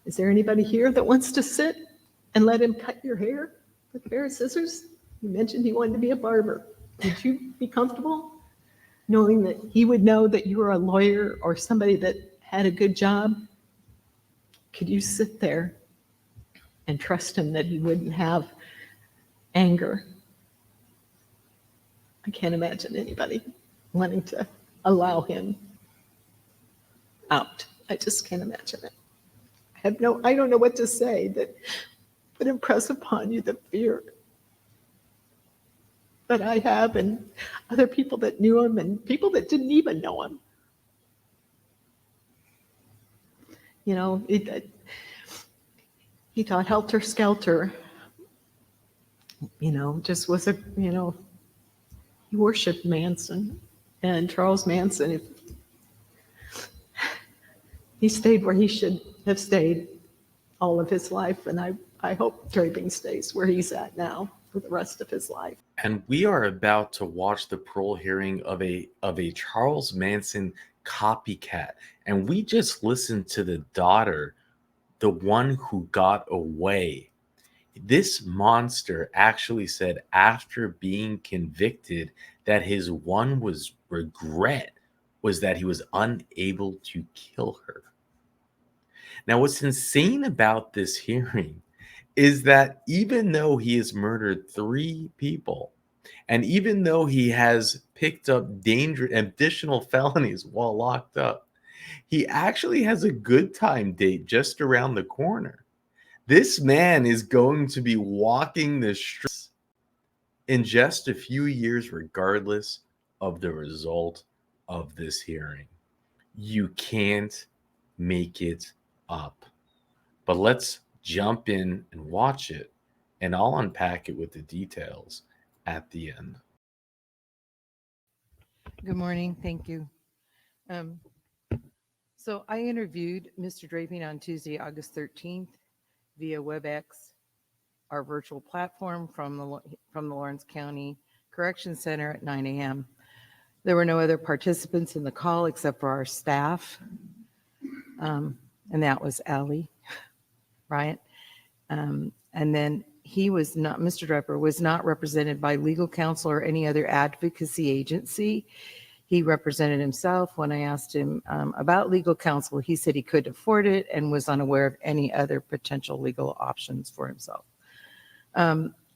Is there anybody here that wants to sit and let him cut your hair with a pair of scissors? You mentioned he wanted to be a barber. Would you be comfortable knowing that he would know that you were a lawyer or somebody that had a good job? Could you sit there and trust him that he wouldn't have anger? I can't imagine anybody wanting to allow him out. I just can't imagine it. I don't know what to say that would impress upon you the fear that I have and other people that knew him and people that didn't even know him. You know, he taught helter skelter. You know, just was he worshiped Manson. And Charles Manson, if he stayed where he should have stayed all of his life, and I hope Draping stays where he's at now for the rest of his life. And we are about to watch the parole hearing of a Charles Manson copycat. And we just listened to the daughter, the one who got away. This monster actually said after being convicted that his one was regret was that he was unable to kill her. Now, what's insane about this hearing is that even though he has murdered 3 people, and even though he has picked up additional felonies while locked up, he actually has a good time date just around the corner. This man is going to be walking the streets in just a few years, regardless of the result of this hearing. You can't make it up. But let's jump in and watch it, and I'll unpack it with the details at the end. Good morning. Thank you. So I interviewed Mr. Draping on Tuesday, August 13th via WebEx, our virtual platform from the Lawrence County Corrections Center at 9 a.m. There were no other participants in the call except for our staff, and that was Allie, right? And then Mr. Draper was not represented by legal counsel or any other advocacy agency. He represented himself. When I asked him about legal counsel, he said he couldn't afford it and was unaware of any other potential legal options for himself.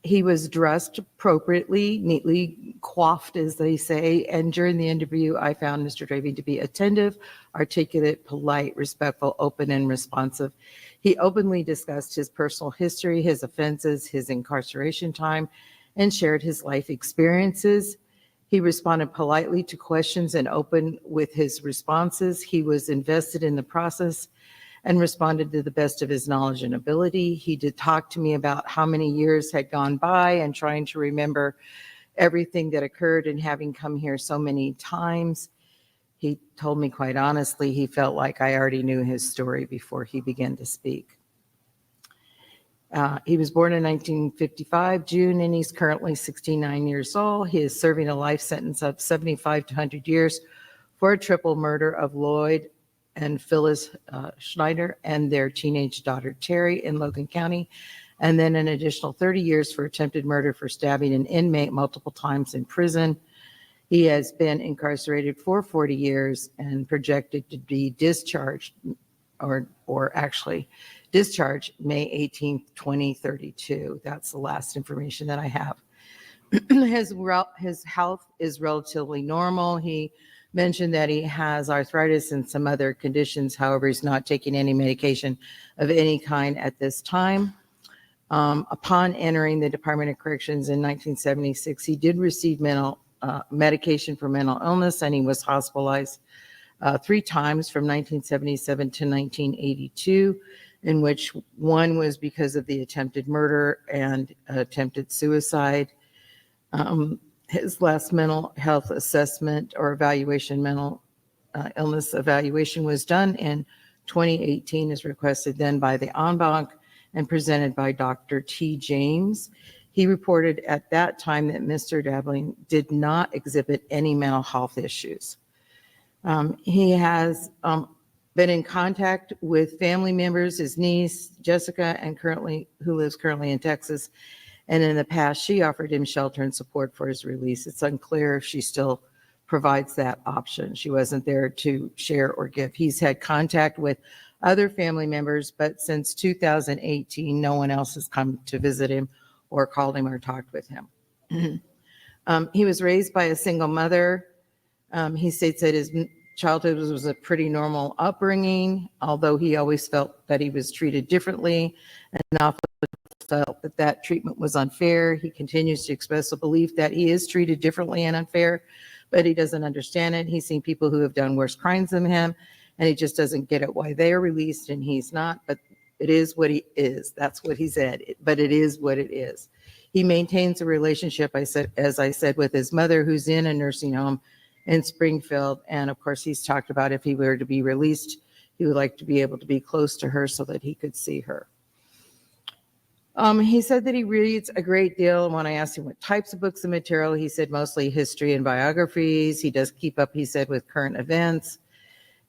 He was dressed appropriately, neatly coiffed, as they say, and during the interview, I found Mr. Draping to be attentive, articulate, polite, respectful, open, and responsive. He openly discussed his personal history, his offenses, his incarceration time, and shared his life experiences. He responded politely to questions and open with his responses. He was invested in the process and responded to the best of his knowledge and ability. He did talk to me about how many years had gone by and trying to remember everything that occurred and having come here so many times. He told me quite honestly, he felt like I already knew his story before he began to speak. He was born in 1955, June, and he's currently 69 years old. He is serving a life sentence of 75 to 100 years for a triple murder of Lloyd and Phyllis Schneider and their teenage daughter, Terry, in Logan County, and then an additional 30 years for attempted murder for stabbing an inmate multiple times in prison. He has been incarcerated for 40 years and projected to be discharged, or actually discharged May 18th, 2032. That's the last information that I have. His health is relatively normal. He mentioned that he has arthritis and some other conditions. However, he's not taking any medication of any kind at this time. Upon entering the Department of Corrections in 1976, he did receive medication for mental illness, and he was hospitalized 3 times from 1977 to 1982, in which one was because of the attempted murder and attempted suicide. His last mental health assessment or evaluation, mental illness evaluation, was done in 2018, as requested then by the en banc and presented by Dr. T. James. He reported at that time that Mr. Dabbling did not exhibit any mental health issues. He has been in contact with family members, his niece, Jessica, and who lives currently in Texas. And in the past, she offered him shelter and support for his release. It's unclear if she still provides that option. She wasn't there to share or give. He's had contact with other family members, but since 2018, no one else has come to visit him or called him or talked with him. He was raised by a single mother. He states that his childhood was a pretty normal upbringing, although he always felt that he was treated differently and often felt that that treatment was unfair. He continues to express a belief that he is treated differently and unfair, but he doesn't understand it. He's seen people who have done worse crimes than him, and he just doesn't get it why they are released and he's not. But it is what he is. That's what he said. But it is what it is. He maintains a relationship, as I said, with his mother, who's in a nursing home in Springfield. And of course, he's talked about if he were to be released, he would like to be able to be close to her so that he could see her. He said that he reads a great deal. And when I asked him what types of books and material, he said mostly history and biographies. He does keep up, he said, with current events.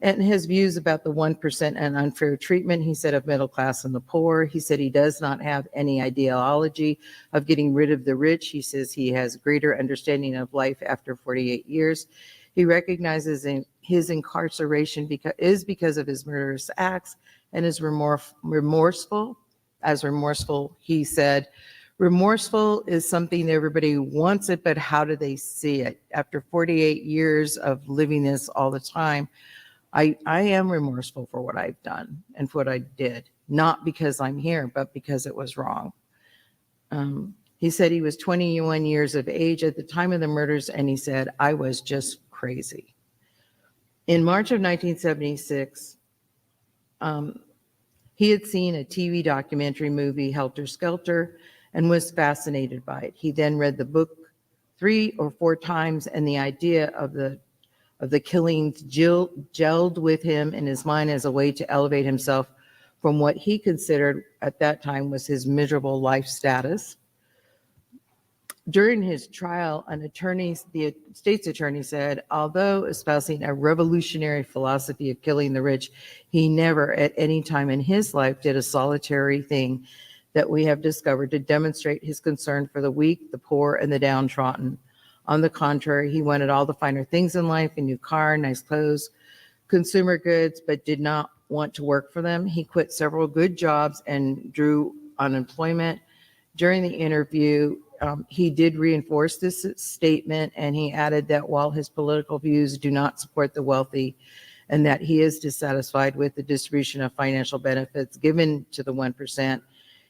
And his views about the 1% and unfair treatment, he said, of middle class and the poor. He said he does not have any ideology of getting rid of the rich. He says he has greater understanding of life after 48 years. He recognizes his incarceration because of his murderous acts and is remorseful. As remorseful, he said, remorseful is something that everybody wants it, but how do they see it? After 48 years of living this all the time, I am remorseful for what I've done and for what I did, not because I'm here, but because it was wrong. He said he was 21 years of age at the time of the murders, and he said, I was just crazy. In March of 1976, he had seen a TV documentary movie, Helter Skelter, and was fascinated by it. He then read the book 3 or 4 times, and the idea of the killings gelled with him in his mind as a way to elevate himself from what he considered at that time was his miserable life status. During his trial, the state's attorney said, although espousing a revolutionary philosophy of killing the rich, he never at any time in his life did a solitary thing that we have discovered to demonstrate his concern for the weak, the poor, and the downtrodden. On the contrary, he wanted all the finer things in life, a new car, nice clothes, consumer goods, but did not want to work for them. He quit several good jobs and drew unemployment. During the interview, he did reinforce this statement, and he added that while his political views do not support the wealthy and that he is dissatisfied with the distribution of financial benefits given to the 1%,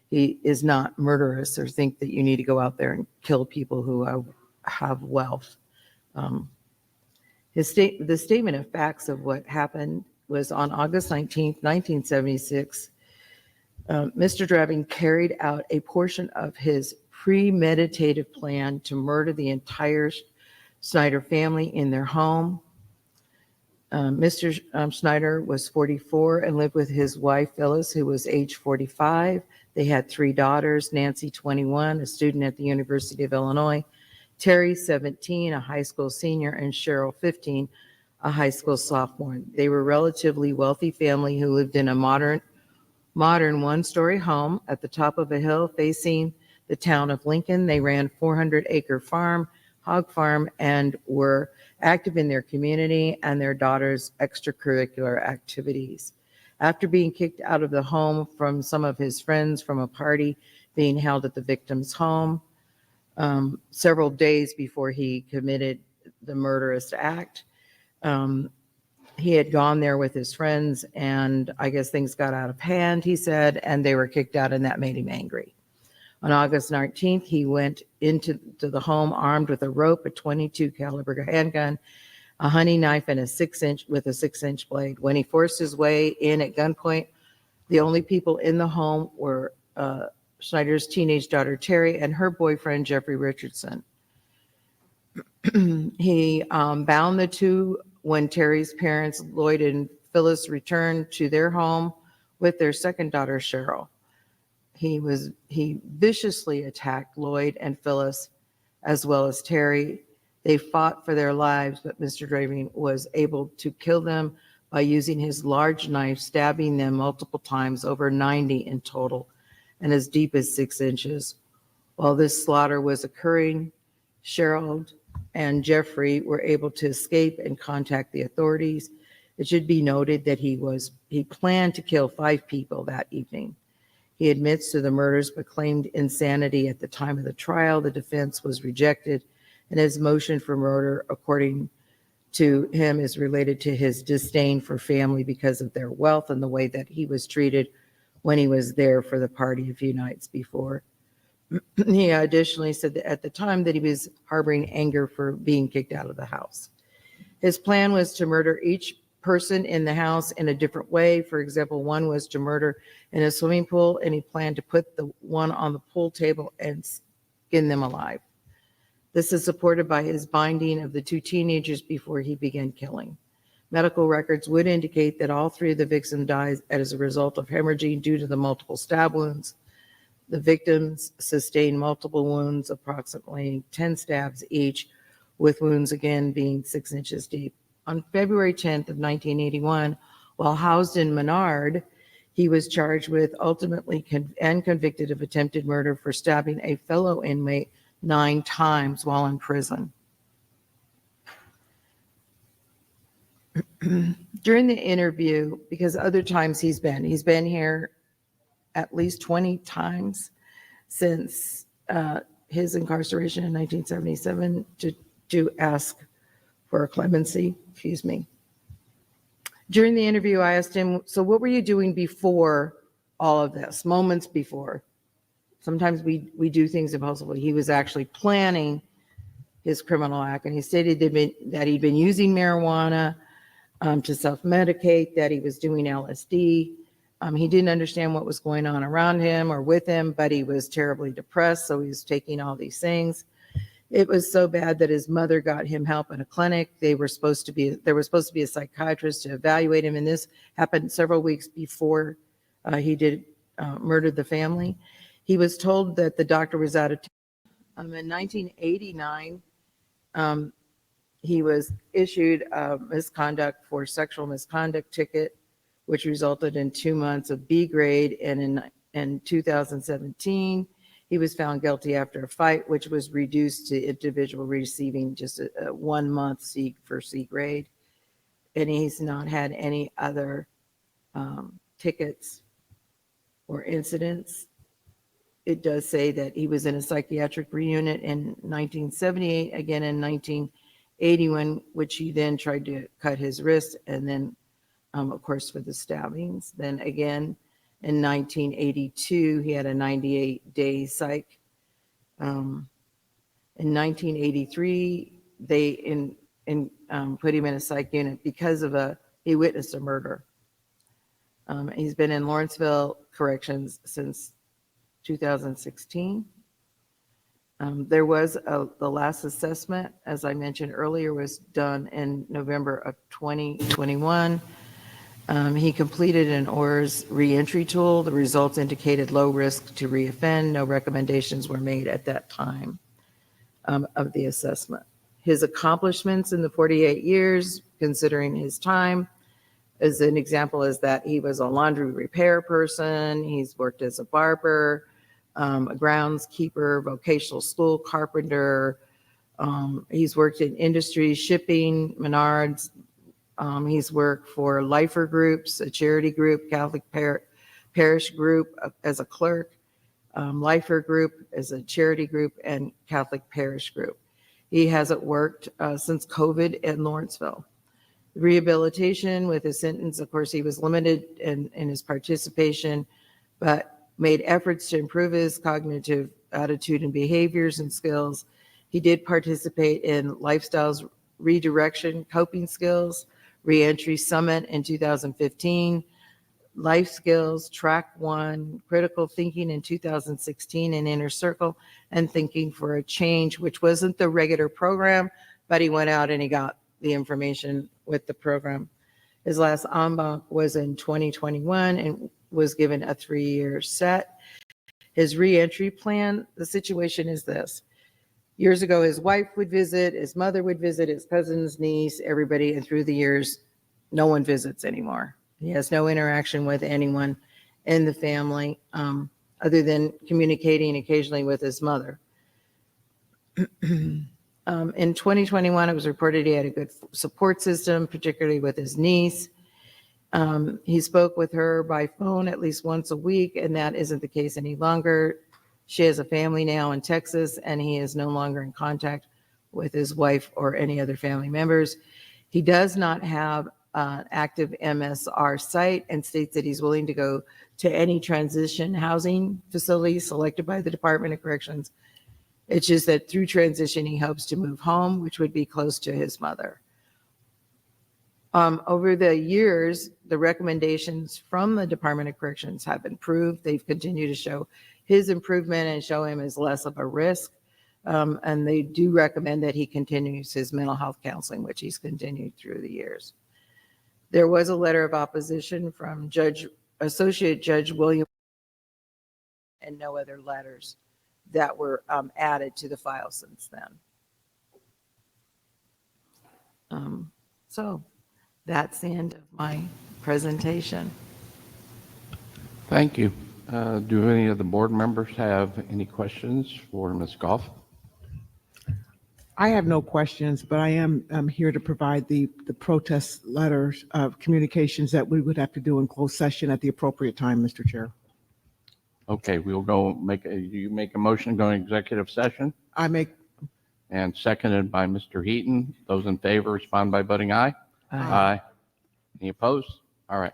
he is not murderous or think that you need to go out there and kill people who have wealth. The statement of facts of what happened was on August 19th, 1976. Mr. Dravin carried out a portion of his premeditated plan to murder the entire Snyder family in their home. Mr. Snyder was 44 and lived with his wife, Phyllis, who was age 45. They had 3 daughters, Nancy, 21, a student at the University of Illinois, Terry, 17, a high school senior, and Cheryl, 15, a high school sophomore. They were a relatively wealthy family who lived in a modern one-story home at the top of a hill facing the town of Lincoln. They ran 400-acre hog farm, and were active in their community and their daughter's extracurricular activities. After being kicked out of the home from some of his friends from a party being held at the victim's home, several days before he committed the murderous act, he had gone there with his friends, and I guess things got out of hand, he said, and they were kicked out, and that made him angry. On August 19th, he went into the home armed with a rope, a .22 caliber handgun, a hunting knife, and a 6-inch blade. When he forced his way in at gunpoint, the only people in the home were Snyder's teenage daughter, Terry, and her boyfriend, Jeffrey Richardson. He bound the two when Terry's parents, Lloyd and Phyllis, returned to their home with their second daughter, Cheryl. He viciously attacked Lloyd and Phyllis, as well as Terry. They fought for their lives, but Mr. Dravin was able to kill them by using his large knife, stabbing them multiple times, over 90 in total, and as deep as 6 inches. While this slaughter was occurring, Cheryl and Jeffrey were able to escape and contact the authorities. It should be noted that he planned to kill 5 people that evening. He admits to the murders but claimed insanity at the time of the trial. The defense was rejected, and his motion for murder, according to him, is related to his disdain for family because of their wealth and the way that he was treated when he was there for the party a few nights before. He additionally said that at the time that he was harboring anger for being kicked out of the house. His plan was to murder each person in the house in a different way. For example, one was to murder in a swimming pool, and he planned to put the one on the pool table and skin them alive. This is supported by his binding of the 2 teenagers before he began killing. Medical records would indicate that all 3 of the victims died as a result of hemorrhaging due to the multiple stab wounds. The victims sustained multiple wounds, approximately 10 stabs each, with wounds again being 6 inches deep. On February 10th of 1981, while housed in Menard, he was charged with ultimately convicted of attempted murder for stabbing a fellow inmate 9 times while in prison. During the interview, because other times he's been here at least 20 times since his incarceration in 1977 to ask for clemency. Excuse me. During the interview, I asked him, so what were you doing before all of this, moments before? Sometimes we do things impulsively. He was actually planning his criminal act, and he stated that he'd been using marijuana to self-medicate, that he was doing LSD. He didn't understand what was going on around him or with him, but he was terribly depressed, so he was taking all these things. It was so bad that his mother got him help in a clinic. There was supposed to be a psychiatrist to evaluate him, and this happened several weeks before he murdered the family. He was told that the doctor was out of town. In 1989, he was issued a sexual misconduct ticket, which resulted in 2 months of B grade. And in 2017, he was found guilty after a fight, which was reduced to individual receiving just a 1 month C grade. And he's not had any other tickets or incidents. It does say that he was in a psychiatric reunit in 1978, again in 1981, which he then tried to cut his wrist, and then, of course, for the stabbings. Then again, in 1982, he had a 98-day psych. In 1983, they put him in a psych unit because he witnessed a murder. He's been in Lawrenceville Corrections since 2016. There was the last assessment, as I mentioned earlier, was done in November of 2021. He completed an ORS reentry tool. The results indicated low risk to reoffend. No recommendations were made at that time of the assessment. His accomplishments in the 48 years, considering his time, as an example, is that he was a laundry repair person. He's worked as a barber, a groundskeeper, vocational school carpenter. He's worked in industry, shipping, Menards. He's worked for Lifer Groups, a charity group, Catholic Parish Group as a clerk, Lifer Group as a charity group, and Catholic Parish Group. He hasn't worked since COVID in Lawrenceville. Rehabilitation with his sentence, of course, he was limited in his participation, but made efforts to improve his cognitive attitude and behaviors and skills. He did participate in Lifestyles Redirection Coping Skills, Reentry Summit in 2015, Life Skills, Track 1, Critical Thinking in 2016, and Inner Circle, and Thinking for a Change, which wasn't the regular program, but he went out and he got the information with the program. His last en banc was in 2021 and was given a 3-year set. His reentry plan, the situation is this. Years ago, his wife would visit, his mother would visit, his cousin's niece, everybody, and through the years, no one visits anymore. He has no interaction with anyone in the family other than communicating occasionally with his mother. In 2021, it was reported he had a good support system, particularly with his niece. He spoke with her by phone at least once a week, and that isn't the case any longer. She has a family now in Texas, and he is no longer in contact with his wife or any other family members. He does not have an active MSR site and states that he's willing to go to any transition housing facility selected by the Department of Corrections. It's just that through transition, he hopes to move home, which would be close to his mother. Over the years, the recommendations from the Department of Corrections have improved. They've continued to show his improvement and show him as less of a risk. And they do recommend that he continues his mental health counseling, which he's continued through the years. There was a letter of opposition from Associate Judge William, and no other letters that were added to the file since then. So that's the end of my presentation. Thank you. Do any of the board members have any questions for Ms. Goff? I have no questions, but I'm here to provide the protest letters of communications that we would have to do in closed session at the appropriate time, Mr. Chair. Okay, we'll go you make a motion to go in executive session, I make, and seconded by Mr. Heaton. Those in favor respond by voting aye. Aye. Any opposed? All right.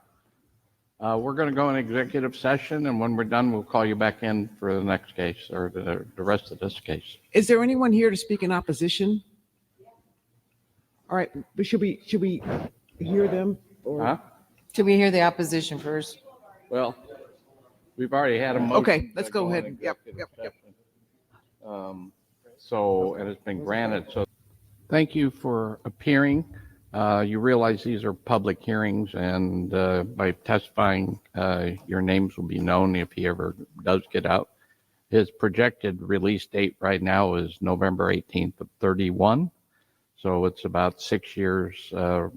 We're going to go in executive session, and when we're done, we'll call you back in for the next case, or the rest of this case. is there anyone here to speak in opposition? All right, but should we hear them? Or? Huh? Should we hear the opposition first? Well, we've already had a motion. Okay, let's to go in ahead. Yep. executive session. So, and it's been granted. So thank you for appearing. You realize these are public hearings, and by testifying, your names will be known if he ever does get out. His projected release date right now is November 18th of 31. So it's about 6 years,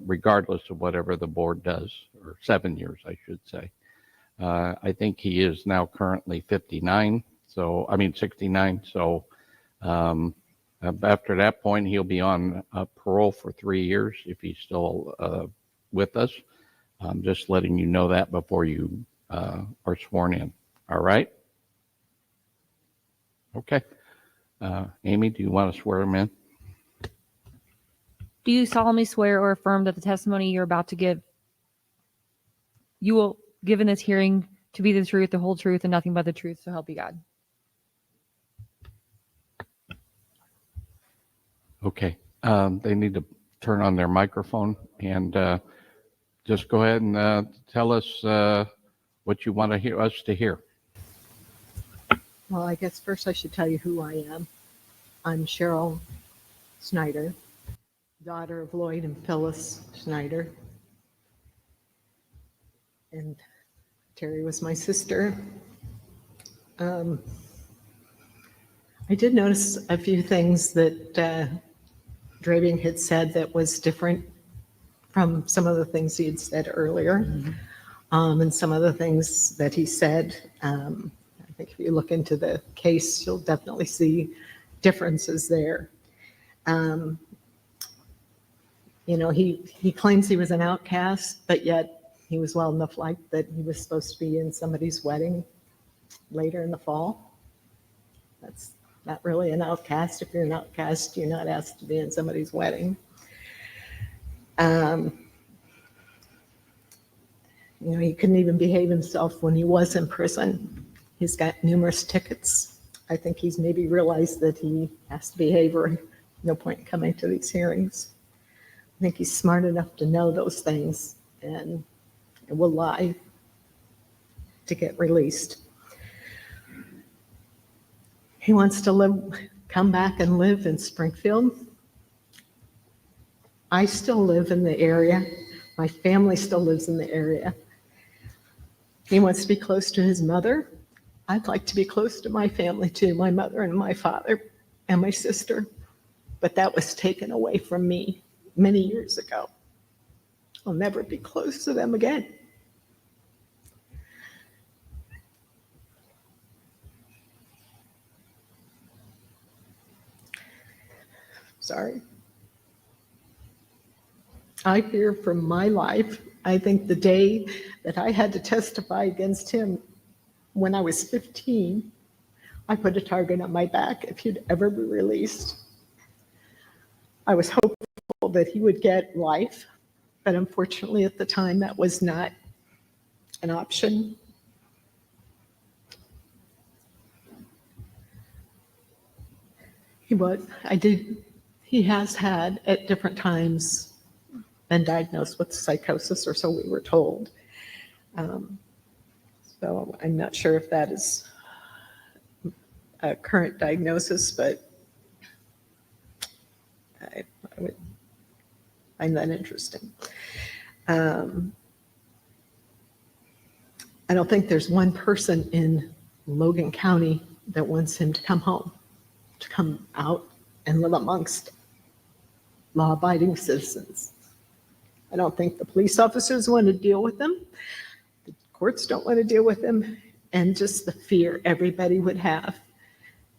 regardless of whatever the board does, or 7 years, I should say. I think he is now currently 69. 69. So after that point, he'll be on parole for 3 years if he's still with us. I'm just letting you know that before you are sworn in. All right? Okay. Amy, do you want to swear him in? Do you solemnly swear or affirm that the testimony you're about to give, you will give in this hearing to be the truth, the whole truth, and nothing but the truth, so help you God? Okay. They need to turn on their microphone and just go ahead and tell us what you want to hear us to hear. Well, I guess first I should tell you who I am. I'm Cheryl Snyder, daughter of Lloyd and Phyllis Snyder. And Terry was my sister. I did notice a few things that Dravian had said that was different from some of the things he had said earlier. And some of the things that he said, I think if you look into the case, you'll definitely see differences there. He claims he was an outcast, but yet he was well enough liked that he was supposed to be in somebody's wedding later in the fall. That's not really an outcast. If you're an outcast, you're not asked to be in somebody's wedding. He couldn't even behave himself when he was in prison. He's got numerous tickets. I think he's maybe realized that he has to behave or no point in coming to these hearings. I think he's smart enough to know those things and will lie to get released. He wants to come back and live in Springfield. I still live in the area. My family still lives in the area. He wants to be close to his mother. I'd like to be close to my family too, my mother and my father and my sister. But that was taken away from me many years ago. I'll never be close to them again. Sorry. I fear for my life. I think the day that I had to testify against him when I was 15, I put a target on my back if he'd ever be released. I was hopeful that he would get life, but unfortunately at the time that was not an option. He has had at different times been diagnosed with psychosis, or so we were told. So I'm not sure if that is a current diagnosis, but I would find that interesting. I don't think there's one person in Logan County that wants him to come home, to come out and live amongst law-abiding citizens. I don't think the police officers want to deal with him. The courts don't want to deal with him. And just the fear everybody would have,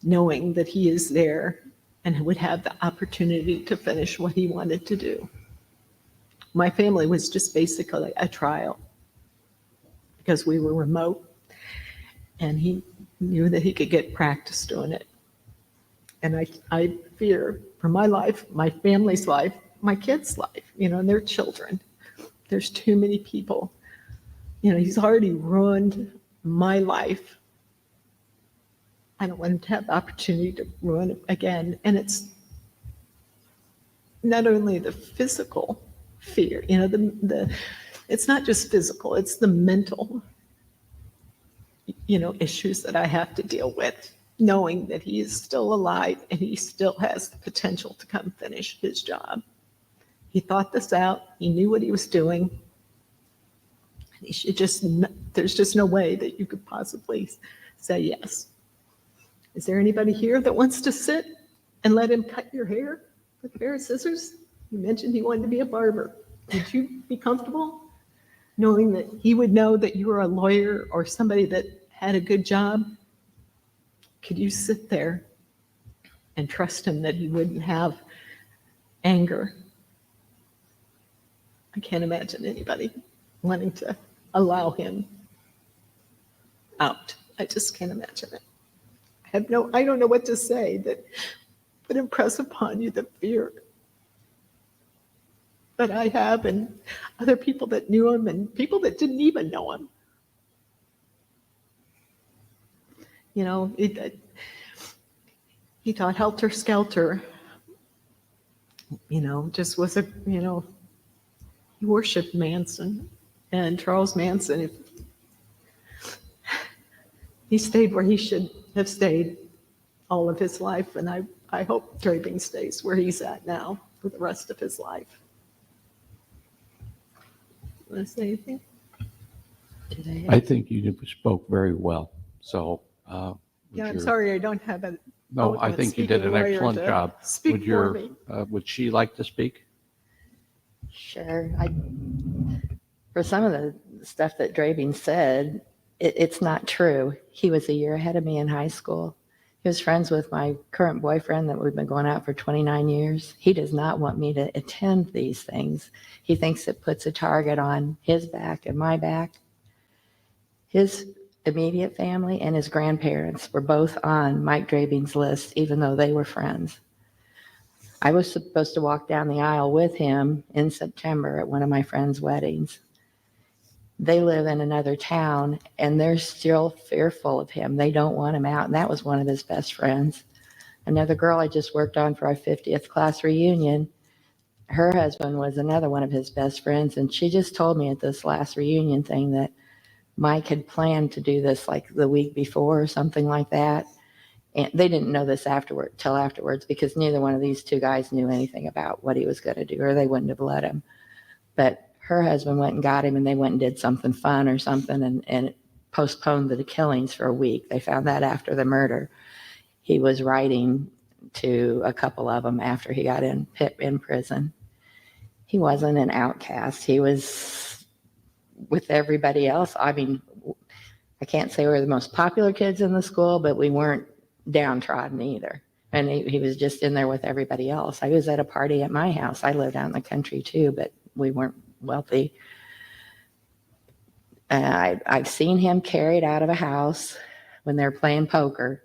knowing that he is there and would have the opportunity to finish what he wanted to do. My family was just basically a trial because we were remote, and he knew that he could get practice doing it. And I fear for my life, my family's life, my kids' life, and their children. There's too many people. He's already ruined my life. I don't want him to have the opportunity to ruin it again. And it's not only the physical fear, it's not just physical, it's the mental, issues that I have to deal with, knowing that he is still alive and he still has the potential to come finish his job. He thought this out. He knew what he was doing. He should there's just no way that you could possibly say yes. Is there anybody here that wants to sit and let him cut your hair with a pair of scissors? You mentioned he wanted to be a barber. Would you be comfortable knowing that he would know that you were a lawyer or somebody that had a good job? Could you sit there and trust him that he wouldn't have anger? I can't imagine anybody wanting to allow him out. I just can't imagine it. I don't know what to say that would impress upon you the fear that I have, and other people that knew him and people that didn't even know him. He taught helter skelter, just was he worshiped Manson, and Charles Manson, he stayed where he should have stayed all of his life, and I hope Draping stays where he's at now for the rest of his life. Want to say anything? I think you spoke very well. So, Yeah, I'm sorry I don't have a. No, I think you did an lawyer excellent to job. Speak for me. Would she like to speak? Sure. For some of the stuff that Drabing said, it's not true. He was a year ahead of me in high school. He was friends with my current boyfriend that we've been going out for 29 years. He does not want me to attend these things. He thinks it puts a target on his back and my back. His immediate family and his grandparents were both on Mike Drabing's list, even though they were friends. I was supposed to walk down the aisle with him in September at one of my friends' weddings. They live in another town, and they're still fearful of him. They don't want him out, and that was one of his best friends. Another girl I just worked on for our 50th class reunion, her husband was another one of his best friends, and she just told me at this last reunion thing that Mike had planned to do this like the week before or something like that. And they didn't know this till afterwards, because neither one of these two guys knew anything about what he was going to do, or they wouldn't have let him. But her husband went and got him, and they went and did something fun or something, and postponed the killings for a week. They found that after the murder. He was writing to a couple of them after he got in prison. he wasn't an outcast. He was with everybody else. I mean, I can't say we were the most popular kids in the school, but we weren't downtrodden either. And he was just in there with everybody else. I was at a party at my house. I lived out in the country too, but we weren't wealthy. I've seen him carried out of a house when they're playing poker.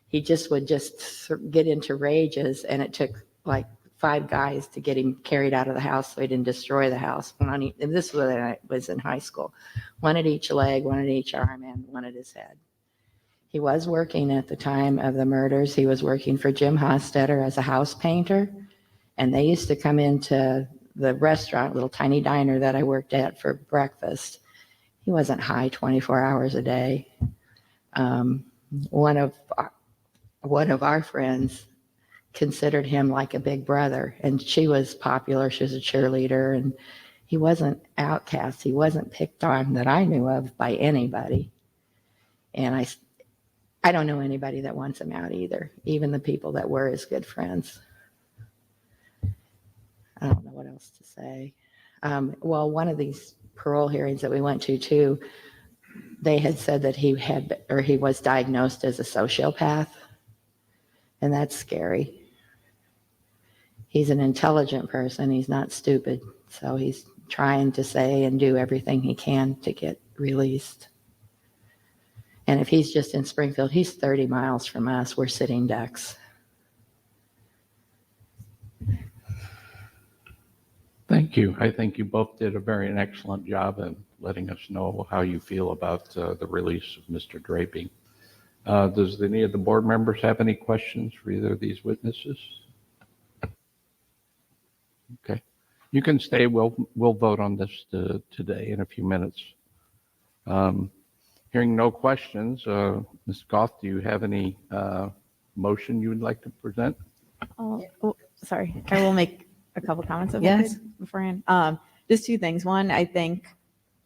He just would just get into rages, and it took like 5 guys to get him carried out of the house so he didn't destroy the house. And this was when I was in high school. 1 at each leg, 1 at each arm, and 1 at his head. He was working at the time of the murders. He was working for Jim Hostetter as a house painter, and they used to come into the restaurant, little tiny diner that I worked at, for breakfast. He wasn't high 24 hours a day. One of our friends considered him like a big brother, and she was popular. She was a cheerleader, and he wasn't outcast. He wasn't picked on that I knew of by anybody. And I don't know anybody that wants him out either, even the people that were his good friends. I don't know what else to say. Well, one of these parole hearings that we went to too, they had said that he was diagnosed as a sociopath, and that's scary. He's an intelligent person. He's not stupid. So he's trying to say and do everything he can to get released. And if he's just in Springfield, he's 30 miles from us. We're sitting ducks. Thank you. I think you both did a very excellent job in letting us know how you feel about the release of Mr. Draping. Does any of the board members have any questions for either of these witnesses? Okay. You can stay. We'll vote on this today in a few minutes. Hearing no questions, Ms. Goff, do you have any motion you would like to present? Oh, sorry. I will make a couple comments if I Yes. could beforehand. Just 2 things. One, I think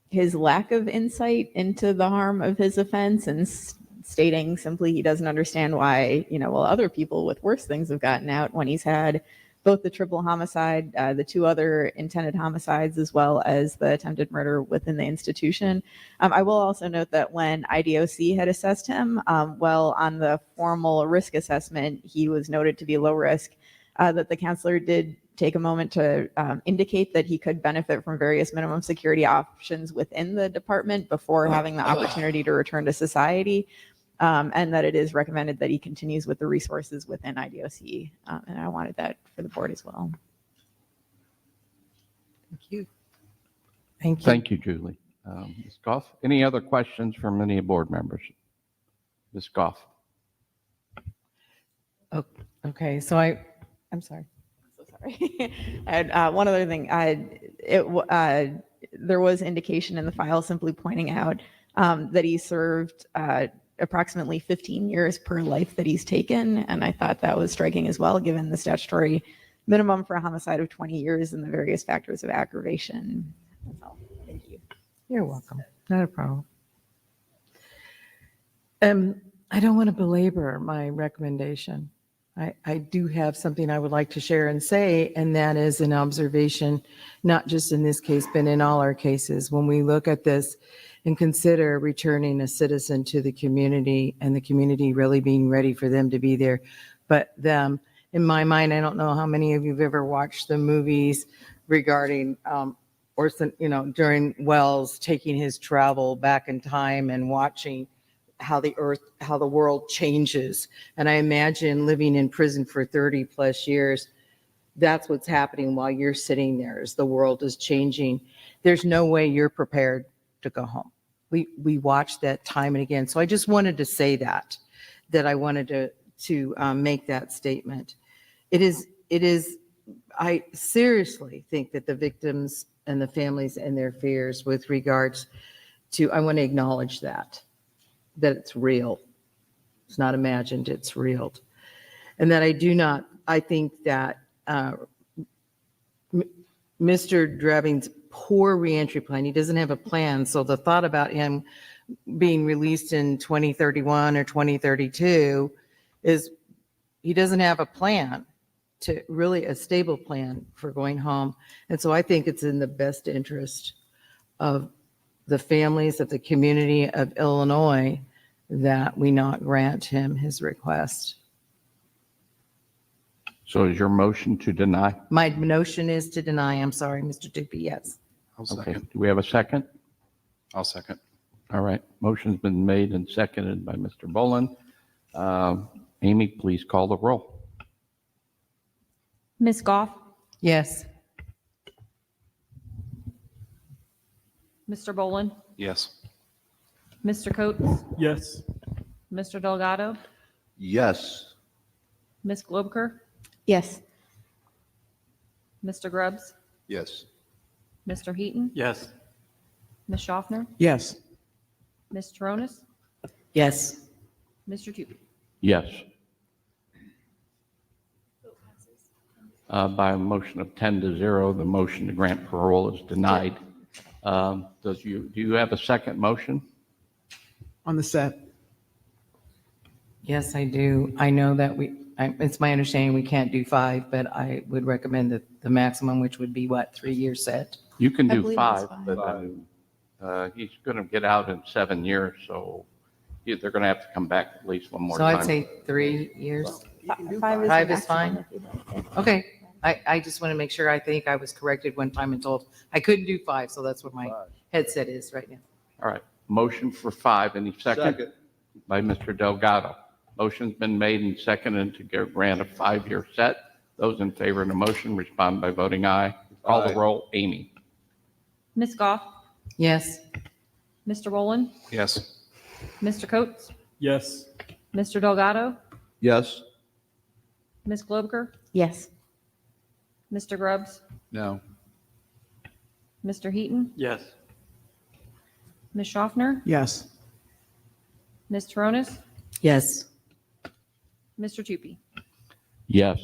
his lack of insight into the harm of his offense and stating simply he doesn't understand why, other people with worse things have gotten out when he's had both the triple homicide, the 2 other intended homicides, as well as the attempted murder within the institution. I will also note that when IDOC had assessed him, on the formal risk assessment, he was noted to be low risk, that the counselor did take a moment to indicate that he could benefit from various minimum security options within the department before having the opportunity to return to society. And that it is recommended that he continues with the resources within IDOC. And I wanted that for the board as well. Thank you. Thank you. Thank you, Julie. Ms. Goff, any other questions from any board members? Ms. Goff. Okay, so I'm sorry. So sorry. I had one other thing. There was indication in the file simply pointing out that he served approximately 15 years per life that he's taken. And I thought that was striking as well, given the statutory minimum for a homicide of 20 years and the various factors of aggravation. That's all. Thank you. You're welcome. Not a problem. I don't want to belabor my recommendation. I do have something I would like to share and say, and that is an observation, not just in this case, but in all our cases. When we look at this and consider returning a citizen to the community and the community really being ready for them to be there, but them, in my mind, I don't know how many of you have ever watched the movies regarding Orson, during Wells taking his travel back in time and watching how the world changes. And I imagine living in prison for 30 plus years, that's what's happening while you're sitting there as the world is changing. There's no way you're prepared to go home. We watch that time and again. So I just wanted to say that I wanted to make that statement. It is, I seriously think that the victims and the families and their fears with regards to, I want to acknowledge that it's real. It's not imagined, it's real. And that I think that Mr. Drabbing's poor reentry plan, he doesn't have a plan. So the thought about him being released in 2031 or 2032 is he doesn't have a plan to really a stable plan for going home. And so I think it's in the best interest of the families of the community of Illinois that we not grant him his request. So is your motion to deny? My notion is to deny. I'm sorry, Mr. Dupuy. Yes. I'll Okay. second. Do we have a second? I'll second. All right. Motion's been made and seconded by Mr. Boland. Amy, please call the roll. Ms. Goff, Yes. Mr. Boland, Yes. Mr. Coates, Yes. Mr. Delgado, Yes. Ms. Globaker, Yes. Mr. Grubbs, Yes. Mr. Heaton, Yes. Ms. Schaffner, Yes. Ms. Taronis, Yes. Mr. Tupy. Yes. By a motion of 10-0, the motion to grant parole is denied. Do you have a second motion? On the set. Yes, I do. I know that it's my understanding we can't do 5, but I would recommend that the maximum, which would be what, 3 years set? You can I do believe 5, it's 5. but he's going to get out in 7 years, so they're going to have to come back at least one more So time. I'd say 3 years. 5 5 the is fine? maximum if you'd like it. Okay. I just want to make sure. I think I was corrected one time and told I couldn't do 5, so that's what my headset is right now. All right, motion for 5. Any second? By Mr. Delgado. Motion's been made and seconded to grant a 5-year set. Those in favor of the motion respond by voting aye. Call the Aye. roll. Amy. Ms. Goff, Yes. Mr. Boland, Yes. Mr. Coates, Yes. Mr. Delgado, Yes. Ms. Globaker, Yes. Mr. Grubbs, No. Mr. Heaton, Yes. Ms. Schaffner, Yes. Ms. Taronis, Yes. Mr. Tupy. Yes.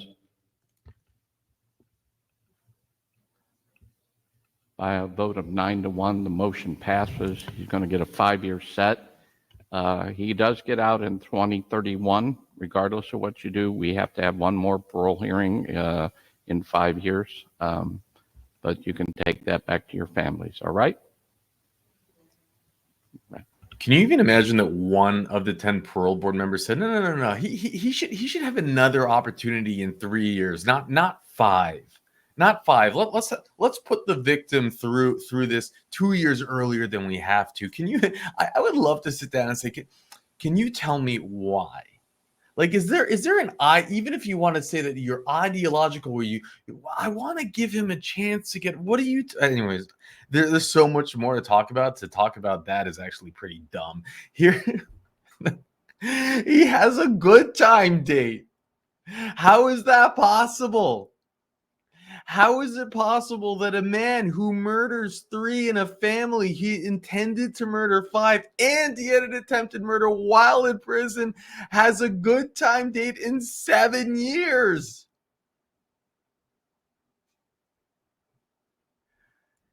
By a vote of 9-1, the motion passes. He's going to get a 5-year set. He does get out in 2031. Regardless of what you do, we have to have one more parole hearing in 5 years. But you can take that back to your families, all right? Can you even imagine that one of the 10 parole board members said, no. He should have another opportunity in 3 years, not 5. Not 5. Let's put the victim through this 2 years earlier than we have to. Can you? I would love to sit down and say, can you tell me why? Like, is there an even if you want to say that you're ideological, where I want to give him a chance to get. What do you? Anyways, there's so much more to talk about. To talk about that is actually pretty dumb. Here, he has a good time date. How is that possible? How is it possible that a man who murders 3 in a family, he intended to murder 5, and he had an attempted murder while in prison, has a good time date in 7 years?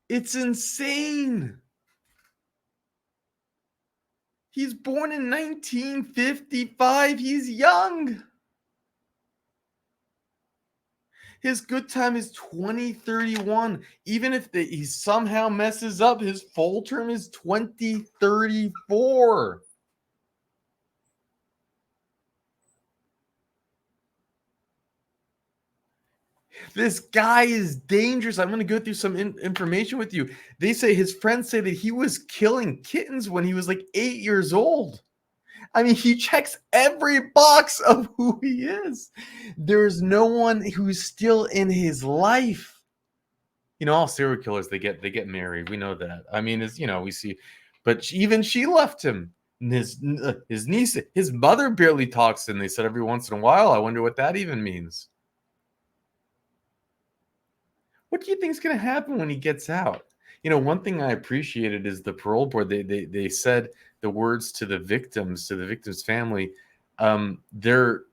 It's insane. He's born in 1955. He's young. His good time is 2031. Even if he somehow messes up, his full term is 2034. This guy is dangerous. I'm going to go through some information with you. They say his friends say that he was killing kittens when he was like 8 years old. I mean, he checks every box of who he is. There's no one who's still in his life. You know, all serial killers, they get married. We know that. I mean, we see, but even she left him. His niece, his mother barely talks to him. They said every once in a while. I wonder what that even means. What do you think is going to happen when he gets out? You know, one thing I appreciated is the parole board. They said the words to the victim's family. Their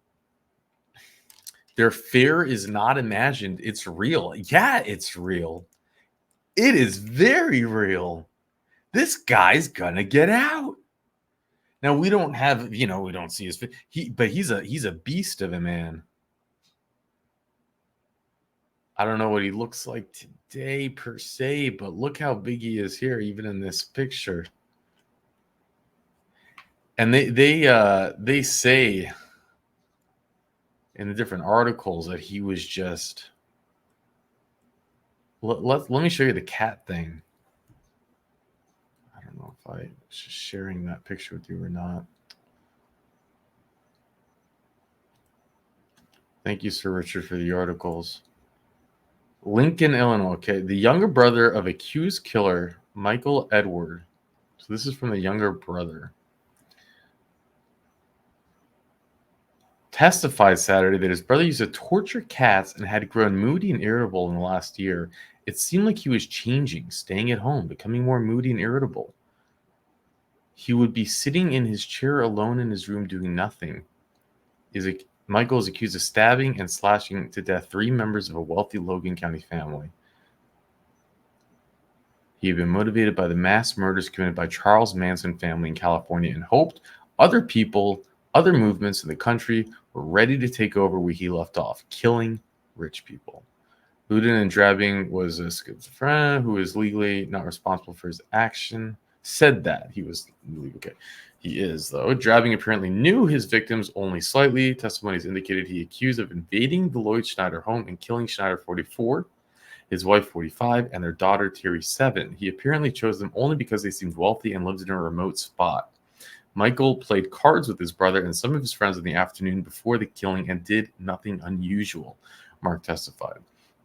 fear is not imagined. It's real. Yeah, it's real. It is very real. This guy's gonna get out. Now we don't have, we don't see his but he's a beast of a man. I don't know what he looks like today per se, but look how big he is here, even in this picture. And they say in the different articles that he was just. Let me show you the cat thing. I don't know if I was just sharing that picture with you or not. Thank you, Sir Richard, for the articles. Lincoln, Illinois. Okay, the younger brother of accused killer Michael Edward. So this is from the younger brother. Testified Saturday that his brother used to torture cats and had grown moody and irritable in the last year. It seemed like he was changing, staying at home, becoming more moody and irritable. He would be sitting in his chair alone in his room doing nothing. Michael is accused of stabbing and slashing to death 3 members of a wealthy Logan County family. He had been motivated by the mass murders committed by Charles Manson family in California and hoped other movements in the country were ready to take over where he left off, killing rich people. Ludin and Drabbing was a schizophrenic who is legally not responsible for his action. Said that he was okay. He is, though. Drabbing apparently knew his victims only slightly. Testimonies indicated he accused of invading the Lloyd Schneider home and killing Schneider 44, his wife 45, and their daughter Terry 7. He apparently chose them only because they seemed wealthy and lived in a remote spot. Michael played cards with his brother and some of his friends in the afternoon before the killing and did nothing unusual, Mark testified.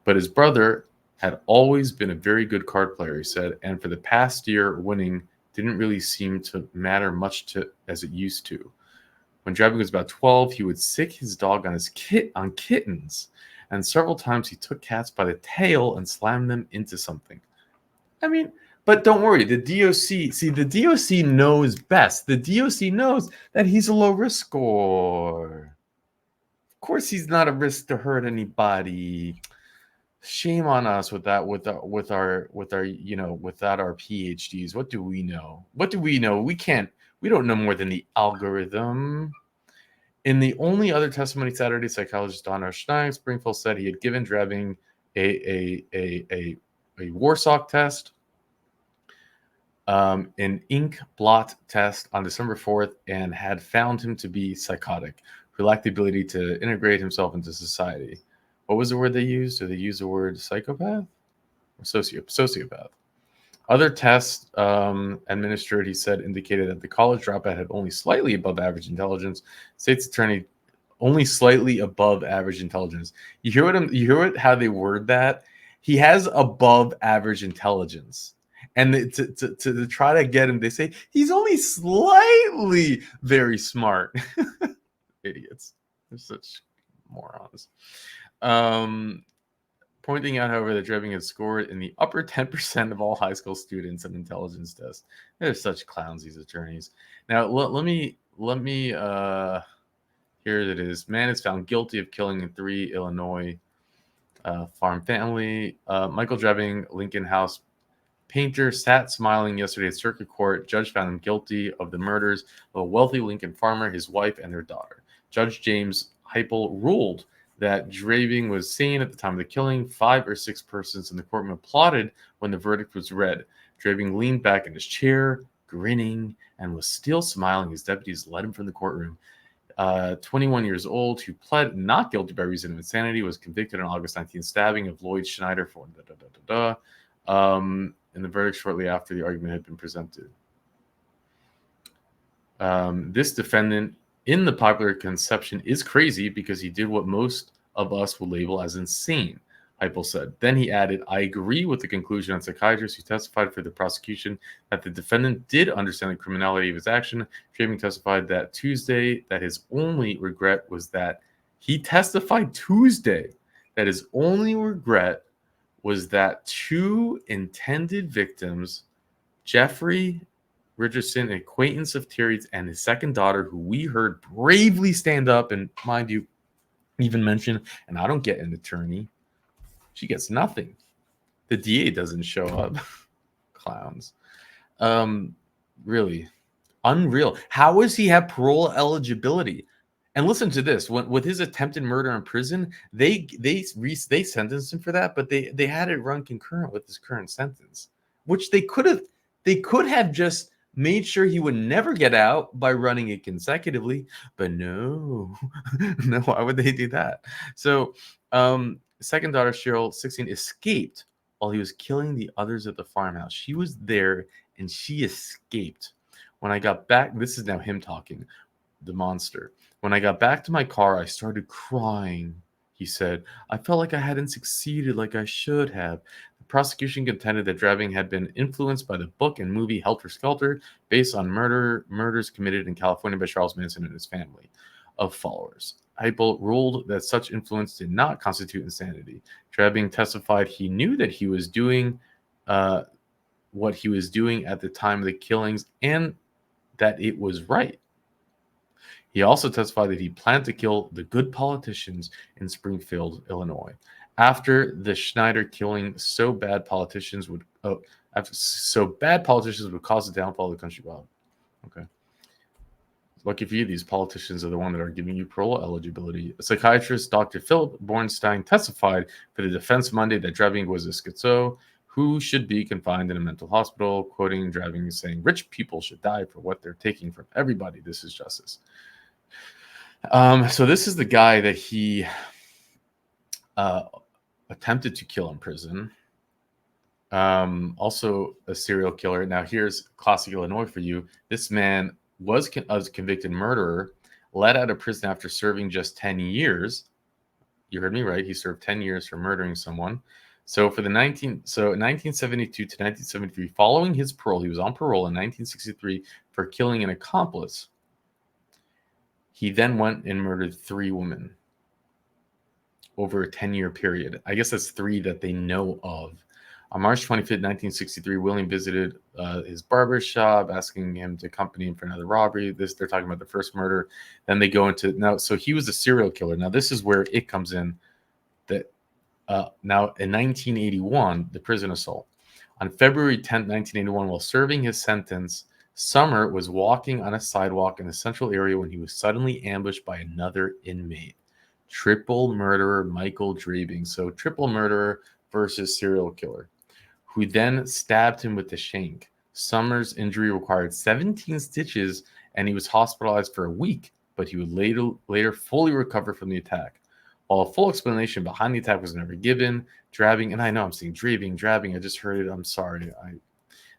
But his brother had always been a very good card player, he said, and for the past year, winning didn't really seem to matter much as it used to. When Drabbing was about 12, he would sick his dog on kittens, and several times he took cats by the tail and slammed them into something. I mean, but don't worry, the DOC knows best. The DOC knows that he's a low risk score. Of course, he's not a risk to hurt anybody. Shame on us with that, without our PhDs. What do we know? We don't know more than the algorithm. In the only other testimony Saturday, psychologist Donna Schneig Springfield said he had given Drabbing a Warsaw test, an ink blot test on December 4th, and had found him to be psychotic, who lacked the ability to integrate himself into society. What was the word they used? Did they use the word psychopath or sociopath? Other tests administered, he said, indicated that the college dropout had only slightly above average intelligence. State's attorney, only slightly above average intelligence. You hear how they word that? He has above average intelligence. And to try to get him, they say he's only slightly very smart. Idiots. They're such morons. Pointing out, however, that Drabbing had scored in the upper 10% of all high school students on intelligence tests. They're such clowns, these attorneys. Now, let me here it is. Man is found guilty of killing 3 Illinois farm family. Michael Drabbing, Lincoln House painter, sat smiling yesterday at circuit court. Judge found him guilty of the murders of a wealthy Lincoln farmer, his wife, and their daughter. Judge James Heipel ruled that Drabbing was sane at the time of the killing. 5 or 6 persons in the courtroom applauded when the verdict was read. Drabbing leaned back in his chair, grinning, and was still smiling as deputies led him from the courtroom. 21 years old, who pled not guilty by reason of insanity, was convicted on August 19th stabbing of Lloyd Schneider for in the verdict shortly after the argument had been presented. This defendant, in the popular conception, is crazy because he did what most of us would label as insane, Heipel said. Then he added, I agree with the conclusion on psychiatrists who testified for the prosecution that the defendant did understand the criminality of his action. Drabbing testified that Tuesday that his only regret was that he testified Tuesday that his only regret was that 2 intended victims, Jeffrey Richardson, an acquaintance of Terry's, and his second daughter, who we heard bravely stand up and, mind you, even mention, and I don't get an attorney. She gets nothing. The DA doesn't show up. Clowns. Really. Unreal. How does he have parole eligibility? And listen to this: with his attempted murder in prison, they sentenced him for that, but they had it run concurrent with his current sentence, which they could have just made sure he would never get out by running it consecutively, but no, no, why would they do that? So, second daughter Cheryl, 16, escaped while he was killing the others at the farmhouse. She was there and she escaped. When I got back, this is now him talking, the monster. When I got back to my car, I started crying. He said, I felt like I hadn't succeeded like I should have. The prosecution contended that Draving had been influenced by the book and movie Helter Skelter, based on murders committed in California by Charles Manson and his family of followers. Heupel ruled that such influence did not constitute insanity. Draving testified he knew that he was doing what he was doing at the time of the killings and that it was right. He also testified that he planned to kill the good politicians in Springfield, Illinois. After the Schneider killing, so bad politicians would cause the downfall of the country. Wow. Okay. Lucky for you, these politicians are the one that are giving you parole eligibility. Psychiatrist Dr. Philip Bornstein testified for the defense Monday that Draving was a schizo who should be confined in a mental hospital, quoting Draving saying, rich people should die for what they're taking from everybody. This is justice. So this is the guy that he attempted to kill in prison. Also a serial killer. Now here's classic Illinois for you. This man was a convicted murderer, let out of prison after serving just 10 years. You heard me right. He served 10 years for murdering someone. So for 1972 to 1973, following his parole, he was on parole in 1963 for killing an accomplice. He then went and murdered 3 women over a 10-year period. I guess that's 3 that they know of. On March 25th, 1963, William visited his barber shop, asking him to accompany him for another robbery. They're talking about the first murder. Then they go into so he was a serial killer. Now this is where it comes in. That now in 1981, the prison assault. On February 10th, 1981, while serving his sentence, Summer was walking on a sidewalk in the central area when he was suddenly ambushed by another inmate. Triple murderer Michael Draving. So triple murderer versus serial killer, who then stabbed him with the shank. Summer's injury required 17 stitches and he was hospitalized for a week, but he would later fully recover from the attack. While a full explanation behind the attack was never given, Draving, and I know I'm saying Draving, I just heard it, I'm sorry,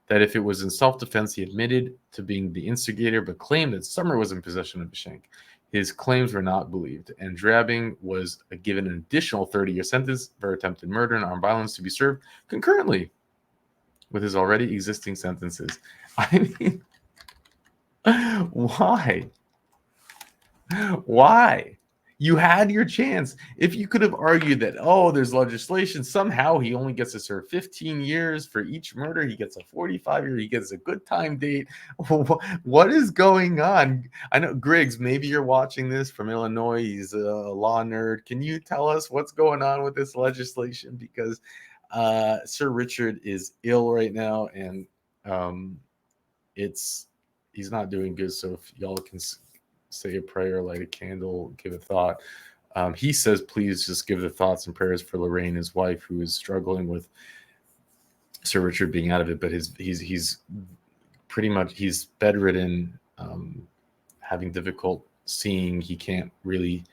that if it was in self-defense, he admitted to being the instigator, but claimed that Summer was in possession of the shank. His claims were not believed, and Draving was given an additional 30-year sentence for attempted murder and armed violence to be served concurrently with his already existing sentences. I mean, why? Why? You had your chance. If you could have argued that, there's legislation, somehow he only gets to serve 15 years for each murder, he gets a 45-year, he gets a good time date. What is going on? I know, Griggs, maybe you're watching this from Illinois. He's a law nerd. Can you tell us what's going on with this legislation? Because Sir Richard is ill right now, and he's not doing good. So if y'all can say a prayer, light a candle, give a thought. He says, please just give the thoughts and prayers for Lorraine, his wife, who is struggling with Sir Richard being out of it. But he's pretty much, he's bedridden, having difficult seeing. He can't really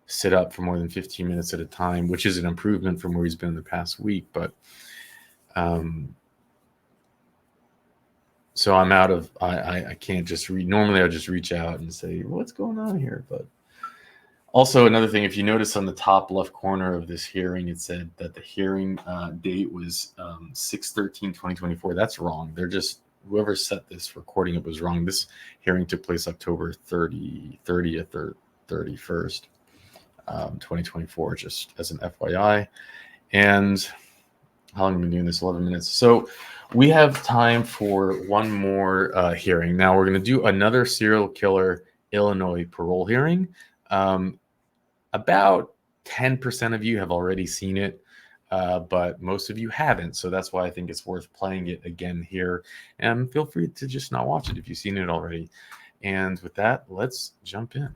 sit up for more than 15 minutes at a time, which is an improvement from where he's been in the past week. But so I'm out of, I can't just read. Normally I'll just reach out and say, what's going on here? But also another thing, if you notice on the top left corner of this hearing, it said that the hearing date was 6/13/2024. That's wrong. They're just, whoever set this recording up was wrong. This hearing took place October 30th or 31st, 2024, just as an FYI. And how long have we been doing this? 11 minutes. So we have time for one more hearing. Now we're going to do another serial killer Illinois parole hearing. About 10% of you have already seen it, but most of you haven't. So that's why I think it's worth playing it again here. And feel free to just not watch it if you've seen it already. And with that, let's jump in.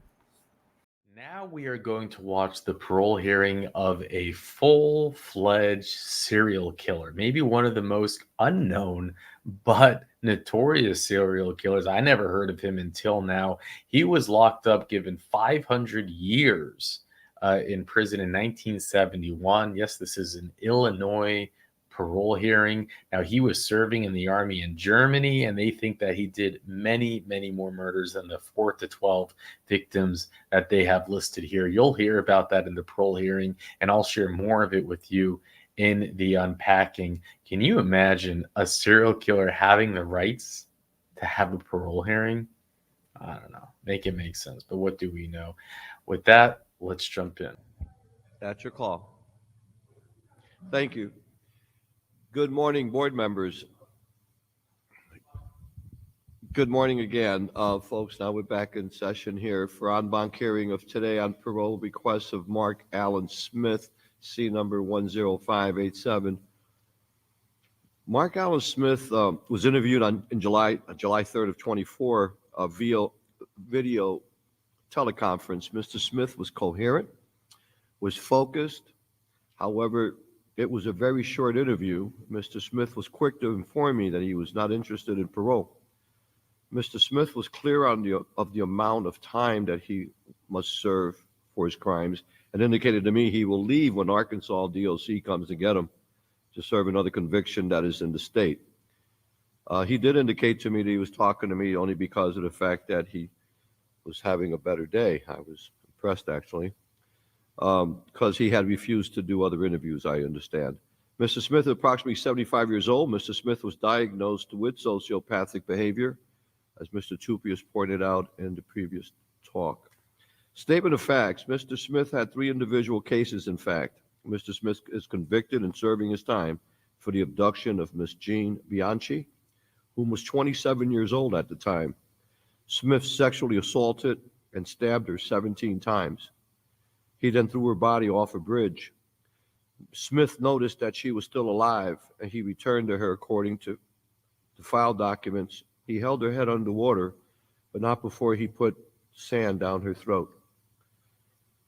Now we are going to watch the parole hearing of a full-fledged serial killer, maybe one of the most unknown but notorious serial killers. I never heard of him until now. He was locked up, given 500 years in prison in 1971. Yes, this is an Illinois parole hearing. Now, he was serving in the army in Germany, and they think that he did many, many more murders than the 4 to 12 victims that they have listed here. You'll hear about that in the parole hearing, and I'll share more of it with you in the unpacking. Can you imagine a serial killer having the rights to have a parole hearing? I don't know. Make it make sense, but what do we know? With that, let's jump in. That's your call. Thank you. Good morning, board members. Good morning again, folks. Now we're back in session here for en banc hearing of today on parole requests of Mark Allen Smith, C number 10587. Mark Allen Smith was interviewed on July 3rd of 24 via video teleconference. Mr. Smith was coherent, was focused. However, it was a very short interview. Mr. Smith was quick to inform me that he was not interested in parole. Mr. Smith was clear on the amount of time that he must serve for his crimes and indicated to me he will leave when Arkansas DOC comes to get him to serve another conviction that is in the state. He did indicate to me that he was talking to me only because of the fact that he was having a better day. I was impressed, actually, because he had refused to do other interviews, I understand. Mr. Smith, approximately 75 years old, Mr. Smith was diagnosed with sociopathic behavior, as Mr. Tupius pointed out in the previous talk. Statement of facts. Mr. Smith had 3 individual cases, in fact. Mr. Smith is convicted and serving his time for the abduction of Miss Jean Bianchi, whom was 27 years old at the time. Smith sexually assaulted and stabbed her 17 times. He then threw her body off a bridge. Smith noticed that she was still alive, and he returned to her according to the file documents. He held her head underwater, but not before he put sand down her throat.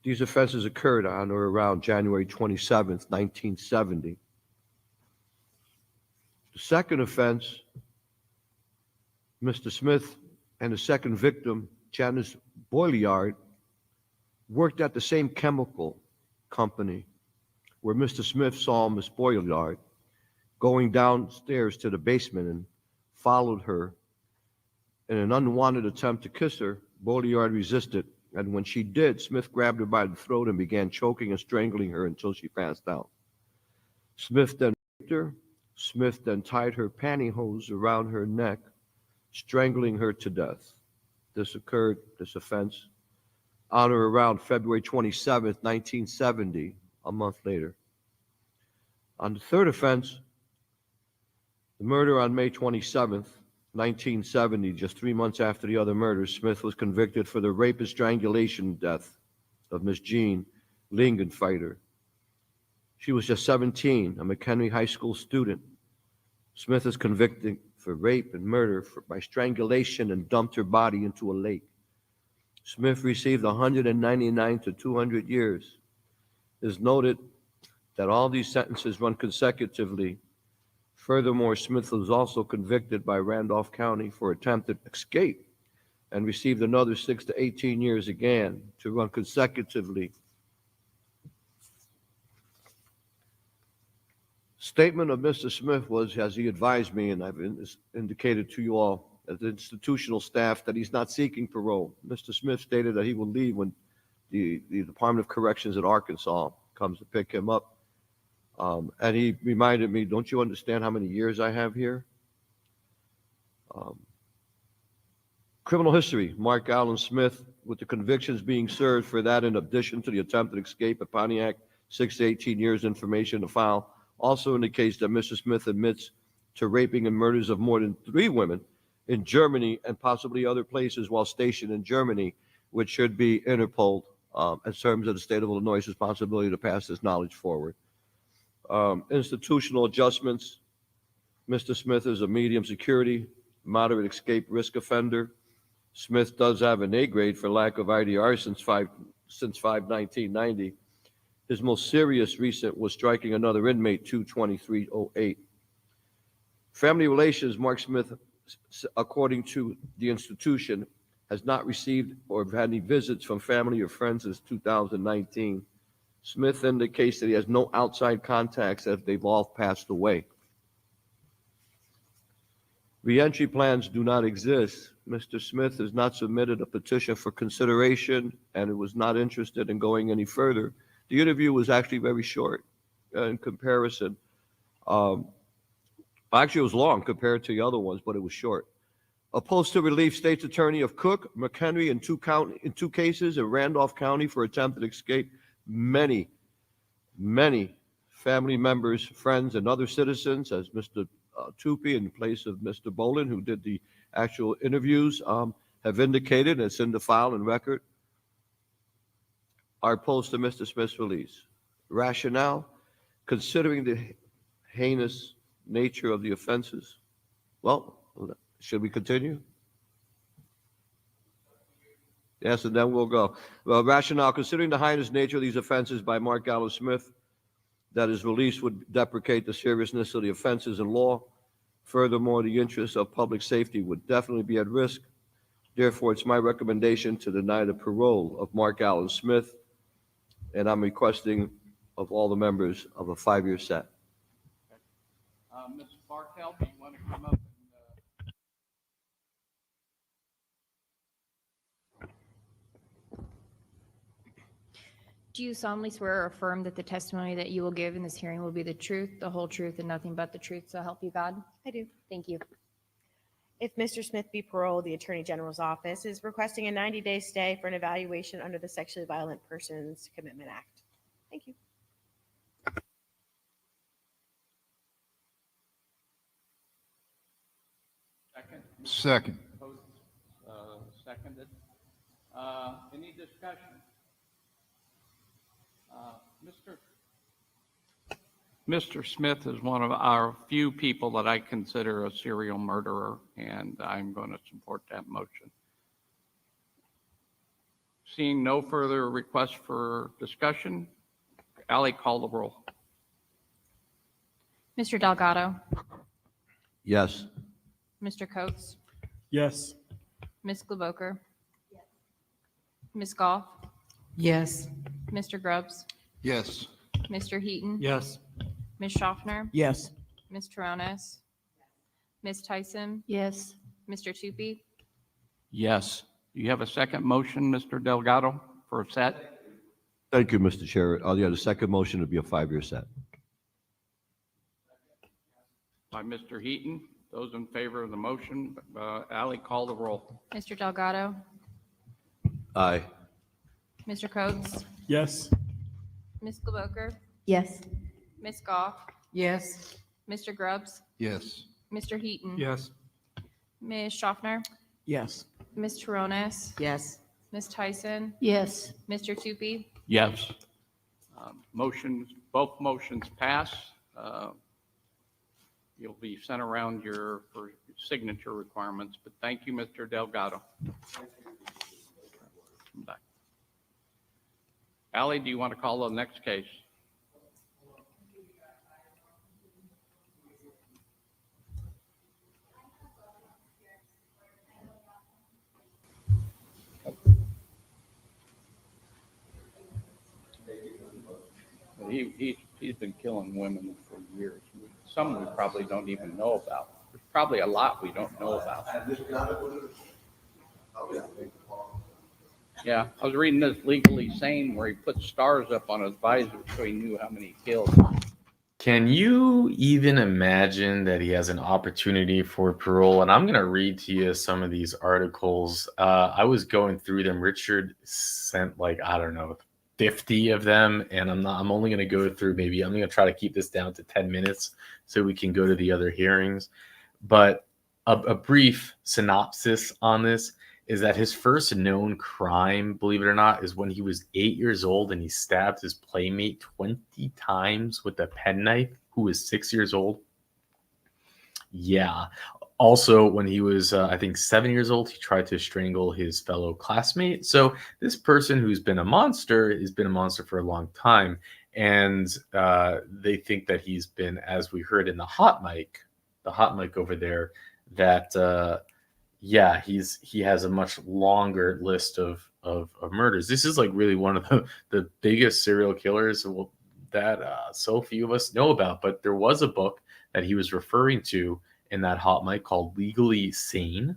These offenses occurred on or around January 27th, 1970. The second offense, Mr. Smith and the second victim, Janice Boilyard, worked at the same chemical company where Mr. Smith saw Miss Boilyard going downstairs to the basement and followed her. In an unwanted attempt to kiss her, Boilyard resisted, and when she did, Smith grabbed her by the throat and began choking and strangling her until she passed out. Smith then raped her. Smith then tied her pantyhose around her neck, strangling her to death. This offense, on or around February 27th, 1970, a month later. On the third offense, the murder on May 27th, 1970, just 3 months after the other murders, Smith was convicted for the rape and strangulation death of Miss Jean Lingenfeiter. She was just 17, a McHenry High School student. Smith is convicted for rape and murder by strangulation and dumped her body into a lake. Smith received 199 to 200 years. It is noted that all these sentences run consecutively. Furthermore, Smith was also convicted by Randolph County for attempted escape and received another 6 to 18 years again to run consecutively. Statement of Mr. Smith was, as he advised me, and I've indicated to you all, as the institutional staff, that he's not seeking parole. Mr. Smith stated that he will leave when the Department of Corrections at Arkansas comes to pick him up. And he reminded me, don't you understand how many years I have here? Criminal history, Mark Allen Smith, with the convictions being served for that in addition to the attempted escape at Pontiac, 6 to 18 years information in the file, also indicates that Mr. Smith admits to raping and murders of more than 3 women in Germany and possibly other places while stationed in Germany, which should be Interpol in terms of the state of Illinois' responsibility to pass this knowledge forward. Institutional adjustments. Mr. Smith is a medium security, moderate escape risk offender. Smith does have an A grade for lack of IDR since since 5/1990. His most serious recent was striking another inmate, 2/23/08. Family relations, Mark Smith, according to the institution, has not received or had any visits from family or friends since 2019. Smith indicates that he has no outside contacts as they've all passed away. Reentry plans do not exist. Mr. Smith has not submitted a petition for consideration and was not interested in going any further. The interview was actually very short in comparison. Actually, it was long compared to the other ones, but it was short. Opposed to relief, State's Attorney of Cook, McHenry in two cases in Randolph County for attempted escape. Many family members, friends, and other citizens, as Mr. Tupi in place of Mr. Bolin, who did the actual interviews, have indicated, and it's in the file and record, are opposed to Mr. Smith's release. Rationale, considering the heinous nature of the offenses. Well, should we continue? Yes, and then we'll go. Well, rationale, considering the heinous nature of these offenses by Mark Allen Smith, that his release would deprecate the seriousness of the offenses in law. Furthermore, the interests of public safety would definitely be at risk. Therefore, it's my recommendation to deny the parole of Mark Allen Smith, and I'm requesting of all the members of a 5-year set. Ms. Bartel, do you want to come up? Do you solemnly swear or affirm that the testimony that you will give in this hearing will be the truth, the whole truth, and nothing but the truth, so help you God? I do. Thank you. If Mr. Smith be paroled, the Attorney General's office is requesting a 90-day stay for an evaluation under the Sexually Violent Persons Commitment Act. Thank you. Second. Seconded. Any discussion? Mr. Smith is one of our few people that I consider a serial murderer, and I'm going to support that motion. Seeing no further requests for discussion, Ally, call the roll. Mr. Delgado, Yes. Mr. Coates, Yes. Ms. Globoker, Ms. Goff, Yes. Mr. Grubbs, Yes. Mr. Heaton, Yes. Ms. Schaffner, Yes. Ms. Taronis, Ms. Tyson, Yes. Mr. Tupy. Yes. Do you have a second motion, Mr. Delgado, for a set? Thank you, Mr. Chair. Yeah, the second motion would be a 5-year set. By Mr. Heaton. Those in favor of the motion, Ally, call the roll. Mr. Delgado, Aye. Mr. Coates, Yes. Ms. Globoker, Yes. Ms. Goff, Yes. Mr. Grubbs, Yes. Mr. Heaton, Yes. Ms. Schaffner, Yes. Ms. Taronis, Yes. Ms. Tyson, Yes. Mr. Tupy. Yes. Both motions pass. You'll be sent around for signature requirements, but thank you, Mr. Delgado. Bye. Ally, do you want to call the next case? He's been killing women for years. Some we probably don't even know about. There's probably a lot we don't know about. Yeah, I was reading this Legally Sane where he put stars up on his visor so he knew how many he killed. Can you even imagine that he has an opportunity for parole? And I'm going to read to you some of these articles. I was going through them. Richard sent 50 of them, and I'm only going to go through I'm going to try to keep this down to 10 minutes so we can go to the other hearings. But a brief synopsis on this is that his first known crime, believe it or not, is when he was 8 years old and he stabbed his playmate 20 times with a penknife who was 6 years old. Yeah. Also, when he was, I think, 7 years old, he tried to strangle his fellow classmate. So this person who's been a monster has been a monster for a long time. And they think that he's been, as we heard in the hot mic over there, that, he has a much longer list of murders. This is like really one of the biggest serial killers that so few of us know about. But there was a book that he was referring to in that hot mic called Legally Sane.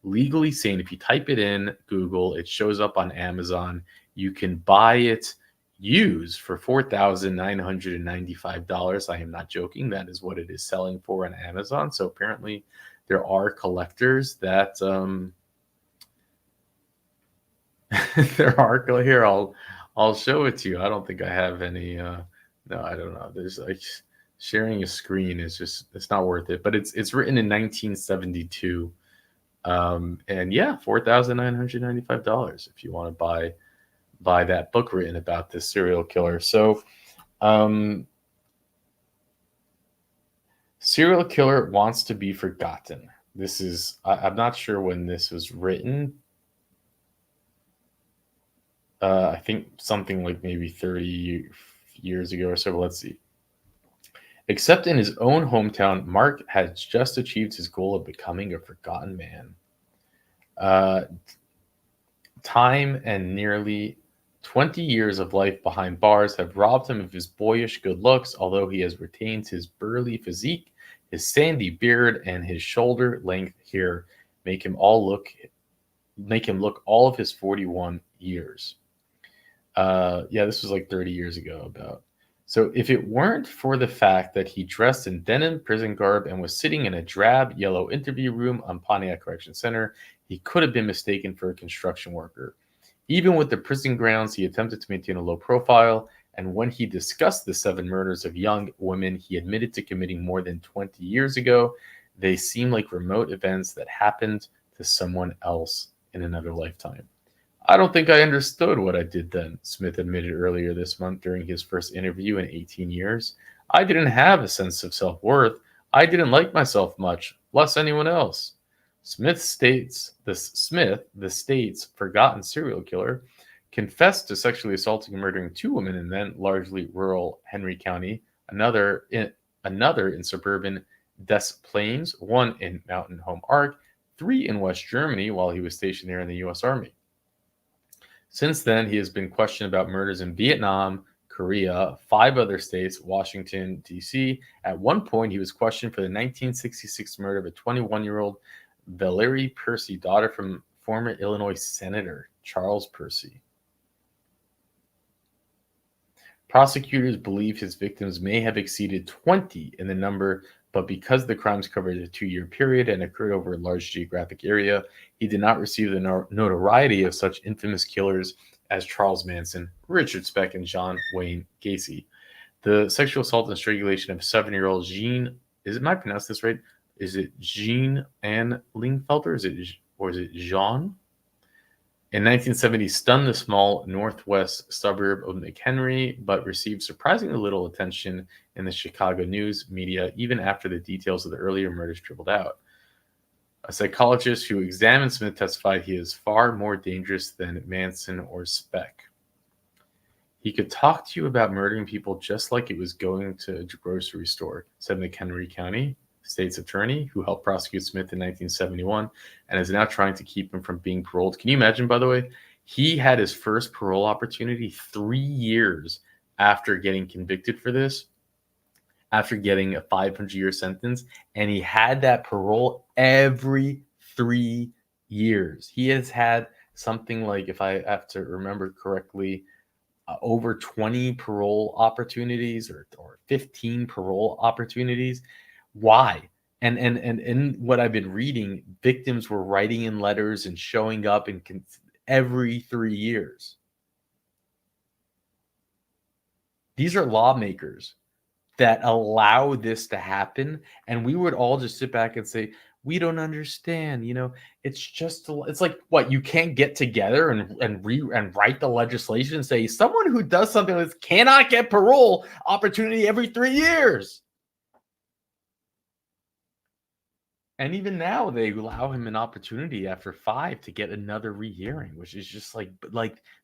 Legally Sane. If you type it in Google, it shows up on Amazon. You can buy it used for $4,995. I am not joking. That is what it is selling for on Amazon. So apparently there are collectors that there are here. I'll show it to you. I don't think I have any no, I don't know. There's like sharing a screen is just, it's not worth it. But it's written in 1972. And yeah, $4,995 if you want to buy that book written about this serial killer. So serial killer wants to be forgotten. This is, I'm not sure when this was written. I think something like maybe 30 years ago or so. But let's see. Except in his own hometown, Mark has just achieved his goal of becoming a forgotten man. Time and nearly 20 years of life behind bars have robbed him of his boyish good looks, although he has retained his burly physique, his sandy beard, and his shoulder-length hair make him look all of his 41 years. This was like 30 years ago about. So if it weren't for the fact that he dressed in denim prison garb and was sitting in a drab yellow interview room on Pontiac Correction Center, he could have been mistaken for a construction worker. Even with the prison grounds, he attempted to maintain a low profile, and when he discussed the 7 murders of young women he admitted to committing more than 20 years ago, they seemed like remote events that happened to someone else in another lifetime. I don't think I understood what I did then, Smith admitted earlier this month during his first interview in 18 years. I didn't have a sense of self-worth. I didn't like myself much, less anyone else. Smith, the state's forgotten serial killer, confessed to sexually assaulting and murdering 2 women in then largely rural Henry County, another in suburban Des Plaines, 1 in Mountain Home Arc, 3 in West Germany while he was stationed there in the U.S. Army. Since then, he has been questioned about murders in Vietnam, Korea, 5 other states, Washington, D.C. At one point, he was questioned for the 1966 murder of a 21-year-old Valerie Percy, daughter from former Illinois Senator Charles Percy. Prosecutors believe his victims may have exceeded 20 in the number, but because the crimes covered a 2-year period and occurred over a large geographic area, he did not receive the notoriety of such infamous killers as Charles Manson, Richard Speck, and John Wayne Gacy. The sexual assault and strangulation of 7-year-old Jean, am I pronounced this right? Is it Jean Ann Lingfelder? Is it Jean? In 1970, stunned the small northwest suburb of McHenry, but received surprisingly little attention in the Chicago news media, even after the details of the earlier murders dribbled out. A psychologist who examined Smith testified he is far more dangerous than Manson or Speck. He could talk to you about murdering people just like it was going to a grocery store, said McHenry County state's attorney, who helped prosecute Smith in 1971 and is now trying to keep him from being paroled. Can you imagine, by the way, he had his first parole opportunity 3 years after getting convicted for this, after getting a 500-year sentence, and he had that parole every 3 years. He has had something like, if I have to remember correctly, over 20 parole opportunities or 15 parole opportunities. Why? And what I've been reading, victims were writing in letters and showing up in every 3 years. These are lawmakers that allow this to happen, and we would all just sit back and say, we don't understand. It's like, what, you can't get together and write the legislation and say someone who does something like this cannot get parole opportunity every 3 years. And even now, they allow him an opportunity after 5 to get another rehearing, which is just like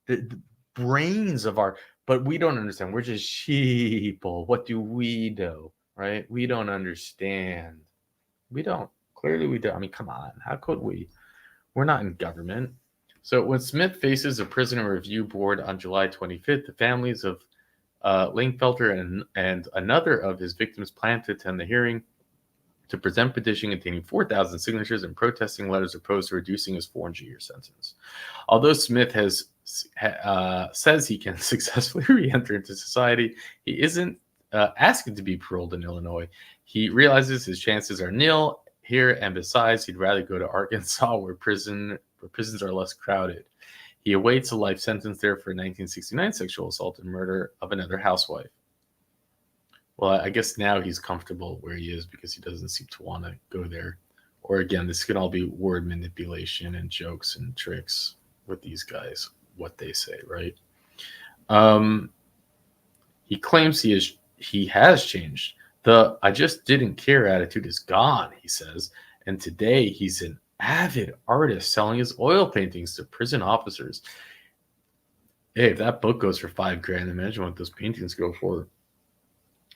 the brains of our. But we don't understand. We're just sheeple. What do we do, right? We don't understand. We don't. Clearly, we don't. I mean, come on. How could we? We're not in government. So when Smith faces a prisoner review board on July 25th, the families of Langfelter and another of his victims plan to attend the hearing to present petition containing 4,000 signatures and protesting letters opposed to reducing his 400-year sentence. Although Smith says he can successfully re-enter into society, he isn't asking to be paroled in Illinois. He realizes his chances are nil here, and besides, he'd rather go to Arkansas where prisons are less crowded. He awaits a life sentence there for 1969 sexual assault and murder of another housewife. Well, I guess now he's comfortable where he is because he doesn't seem to want to go there. Or again, this could all be word manipulation and jokes and tricks with these guys, what they say, right? He claims he has changed. The "I just didn't care" attitude is gone, he says. And today he's an avid artist selling his oil paintings to prison officers. Hey, if that book goes for $5,000, imagine what those paintings go for.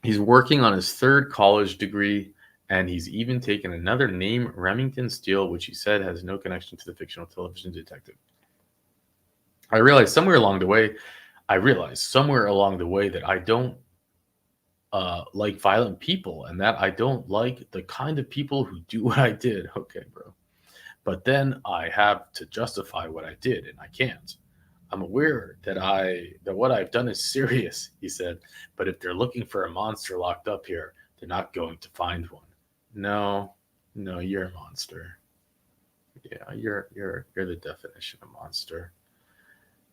He's working on his 3rd college degree, and he's even taken another name, Remington Steele, which he said has no connection to the fictional television detective. I realized somewhere along the way that I don't like violent people, and that I don't like the kind of people who do what I did. Okay, bro. But then I have to justify what I did, and I can't. I'm aware that what I've done is serious, he said. But if they're looking for a monster locked up here, they're not going to find one. No, you're a monster. Yeah, you're the definition of monster.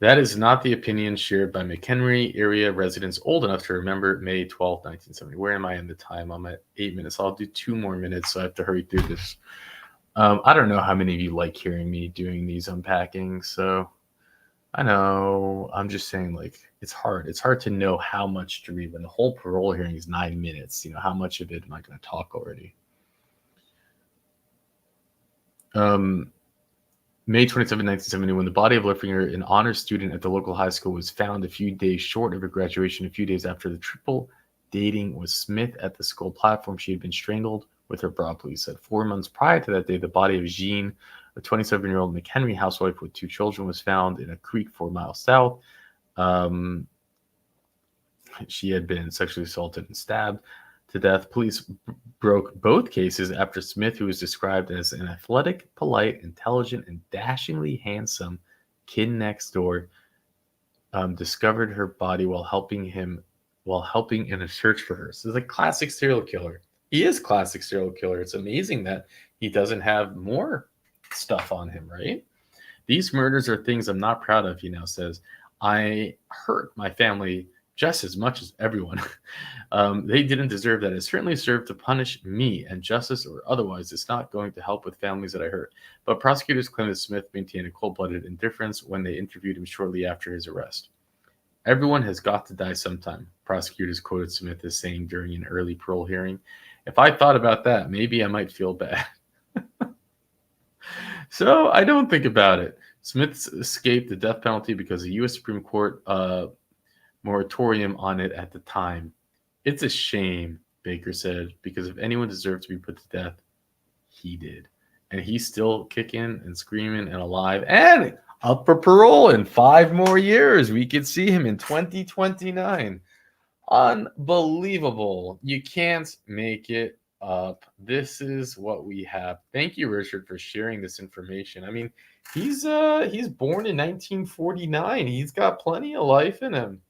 That is not the opinion shared by McHenry area residents old enough to remember May 12, 1970. Where am I in the time? I'm at 8 minutes. I'll do 2 more minutes, so I have to hurry through this. I don't know how many of you like hearing me doing these unpackings, so I know. I'm just saying, like, it's hard. It's hard to know how much to read when the whole parole hearing is 9 minutes. You know, how much of it am I going to talk already? May 27, 1970, when the body of Liffinger, an honors student at the local high school, was found a few days short of her graduation, a few days after the triple dating with Smith at the school platform, she had been strangled with her bra, police said. 4 months prior to that day, the body of Jean, a 27-year-old McHenry housewife with 2 children, was found in a creek 4 miles south. She had been sexually assaulted and stabbed to death. Police broke both cases after Smith, who was described as an athletic, polite, intelligent, and dashingly handsome kid next door, discovered her body while helping in a search for her. So it's a classic serial killer. He is classic serial killer. It's amazing that he doesn't have more stuff on him, right? These murders are things I'm not proud of, he now says. I hurt my family just as much as everyone. They didn't deserve that. It certainly served to punish me, and justice or otherwise is not going to help with families that I hurt. But prosecutors claim that Smith maintained a cold-blooded indifference when they interviewed him shortly after his arrest. Everyone has got to die sometime, prosecutors quoted Smith as saying during an early parole hearing. If I thought about that, maybe I might feel bad. So I don't think about it. Smith escaped the death penalty because the U.S. Supreme Court moratorium on it at the time. It's a shame, Baker said, because if anyone deserved to be put to death, he did. And he's still kicking and screaming and alive and up for parole in 5 more years. We could see him in 2029. Unbelievable. You can't make it up. This is what we have. Thank you, Richard, for sharing this information. I mean, he's born in 1949. He's got plenty of life in him.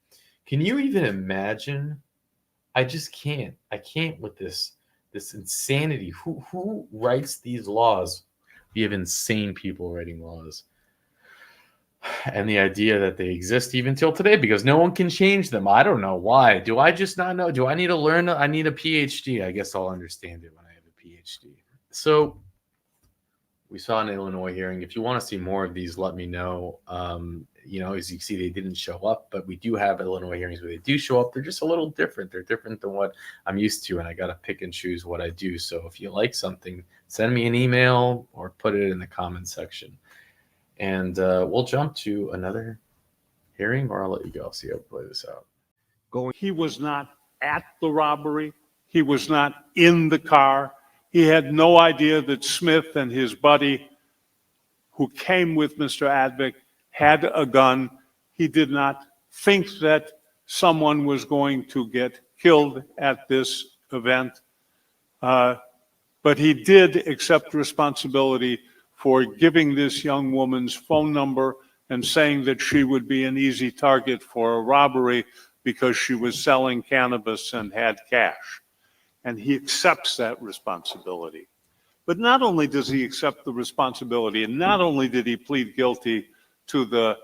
Can you even imagine? I just can't. I can't with this insanity. Who writes these laws? We have insane people writing laws. And the idea that they exist even till today because no one can change them. I don't know why. Do I just not know? Do I need to learn? I need a PhD. I guess I'll understand it when I have a PhD. So we saw an Illinois hearing. If you want to see more of these, let me know. as you see, they didn't show up, but we do have Illinois hearings where they do show up. They're just a little different. They're different than what I'm used to, and I got to pick and choose what I do. So if you like something, send me an email or put it in the comment section. And we'll jump to another hearing, or I'll let you go. See how I play this out. He was not at the robbery. He was not in the car. He had no idea that Smith and his buddy, who came with Mr. Advick, had a gun. He did not think that someone was going to get killed at this event. But he did accept responsibility for giving this young woman's phone number and saying that she would be an easy target for a robbery because she was selling cannabis and had cash. And he accepts that responsibility. But not only does he accept the responsibility, and not only did he plead guilty to the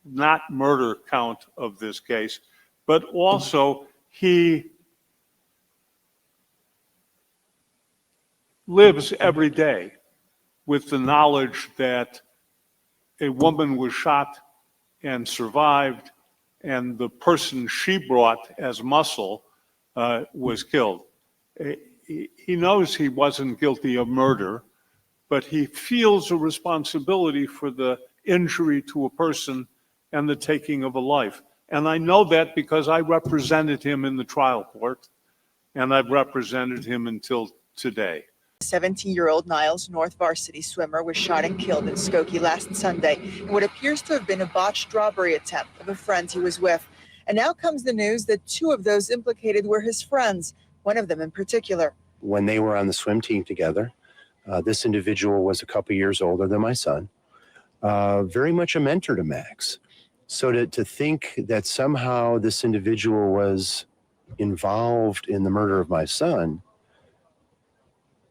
not murder count of this case, but also he lives every day with the knowledge that a woman was shot and survived, and the person she brought as muscle was killed. He knows he wasn't guilty of murder, but he feels a responsibility for the injury to a person and the taking of a life. And I know that because I represented him in the trial court, and I've represented him until today. 17-year-old Niles North varsity swimmer was shot and killed in Skokie last Sunday in what appears to have been a botched robbery attempt of a friend he was with. And now comes the news that two of those implicated were his friends, one of them in particular. When they were on the swim team together, this individual was a couple years older than my son, very much a mentor to Max. So to think that somehow this individual was involved in the murder of my son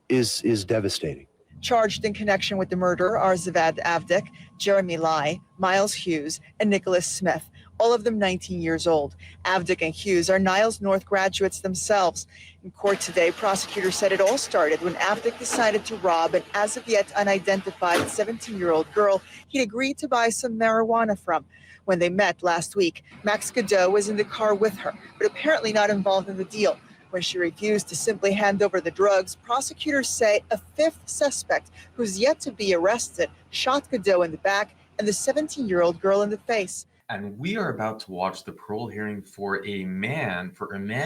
is devastating. Charged in connection with the murder are Zavad Avdik, Jeremy Lai, Miles Hughes, and Nicholas Smith, all of them 19 years old. Avdik and Hughes are Niles North graduates themselves. In court today, prosecutors said it all started when Avdik decided to rob an as of yet unidentified 17-year-old girl he'd agreed to buy some marijuana from. When they met last week, Max Godot was in the car with her, but apparently not involved in the deal. When she refused to simply hand over the drugs, prosecutors say a fifth suspect, who's yet to be arrested, shot Godot in the back and the 17-year-old girl in the face. And we are about to watch the parole hearing for a man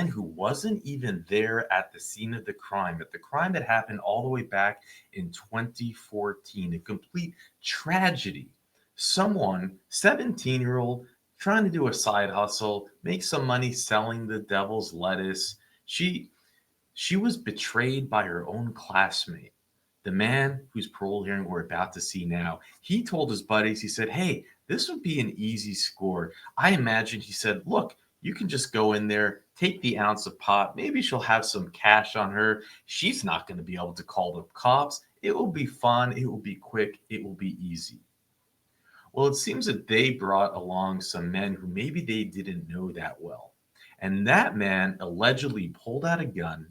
who wasn't even there at the scene of the crime that happened all the way back in 2014, a complete tragedy. Someone, 17-year-old, trying to do a side hustle, make some money selling the devil's lettuce. She was betrayed by her own classmate. The man whose parole hearing we're about to see now, he told his buddies, he said, hey, this would be an easy score. I imagine, he said, look, you can just go in there, take the ounce of pot. Maybe she'll have some cash on her. She's not going to be able to call the cops. It will be fun. It will be quick. It will be easy. Well, it seems that they brought along some men who maybe they didn't know that well. And that man allegedly pulled out a gun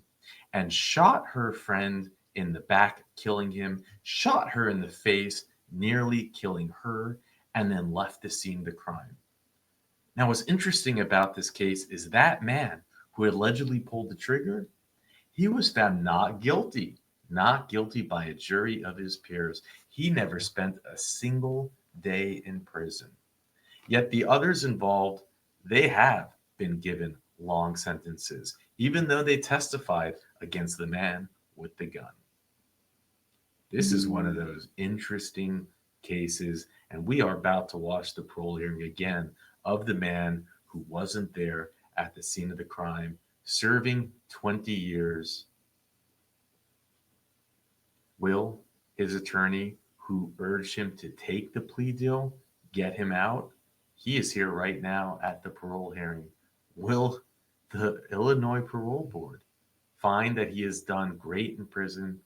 and shot her friend in the back, killing him, shot her in the face, nearly killing her, and then left the scene of the crime. Now, what's interesting about this case is that man who allegedly pulled the trigger, he was found not guilty by a jury of his peers. He never spent a single day in prison. Yet the others involved, they have been given long sentences, even though they testified against the man with the gun. This is one of those interesting cases, and we are about to watch the parole hearing again of the man who wasn't there at the scene of the crime, serving 20 years. Will his attorney, who urged him to take the plea deal, get him out? He is here right now at the parole hearing. Will the Illinois Parole Board find that he has done great in prison,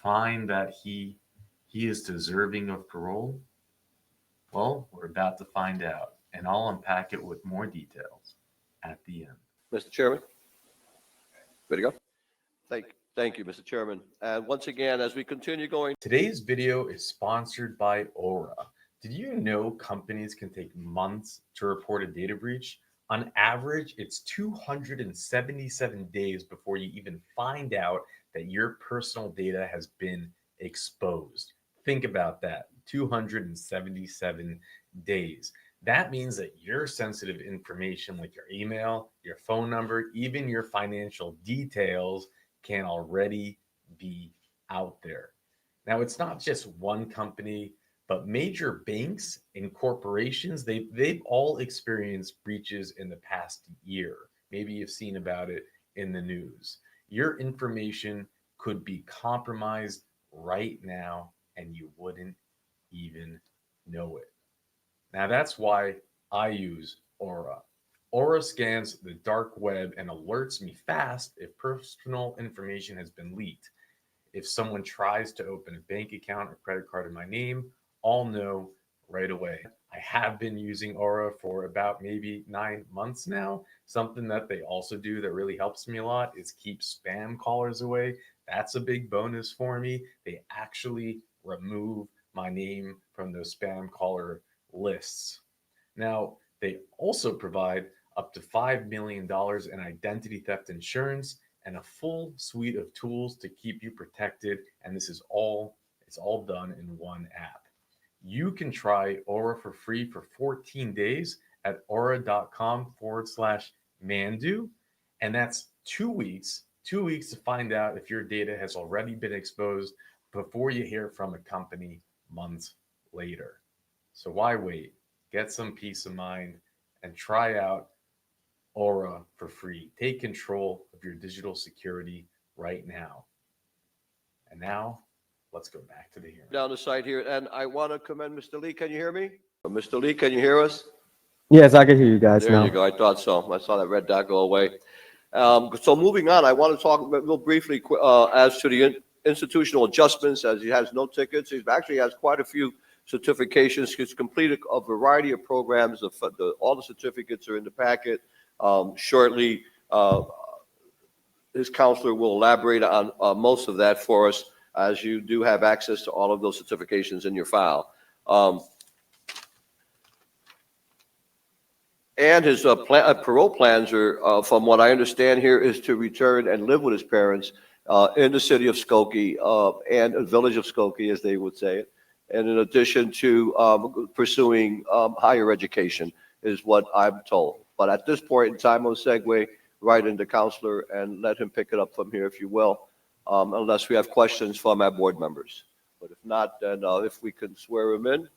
find that he is deserving of parole? Well, we're about to find out, and I'll unpack it with more details at the end. Mr. Chairman? Ready to go? Thank you, Mr. Chairman. And once again, as we continue going. Today's video is sponsored by Aura. Did you know companies can take months to report a data breach? On average, it's 277 days before you even find out that your personal data has been exposed. Think about that, 277 days. That means that your sensitive information, like your email, your phone number, even your financial details, can already be out there. Now, it's not just one company, but major banks and corporations, they've all experienced breaches in the past year. Maybe you've seen about it in the news. Your information could be compromised right now, and you wouldn't even know it. Now, that's why I use Aura. Aura scans the dark web and alerts me fast if personal information has been leaked. If someone tries to open a bank account or credit card in my name, I'll know right away. I have been using Aura for about maybe 9 months now. Something that they also do that really helps me a lot is keep spam callers away. That's a big bonus for me. They actually remove my name from those spam caller lists. Now, they also provide up to $5 million in identity theft insurance and a full suite of tools to keep you protected. And this is it's all done in one app. You can try Aura for free for 14 days at aura.com/Mandoo. And that's 2 weeks to find out if your data has already been exposed before you hear from a company months later. So why wait? Get some peace of mind and try out Aura for free. Take control of your digital security right now. And now, let's go back to the hearing. Down the site here, and I want to commend Mr. Lee. Can you hear me? Mr. Lee, can you hear us? Yes, I can hear you guys There now. you go. I thought so. I saw that red dot go away. So moving on, I want to talk real briefly as to the institutional adjustments, as he has no tickets. He actually has quite a few certifications. He's completed a variety of programs. All the certificates are in the packet. Shortly, his counselor will elaborate on most of that for us, as you do have access to all of those certifications in your file. And his parole plans are, from what I understand here, is to return and live with his parents in the city of Skokie and the village of Skokie, as they would say it. And in addition to pursuing higher education, is what I'm told. But at this point in time, I'll segue right into counselor and let him pick it up from here, if you will, unless we have questions from our board members. But if not, then if we can swear him in,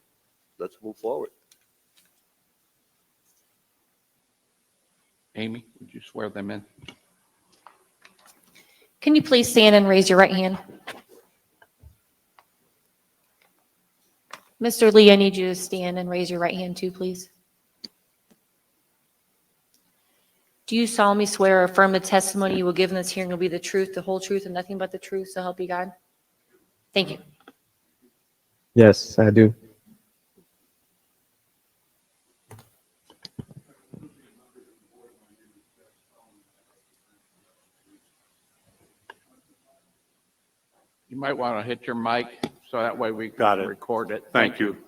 let's move forward. Amy, would you swear them in? Can you please stand and raise your right hand? Mr. Lee, I need you to stand and raise your right hand too, please. Do you solemnly swear or affirm the testimony you will give in this hearing will be the truth, the whole truth, and nothing but the truth, so help you God? Thank you. Yes, I do. You might want to hit your mic so that way we Got can it. record it. Thank you.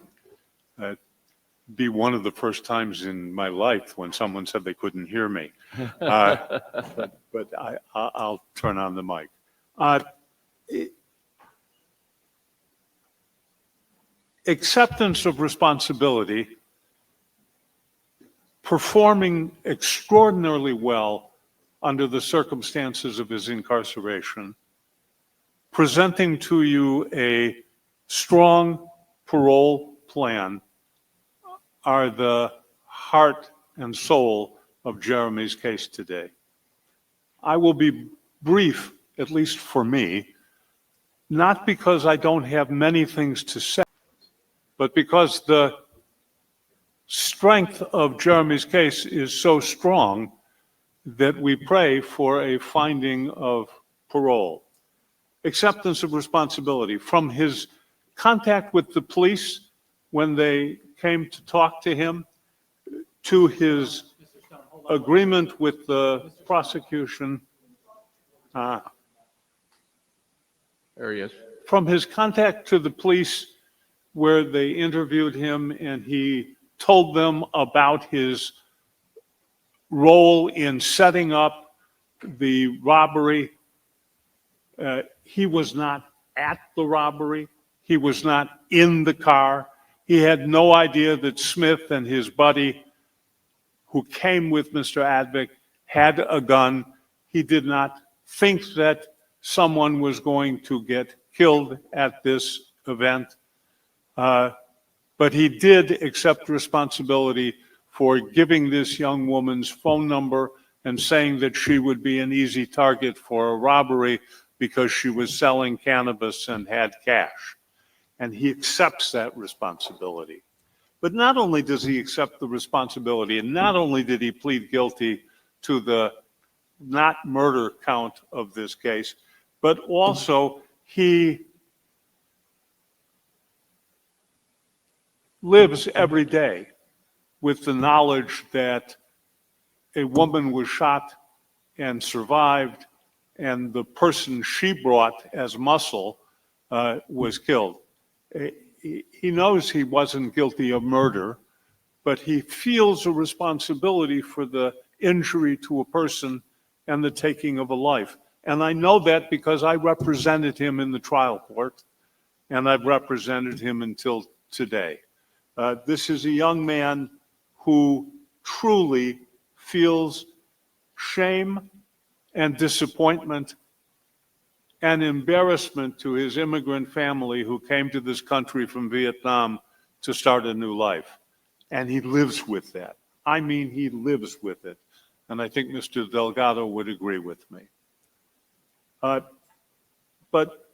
Be one of the first times in my life when someone said they couldn't hear me. But I'll turn on the mic. Acceptance of responsibility, performing extraordinarily well under the circumstances of his incarceration, presenting to you a strong parole plan are the heart and soul of Jeremy's case today. I will be brief, at least for me, not because I don't have many things to say, but because the strength of Jeremy's case is so strong that we pray for a finding of parole. Acceptance of responsibility from his contact with the police when they came to talk to him, to his agreement with the prosecution. There he is. From his contact to the police where they interviewed him and he told them about his role in setting up the robbery. He was not at the robbery. He was not in the car. He had no idea that Smith and his buddy who came with Mr. Advick had a gun. He did not think that someone was going to get killed at this event. But he did accept responsibility for giving this young woman's phone number and saying that she would be an easy target for a robbery because she was selling cannabis and had cash. And he accepts that responsibility. But not only does he accept the responsibility, and not only did he plead guilty to the not murder count of this case, but also he lives every day with the knowledge that a woman was shot and survived, and the person she brought as muscle was killed. He knows he wasn't guilty of murder, but he feels a responsibility for the injury to a person and the taking of a life. And I know that because I represented him in the trial court, and I've represented him until today. This is a young man who truly feels shame and disappointment and embarrassment to his immigrant family who came to this country from Vietnam to start a new life. And he lives with that. I mean, he lives with it. And I think Mr. Delgado would agree with me. But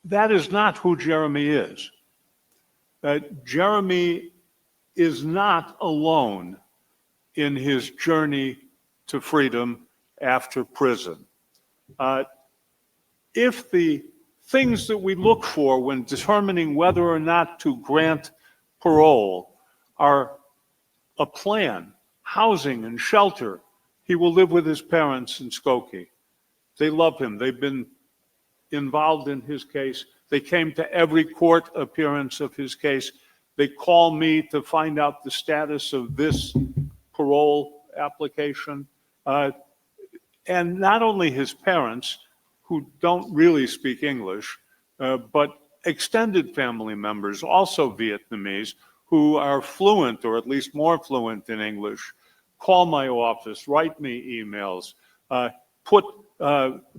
that is not who Jeremy is. Jeremy is not alone in his journey to freedom after prison. If the things that we look for when determining whether or not to grant parole are a plan, housing and shelter, he will live with his parents in Skokie. They love him. They've been involved in his case. They came to every court appearance of his case. They call me to find out the status of this parole application. And not only his parents, who don't really speak English, but extended family members, also Vietnamese, who are fluent or at least more fluent in English, call my office, write me emails, put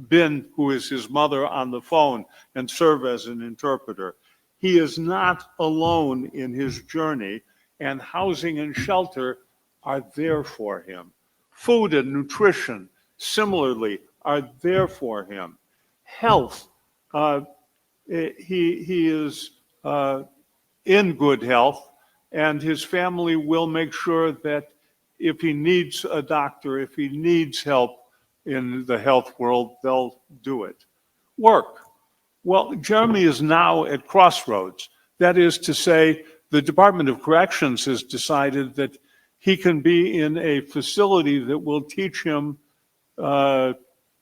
Bin, who is his mother, on the phone and serve as an interpreter. He is not alone in his journey, and housing and shelter are there for him. Food and nutrition, similarly, are there for him. Health, he is in good health, and his family will make sure that if he needs a doctor, if he needs help in the health world, they'll do it. Work. Well, Jeremy is now at crossroads. That is to say, the Department of Corrections has decided that he can be in a facility that will teach him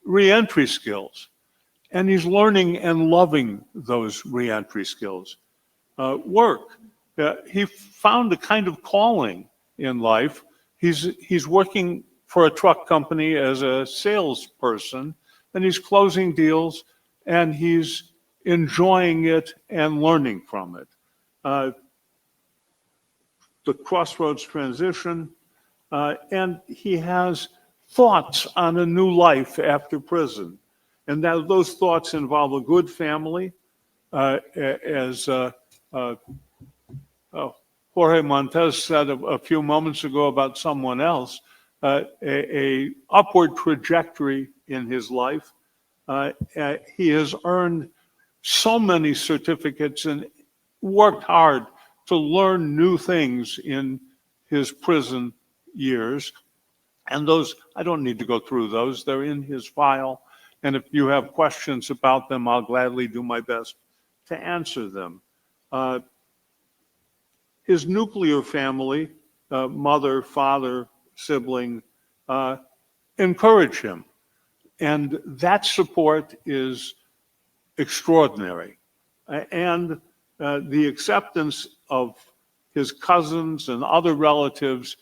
reentry skills. And he's learning and loving those reentry skills. Work. He found a kind of calling in life. He's working for a truck company as a salesperson, and he's closing deals, and he's enjoying it and learning from it. The crossroads transition, and he has thoughts on a new life after prison. And now those thoughts involve a good family, as Jorge Montez said a few moments ago about someone else, a upward trajectory in his life. He has earned so many certificates and worked hard to learn new things in his prison years. And those, I don't need to go through those, they're in his file. And if you have questions about them, I'll gladly do my best to answer them. His nuclear family, mother, father, sibling, encourage him. And that support is extraordinary. And the acceptance of his cousins and other relatives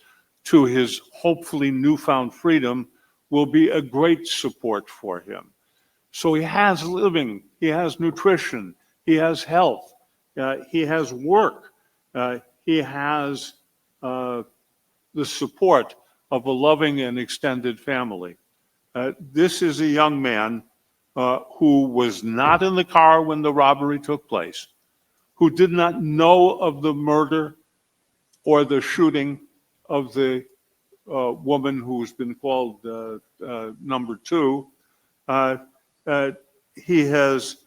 to his hopefully newfound freedom will be a great support for him. So he has living, he has nutrition, he has health, he has work, he has the support of a loving and extended family. This is a young man who was not in the car when the robbery took place, who did not know of the murder or the shooting of the woman who's been called number 2. He has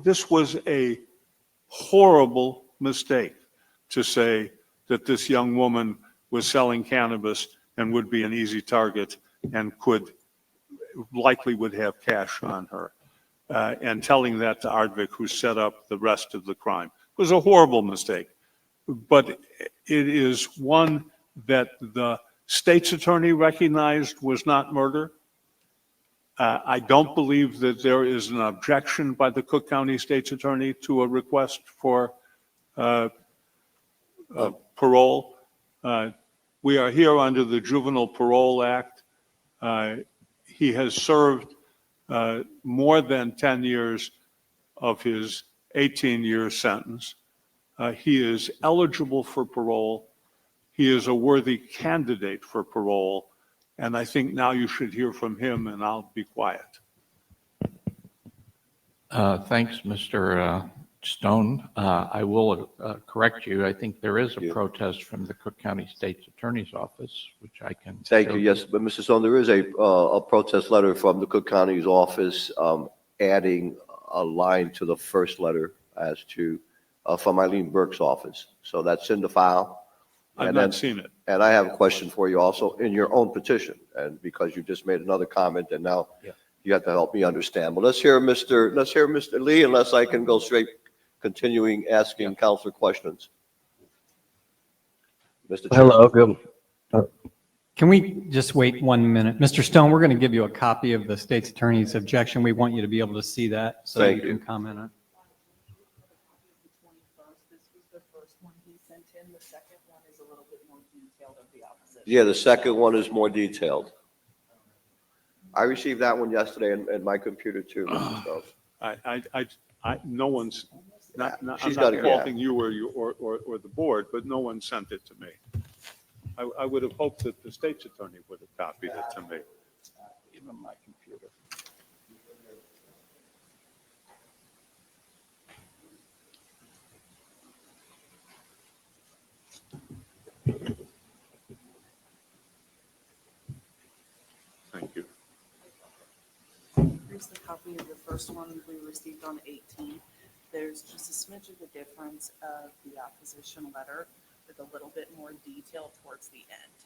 this was a horrible mistake to say that this young woman was selling cannabis and would be an easy target and likely would have cash on her. And telling that to Ardvik, who set up the rest of the crime, was a horrible mistake. But it is one that the state's attorney recognized was not murder. I don't believe that there is an objection by the Cook County State's Attorney to a request for parole. We are here under the Juvenile Parole Act. He has served more than 10 years of his 18-year sentence. He is eligible for parole. He is a worthy candidate for parole. And I think now you should hear from him, and I'll be quiet. Thanks, Mr. Stone. I will correct you. I think there is a protest from the Cook County State's Attorney's Office, which I can. Thank you. Yes, but Mr. Stone, there is a protest letter from the Cook County's office adding a line to the first letter as to from Eileen Burke's office. So that's in the file. I've not seen it. And I have a question for you also in your own petition, and because you just made another comment, and now you have to help me understand. But let's hear Mr. Lee, unless I can go straight, continuing asking counselor questions. Mr. Chair. Hello, good. Can we just wait 1 minute? Mr. Stone, we're going to give you a copy of the state's attorney's objection. We want you to be able to see that so Thank you you. can comment on it. Yeah, the second one is more detailed. I received that one yesterday in my computer too, Mr. Stone. No one's, I'm She's not got it, faulting you or the board, but no one sent it to me. I would have hoped that the state's attorney would have copied it to me. Give him my computer. Thank you. Here's the copy of the first one we received on 18. There's just a smidge of the difference of the opposition letter with a little bit more detail towards the end.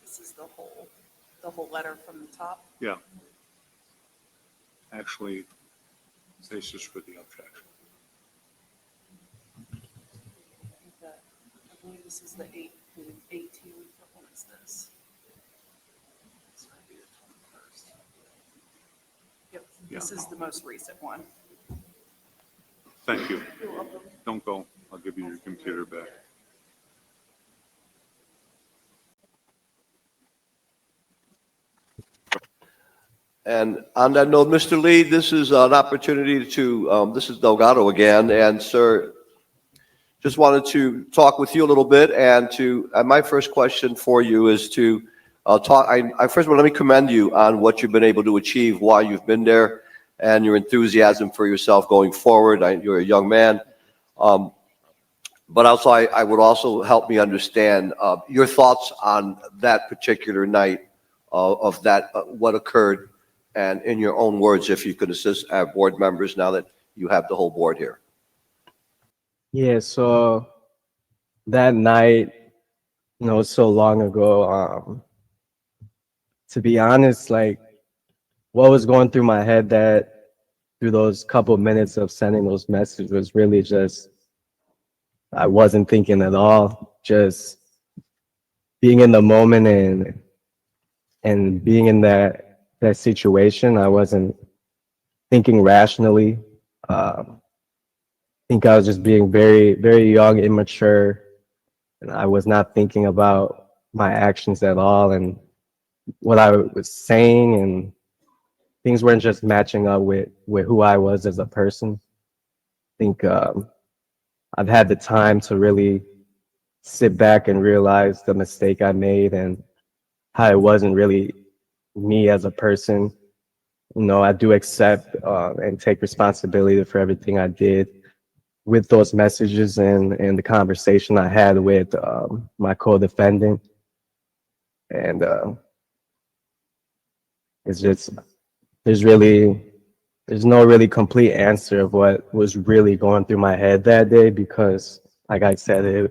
This is the whole letter from the top. Yeah. Actually, this is for the objection. I believe this is the 18. What is this? This might be the 21st. Yep, this is the most recent one. Thank you. You're welcome. Don't go. I'll give you your computer back. And on that note, Mr. Lee, this is an opportunity to, this is Delgado again, and sir, just wanted to talk with you a little bit, and my first question for you is to first of all, let me commend you on what you've been able to achieve while you've been there and your enthusiasm for yourself going forward. You're a young man. But also, I would also help me understand your thoughts on that particular night of that, what occurred, and in your own words, if you could assist our board members now that you have the whole board here. Yeah, so that night, so long ago, to be honest, like what was going through my head through those couple minutes of sending those messages was really just I wasn't thinking at all, just being in the moment and being in that situation. I wasn't thinking rationally. I think I was just being very, very young, immature, and I was not thinking about my actions at all and what I was saying, and things weren't just matching up with who I was as a person. I think I've had the time to really sit back and realize the mistake I made and how it wasn't really me as a person. You know, I do accept and take responsibility for everything I did with those messages and the conversation I had with my co-defendant. And it's just, there's no really complete answer of what was really going through my head that day, because like I said,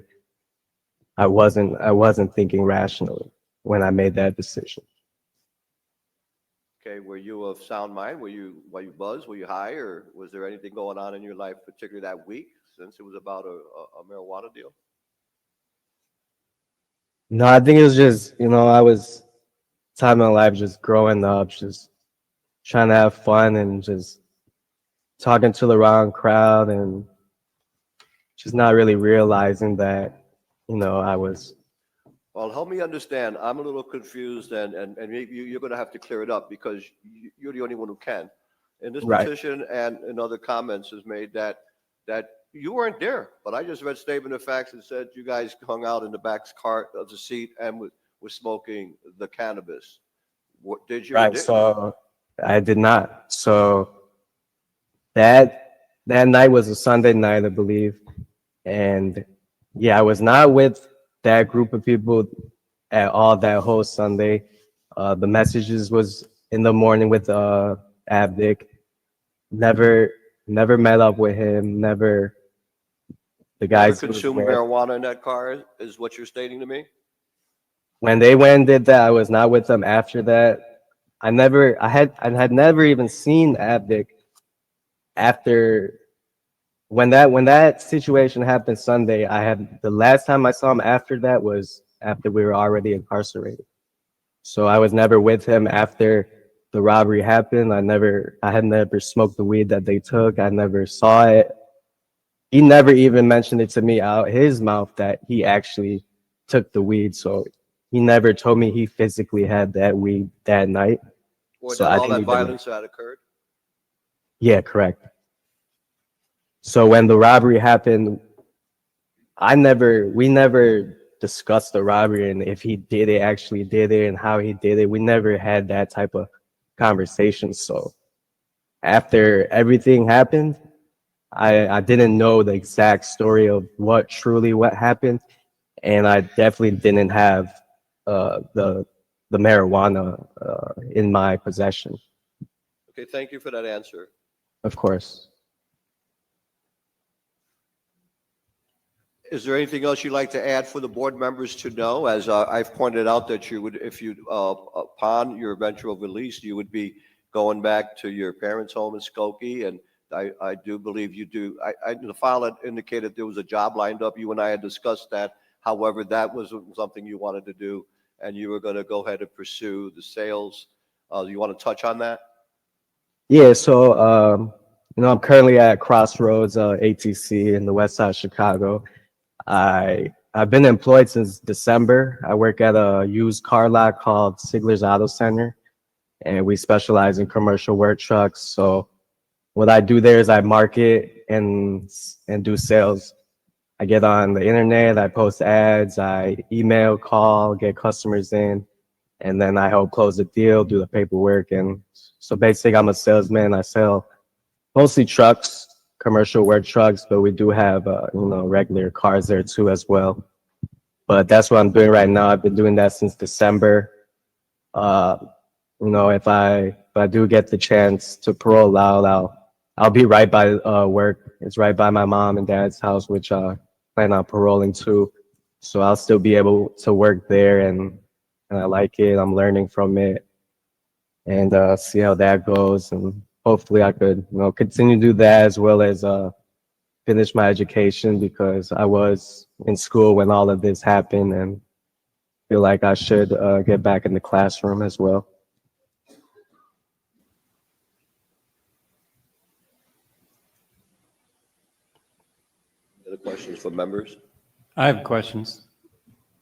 I wasn't thinking rationally when I made that decision. Okay, were you of sound mind? Were you buzzed? Were you high, or was there anything going on in your life, particularly that week, since it was about a marijuana deal? No, I think it was just, I was time in life just growing up, just trying to have fun and just talking to the wrong crowd and just not really realizing that, I was. Well, help me understand. I'm a little confused, and maybe you're going to have to clear it up, because you're the only one who can. In this Right. petition and in other comments is made that you weren't there, but I just read statement of facts that said you guys hung out in the back cart of the seat and was smoking the cannabis. What did you? Or Right. didn't? So I did not. So that night was a Sunday night, I believe. And yeah, I was not with that group of people at all that whole Sunday. The messages was in the morning with Abdic. Never met up with him. Never the guys Never he was consumed with. marijuana in that car, is what you're stating to me? When they went and did that, I was not with them after that. I had never even seen Abdic after when that situation happened Sunday. The last time I saw him after that was after we were already incarcerated. So I was never with him after the robbery happened. I had never smoked the weed that they took. I never saw it. He never even mentioned it to me out his mouth that he actually took the weed. So he never told me he physically had that weed that night. Or So that I all think that he didn't. violence that occurred? Yeah, correct. So when the robbery happened, we never discussed the robbery and if he actually did it and how he did it. We never had that type of conversation. So after everything happened, I didn't know the exact story of what happened. And I definitely didn't have the marijuana in my possession. Okay, thank you for that answer. Of course. Is there anything else you'd like to add for the board members to know? As I've pointed out that you would, if you, upon your eventual release, you would be going back to your parents' home in Skokie, and I do believe you do. The file had indicated there was a job lined up. You and I had discussed that. However, that was something you wanted to do, and you were going to go ahead and pursue the sales. You want to touch on that? Yeah, so I'm currently at Crossroads ATC in the west side of Chicago. I've been employed since December. I work at a used car lot called Sigler's Auto Center, and we specialize in commercial work trucks. So what I do there is I market and do sales. I get on the internet, I post ads, I email, call, get customers in, and then I help close the deal, do the paperwork. And so basically I'm a salesman. I sell mostly trucks, commercial work trucks, but we do have regular cars there too as well. But that's what I'm doing right now. I've been doing that since December. If I do get the chance to parole out, I'll be right by work. It's right by my mom and dad's house, which I plan on paroling to. So I'll still be able to work there, and I like it. I'm learning from it, and see how that goes. And hopefully I could, continue to do that as well as finish my education because I was in school when all of this happened, and feel like I should get back in the classroom as well. Other questions from members? I have questions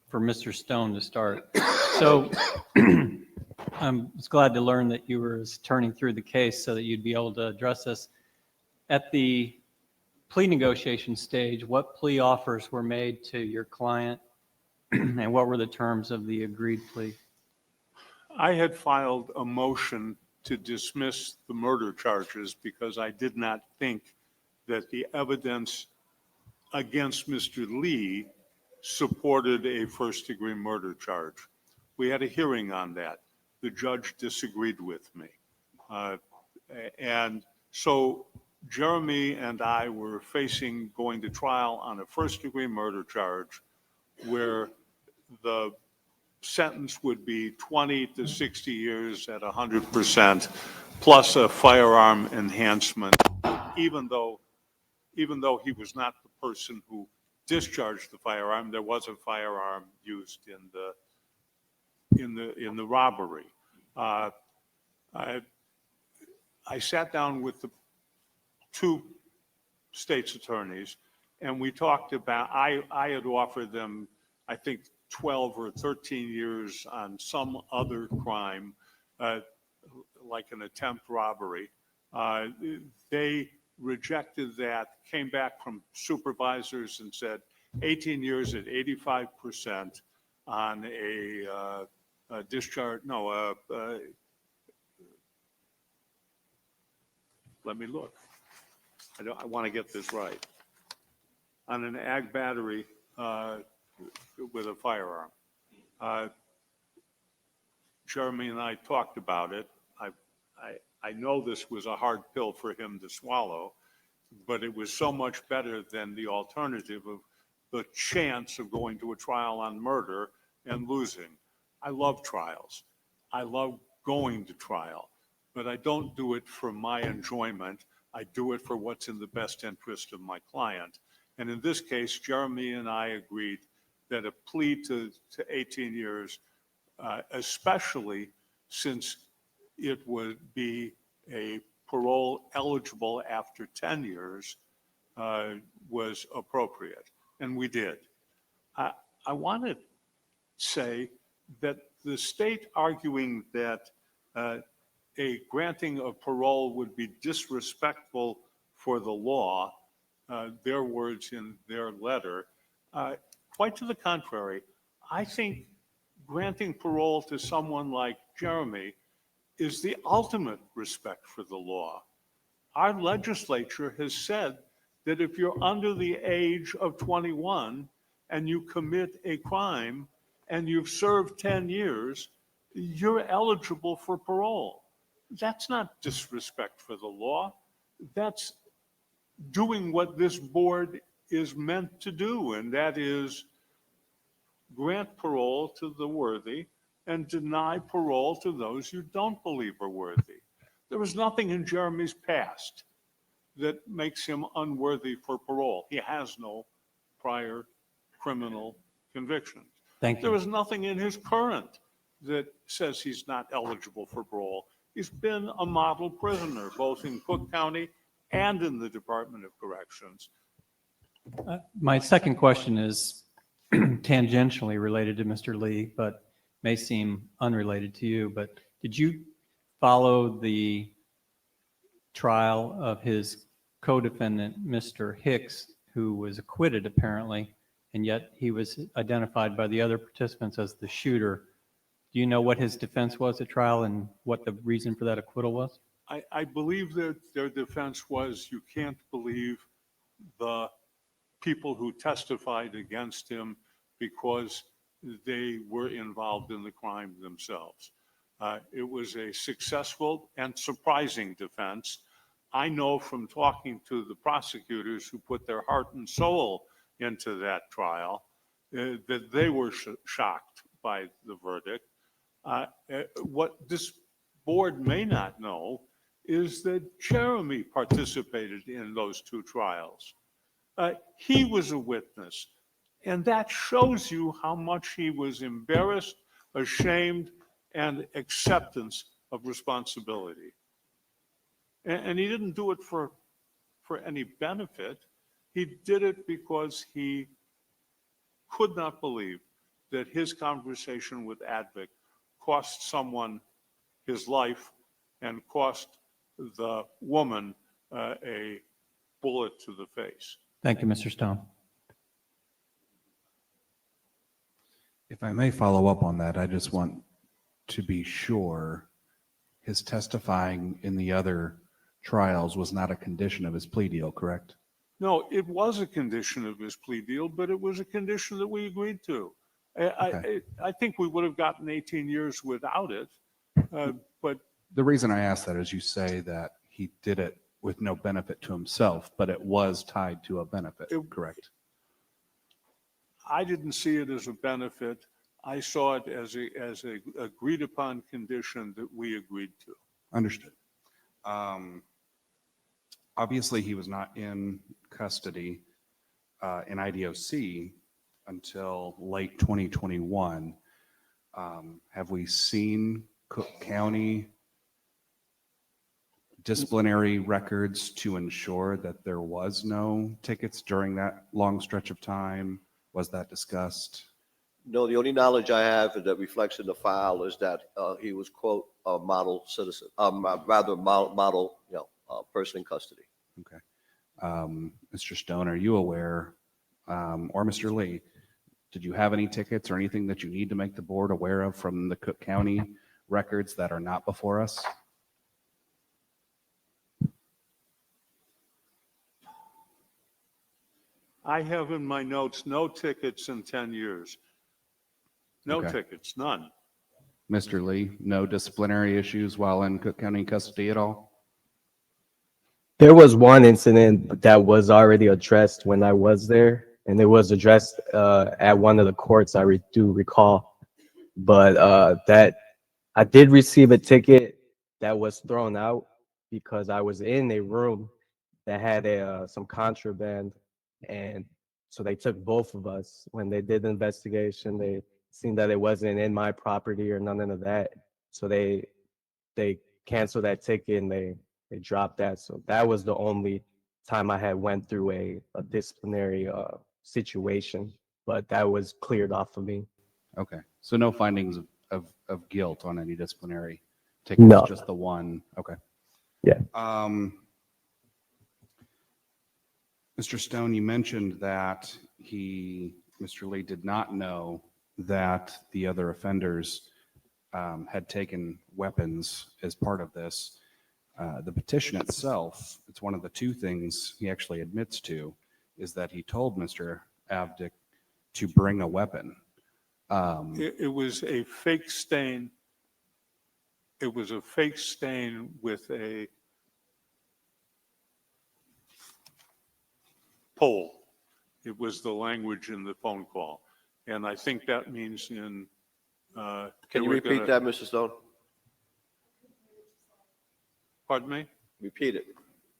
for Mr. Stone to start. So I'm glad to learn that you were turning through the case so that you'd be able to address this. At the plea negotiation stage, what plea offers were made to your client and what were the terms of the agreed plea? I had filed a motion to dismiss the murder charges because I did not think that the evidence against Mr. Lee supported a first-degree murder charge. We had a hearing on that. The judge disagreed with me. And so Jeremy and I were facing going to trial on a first-degree murder charge where the sentence would be 20 to 60 years at 100%, plus a firearm enhancement, even though he was not the person who discharged the firearm. There was a firearm used in the robbery. I sat down with the two state's attorneys, and we talked about. I had offered them, I think, 12 or 13 years on some other crime, like an attempt robbery. They rejected that, came back from supervisors and said 18 years at 85% on a discharge, let me look. I want to get this right. On an ag battery with a firearm. Jeremy and I talked about it. I know this was a hard pill for him to swallow, but it was so much better than the alternative of the chance of going to a trial on murder and losing. I love trials. I love going to trial, but I don't do it for my enjoyment. I do it for what's in the best interest of my client. And in this case, Jeremy and I agreed that a plea to 18 years, especially since it would be a parole eligible after 10 years, was appropriate. And we did. I want to say that the state arguing that a granting of parole would be disrespectful for the law, their words in their letter, quite to the contrary. I think granting parole to someone like Jeremy is the ultimate respect for the law. Our legislature has said that if you're under the age of 21 and you commit a crime and you've served 10 years, you're eligible for parole. That's not disrespect for the law. That's doing what this board is meant to do, and that is grant parole to the worthy and deny parole to those you don't believe are worthy. There was nothing in Jeremy's past that makes him unworthy for parole. He has no prior criminal convictions. Thank you. There was nothing in his current that says he's not eligible for parole. He's been a model prisoner, both in Cook County and in the Department of Corrections. My second question is tangentially related to Mr. Lee, but may seem unrelated to you. But did you follow the trial of his co-defendant, Mr. Hicks, who was acquitted apparently, and yet he was identified by the other participants as the shooter? Do you know what his defense was at trial and what the reason for that acquittal was? I believe that their defense was you can't believe the people who testified against him because they were involved in the crime themselves. It was a successful and surprising defense. I know from talking to the prosecutors who put their heart and soul into that trial that they were shocked by the verdict. What this board may not know is that Jeremy participated in those two trials. He was a witness. And that shows you how much he was embarrassed, ashamed, and acceptance of responsibility. And he didn't do it for any benefit. He did it because he could not believe that his conversation with Advic cost someone his life and cost the woman a bullet to the face. Thank you, Mr. Stone. If I may follow up on that, I just want to be sure his testifying in the other trials was not a condition of his plea deal, correct? No, it was a condition of his plea deal, but it was a condition that we agreed to. I think we would have gotten 18 years without it, but The reason I ask that is you say that he did it with no benefit to himself, but it was tied to a benefit, correct? I didn't see it as a benefit. I saw it as a agreed upon condition that we agreed to. Understood. Obviously, he was not in custody in IDOC until late 2021. Have we seen Cook County disciplinary records to ensure that there was no tickets during that long stretch of time? Was that discussed? No, the only knowledge I have that reflects in the file is that he was, quote, a model citizen, rather model, person in custody. Okay. Mr. Stone, are you aware, or Mr. Lee, did you have any tickets or anything that you need to make the board aware of from the Cook County records that are not before us? I have in my notes no tickets in 10 years. No Okay. tickets, none. Mr. Lee, no disciplinary issues while in Cook County custody at all? There was one incident that was already addressed when I was there, and it was addressed at one of the courts, I do recall. But that I did receive a ticket that was thrown out because I was in a room that had some contraband, and so they took both of us. When they did the investigation, they seen that it wasn't in my property or none of that, so they canceled that ticket and they dropped that. So that was the only time I had went through a disciplinary situation, but that was cleared off of me. Okay, so no findings of guilt on any disciplinary tickets, No. just the one. Okay. Yeah. Mr. Stone, you mentioned that Mr. Lee did not know that the other offenders had taken weapons as part of this. The petition itself, it's one of the two things he actually admits to, is that he told Mr. Avdic to bring a weapon. It was a fake stain. It was a fake stain with a pole. It was the language in the phone call. And I think that means in... Can you repeat that, Mr. Stone? Pardon me? Repeat it.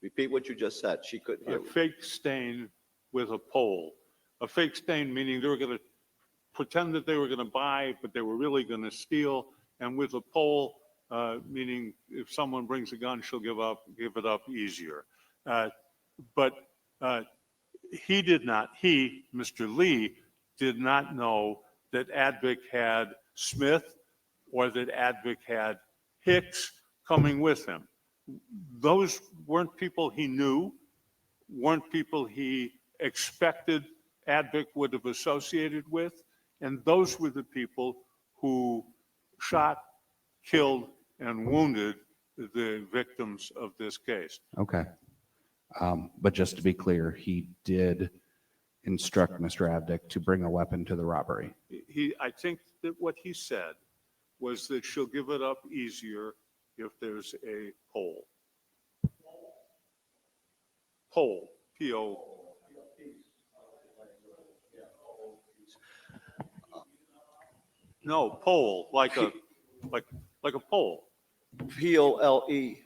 Repeat what you just said. She couldn't hear A me. fake stain with a pole. A fake stain meaning they were going to pretend that they were going to buy, but they were really going to steal. And with a pole, meaning if someone brings a gun, she'll give it up easier. But he did not, Mr. Lee, did not know that Advic had Smith or that Advic had Hicks coming with him. Those weren't people he knew, weren't people he expected Advic would have associated with, and those were the people who shot, killed, and wounded the victims of this case. Okay. But just to be clear, he did instruct Mr. Avdic to bring a weapon to the robbery. I think that what he said was that she'll give it up easier if there's a pole. Pole, P-O. No, pole, like a pole. P-O-L-E.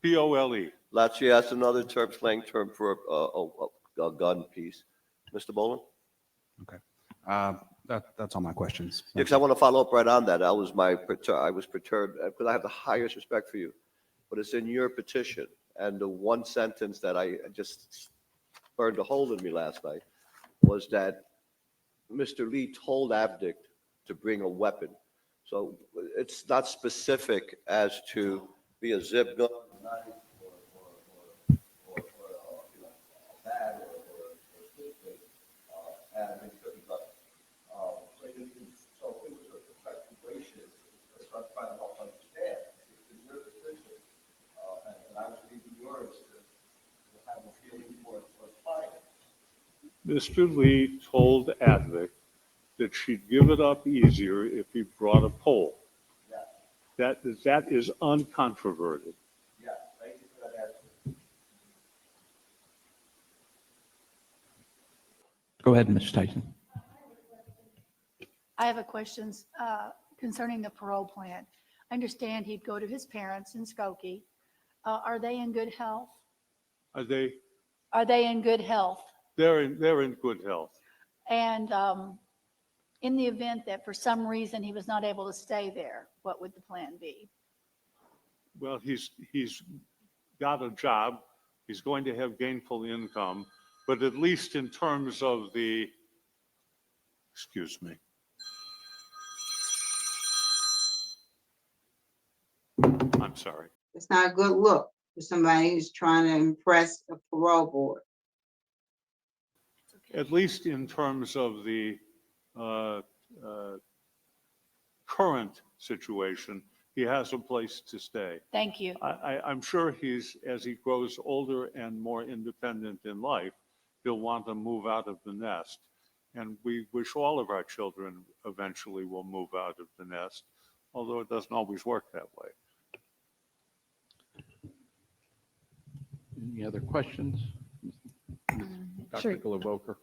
P-O-L-E. That's another slang term for gun piece. Mr. Boland? Okay. That's all my questions. Yeah, because I want to follow up right on that. I was perturbed because I have the highest respect for you, but it's in your petition. And the one sentence that I just burned a hole in me last night was that Mr. Lee told Avdic to bring a weapon. So it's not specific as to be a zip gun, a knife, or a bat, or a stick, and it couldn't gun. So it was a speculation. That's what I'm trying to help understand. It's in your position, and I was reading yours to have a feeling for client. Mr. Lee told Advic that she'd give it up easier if he brought a pole. Yeah. That is uncontroverted. Yeah, thank you for that answer. Go ahead, Ms. Tyson. I have a question concerning the parole plan. I understand he'd go to his parents in Skokie. Are they in good health? Are they? Are they in good health? They're in good health. And in the event that for some reason he was not able to stay there, what would the plan be? Well, he's got a job. He's going to have gainful income, but at least in terms of the, excuse me. I'm sorry. It's not a good look for somebody who's trying to impress a parole board. At least in terms of the current situation, he has a place to stay. Thank you. I'm sure as he grows older and more independent in life, he'll want to move out of the nest. And we wish all of our children eventually will move out of the nest, although it doesn't always work that way. Any other questions? Sure. Dr. Golovoker.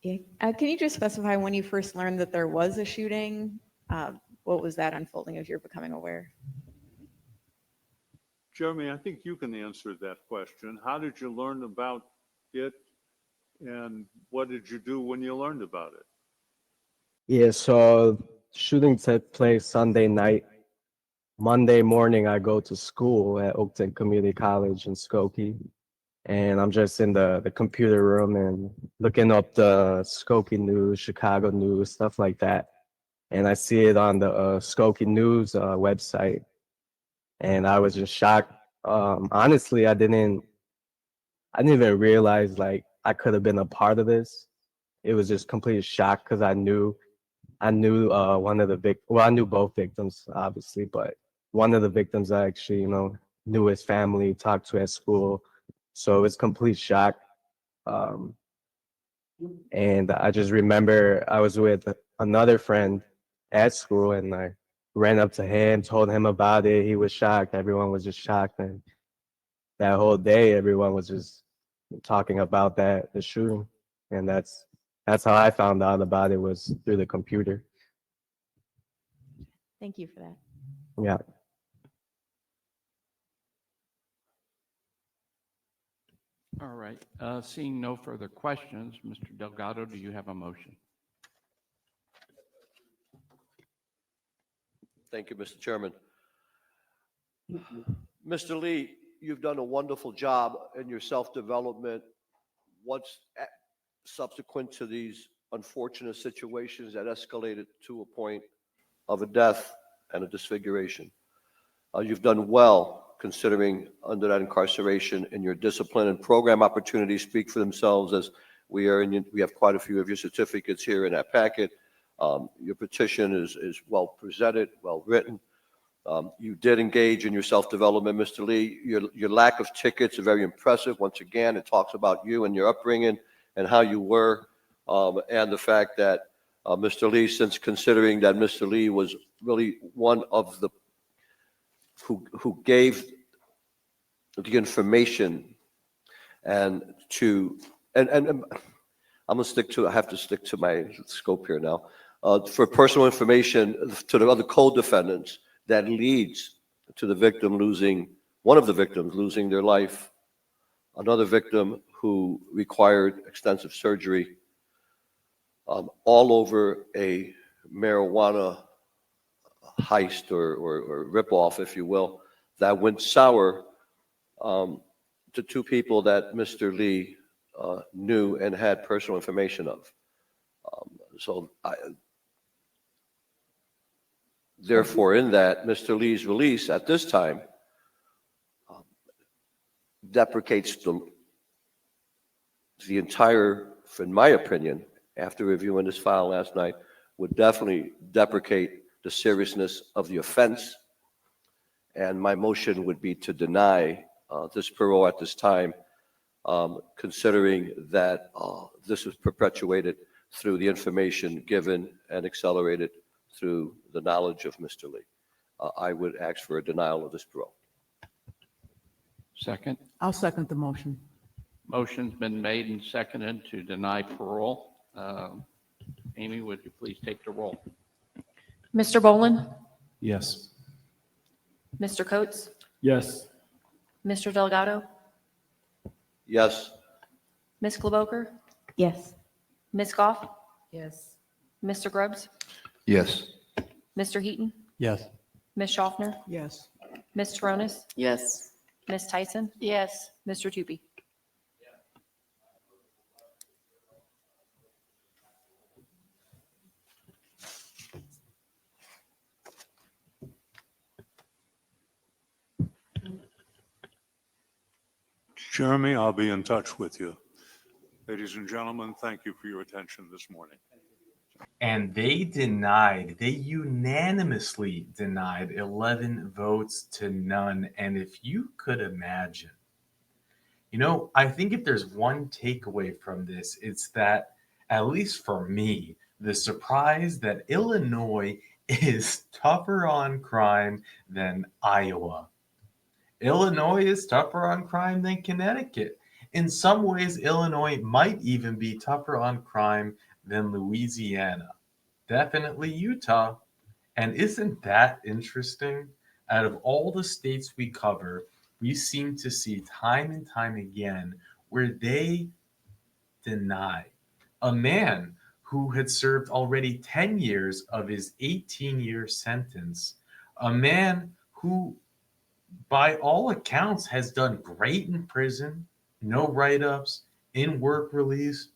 Yeah. Can you just specify when you first learned that there was a shooting? What was that unfolding as you're becoming aware? Jeremy, I think you can answer that question. How did you learn about it, and what did you do when you learned about it? Yeah, so shooting took place Sunday night. Monday morning, I go to school at Oakton Community College in Skokie, and I'm just in the computer room and looking up the Skokie news, Chicago news, stuff like that. And I see it on the Skokie News website, and I was just shocked. Honestly, I didn't even realize like I could have been a part of this. It was just complete shock because I knew one of the I knew both victims obviously, but one of the victims I actually knew his family, talked to at school, so it was complete shock. And I just remember I was with another friend at school, and I ran up to him, told him about it. He was shocked. Everyone was just shocked, and that whole day, everyone was just talking about the shooting, and that's how I found out about it, was through the computer. Thank you for that. Yeah. All right. Seeing no further questions, Mr. Delgado, do you have a motion? Thank you, Mr. Chairman. Mr. Lee, you've done a wonderful job in your self-development. What's subsequent to these unfortunate situations that escalated to a point of a death and a disfiguration? You've done well considering under that incarceration, and your discipline and program opportunities speak for themselves, as we have quite a few of your certificates here in that packet. Your petition is well presented, well written. You did engage in your self-development, Mr. Lee. Your lack of tickets are very impressive. Once again, it talks about you and your upbringing and how you were, and the fact that Mr. Lee, since considering that Mr. Lee was really one of the who gave the information I'm gonna I have to stick to my scope here now, for personal information to the other co-defendants that leads to the victim one of the victims losing their life, another victim who required extensive surgery, all over a marijuana heist or ripoff, if you will, that went sour to two people that Mr. Lee knew and had personal information of. Therefore, in that, Mr. Lee's release at this time deprecates the entire, in my opinion, after reviewing this file last night, would definitely deprecate the seriousness of the offense. And my motion would be to deny this parole at this time, considering that this was perpetuated through the information given and accelerated through the knowledge of Mr. Lee. I would ask for a denial of this parole. Second. I'll second the motion. Motion's been made and seconded to deny parole. Amy, would you please take the roll? Mr. Boland, Yes. Mr. Coates, Yes. Mr. Delgado, Yes. Ms. Kloboker, Yes. Ms. Goff, Yes. Mr. Grubbs, Yes. Mr. Heaton, Yes. Ms. Schaffner, Yes. Ms. Taronis, Yes. Ms. Tyson, Yes. Mr. Tupy. Jeremy, I'll be in touch with you. Ladies and gentlemen, thank you for your attention this morning. And they unanimously denied 11 votes to none. And if you could imagine, I think if there's one takeaway from this, it's that, at least for me, the surprise that Illinois is tougher on crime than Iowa. Illinois is tougher on crime than Connecticut. In some ways, Illinois might even be tougher on crime than Louisiana. Definitely Utah. And isn't that interesting? Out of all the states we cover, we seem to see time and time again where they deny a man who had served already 10 years of his 18-year sentence, a man who, by all accounts, has done great in prison, no write-ups, in work release,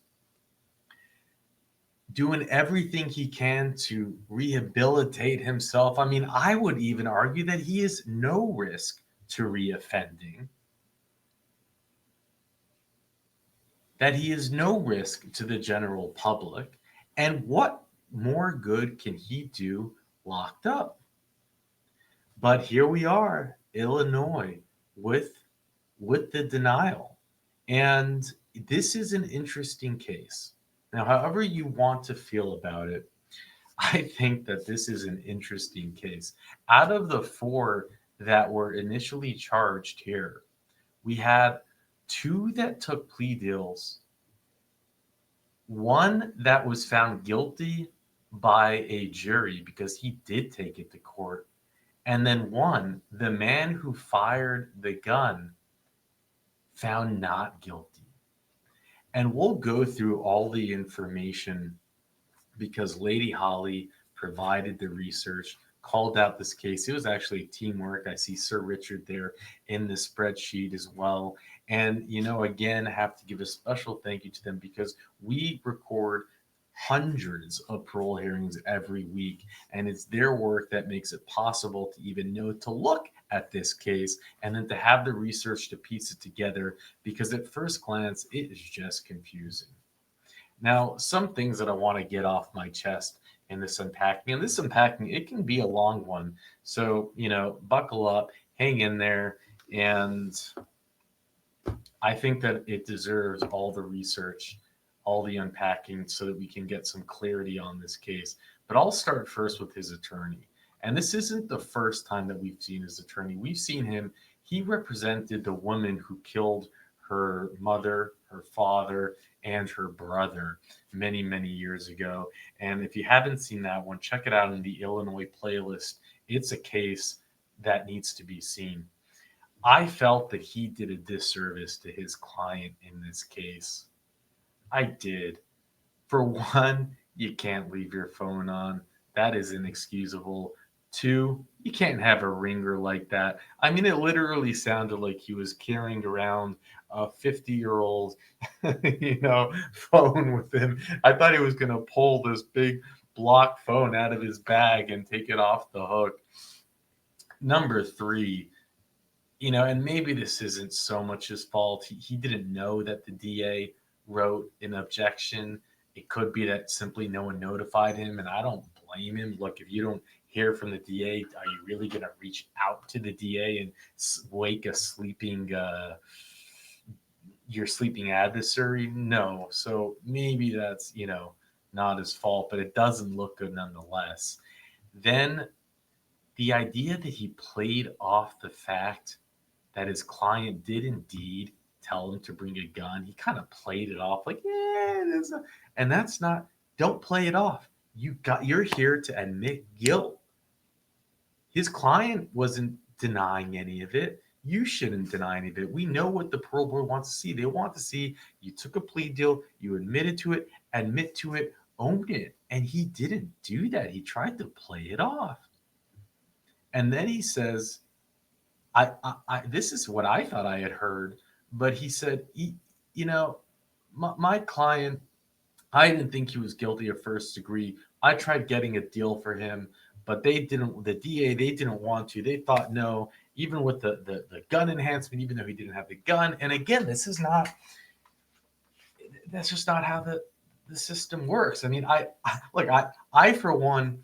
doing everything he can to rehabilitate himself. I mean, I would even argue that he is no risk to reoffending, that he is no risk to the general public. And what more good can he do locked up? But here we are, Illinois, with the denial. And this is an interesting case. Now, however you want to feel about it, I think that this is an interesting case. Out of the 4 that were initially charged here, we had 2 that took plea deals, 1 that was found guilty by a jury because he did take it to court, and then 1, the man who fired the gun, found not guilty. And we'll go through all the information because Lady Holly provided the research, called out this case. It was actually teamwork. I see Sir Richard there in the spreadsheet as well. And, again, I have to give a special thank you to them because we record hundreds of parole hearings every week. And it's their work that makes it possible to even know to look at this case and then to have the research to piece it together, because at first glance, it is just confusing. Now, some things that I want to get off my chest in this unpacking, and this unpacking, it can be a long one. So, buckle up, hang in there. And I think that it deserves all the research, all the unpacking, so that we can get some clarity on this case. But I'll start first with his attorney. And this isn't the first time that we've seen his attorney. We've seen him. He represented the woman who killed her mother, her father, and her brother many, many years ago. And if you haven't seen that one, check it out in the Illinois playlist. It's a case that needs to be seen. I felt that he did a disservice to his client in this case. I did. For one, you can't leave your phone on. That is inexcusable. Two, you can't have a ringer like that. I mean, it literally sounded like he was carrying around a 50-year-old, phone with him. I thought he was going to pull this big block phone out of his bag and take it off the hook. Number three, and maybe this isn't so much his fault. He didn't know that the DA wrote an objection. It could be that simply no one notified him, and I don't blame him. Look, if you don't hear from the DA, are you really going to reach out to the DA and wake a your sleeping adversary? No. So maybe that's, not his fault, but it doesn't look good nonetheless. Then the idea that he played off the fact that his client did indeed tell him to bring a gun. He kind of played it off like, and that's not, don't play it off. You're here to admit guilt. His client wasn't denying any of it. You shouldn't deny any of it. We know what the parole board wants to see. They want to see you took a plea deal, you admit to it, owned it. And he didn't do that. He tried to play it off. And then he says, I this is what I thought I had heard, but he said, my client, I didn't think he was guilty of first degree. I tried getting a deal for him, but the DA, they didn't want to. They thought, no, even with the gun enhancement, even though he didn't have the gun. And again, that's just not how the system works. I mean, I for one,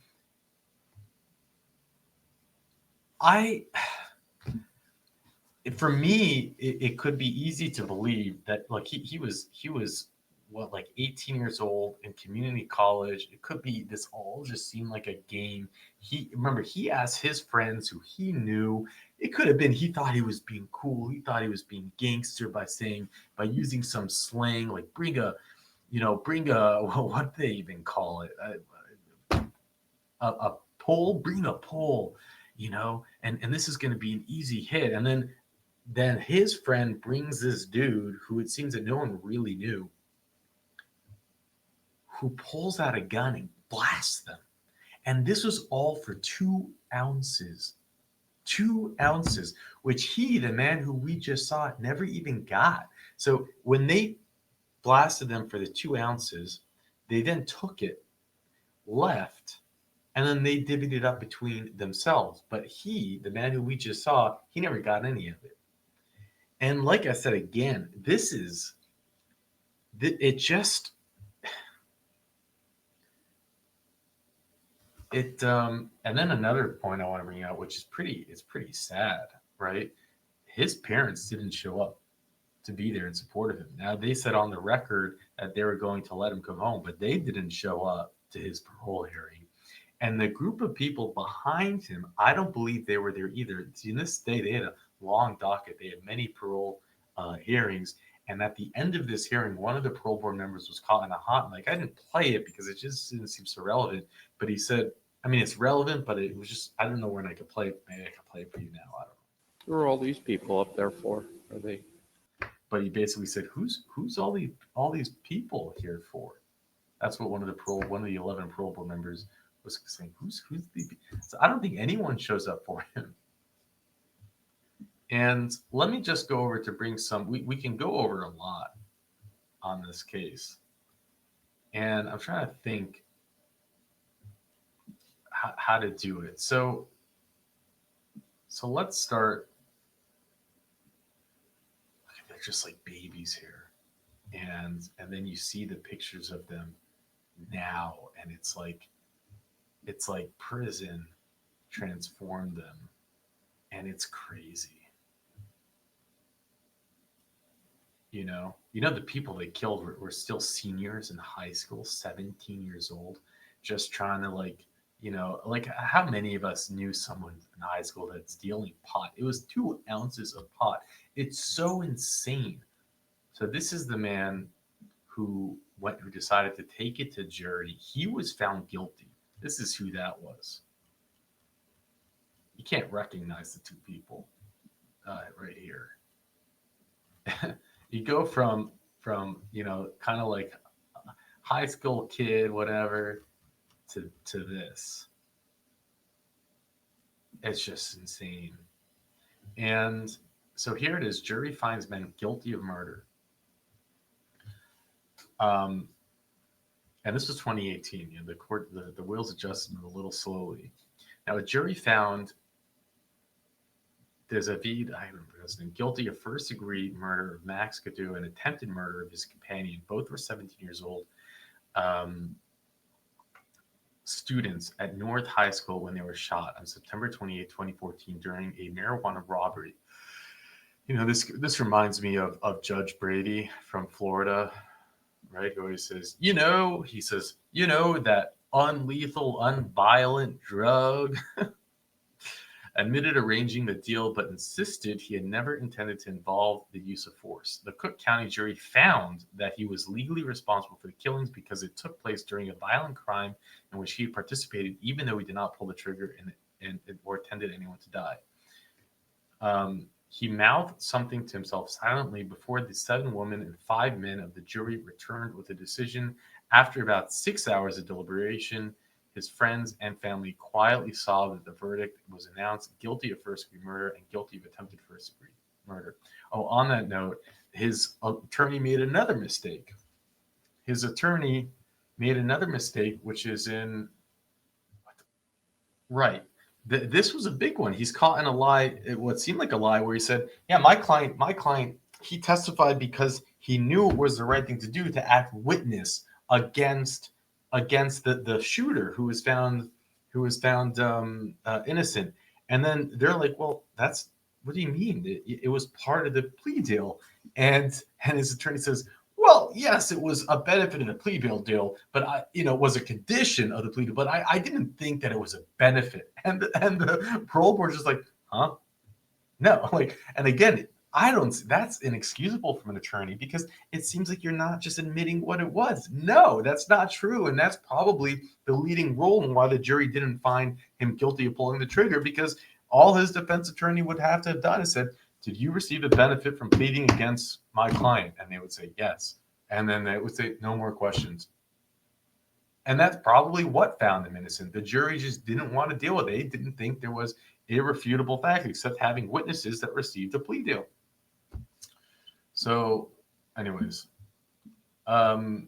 for me, it could be easy to believe that, like, he was what, like 18 years old in community college. It could be this all just seemed like a game. He asked his friends who he knew. It could have been he thought he was being cool. He thought he was being gangster by using some slang like bring a what do they even call it, a pole, bring a pole, and this is going to be an easy hit. And then his friend brings this dude who it seems that no one really knew, who pulls out a gun and blasts them. And this was all for 2 ounces. 2 ounces, which he, the man who we just saw, never even got. So when they blasted them for the 2 ounces, they then took it, left, and then they divvied it up between themselves. But he, the man who we just saw, he never got any of it. And like I said, again, and then another point I want to bring out, which is pretty sad, right? His parents didn't show up to be there in support of him. Now, they said on the record that they were going to let him come home, but they didn't show up to his parole hearing. And the group of people behind him, I don't believe they were there either. In this day, they had a long docket. They had many parole hearings. And at the end of this hearing, one of the parole board members was caught in a hot mic. I didn't play it because it just didn't seem so relevant. But he said, I mean, it's relevant, but it was just, I don't know when I could play it. Maybe I could play it for you now. I don't know. Who are all these people up there for? Are they? But he basically said, "Who's all these people here for?" That's what one of the 11 parole board members was saying. Who's the? So I don't think anyone shows up for him. And let me just go over to bring some. We can go over a lot on this case, and I'm trying to think how to do it. So let's start. They're just like babies here, and then you see the pictures of them now, and it's like prison transformed them, and it's crazy. The people they killed were still seniors in high school, 17 years old, just trying to how many of us knew someone in high school that's dealing pot? It was 2 ounces of pot. It's so insane. So this is the man who decided to take it to jury. He was found guilty. This is who that was. You can't recognize the 2 people. right here. You go from kind of like high school kid, whatever, to this. It's just insane. And so here it is: jury finds men guilty of murder. And this was 2018. The court, the wheels adjusted a little slowly. Now, a jury found David, I remember his name, guilty of first-degree murder of Max Gadou and attempted murder of his companion. Both were 17 years old. Students at North High School when they were shot on September 28, 2014 during a marijuana robbery. This reminds me of Judge Brady from Florida, right? Who always says, that unlethal, unviolent drug. Admitted arranging the deal, but insisted he had never intended to involve the use of force. The Cook County jury found that he was legally responsible for the killings because it took place during a violent crime in which he participated, even though he did not pull the trigger or intended anyone to die. He mouthed something to himself silently before the 7 women and 5 men of the jury returned with a decision. After about 6 hours of deliberation, his friends and family quietly saw that the verdict was announced: guilty of first-degree murder and guilty of attempted first-degree murder. Oh, on that note, his attorney made another mistake. Which is in right. This was a big one. He's caught in a lie, what seemed like a lie, where he said, "Yeah, my client, he testified because he knew it was the right thing to do to act witness against the shooter who was found innocent." And then they're like, "Well, what do you mean? It was part of the plea deal." And his attorney says, "Well, yes, it was a benefit in a plea deal, but it was a condition of the plea deal. But I didn't think that it was a benefit." And the parole board is just like, "Huh? No." And again, that's inexcusable from an attorney, because it seems like you're not just admitting what it was. No, that's not true. And that's probably the leading role in why the jury didn't find him guilty of pulling the trigger, because all his defense attorney would have to have done is said, "Did you receive a benefit from pleading against my client?" And they would say, "Yes." And then they would say, "No more questions." And that's probably what found him innocent. The jury just didn't want to deal with it. They didn't think there was irrefutable fact except having witnesses that received a plea deal. So, anyways, after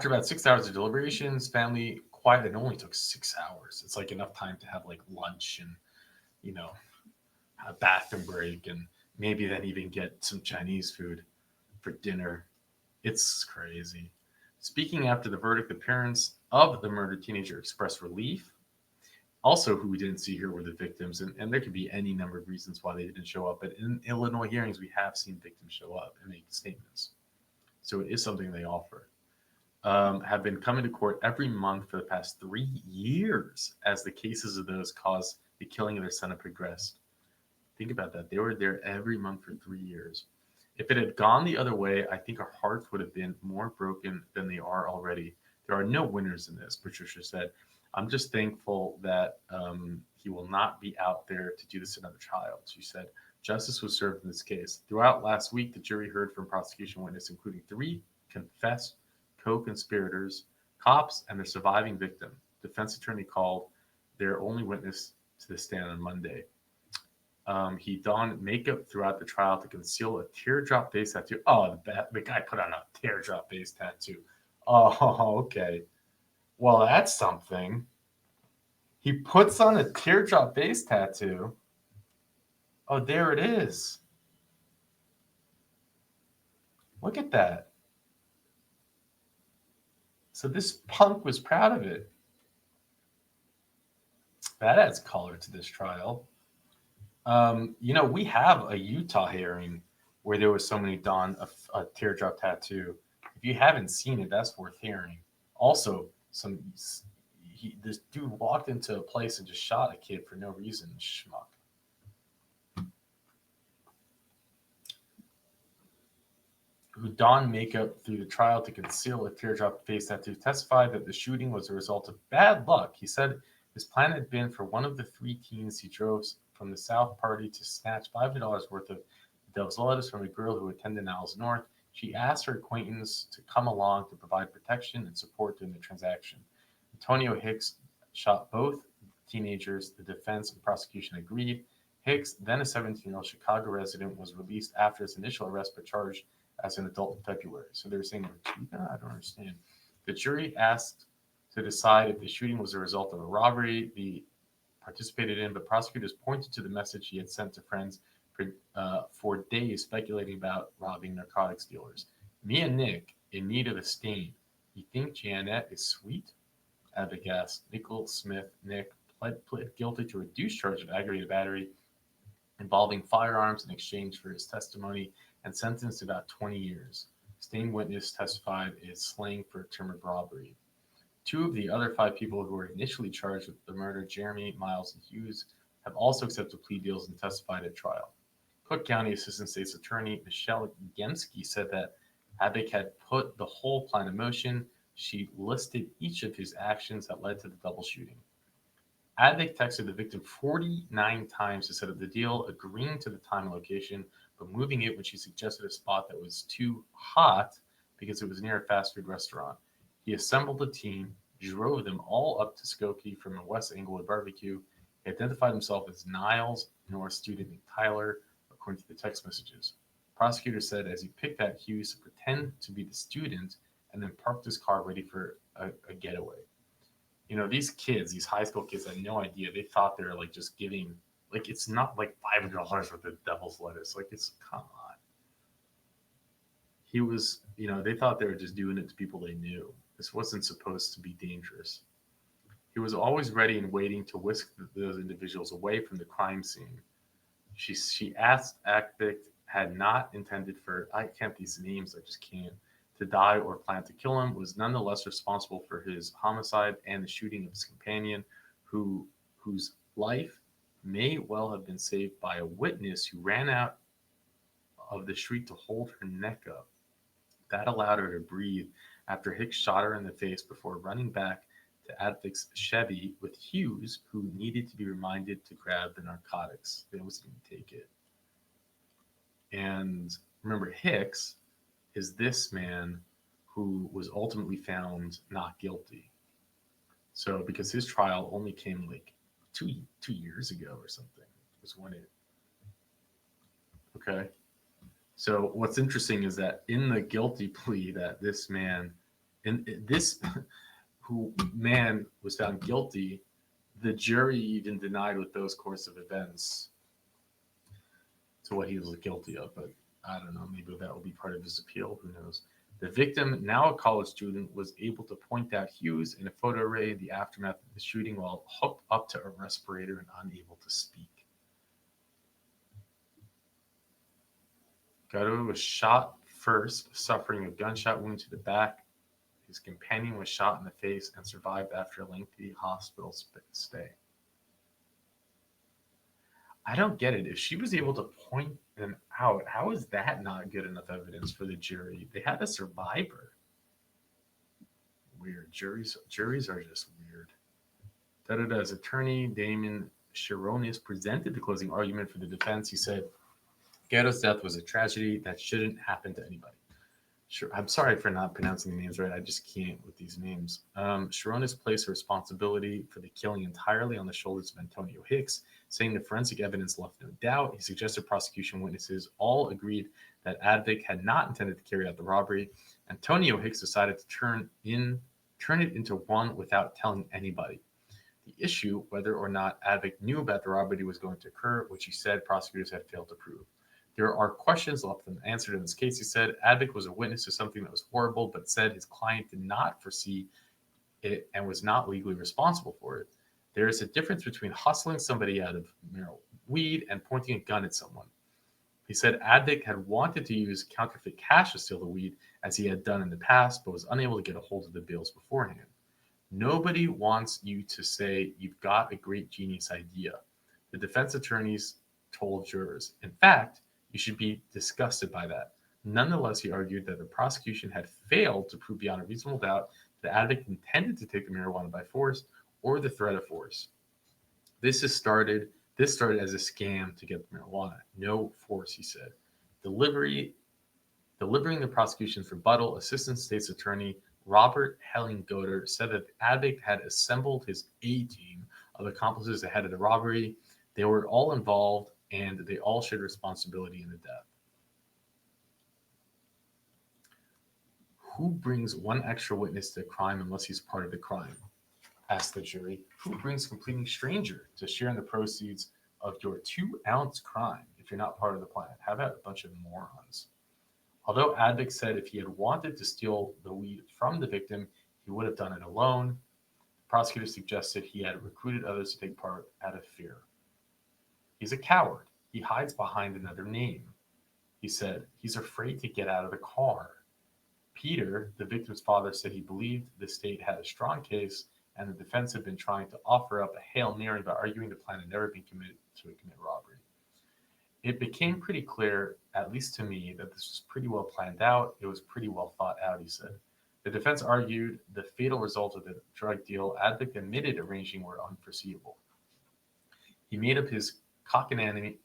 about 6 hours of deliberations, family quiet. It only took 6 hours. It's like enough time to have like lunch and, a bathroom break, and maybe then even get some Chinese food for dinner. It's crazy. Speaking after the verdict, the parents of the murdered teenager expressed relief. Also, who we didn't see here were the victims, and there could be any number of reasons why they didn't show up. But in Illinois hearings, we have seen victims show up and make statements. So it is something they offer. Have been coming to court every month for the past 3 years as the cases of those caused the killing of their son have progressed. Think about that. They were there every month for 3 years. If it had gone the other way, I think our hearts would have been more broken than they are already. There are no winners in this, Patricia said. I'm just thankful that he will not be out there to do this to another child. She said, justice was served in this case. Throughout last week, the jury heard from prosecution witnesses, including 3 confessed co-conspirators, cops, and their surviving victim. Defense attorney called their only witness to the stand on Monday. He donned makeup throughout the trial to conceal a teardrop face tattoo. Oh, the guy put on a teardrop face tattoo. Oh, okay. Well, that's something. He puts on a teardrop face tattoo. Oh, there it is. Look at that. So this punk was proud of it. That adds color to this trial. We have a Utah hearing where there was somebody donned a teardrop tattoo. If you haven't seen it, that's worth hearing. Also, this dude walked into a place and just shot a kid for no reason. Schmuck. Who donned makeup through the trial to conceal a teardrop face tattoo, testified that the shooting was a result of bad luck. He said his plan had been for one of the 3 teens he drove from the South Party to snatch $500 worth of Devil's lettuce from a girl who attended Niles North. She asked her acquaintance to come along to provide protection and support during the transaction. Antonio Hicks shot both teenagers. The defense and prosecution agreed. Hicks, then a 17-year-old Chicago resident, was released after his initial arrest but charged as an adult in February. So they were saying, I don't understand. The jury asked to decide if the shooting was a result of a robbery the participated in, but prosecutors pointed to the message he had sent to friends for days speculating about robbing narcotics dealers. Me and Nick, in need of a stain. You think Janet is sweet? Advocate asked. Nickel Smith, Nick, pled guilty to a reduced charge of aggravated battery involving firearms in exchange for his testimony and sentenced to about 20 years. Stain witness testified is slang for a term of robbery. Two of the other 5 people who were initially charged with the murder, Jeremy, Miles, and Hughes, have also accepted plea deals and testified at trial. Cook County Assistant State's Attorney Michelle Gemsky said that Advik had put the whole plan in motion. She listed each of his actions that led to the double shooting. Advik texted the victim 49 times to set up the deal, agreeing to the time and location, but moving it when she suggested a spot that was too hot because it was near a fast food restaurant. He assembled a team, drove them all up to Skokie from a West Englewood barbecue. He identified himself as Niles North student named Tyler, according to the text messages. Prosecutor said as he picked out Hughes to pretend to be the student and then parked his car ready for a getaway. You know, these kids, these high school kids had no idea. They thought they were like just giving, like it's not like $500 worth of devil's lettuce. Like it's, come on. He was, you know, they thought they were just doing it to people they knew. This wasn't supposed to be dangerous. He was always ready and waiting to whisk those individuals away from the crime scene. She asked Advik had not intended for, I can't these names, I just can't, to die or plan to kill him, was nonetheless responsible for his homicide and the shooting of his companion, whose life may well have been saved by a witness who ran out of the street to hold her neck up. That allowed her to breathe after Hicks shot her in the face before running back to Advik's Chevy with Hughes, who needed to be reminded to grab the narcotics. They always didn't take it. And remember, Hicks is this man who was ultimately found not guilty. So because his trial only came like two years ago or something, was when it. Okay. So what's interesting is that in the guilty plea that this man, man was found guilty, the jury even denied with those course of events to what he was guilty of. But I don't know, maybe that will be part of his appeal. Who knows? The victim, now a college student, was able to point out Hughes in a photo array in the aftermath of the shooting while hooked up to a respirator and unable to speak. Gato was shot first, suffering a gunshot wound to the back. His companion was shot in the face and survived after a lengthy hospital stay. I don't get it. If she was able to point them out, how is that not good enough evidence for the jury? They had a survivor. Weird. Juries are just weird. As attorney Damon Sharonis presented the closing argument for the defense, he said, Gato's death was a tragedy that shouldn't happen to anybody. Sure, I'm sorry for not pronouncing the names right. I just can't with these names. Sharonis placed responsibility for the killing entirely on the shoulders of Antonio Hicks, saying the forensic evidence left no doubt. He suggested prosecution witnesses all agreed that Advik had not intended to carry out the robbery. Antonio Hicks decided to turn it into one without telling anybody. The issue, whether or not Advik knew about the robbery was going to occur, which he said prosecutors had failed to prove. There are questions left unanswered in this case. He said Advik was a witness to something that was horrible, but said his client did not foresee it and was not legally responsible for it. There is a difference between hustling somebody out of weed and pointing a gun at someone. He said Advik had wanted to use counterfeit cash to steal the weed, as he had done in the past, but was unable to get a hold of the bills beforehand. Nobody wants you to say you've got a great genius idea, the defense attorneys told jurors. In fact, you should be disgusted by that. Nonetheless, he argued that the prosecution had failed to prove beyond a reasonable doubt that Advik intended to take the marijuana by force or the threat of force. This has started This started as a scam to get the marijuana. No force, he said. Delivering the prosecution's rebuttal, Assistant State's Attorney Robert Hellingoder said that the addict had assembled his A-team of accomplices ahead of the robbery. They were all involved, and they all shared responsibility in the death. Who brings one extra witness to a crime unless he's part of the crime? Asked the jury. Who brings a completely stranger to share in the proceeds of your 2-ounce crime if you're not part of the plan? How about a bunch of morons? Although Advick said if he had wanted to steal the weed from the victim, he would have done it alone, the prosecutor suggested he had recruited others to take part out of fear. He's a coward. He hides behind another name. He said he's afraid to get out of the car. Peter, the victim's father, said he believed the state had a strong case and the defense had been trying to offer up a Hail Mary by arguing the plan had never been committed to commit robbery. It became pretty clear, at least to me, that this was pretty well planned out. It was pretty well thought out, he said. The defense argued the fatal results of the drug deal Advick admitted arranging were unforeseeable. He made up his cockamamie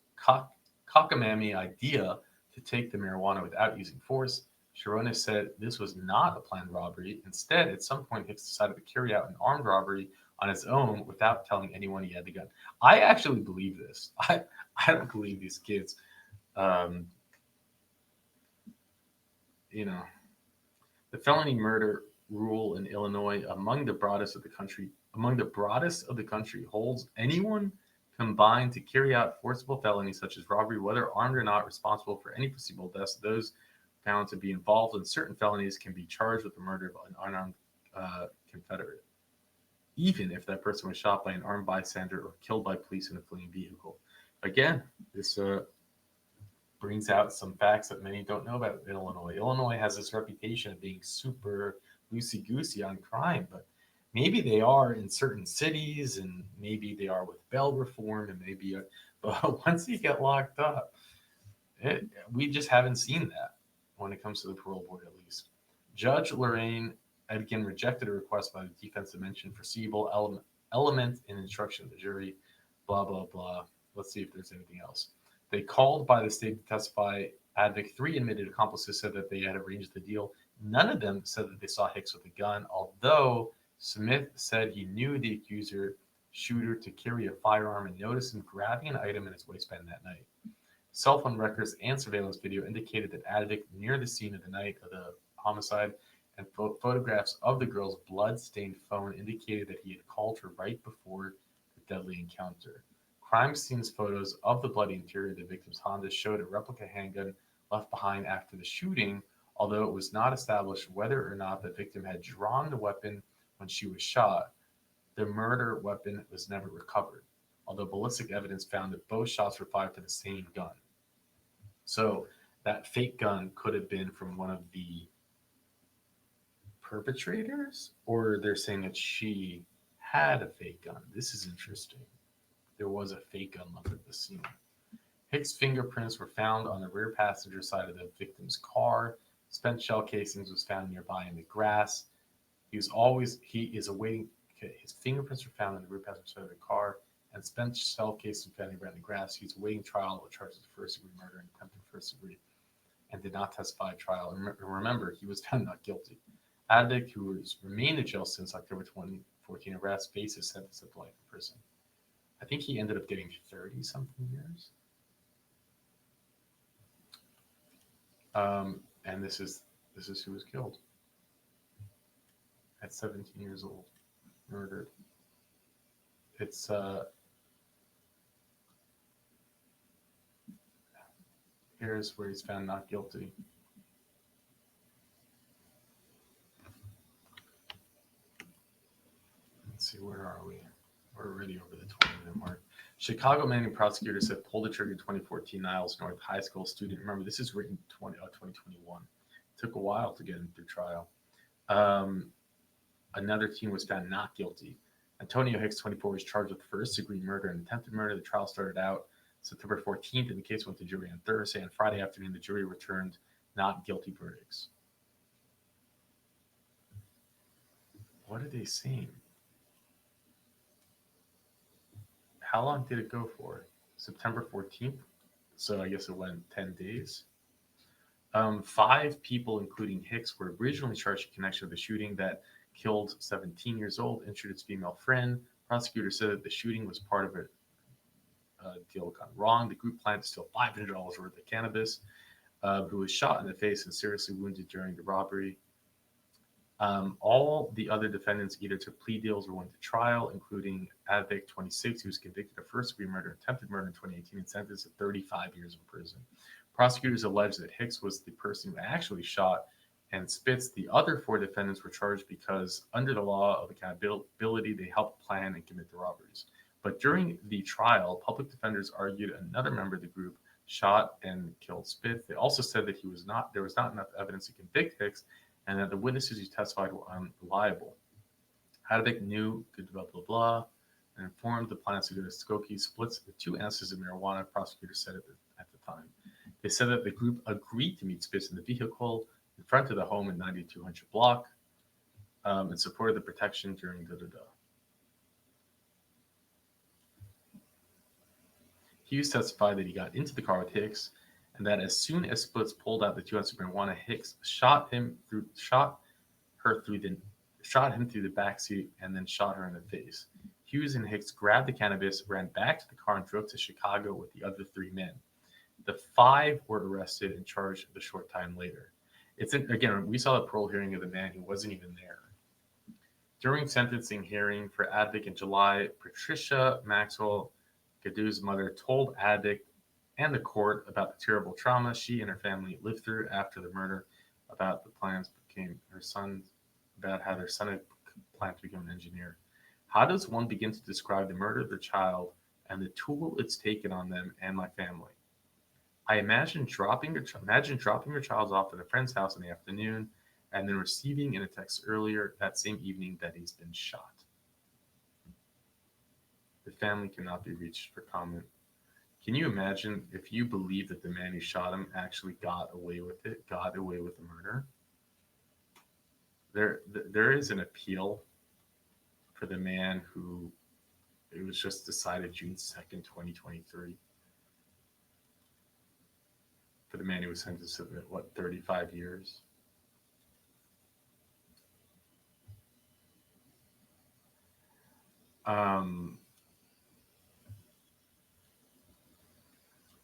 idea to take the marijuana without using force. Sharonis said this was not a planned robbery. Instead, at some point, Hicks decided to carry out an armed robbery on his own without telling anyone he had the gun. I actually believe this. I don't believe these kids. The felony murder rule in Illinois, among the broadest of the country, holds anyone combined to carry out forcible felonies such as robbery, whether armed or not, responsible for any foreseeable deaths. Those found to be involved in certain felonies can be charged with the murder of an unarmed Confederate, even if that person was shot by an armed bystander or killed by police in a fleeing vehicle. Again, this brings out some facts that many don't know about Illinois. Illinois has this reputation of being super loosey-goosey on crime, but maybe they are in certain cities, and maybe they are with bail reform, and maybe, but once you get locked up, we just haven't seen that when it comes to the parole board, at least. Judge Lorraine again rejected a request by the defense to mention foreseeable element in instruction of the jury, blah, blah, blah. Let's see if there's anything else. They called by the state to testify. Advick, 3 admitted accomplices said that they had arranged the deal. None of them said that they saw Hicks with a gun, although Smith said he knew the shooter to carry a firearm and noticed him grabbing an item in his waistband that night. Cell phone records and surveillance video indicated that Advick, near the scene of the night of the homicide, and photographs of the girl's blood-stained phone indicated that he had called her right before the deadly encounter. Crime scene's photos of the bloody interior of the victim's Honda showed a replica handgun left behind after the shooting, although it was not established whether or not the victim had drawn the weapon when she was shot. The murder weapon was never recovered, although ballistic evidence found that both shots were fired to the same gun. So that fake gun could have been from one of the perpetrators, or they're saying that she had a fake gun. This is interesting. There was a fake gun left at the scene. Hicks' fingerprints were found on the rear passenger side of the victim's car. Spent shell casings was found nearby in the grass. His fingerprints were found on the rear passenger side of the car, and spent shell casings were found nearby in the grass. He's awaiting trial with charges of first-degree murder and attempted first-degree, and did not testify at trial. And remember, he was found not guilty. Advick, who has remained in jail since October 2014 arrest, faces sentence of life in prison. I think he ended up getting 30-something years. And this is who was killed at 17 years old, murdered. It's here's where he's found not guilty. Let's see, where are we? We're already over the 20-minute mark. Chicago Mandoo prosecutor said pull the trigger 2014 Niles North High School student. Remember, this is written 2021. It took a while to get him through trial. Another teen was found not guilty. Antonio Hicks, 24, was charged with first-degree murder and attempted murder. The trial started out September 14th, and the case went to jury on Thursday. And Friday afternoon, the jury returned not guilty verdicts. What are they saying? how long did it go for? September 14th. So I guess it went 10 days. 5 people, including Hicks, were originally charged in connection with the shooting that killed 17 years old, injured his female friend. Prosecutors said that the shooting was part of a deal gone wrong. The group planned to steal $500 worth of cannabis, who was shot in the face and seriously wounded during the robbery. All the other defendants either took plea deals or went to trial, including Advick, 26, who was convicted of first-degree murder, attempted murder in 2018, and sentenced to 35 years in prison. Prosecutors alleged that Hicks was the person who actually shot, and Spitz, the other 4 defendants, were charged because, under the law of accountability, they helped plan and commit the robberies. But during the trial, public defenders argued another member of the group shot and killed Spitz. They also said that there was not enough evidence to convict Hicks, and that the witnesses who testified were unreliable. Advick knew, blah, blah, blah, and informed the plans to go to Skokie, splits the 2 ounces of marijuana, prosecutors said at the time. They said that the group agreed to meet Spitz in the vehicle in front of the home in 9200 block and supported the protection during da-da-da. Hughes testified that he got into the car with Hicks and that as soon as Spitz pulled out the 2 ounces of marijuana, Hicks shot him through the backseat and then shot her in the face. Hughes and Hicks grabbed the cannabis, ran back to the car, and drove to Chicago with the other 3 men. The 5 were arrested and charged a short time later. Again, we saw the parole hearing of the man who wasn't even there. During sentencing hearing for Advick in July, Patricia Maxwell, Gadoo's mother, told Advick and the court about the terrible trauma she and her family lived through after the murder, about the plans about how their son had planned to become an engineer. How does one begin to describe the murder of their child and the toll it's taken on them and my family? I imagine dropping your child off at a friend's house in the afternoon and then receiving in a text earlier that same evening that he's been shot. The family cannot be reached for comment. Can you imagine if you believe that the man who shot him actually got away with it, got away with the murder? There is an appeal for the man who, it was just decided June 2nd, 2023. For the man who was sentenced to, 35 years?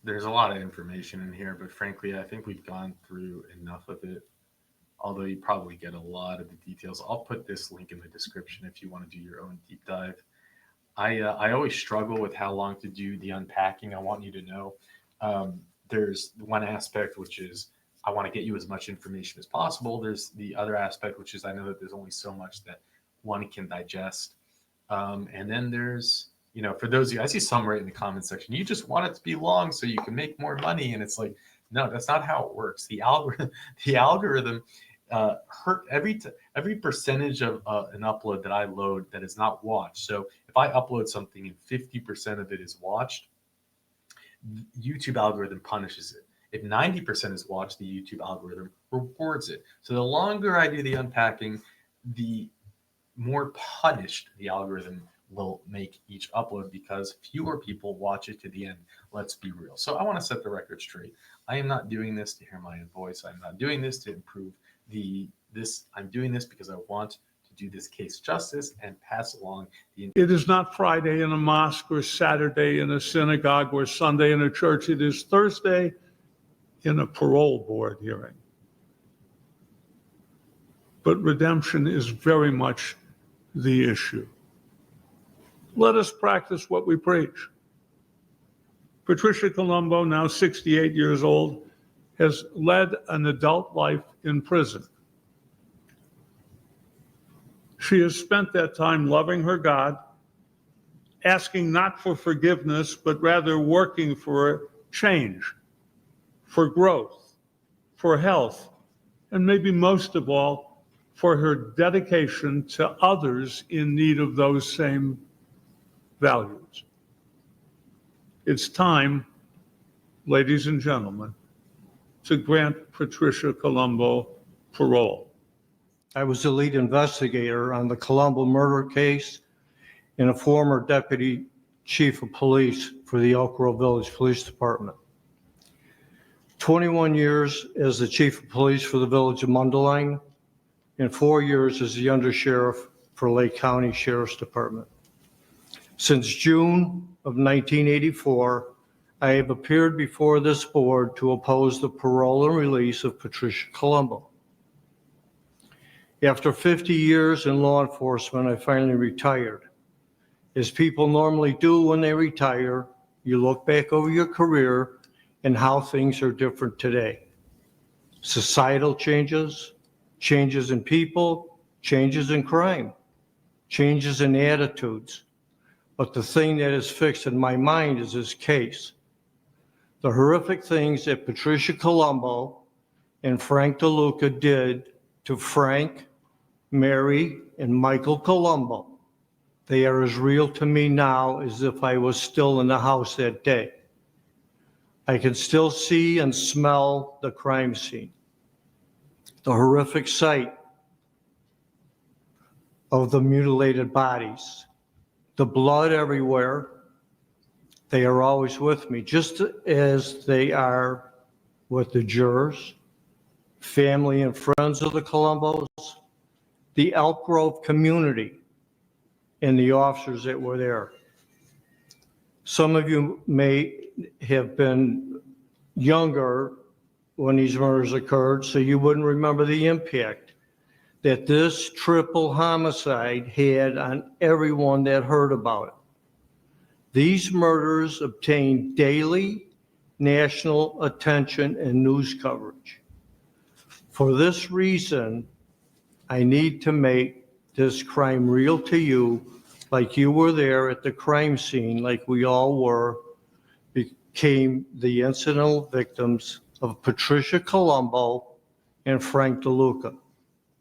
There's a lot of information in here, but frankly, I think we've gone through enough of it. Although you probably get a lot of the details. I'll put this link in the description if you want to do your own deep dive. I always struggle with how long to do the unpacking. I want you to know there's one aspect, which is I want to get you as much information as possible. There's the other aspect, which is I know that there's only so much that one can digest. And then there's, for those of you, I see some right in the comment section, you just want it to be long so you can make more money. And it's like, no, that's not how it works. The algorithm hurt every percentage of an upload that I load that is not watched. So if I upload something and 50% of it is watched, YouTube algorithm punishes it. If 90% is watched, the YouTube algorithm rewards it. So the longer I do the unpacking, the more punished the algorithm will make each upload because fewer people watch it to the end. Let's be real. So I want to set the record straight. I am not doing this to hear my own voice. I'm not doing this to improve this. I'm doing this because I want to do this case justice and pass along the. It is not Friday in a mosque or Saturday in a synagogue or Sunday in a church. It is Thursday in a parole board hearing. But redemption is very much the issue. Let us practice what we preach. Patricia Colombo, now 68 years old, has led an adult life in prison. She has spent that time loving her God, asking not for forgiveness, but rather working for change, for growth, for health, and maybe most of all, for her dedication to others in need of those same values. It's time, ladies and gentlemen, to grant Patricia Colombo parole. I was the lead investigator on the Colombo murder case and a former deputy Chief of Police for the Elk Grove Village Police Department. 21 years as the Chief of Police for the Village of Mundelein, and 4 years as the Undersheriff for Lake County Sheriff's Department. Since June of 1984, I have appeared before this board to oppose the parole and release of Patricia Colombo. After 50 years in law enforcement, I finally retired. As people normally do when they retire, you look back over your career and how things are different today. Societal changes, changes in people, changes in crime, changes in attitudes. But the thing that is fixed in my mind is this case. The horrific things that Patricia Colombo and Frank DeLuca did to Frank, Mary, and Michael Colombo, they are as real to me now as if I was still in the house that day. I can still see and smell the crime scene, the horrific sight of the mutilated bodies, the blood everywhere. They are always with me, just as they are with the jurors, family and friends of the Colombos, the Elk Grove community, and the officers that were there. Some of you may have been younger when these murders occurred, so you wouldn't remember the impact that this triple homicide had on everyone that heard about it. These murders obtained daily national attention and news coverage. For this reason, I need to make this crime real to you, like you were there at the crime scene, like we all were, became the incidental victims of Patricia Colombo and Frank DeLuca.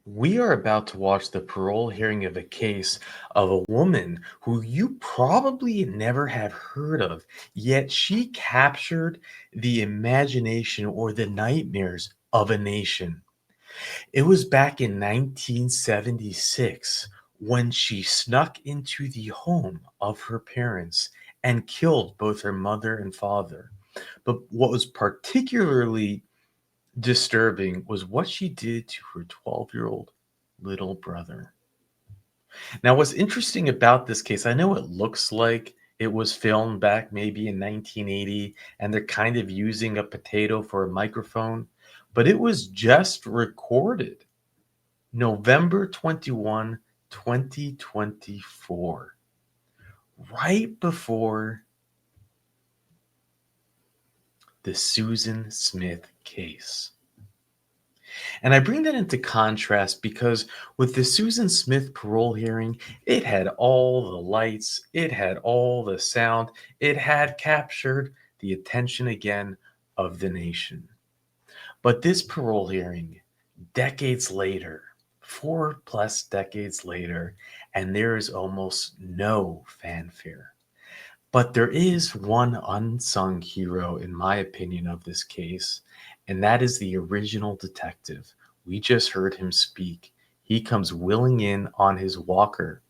We are about to watch the parole hearing of a case of a woman who you probably never have heard of, yet she captured the imagination or the nightmares of a nation. It was back in 1976 when she snuck into the home of her parents and killed both her mother and father. But what was particularly disturbing was what she did to her 12-year-old little brother. Now, what's interesting about this case, I know it looks like it was filmed back maybe in 1980, and they're kind of using a potato for a microphone, but it was just recorded November 21, 2024, right before the Susan Smith case. And I bring that into contrast because with the Susan Smith parole hearing, it had all the lights, it had all the sound, it had captured the attention again of the nation. But this parole hearing, decades later, 4+ decades later, and there is almost no fanfare. But there is one unsung hero, in my opinion, of this case, and that is the original detective. We just heard him speak. He comes wheeling in on his walker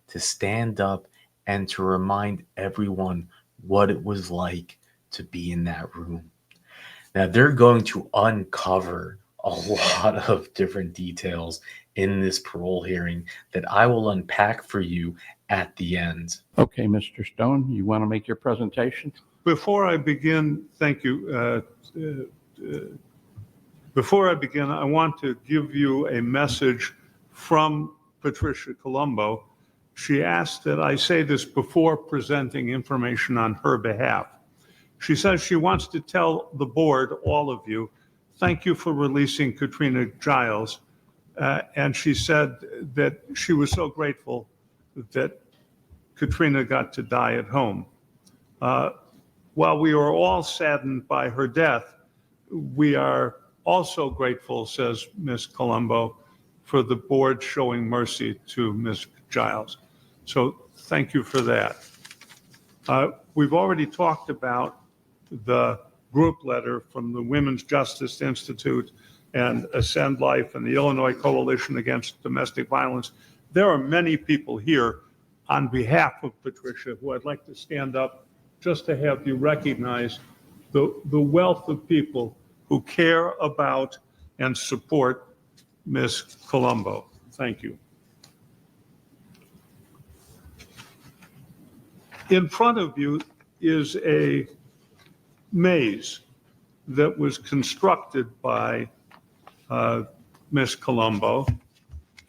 to stand up and to remind everyone what it was like to be in that room. Now, they're going to uncover a lot of different details in this parole hearing that I will unpack for you at the end. Okay, Mr. Stone, you want to make your presentation? Before I begin, thank you. Before I begin, I want to give you a message from Patricia Colombo. She asked that I say this before presenting information on her behalf. She says she wants to tell the board, all of you, thank you for releasing Katrina Giles. And she said that she was so grateful that Katrina got to die at home. While we are all saddened by her death, we are also grateful, says Ms. Colombo, for the board showing mercy to Ms. Giles. So thank you for that. We've already talked about the group letter from the Women's Justice Institute and Ascend Life and the Illinois Coalition Against Domestic Violence. There are many people here. on behalf of Patricia, who I'd like to stand up just to have you recognize the wealth of people who care about and support Ms. Colombo. Thank you. In front of you is a maze that was constructed by Ms. Colombo.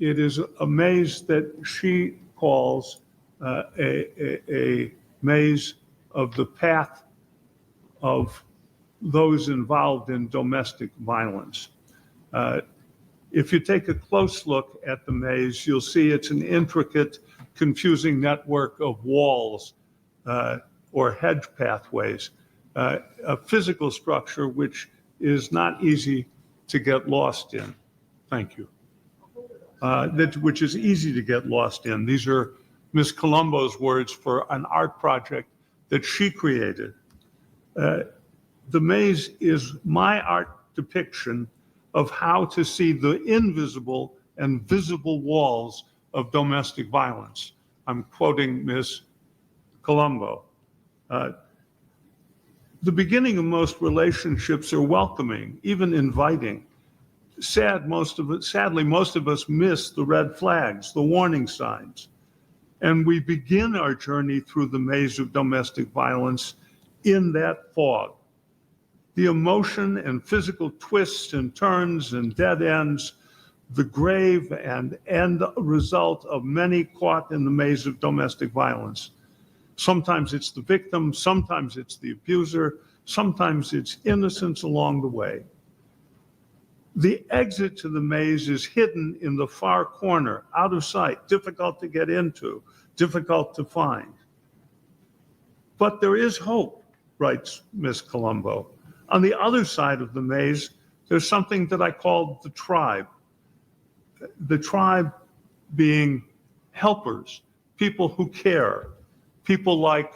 It is a maze that she calls a maze of the path of those involved in domestic violence. If you take a close look at the maze, you'll see it's an intricate, confusing network of walls or hedge pathways, a physical structure which is not easy to get lost in. Thank you. Which is easy to get lost in. These are Ms. Colombo's words for an art project that she created. The maze is my art depiction of how to see the invisible and visible walls of domestic violence. I'm quoting Ms. Colombo. The beginning of most relationships are welcoming, even inviting. Sadly, most of us miss the red flags, the warning signs. And we begin our journey through the maze of domestic violence in that fog. The emotion and physical twists and turns and dead ends, the grave and end result of many caught in the maze of domestic violence. Sometimes it's the victim, sometimes it's the abuser, sometimes it's innocence along the way. The exit to the maze is hidden in the far corner, out of sight, difficult to get into, difficult to find. But there is hope, writes Ms. Colombo. On the other side of the maze, there's something that I call the tribe. The tribe being helpers, people who care, people like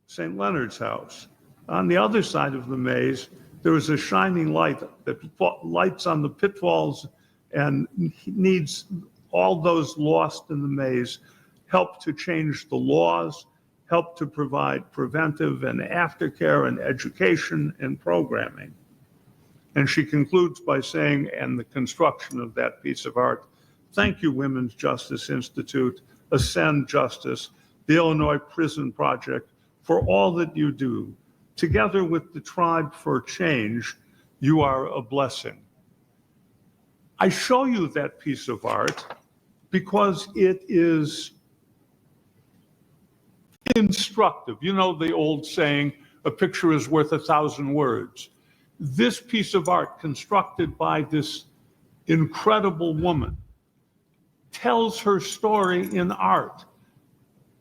St. Leonard's House. On the other side of the maze, there is a shining light that lights on the pitfalls and needs all those lost in the maze help to change the laws, help to provide preventive and aftercare and education and programming. And she concludes by saying, and the construction of that piece of art, thank you, Women's Justice Institute, Ascend Justice, the Illinois Prison Project, for all that you do. Together with the Tribe for Change, you are a blessing. I show you that piece of art because it is instructive. You know the old saying, a picture is worth 1,000 words. This piece of art, constructed by this incredible woman, tells her story in art.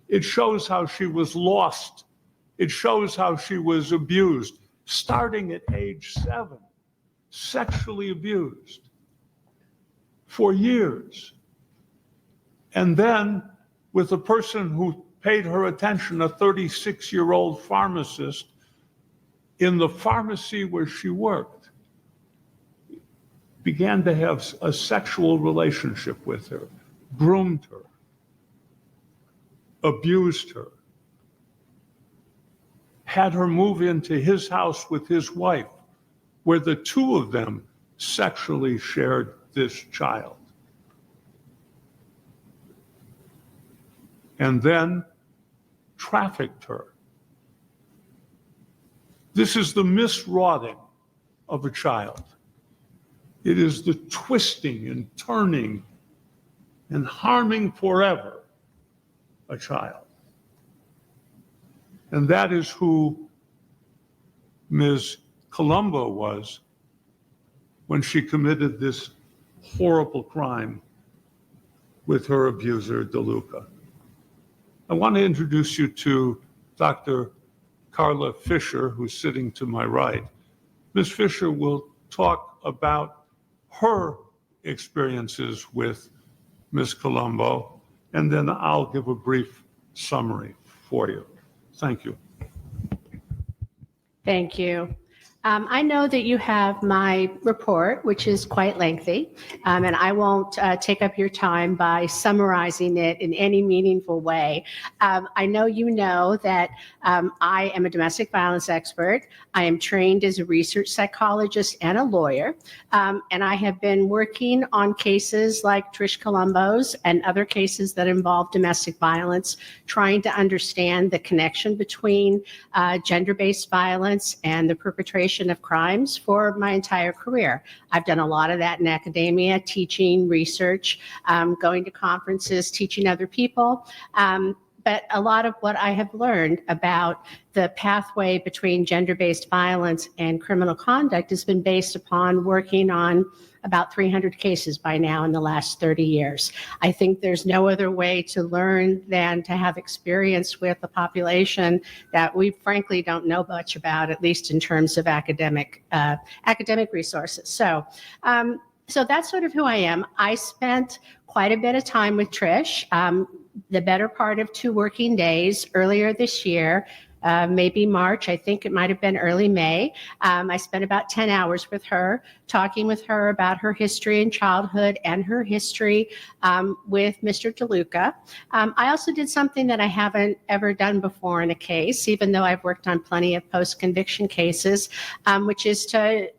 It shows how she was lost. It shows how she was abused, starting at age 7, sexually abused for years. And then with a person who paid her attention, a 36-year-old pharmacist in the pharmacy where she worked, began to have a sexual relationship with her, groomed her, abused her, had her move into his house with his wife, where the two of them sexually shared this child. And then trafficked her. This is the misrotting of a child. It is the twisting and turning and harming forever a child. And that is who Ms. Colombo was when she committed this horrible crime with her abuser, DeLuca. I want to introduce you to Dr. Carla Fisher, who's sitting to my right. Ms. Fisher will talk about her experiences with Ms. Colombo, and then I'll give a brief summary for you. Thank you. Thank you. I know that you have my report, which is quite lengthy, and I won't take up your time by summarizing it in any meaningful way. I know you know that I am a domestic violence expert. I am trained as a research psychologist and a lawyer, and I have been working on cases like Trish Colombo's and other cases that involve domestic violence, trying to understand the connection between gender-based violence and the perpetration of crimes for my entire career. I've done a lot of that in academia, teaching, research, going to conferences, teaching other people. But a lot of what I have learned about the pathway between gender-based violence and criminal conduct has been based upon working on about 300 cases by now in the last 30 years. I think there's no other way to learn than to have experience with a population that we frankly don't know much about, at least in terms of academic resources. So that's sort of who I am. I spent quite a bit of time with Trish, the better part of 2 working days earlier this year, maybe March. I think it might have been early May. I spent about 10 hours with her, talking with her about her history in childhood and her history with Mr. DeLuca. I also did something that I haven't ever done before in a case, even though I've worked on plenty of post-conviction cases, which is to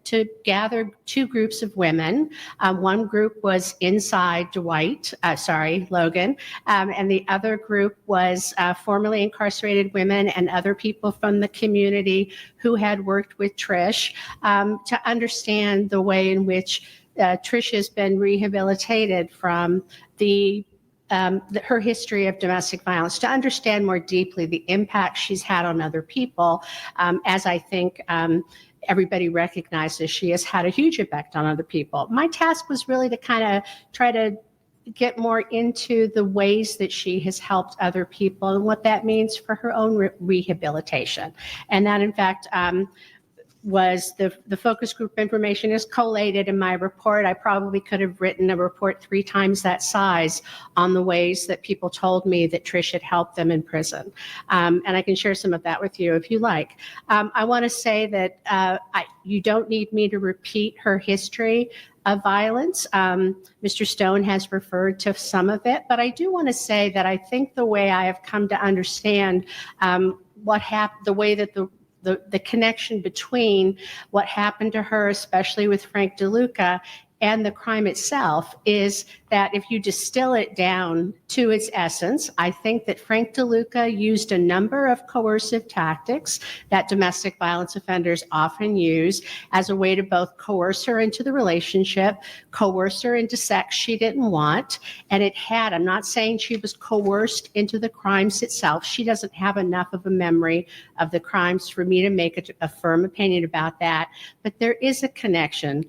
gather 2 groups of women. One group was inside Logan, and the other group was formerly incarcerated women and other people from the community who had worked with Trish to understand the way in which Trish has been rehabilitated from her history of domestic violence, to understand more deeply the impact she's had on other people, as I think everybody recognizes she has had a huge effect on other people. My task was really to kind of try to get more into the ways that she has helped other people and what that means for her own rehabilitation. And that, in fact, was the focus group information is collated in my report. I probably could have written a report 3 times that size on the ways that people told me that Trish had helped them in prison. And I can share some of that with you if you like. I want to say that you don't need me to repeat her history of violence. Mr. Stone has referred to some of it, but I do want to say that I think the way I have come to understand what happened, the way that the connection between what happened to her, especially with Frank DeLuca, and the crime itself, is that if you distill it down to its essence, I think that Frank DeLuca used a number of coercive tactics that domestic violence offenders often use as a way to both coerce her into the relationship, coerce her into sex she didn't want. And I'm not saying she was coerced into the crimes itself. She doesn't have enough of a memory of the crimes for me to make a firm opinion about that. But there is a connection.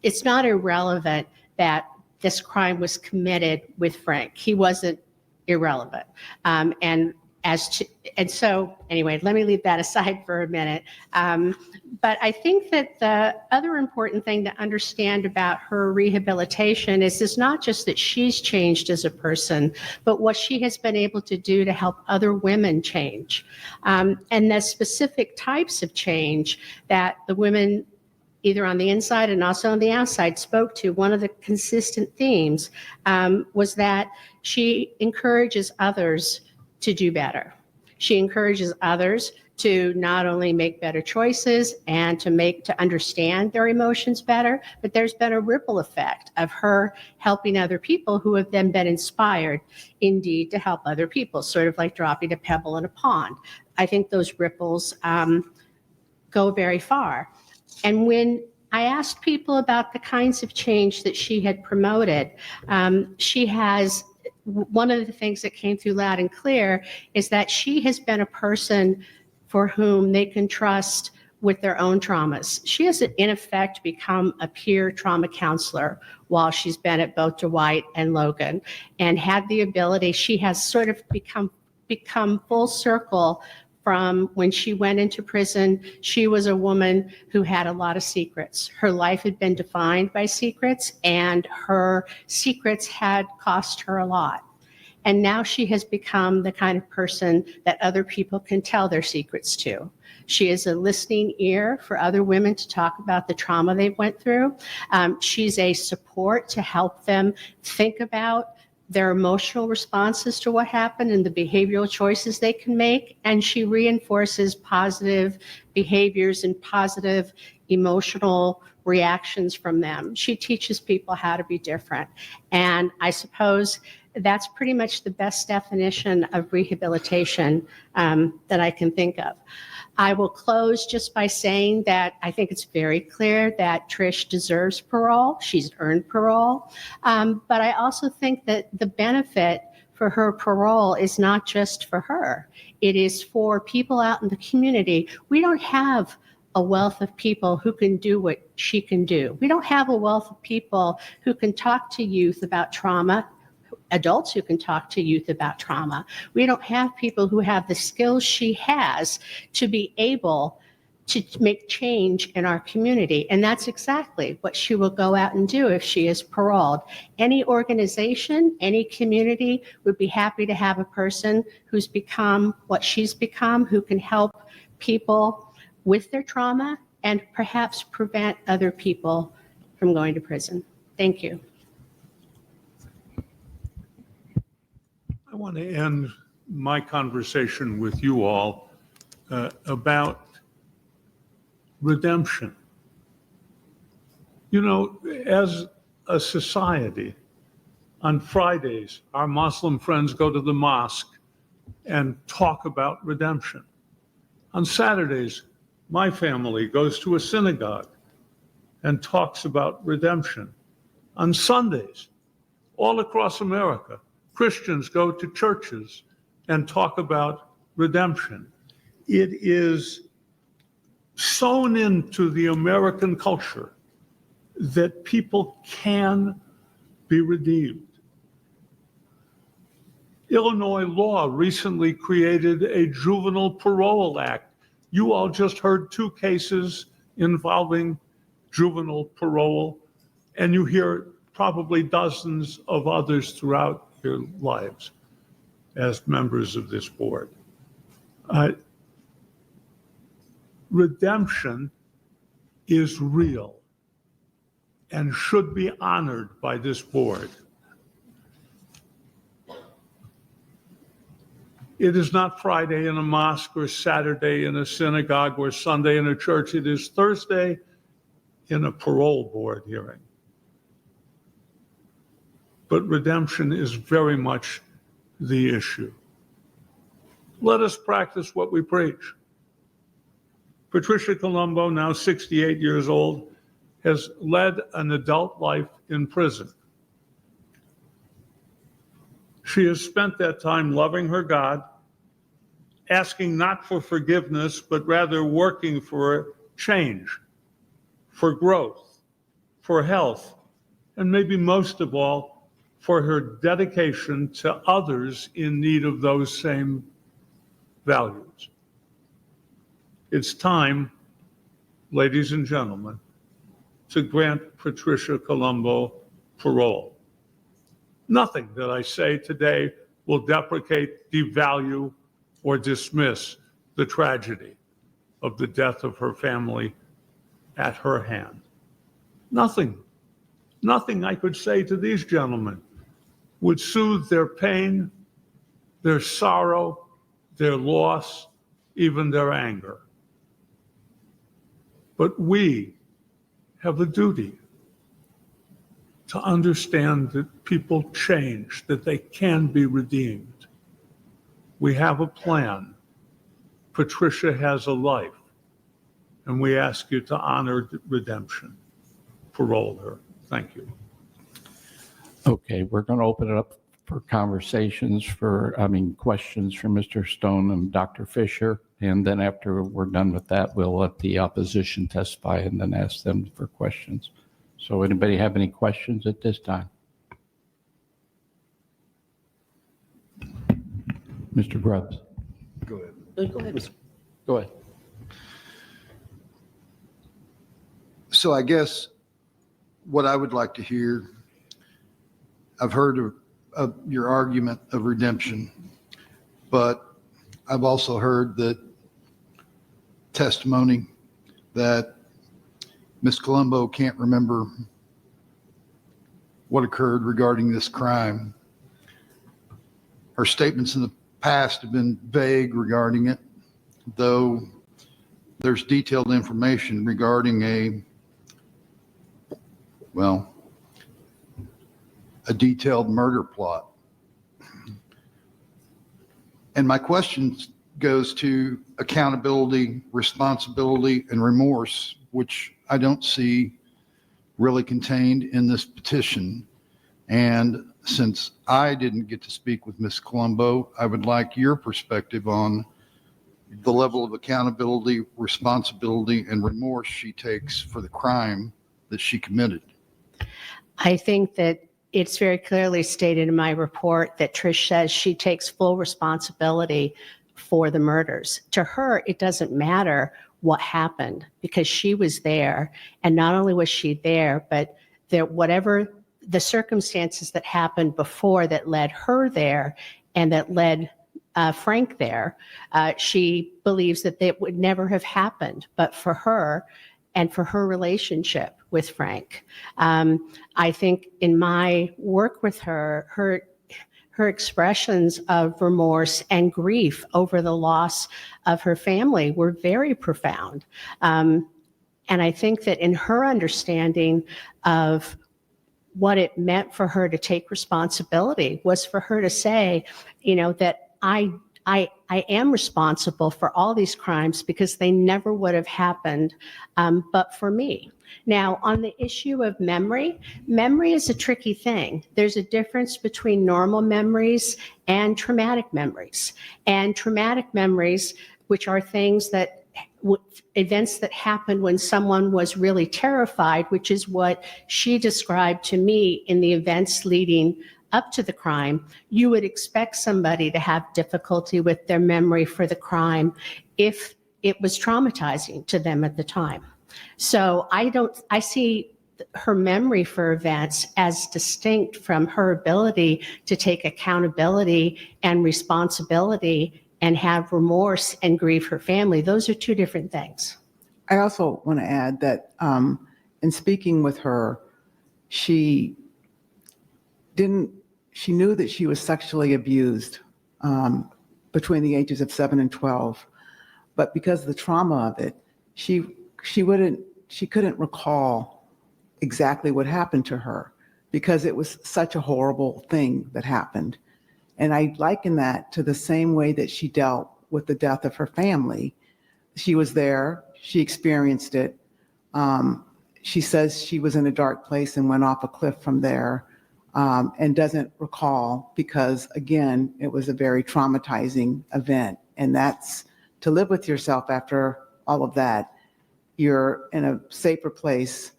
It's not irrelevant that this crime was committed with Frank. He wasn't irrelevant. So anyway, let me leave that aside for a minute. But I think that the other important thing to understand about her rehabilitation is not just that she's changed as a person, but what she has been able to do to help other women change. And the specific types of change that the women either on the inside and also on the outside spoke to, one of the consistent themes was that she encourages others to do better. She encourages others to not only make better choices and to understand their emotions better, but there's been a ripple effect of her helping other people who have then been inspired indeed to help other people, sort of like dropping a pebble in a pond. I think those ripples go very far. And when I asked people about the kinds of change that she had promoted, one of the things that came through loud and clear is that she has been a person for whom they can trust with their own traumas. She has, in effect, become a peer trauma counselor while she's been at both Dwight and Logan, and had the ability, she has sort of become full circle. From when she went into prison, she was a woman who had a lot of secrets. Her life had been defined by secrets, and her secrets had cost her a lot. And now she has become the kind of person that other people can tell their secrets to. She is a listening ear for other women to talk about the trauma they went through. She's a support to help them think about their emotional responses to what happened and the behavioral choices they can make. And she reinforces positive behaviors and positive emotional reactions from them. She teaches people how to be different. And I suppose that's pretty much the best definition of rehabilitation that I can think of. I will close just by saying that I think it's very clear that Trish deserves parole. She's earned parole. But I also think that the benefit for her parole is not just for her. It is for people out in the community. We don't have a wealth of people who can do what she can do. We don't have a wealth of people who can talk to youth about trauma, adults who can talk to youth about trauma. We don't have people who have the skills she has to be able to make change in our community. And that's exactly what she will go out and do if she is paroled. Any organization, any community would be happy to have a person who's become what she's become, who can help people with their trauma and perhaps prevent other people from going to prison. Thank you. I want to end my conversation with you all about redemption. You know, as a society, on Fridays, our Muslim friends go to the mosque and talk about redemption. On Saturdays, my family goes to a synagogue and talks about redemption. On Sundays, all across America, Christians go to churches and talk about redemption. It is sewn into the American culture that people can be redeemed. Illinois law recently created a juvenile parole act. You all just heard 2 cases involving juvenile parole, and you hear probably dozens of others throughout your lives as members of this board. Redemption is real and should be honored by this board. It is not Friday in a mosque or Saturday in a synagogue or Sunday in a church. It is Thursday in a parole board hearing. But redemption is very much the issue. Let us practice what we preach. Patricia Colombo, now 68 years old, has led an adult life in prison. She has spent that time loving her God, asking not for forgiveness, but rather working for change, for growth, for health, and maybe most of all, for her dedication to others in need of those same values. It's time, ladies and gentlemen, to grant Patricia Colombo parole. Nothing that I say today will deprecate, devalue, or dismiss the tragedy of the death of her family at her hand. Nothing I could say to these gentlemen would soothe their pain, their sorrow, their loss, even their anger. But we have a duty to understand that people change, that they can be redeemed. We have a plan. Patricia has a life, and we ask you to honor redemption. Parole her. Thank you. Okay, we're going to open it up for questions for Mr. Stone and Dr. Fisher. And then after we're done with that, we'll let the opposition testify and then ask them for questions. So anybody have any questions at this time? Mr. Grubbs. Go ahead. Go ahead. Go ahead. So I guess what I would like to hear, I've heard your argument of redemption, but I've also heard that testimony that Ms. Colombo can't remember what occurred regarding this crime. Her statements in the past have been vague regarding it, though there's detailed information regarding a detailed murder plot. And my question goes to accountability, responsibility, and remorse, which I don't see really contained in this petition. And since I didn't get to speak with Ms. Colombo, I would like your perspective on the level of accountability, responsibility, and remorse she takes for the crime that she committed. I think that it's very clearly stated in my report that Trish says she takes full responsibility for the murders. To her, it doesn't matter what happened because she was there. And not only was she there, but that whatever the circumstances that happened before that led her there and that led Frank there, she believes that it would never have happened but for her and for her relationship with Frank. I think in my work with her, her expressions of remorse and grief over the loss of her family were very profound. And I think that in her understanding of what it meant for her to take responsibility was for her to say, that I am responsible for all these crimes because they never would have happened but for me. Now, on the issue of memory is a tricky thing. There's a difference between normal memories and traumatic memories. And traumatic memories, which are things that events that happened when someone was really terrified, which is what she described to me in the events leading up to the crime, you would expect somebody to have difficulty with their memory for the crime if it was traumatizing to them at the time. So I see her memory for events as distinct from her ability to take accountability and responsibility and have remorse and grieve her family. Those are two different things. I also want to add that in speaking with her, she knew that she was sexually abused between the ages of 7 and 12, but because of the trauma of it, she couldn't recall exactly what happened to her because it was such a horrible thing that happened. And I liken that to the same way that she dealt with the death of her family. She was there, she experienced it. She says she was in a dark place and went off a cliff from there, and doesn't recall because, again, it was a very traumatizing event. And that's to live with yourself after all of that. You're in a safer place,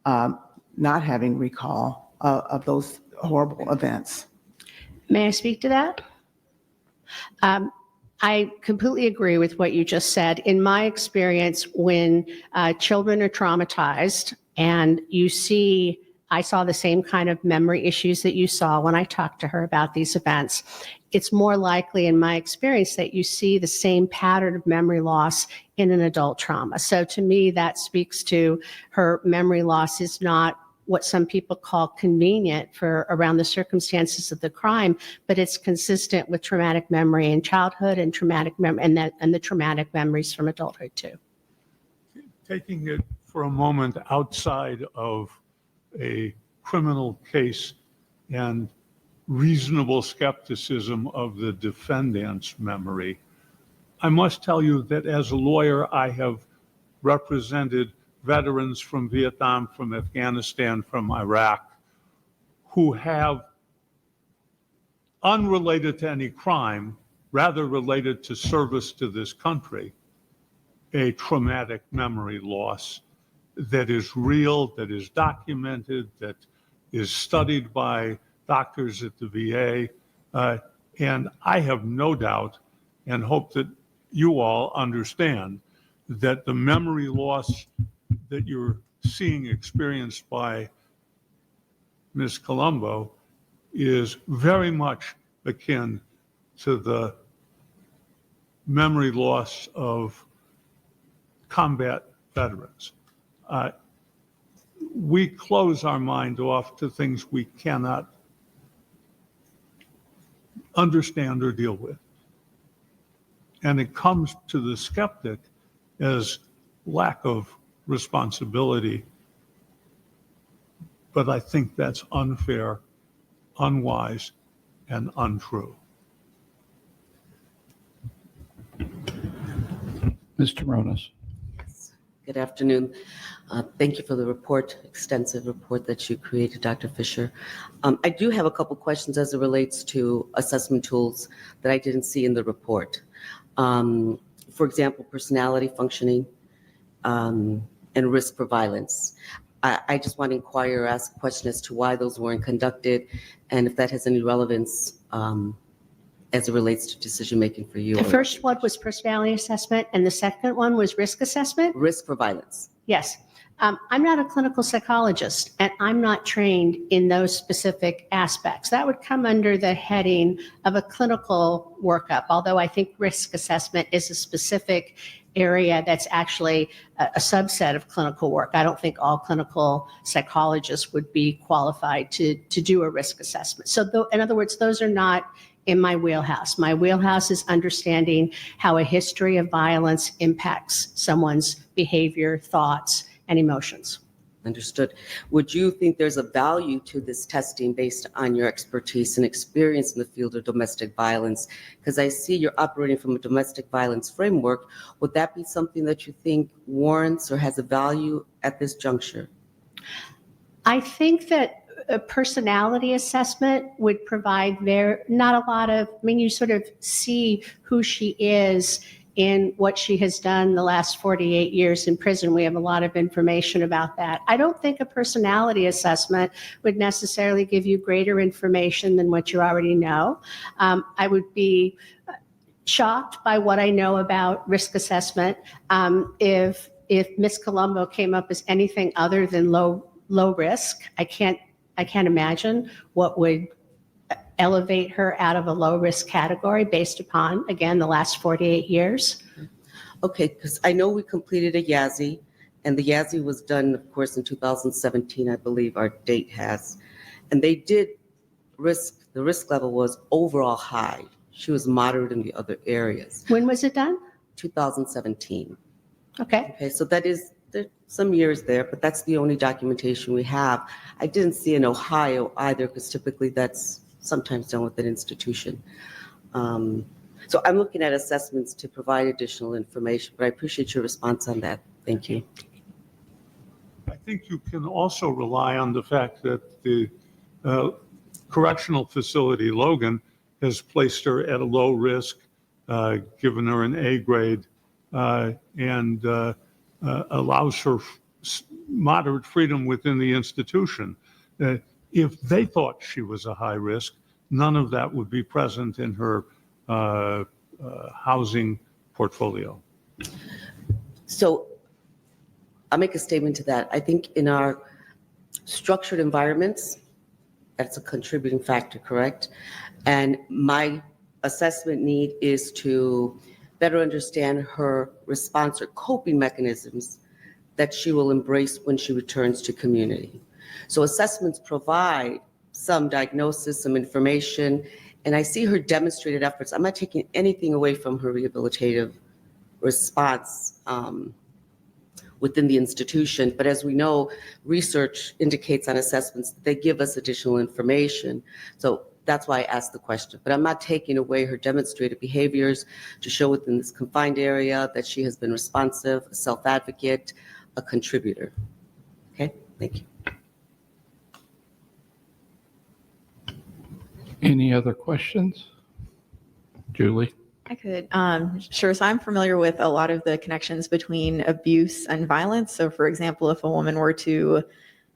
not having recall of those horrible events. May I speak to that? I completely agree with what you just said. In my experience, when children are traumatized and I saw the same kind of memory issues that you saw when I talked to her about these events, it's more likely in my experience that you see the same pattern of memory loss in an adult trauma. So to me, that speaks to her memory loss is not what some people call convenient for around the circumstances of the crime, but it's consistent with traumatic memory in childhood and traumatic memory and the traumatic memories from adulthood too. Taking it for a moment outside of a criminal case and reasonable skepticism of the defendant's memory, I must tell you that as a lawyer, I have represented veterans from Vietnam, from Afghanistan, from Iraq, who have, unrelated to any crime, rather related to service to this country, a traumatic memory loss that is real, that is documented, that is studied by doctors at the VA. And I have no doubt and hope that you all understand that the memory loss that you're seeing experienced by Ms. Colombo is very much akin to the memory loss of combat veterans. We close our mind off to things we cannot understand or deal with. And it comes to the skeptic as lack of responsibility. But I think that's unfair, unwise, and untrue. Mr. Ronas. Good afternoon. Thank you for the report, extensive report that you created, Dr. Fisher. I do have a couple questions as it relates to assessment tools that I didn't see in the report. For example, personality functioning and risk for violence. I just want to inquire or ask a question as to why those weren't conducted and if that has any relevance as it relates to decision-making for you. The first one was personality assessment, and the second one was risk assessment? Risk for violence. Yes. I'm not a clinical psychologist, and I'm not trained in those specific aspects. That would come under the heading of a clinical workup, although I think risk assessment is a specific area that's actually a subset of clinical work. I don't think all clinical psychologists would be qualified to do a risk assessment. So in other words, those are not in my wheelhouse. My wheelhouse is understanding how a history of violence impacts someone's behavior, thoughts, and emotions. Understood. Would you think there's a value to this testing based on your expertise and experience in the field of domestic violence? Because I see you're operating from a domestic violence framework. Would that be something that you think warrants or has a value at this juncture? I think that a personality assessment would provide not a lot of, you sort of see who she is in what she has done the last 48 years in prison. We have a lot of information about that. I don't think a personality assessment would necessarily give you greater information than what you already know. I would be shocked by what I know about risk assessment. If Miss Colombo came up as anything other than low risk, I can't imagine what would elevate her out of a low risk category based upon, again, the last 48 years. Okay, because I know we completed a YASI, and the YASI was done, of course, in 2017, I believe our date has. And they did the risk level was overall high. She was moderate in the other areas. When was it done? 2017. Okay. Okay, so there's some years there, but that's the only documentation we have. I didn't see in Ohio either, because typically that's sometimes done with an institution. So I'm looking at assessments to provide additional information, but I appreciate your response on that. Thank you. I think you can also rely on the fact that the correctional facility, Logan, has placed her at a low risk, given her an A grade, and allows her moderate freedom within the institution. If they thought she was a high risk, none of that would be present in her housing portfolio. So I'll make a statement to that. I think in our structured environments, that's a contributing factor, correct? And my assessment need is to better understand her response or coping mechanisms that she will embrace when she returns to community. So assessments provide some diagnosis, some information, and I see her demonstrated efforts. I'm not taking anything away from her rehabilitative response within the institution, but as we know, research indicates on assessments that they give us additional information. So that's why I asked the question, but I'm not taking away her demonstrated behaviors to show within this confined area that she has been responsive, a self-advocate, a contributor. Okay, thank you. Any other questions? Julie? I could. Sure. So I'm familiar with a lot of the connections between abuse and violence. So for example, if a woman were to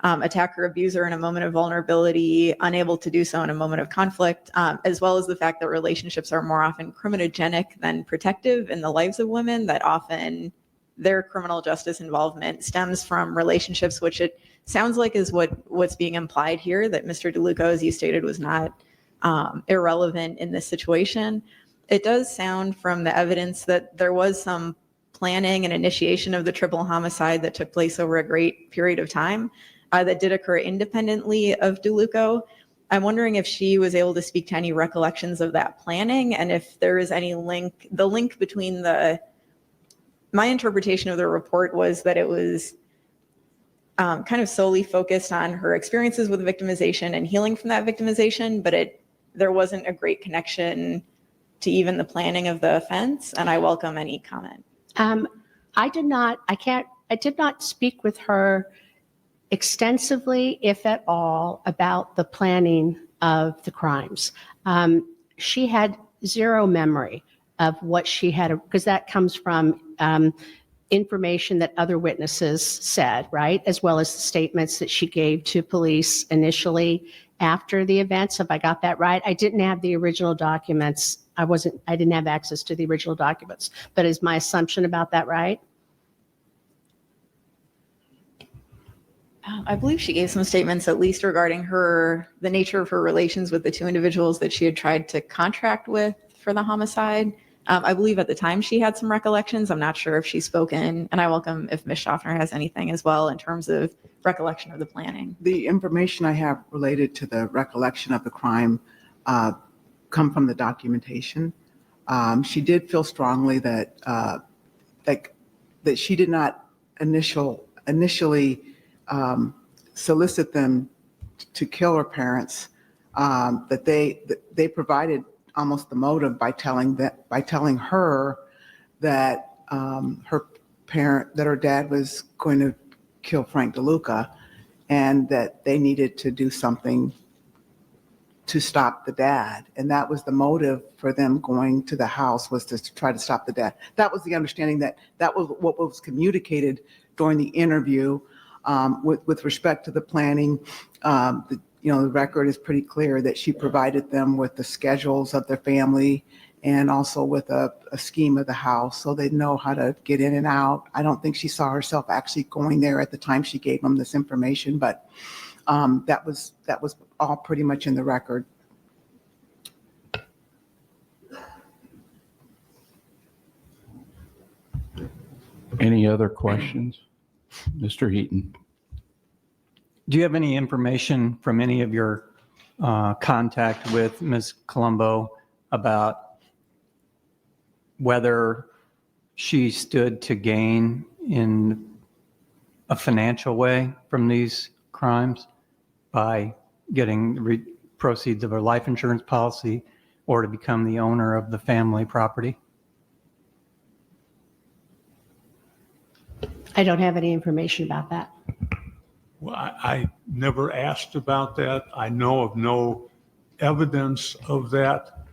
attack her abuser in a moment of vulnerability, unable to do so in a moment of conflict, as well as the fact that relationships are more often criminogenic than protective in the lives of women, that often their criminal justice involvement stems from relationships, which it sounds like is what's being implied here, that Mr. DeLuca, as you stated, was not irrelevant in this situation. It does sound from the evidence that there was some planning and initiation of the triple homicide that took place over a great period of time that did occur independently of DeLuca. I'm wondering if she was able to speak to any recollections of that planning, and if there is any the link between my interpretation of the report was that it was kind of solely focused on her experiences with victimization and healing from that victimization, but there wasn't a great connection to even the planning of the offense, and I welcome any comment. I did not speak with her extensively, if at all, about the planning of the crimes. She had zero memory of what she had, because that comes from information that other witnesses said, right? As well as the statements that she gave to police initially after the events. Have I got that right? I didn't have the original documents. I didn't have access to the original documents, but is my assumption about that right? I believe she gave some statements, at least regarding the nature of her relations with the two individuals that she had tried to contract with for the homicide. I believe at the time she had some recollections. I'm not sure if she's spoken, and I welcome if Ms. Schaffner has anything as well in terms of recollection of the planning. The information I have related to the recollection of the crime come from the documentation. She did feel strongly that that she did not initially solicit them to kill her parents, that they provided almost the motive by telling her that her dad was going to kill Frank DeLuca, and that they needed to do something to stop the dad. And that was the motive for them going to the house, was to try to stop the dad. That was the understanding, that was what was communicated during the interview. With respect to the planning, the record is pretty clear that she provided them with the schedules of their family and also with a scheme of the house, so they know how to get in and out. I don't think she saw herself actually going there at the time she gave them this information, but that was all pretty much in the record. Any other questions? Mr. Heaton. Do you have any information from any of your contact with Ms. Colombo about whether she stood to gain in a financial way from these crimes by getting proceeds of her life insurance policy or to become the owner of the family property? I don't have any information about that. Well, I never asked about that. I know of no evidence of that.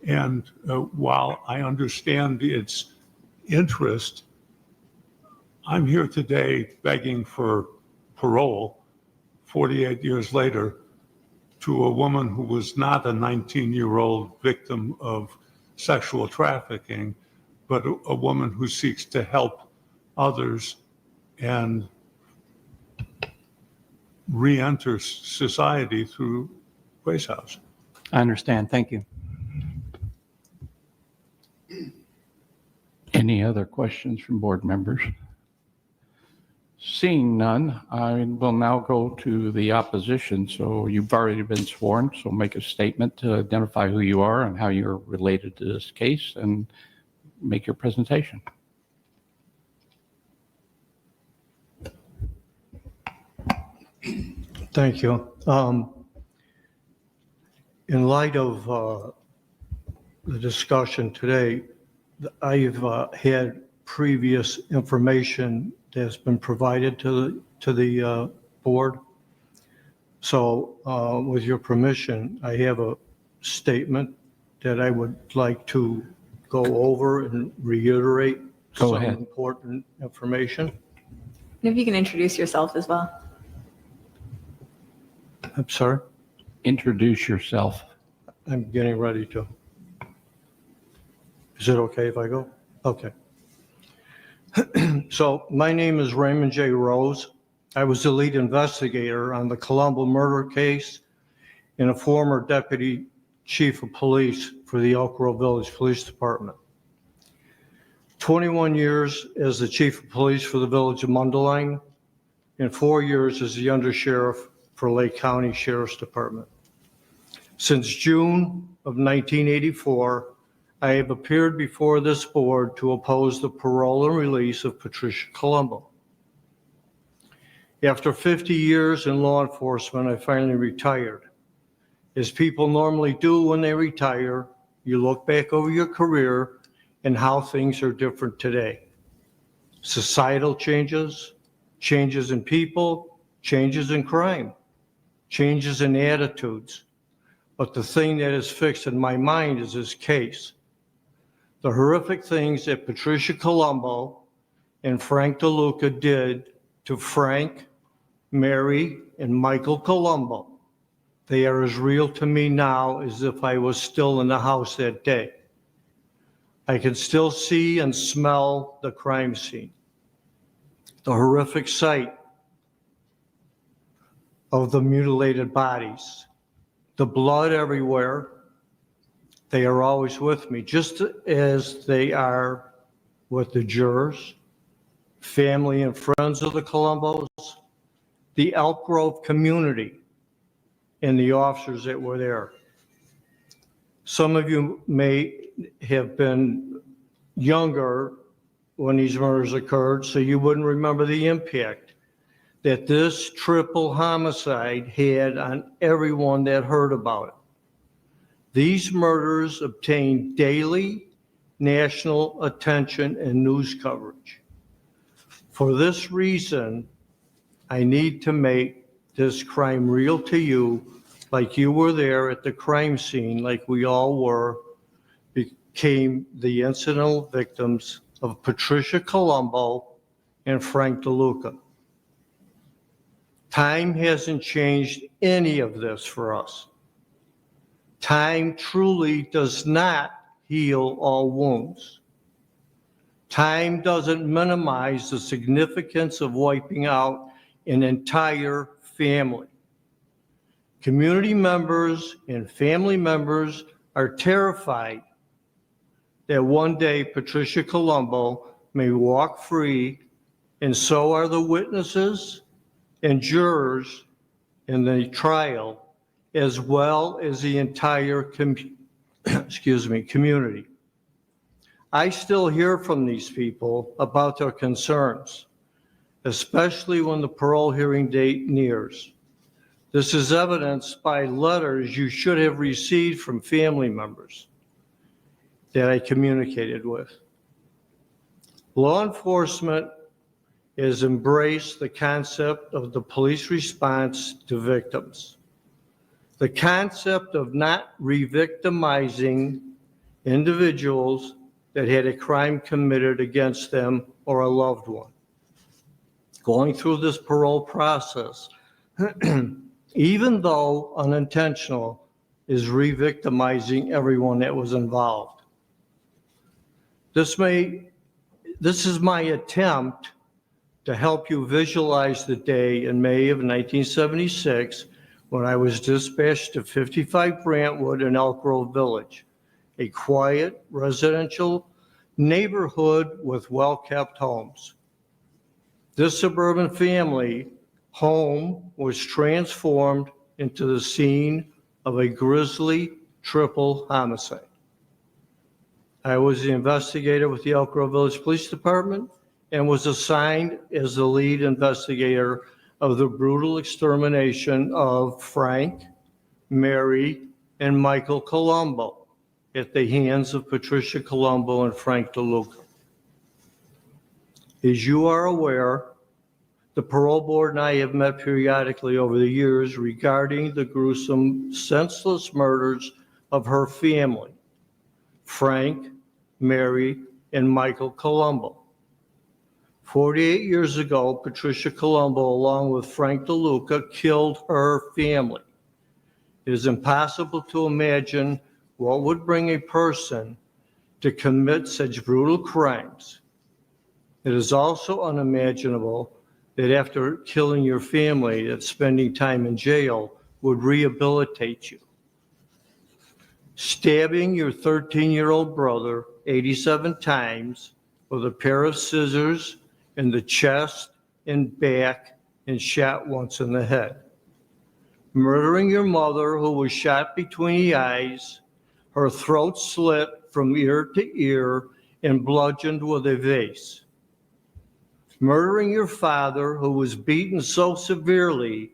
And while I understand its interest, I'm here today begging for parole 48 years later to a woman who was not a 19-year-old victim of sexual trafficking, but a woman who seeks to help others and re-enter society through Grace House. I understand. Thank you. Any other questions from board members? Seeing none, I will now go to the opposition. So you've already been sworn, so make a statement to identify who you are and how you're related to this case and make your presentation. Thank you. In light of the discussion today, I've had previous information that's been provided to the board. So with your permission, I have a statement that I would like to go over and reiterate some important information. And if you can introduce yourself as well. I'm sorry? Introduce yourself. I'm getting ready to. Is it okay if I go? Okay. So my name is Raymond J. Rose. I was the lead investigator on the Colombo murder case and a former deputy chief of police for the Elk Grove Village Police Department. 21 years as the chief of police for the village of Mundelein and 4 years as the undersheriff for Lake County Sheriff's Department. Since June of 1984, I have appeared before this board to oppose the parole and release of Patricia Colombo. After 50 years in law enforcement, I finally retired. As people normally do when they retire, you look back over your career and how things are different today. Societal changes, changes in people, changes in crime, changes in attitudes. But the thing that is fixed in my mind is this case. The horrific things that Patricia Colombo and Frank DeLuca did to Frank, Mary, and Michael Colombo, they are as real to me now as if I was still in the house that day. I can still see and smell the crime scene, the horrific sight of the mutilated bodies, the blood everywhere. They are always with me, just as they are with the jurors, family and friends of the Colombos, the Elk Grove community, and the officers that were there. Some of you may have been younger when these murders occurred, so you wouldn't remember the impact that this triple homicide had on everyone that heard about it. These murders obtained daily national attention and news coverage. For this reason, I need to make this crime real to you, like you were there at the crime scene, like we all were, became the incidental victims of Patricia Colombo and Frank DeLuca. Time hasn't changed any of this for us. Time truly does not heal all wounds. Time doesn't minimize the significance of wiping out an entire family. Community members and family members are terrified that one day Patricia Colombo may walk free, and so are the witnesses and jurors in the trial, as well as the entire community. I still hear from these people about their concerns, especially when the parole hearing date nears. This is evidenced by letters you should have received from family members that I communicated with. Law enforcement has embraced the concept of the police response to victims. The concept of not re-victimizing individuals that had a crime committed against them or a loved one. Going through this parole process, even though unintentional, is re-victimizing everyone that was involved. This is my attempt to help you visualize the day in May of 1976 when I was dispatched to 55 Brantwood in Elk Grove Village, a quiet residential neighborhood with well-kept homes. This suburban family home was transformed into the scene of a grisly triple homicide. I was the investigator with the Elk Grove Village Police Department and was assigned as the lead investigator of the brutal extermination of Frank, Mary, and Michael Colombo at the hands of Patricia Colombo and Frank DeLuca. As you are aware, the parole board and I have met periodically over the years regarding the gruesome, senseless murders of her family, Frank, Mary, and Michael Colombo. 48 years ago, Patricia Colombo, along with Frank DeLuca, killed her family. It is impossible to imagine what would bring a person to commit such brutal crimes. It is also unimaginable that after killing your family, that spending time in jail would rehabilitate you. Stabbing your 13-year-old brother 87 times with a pair of scissors in the chest and back and shot once in the head. Murdering your mother, who was shot between the eyes, her throat slit from ear to ear and bludgeoned with a vase. Murdering your father, who was beaten so severely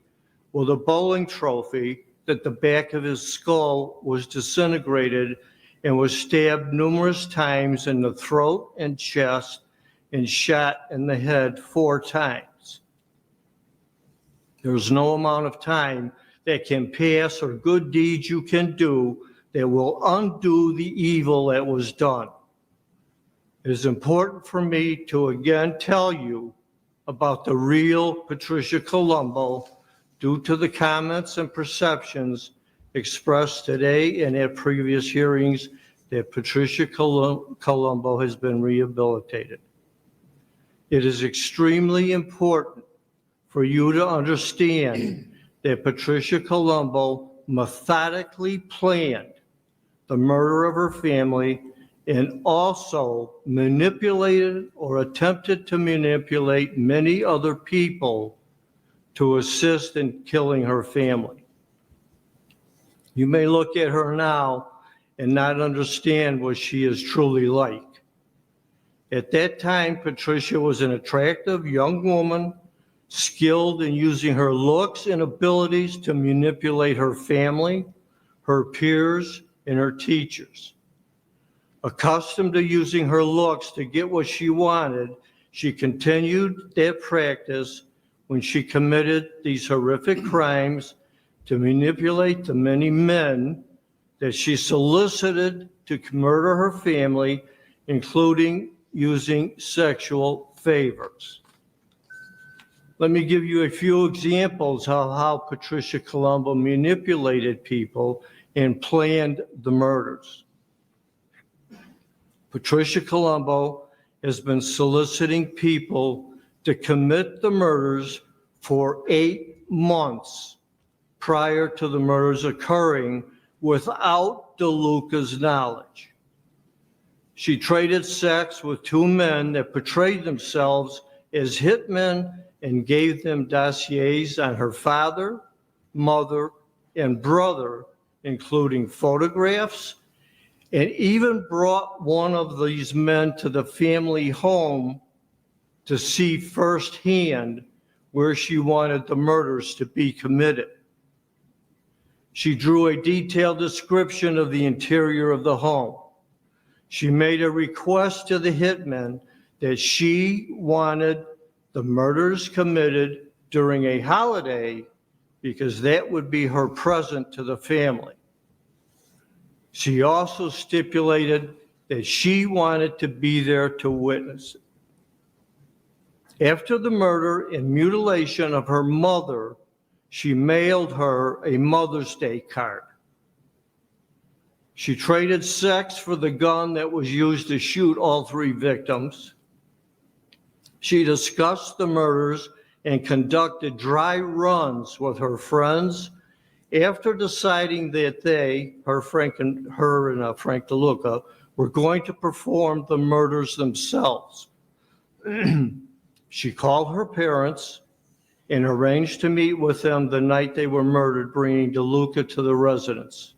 with a bowling trophy that the back of his skull was disintegrated and was stabbed numerous times in the throat and chest and shot in the head 4 times. There's no amount of time that can pass or good deeds you can do that will undo the evil that was done. It is important for me to again tell you about the real Patricia Colombo due to the comments and perceptions expressed today and at previous hearings that Patricia Colombo has been rehabilitated. It is extremely important for you to understand that Patricia Colombo methodically planned the murder of her family and also manipulated or attempted to manipulate many other people to assist in killing her family. You may look at her now and not understand what she is truly like. At that time, Patricia was an attractive young woman, skilled in using her looks and abilities to manipulate her family, her peers, and her teachers. Accustomed to using her looks to get what she wanted, she continued that practice when she committed these horrific crimes to manipulate the many men that she solicited to murder her family, including using sexual favors. Let me give you a few examples of how Patricia Colombo manipulated people and planned the murders. Patricia Colombo has been soliciting people to commit the murders for 8 months prior to the murders occurring without DeLuca's knowledge. She traded sex with 2 men that portrayed themselves as hitmen and gave them dossiers on her father, mother, and brother, including photographs, and even brought one of these men to the family home to see firsthand where she wanted the murders to be committed. She drew a detailed description of the interior of the home. She made a request to the hitmen that she wanted the murders committed during a holiday because that would be her present to the family. She also stipulated that she wanted to be there to witness it. After the murder and mutilation of her mother, she mailed her a Mother's Day card. She traded sex for the gun that was used to shoot all 3 victims. She discussed the murders and conducted dry runs with her friends after deciding that Frank DeLuca, were going to perform the murders themselves. She called her parents and arranged to meet with them the night they were murdered, bringing DeLuca to the residence.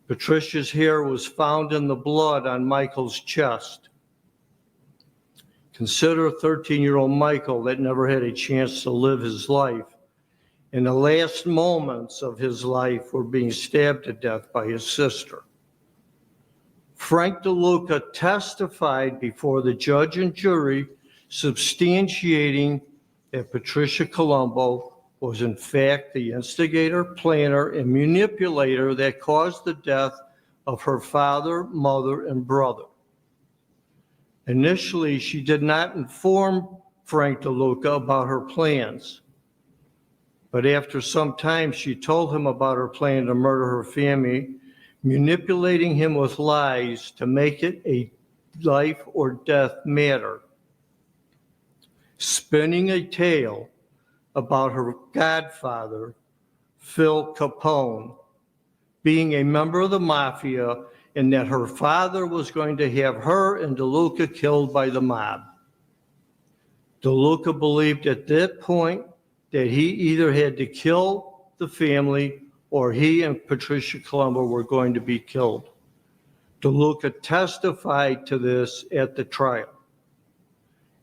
Patricia's hair was found in the blood on Michael's chest. Consider 13-year-old Michael that never had a chance to live his life. In the last moments of his life were being stabbed to death by his sister. Frank DeLuca testified before the judge and jury, substantiating that Patricia Colombo was in fact the instigator, planner, and manipulator that caused the death of her father, mother, and brother. Initially, she did not inform Frank DeLuca about her plans. But after some time, she told him about her plan to murder her family, manipulating him with lies to make it a life or death matter spinning a tale about her godfather, Phil Capone, being a member of the mafia, and that her father was going to have her and DeLuca killed by the mob. DeLuca believed at that point that he either had to kill the family or he and Patricia Colombo were going to be killed. DeLuca testified to this at the trial.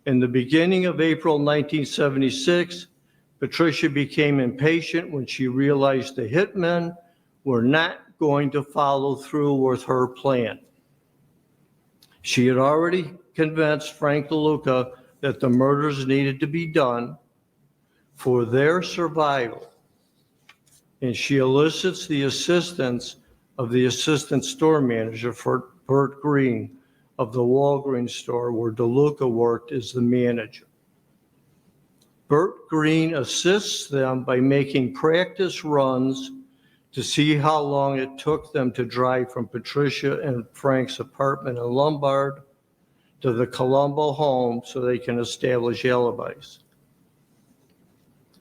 In the beginning of April 1976, Patricia became impatient when she realized the hitmen were not going to follow through with her plan. She had already convinced Frank DeLuca that the murders needed to be done for their survival, and she elicits the assistance of the assistant store manager for Bert Green of the Walgreens store where DeLuca worked as the manager. Bert Green assists them by making practice runs to see how long it took them to drive from Patricia and Frank's apartment in Lombard to the Colombo home so they can establish alibis.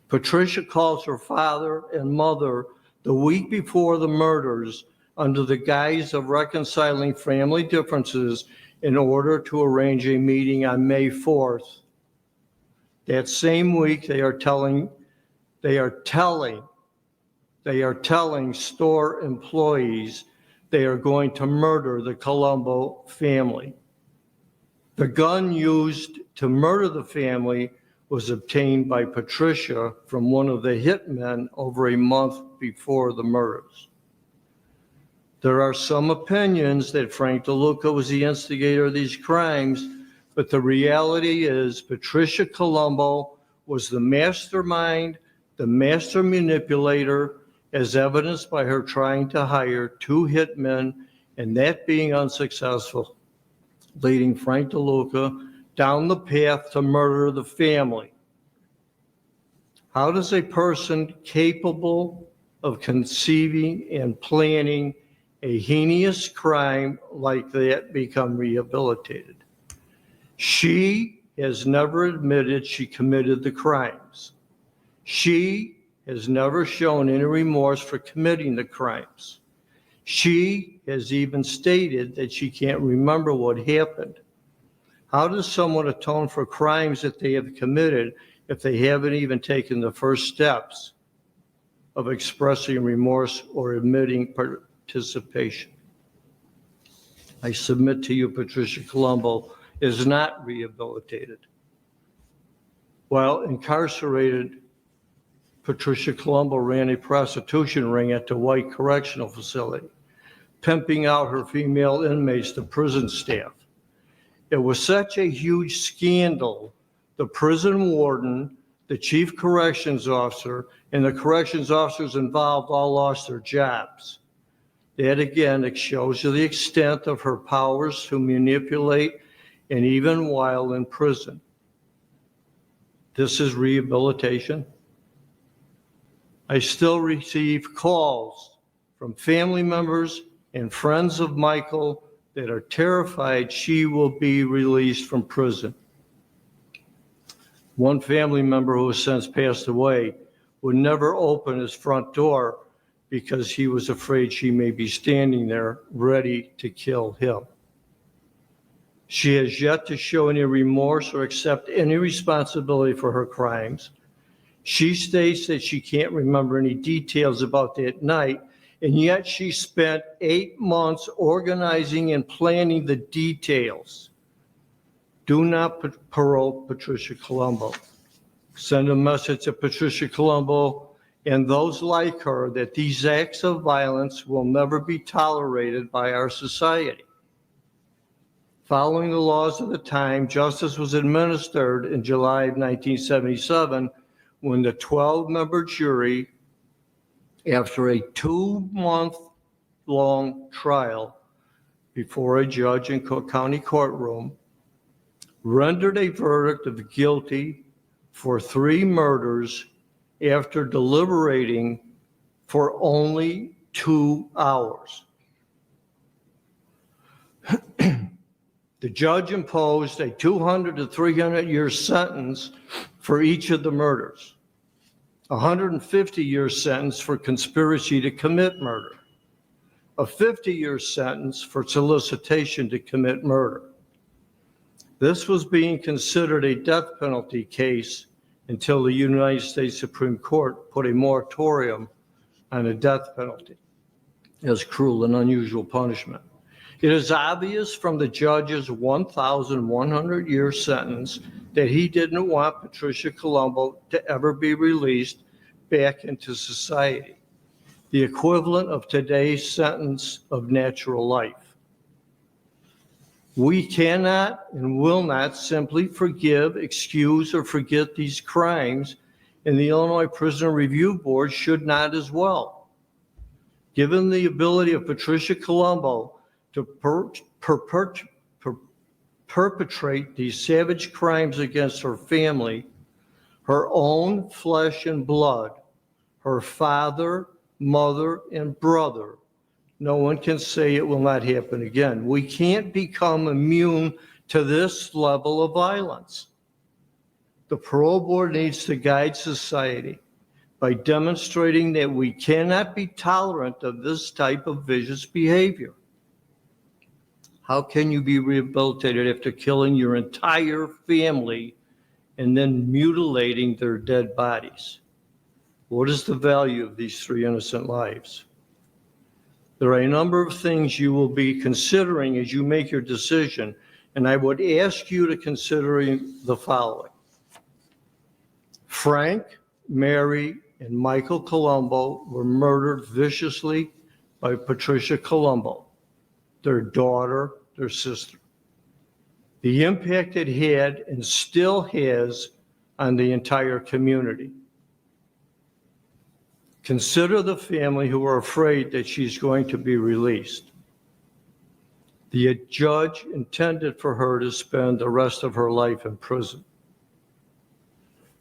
Patricia calls her father and mother the week before the murders under the guise of reconciling family differences in order to arrange a meeting on May 4th. That same week, they are telling store employees they are going to murder the Colombo family. The gun used to murder the family was obtained by Patricia from one of the hitmen over a month before the murders. There are some opinions that Frank DeLuca was the instigator of these crimes, but the reality is Patricia Colombo was the mastermind, the master manipulator, as evidenced by her trying to hire two hitmen and that being unsuccessful, leading Frank DeLuca down the path to murder the family. How does a person capable of conceiving and planning a heinous crime like that become rehabilitated? She has never admitted she committed the crimes. She has never shown any remorse for committing the crimes. She has even stated that she can't remember what happened. How does someone atone for crimes that they have committed if they haven't even taken the first steps of expressing remorse or admitting participation? I submit to you, Patricia Colombo is not rehabilitated. While incarcerated, Patricia Colombo ran a prostitution ring at the White Correctional Facility, pimping out her female inmates to prison staff. It was such a huge scandal, the prison warden, the chief corrections officer, and the corrections officers involved all lost their jobs. That again shows you the extent of her powers to manipulate, and even while in prison. This is rehabilitation. I still receive calls from family members and friends of Michael that are terrified she will be released from prison. One family member who has since passed away would never open his front door because he was afraid she may be standing there ready to kill him. She has yet to show any remorse or accept any responsibility for her crimes. She states that she can't remember any details about that night, and yet she spent 8 months organizing and planning the details. Do not parole Patricia Colombo. Send a message to Patricia Colombo and those like her that these acts of violence will never be tolerated by our society. Following the laws of the time, justice was administered in July of 1977 when the 12-member jury, after a 2-month-long trial before a judge in Cook County courtroom, rendered a verdict of guilty for 3 murders after deliberating for only 2 hours. The judge imposed a 200 to 300-year sentence for each of the murders, a 150-year sentence for conspiracy to commit murder, a 50-year sentence for solicitation to commit murder. This was being considered a death penalty case until the United States Supreme Court put a moratorium on the death penalty as cruel and unusual punishment. It is obvious from the judge's 1,100-year sentence that he didn't want Patricia Colombo to ever be released back into society, the equivalent of today's sentence of natural life. We cannot and will not simply forgive, excuse, or forget these crimes, and the Illinois Prisoner Review Board should not as well. Given the ability of Patricia Colombo to perpetrate these savage crimes against her family, her own flesh and blood, her father, mother, and brother, no one can say it will not happen again. We can't become immune to this level of violence. The parole board needs to guide society by demonstrating that we cannot be tolerant of this type of vicious behavior. How can you be rehabilitated after killing your entire family and then mutilating their dead bodies? What is the value of these 3 innocent lives? There are a number of things you will be considering as you make your decision, and I would ask you to consider the following. Frank, Mary, and Michael Colombo were murdered viciously by Patricia Colombo, their daughter, their sister. The impact it had and still has on the entire community. Consider the family who are afraid that she's going to be released. The judge intended for her to spend the rest of her life in prison.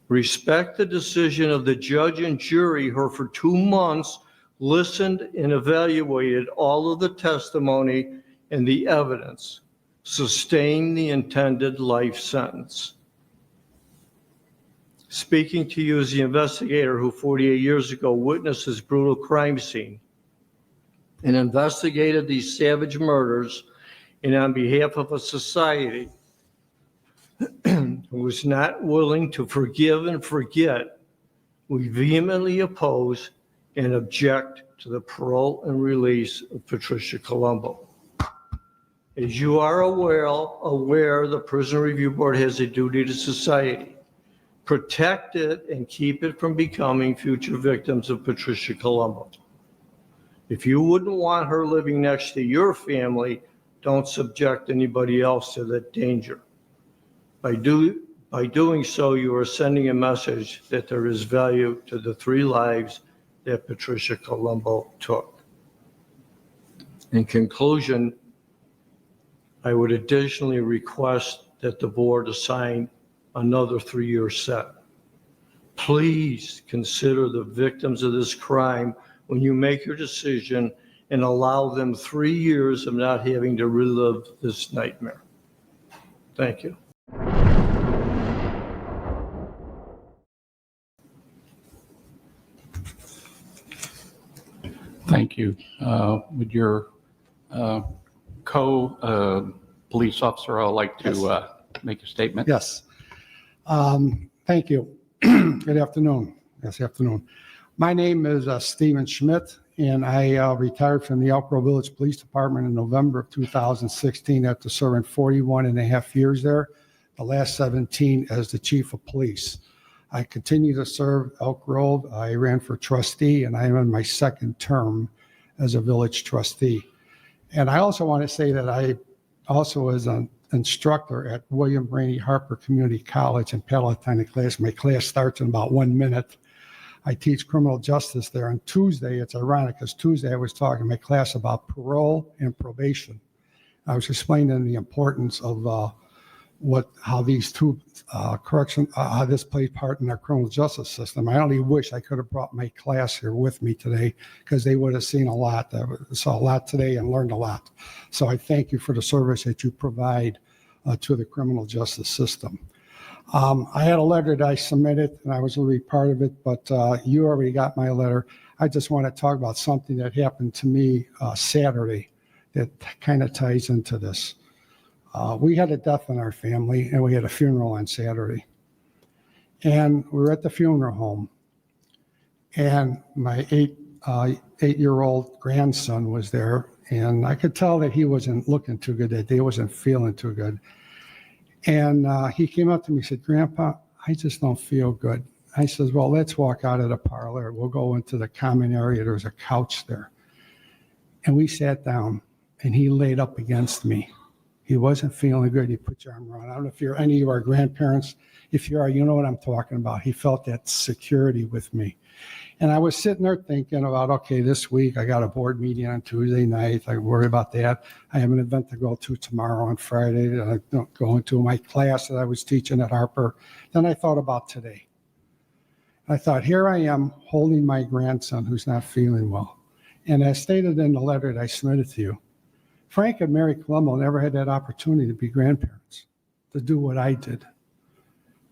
Respect the decision of the judge and jury who for 2 months listened and evaluated all of the testimony and the evidence, sustained the intended life sentence. Speaking to you as the investigator who 48 years ago witnessed this brutal crime scene and investigated these savage murders, and on behalf of a society who was not willing to forgive and forget, we vehemently oppose and object to the parole and release of Patricia Colombo. As you are aware, the Prison Review Board has a duty to society. Protect it and keep it from becoming future victims of Patricia Colombo. If you wouldn't want her living next to your family, don't subject anybody else to that danger. By doing so, you are sending a message that there is value to the 3 lives that Patricia Colombo took. In conclusion, I would additionally request that the board assign another 3-year set. Please consider the victims of this crime when you make your decision and allow them 3 years of not having to relive this nightmare. Thank you. Thank you. Would your police officer like to make a statement? Yes. Thank you. Good afternoon. Yes, afternoon. My name is Stephen Schmidt, and I retired from the Elk Grove Village Police Department in November of 2016 after serving 41 and a half years there, the last 17 as the chief of police. I continue to serve Elk Grove. I ran for trustee, and I am in my 2nd term as a village trustee. And I also want to say that I also was an instructor at William Rainey Harper Community College in Palatine class. My class starts in about 1 minute. I teach criminal justice there. On Tuesday, it's ironic because Tuesday I was talking in my class about parole and probation. I was explaining the importance of how these two how this plays part in our criminal justice system. I only wish I could have brought my class here with me today because they would have seen a lot. Saw a lot today and learned a lot. So I thank you for the service that you provide to the criminal justice system. I had a letter that I submitted, and I was going to be part of it, but you already got my letter. I just want to talk about something that happened to me Saturday that kind of ties into this. We had a death in our family, and we had a funeral on Saturday. And we were at the funeral home, and my eight-year-old grandson was there, and I could tell that he wasn't looking too good that day, wasn't feeling too good. And he came up to me and said, "Grandpa, I just don't feel good." I says, "Well, let's walk out of the parlor. We'll go into the common area. There's a couch there." And we sat down, and he laid up against me. He wasn't feeling good. He put your arm around. I don't know if you're any of our grandparents. If you are, you know what I'm talking about. He felt that security with me. And I was sitting there thinking about, okay, this week I got a board meeting on Tuesday night. I worry about that. I have an event to go to tomorrow on Friday. I'm going to my class that I was teaching at Harper. Then I thought about today. I thought, here I am holding my grandson who's not feeling well. And as stated in the letter that I submitted to you, Frank and Mary Colombo never had that opportunity to be grandparents, to do what I did.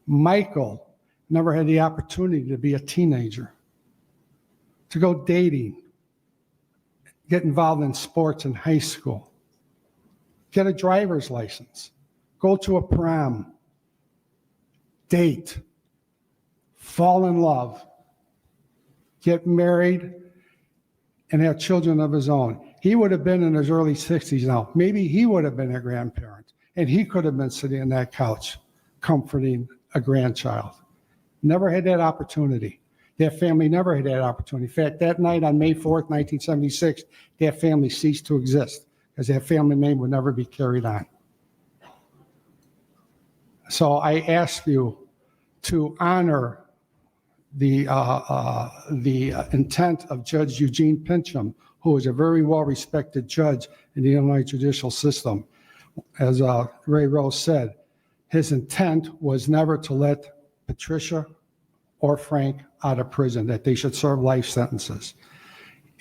Michael never had the opportunity to be a teenager, to go dating, get involved in sports in high school, get a driver's license, go to a prom, date, fall in love, get married, and have children of his own. He would have been in his early 60s now. Maybe he would have been a grandparent, and he could have been sitting on that couch comforting a grandchild. Never had that opportunity. That family never had that opportunity. In fact, that night on May 4th, 1976, that family ceased to exist because that family name would never be carried on. So I ask you to honor the intent of Judge Eugene Pincham, who is a very well-respected judge in the Illinois judicial system. As Ray Rose said, his intent was never to let Patricia or Frank out of prison, that they should serve life sentences.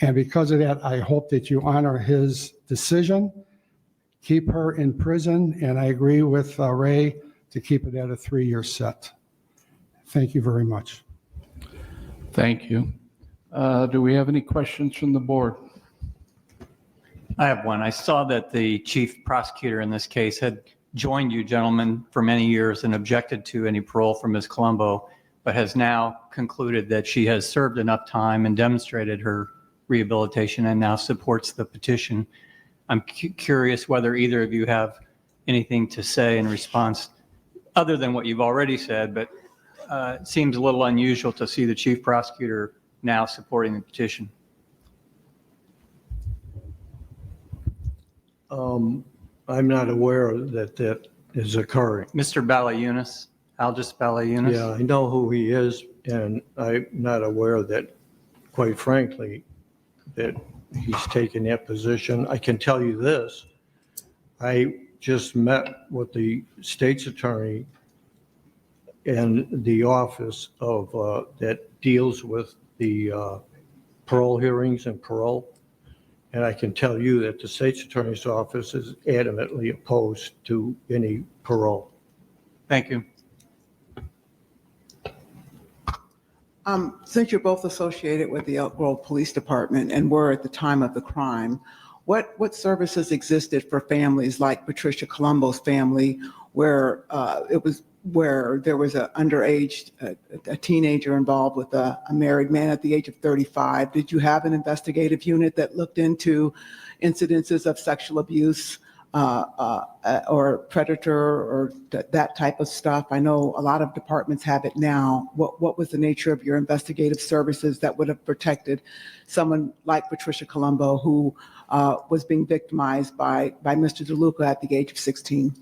And because of that, I hope that you honor his decision, keep her in prison, and I agree with Ray to keep it at a 3-year set. Thank you very much. Thank you. Do we have any questions from the board? I have one. I saw that the chief prosecutor in this case had joined you gentlemen for many years and objected to any parole for Ms. Colombo, but has now concluded that she has served enough time and demonstrated her rehabilitation and now supports the petition. I'm curious whether either of you have anything to say in response other than what you've already said, but it seems a little unusual to see the chief prosecutor now supporting the petition. I'm not aware that that is occurring. Mr. Balayunas, Algis Balayunas? Yeah, I know who he is, and I'm not aware that, quite frankly, that he's taken that position. I can tell you this. I just met with the state's attorney in the office of that deals with the parole hearings and parole. And I can tell you that the state's attorney's office is adamantly opposed to any parole. Thank you. Since you're both associated with the Elk Grove Police Department and were at the time of the crime, what services existed for families like Patricia Colombo's family, where there was an underage, a teenager involved with a married man at the age of 35? Did you have an investigative unit that looked into incidences of sexual abuse or predator or that type of stuff? I know a lot of departments have it now. What was the nature of your investigative services that would have protected someone like Patricia Colombo, who was being victimized by Mr. DeLuca at the age of 16?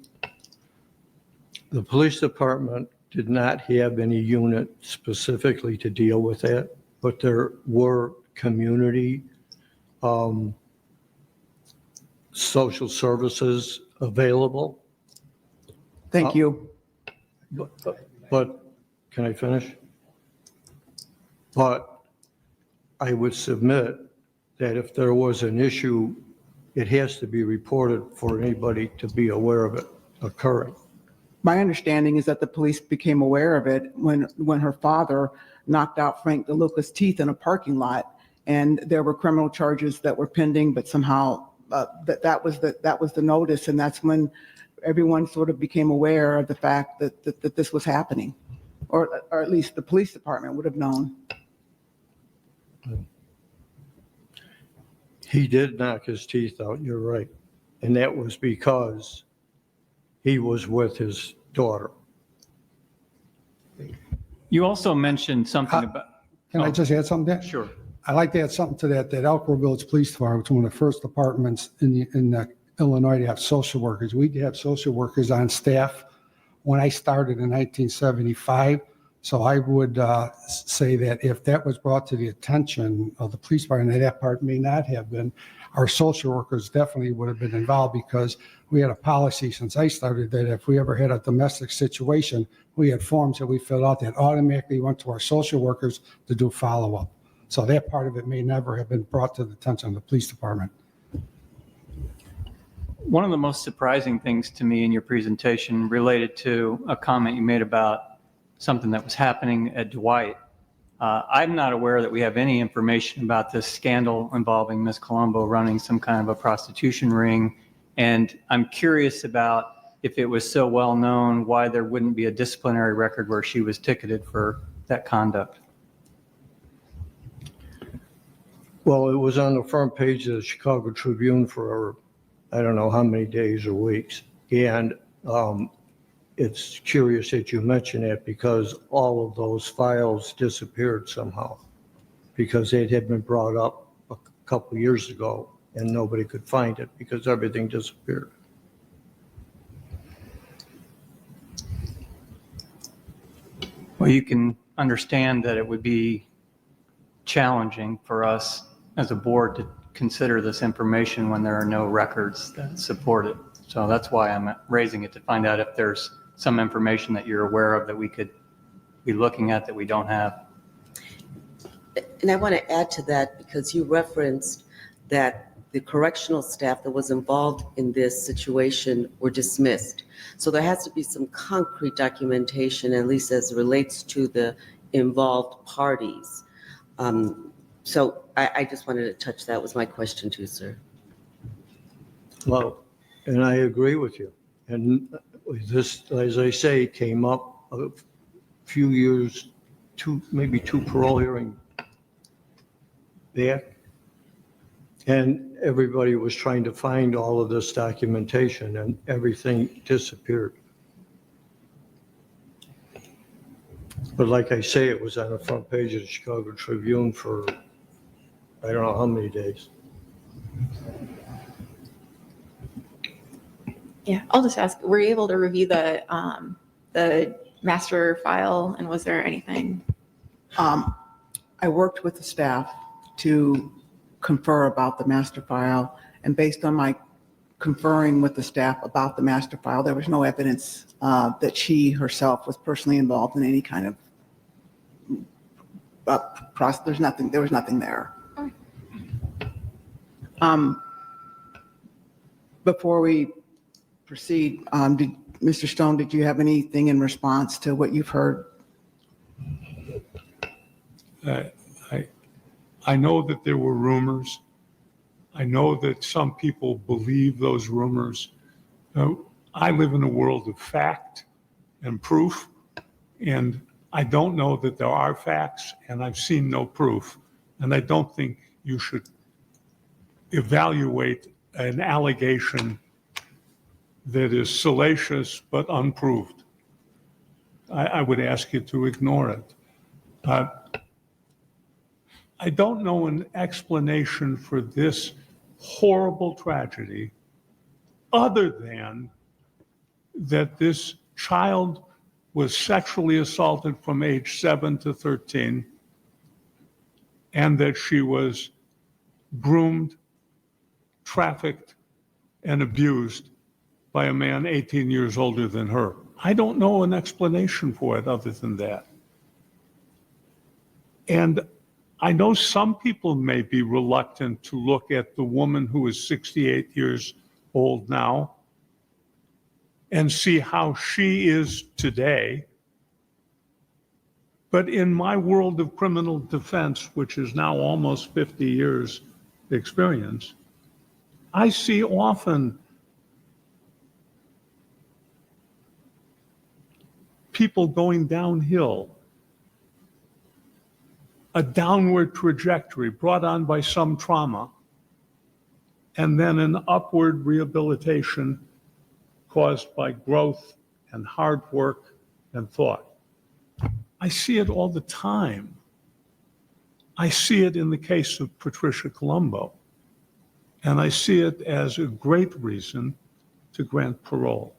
The police department did not have any unit specifically to deal with that, but there were community social services available. Thank you. But can I finish? But I would submit that if there was an issue, it has to be reported for anybody to be aware of it. occurring? My understanding is that the police became aware of it when her father knocked out Frank DeLuca's teeth in a parking lot, and there were criminal charges that were pending, but somehow that was the notice, and that's when everyone sort of became aware of the fact that this was happening, or at least the police department would have known. He did knock his teeth out, you're right. And that was because he was with his daughter. You also mentioned something about. Can I just add something to that? Sure. I'd like to add something to that Elk Grove Village Police Department was one of the first departments in Illinois to have social workers. We have social workers on staff when I started in 1975. So I would say that if that was brought to the attention of the police department, that part may not have been, our social workers definitely would have been involved, because we had a policy since I started that if we ever had a domestic situation, we had forms that we filled out that automatically went to our social workers to do follow-up. So that part of it may never have been brought to the attention of the police department. One of the most surprising things to me in your presentation related to a comment you made about something that was happening at Dwight. I'm not aware that we have any information about this scandal involving Miss Colombo running some kind of a prostitution ring. And I'm curious about, if it was so well known, why there wouldn't be a disciplinary record where she was ticketed for that conduct. Well, it was on the front page of the Chicago Tribune for I don't know how many days or weeks. And it's curious that you mention it, because all of those files disappeared somehow, because it had been brought up a couple of years ago and nobody could find it because everything disappeared. Well, you can understand that it would be challenging for us as a board to consider this information when there are no records that support it. So that's why I'm raising it, to find out if there's some information that you're aware of that we could be looking at that we don't have. And I want to add to that, because you referenced that the correctional staff that was involved in this situation were dismissed. So there has to be some concrete documentation, at least as it relates to the involved parties. So I just wanted to touch that. Was my question to you, sir. Well, and I agree with you. And this, as I say, came up a few years, maybe two parole hearings back. And everybody was trying to find all of this documentation, and everything disappeared. But like I say, it was on the front page of the Chicago Tribune for I don't know how many days. Yeah, I'll just ask, were you able to review the master file, and was there anything? I worked with the staff to confer about the master file, and based on my conferring with the staff about the master file, there was no evidence that she herself was personally involved in any kind of process. There was nothing there. Before we proceed, Mr. Stone, did you have anything in response to what you've heard? I know that there were rumors. I know that some people believe those rumors. I live in a world of fact and proof, and I don't know that there are facts, and I've seen no proof. And I don't think you should evaluate an allegation that is salacious but unproved. I would ask you to ignore it. I don't know an explanation for this horrible tragedy other than that this child was sexually assaulted from age 7 to 13, and that she was groomed, trafficked, and abused by a man 18 years older than her. I don't know an explanation for it other than that. And I know some people may be reluctant to look at the woman who is 68 years old now and see how she is today. But in my world of criminal defense, which is now almost 50 years experience, I see often people going downhill, a downward trajectory brought on by some trauma, and then an upward rehabilitation caused by growth and hard work and thought. I see it all the time. I see it in the case of Patricia Colombo, and I see it as a great reason to grant parole.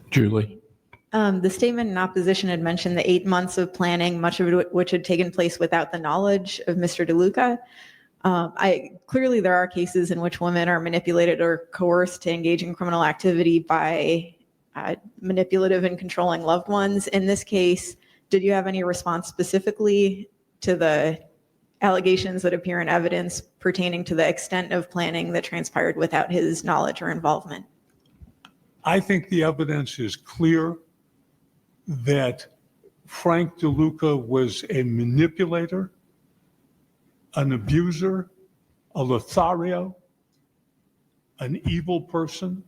Julie. The statement in opposition had mentioned the 8 months of planning, much of it which had taken place without the knowledge of Mr. DeLuca. Clearly there are cases in which women are manipulated or coerced to engage in criminal activity by manipulative and controlling loved ones. In this case, did you have any response specifically to the allegations that appear in evidence pertaining to the extent of planning that transpired without his knowledge or involvement? I think the evidence is clear that Frank DeLuca was a manipulator, an abuser, a Lothario, an evil person.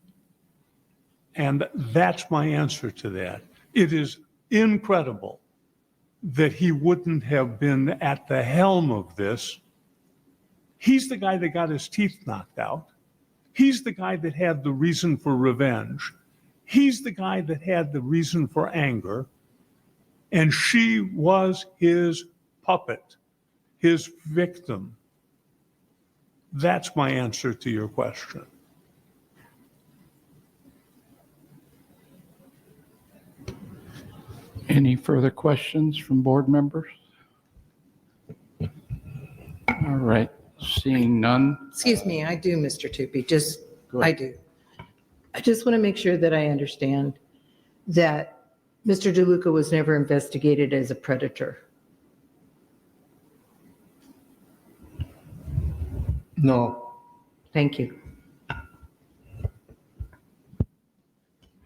And that's my answer to that. It is incredible that he wouldn't have been at the helm of this. He's the guy that got his teeth knocked out. He's the guy that had the reason for revenge. He's the guy that had the reason for anger. And she was his puppet, his victim. That's my answer to your question. Any further questions from board members? All right, seeing none. Excuse me, I do, Mr. Tupi, Go ahead. I do. I just want to make sure that I understand that Mr. DeLuca was never investigated as a predator. No. Thank you.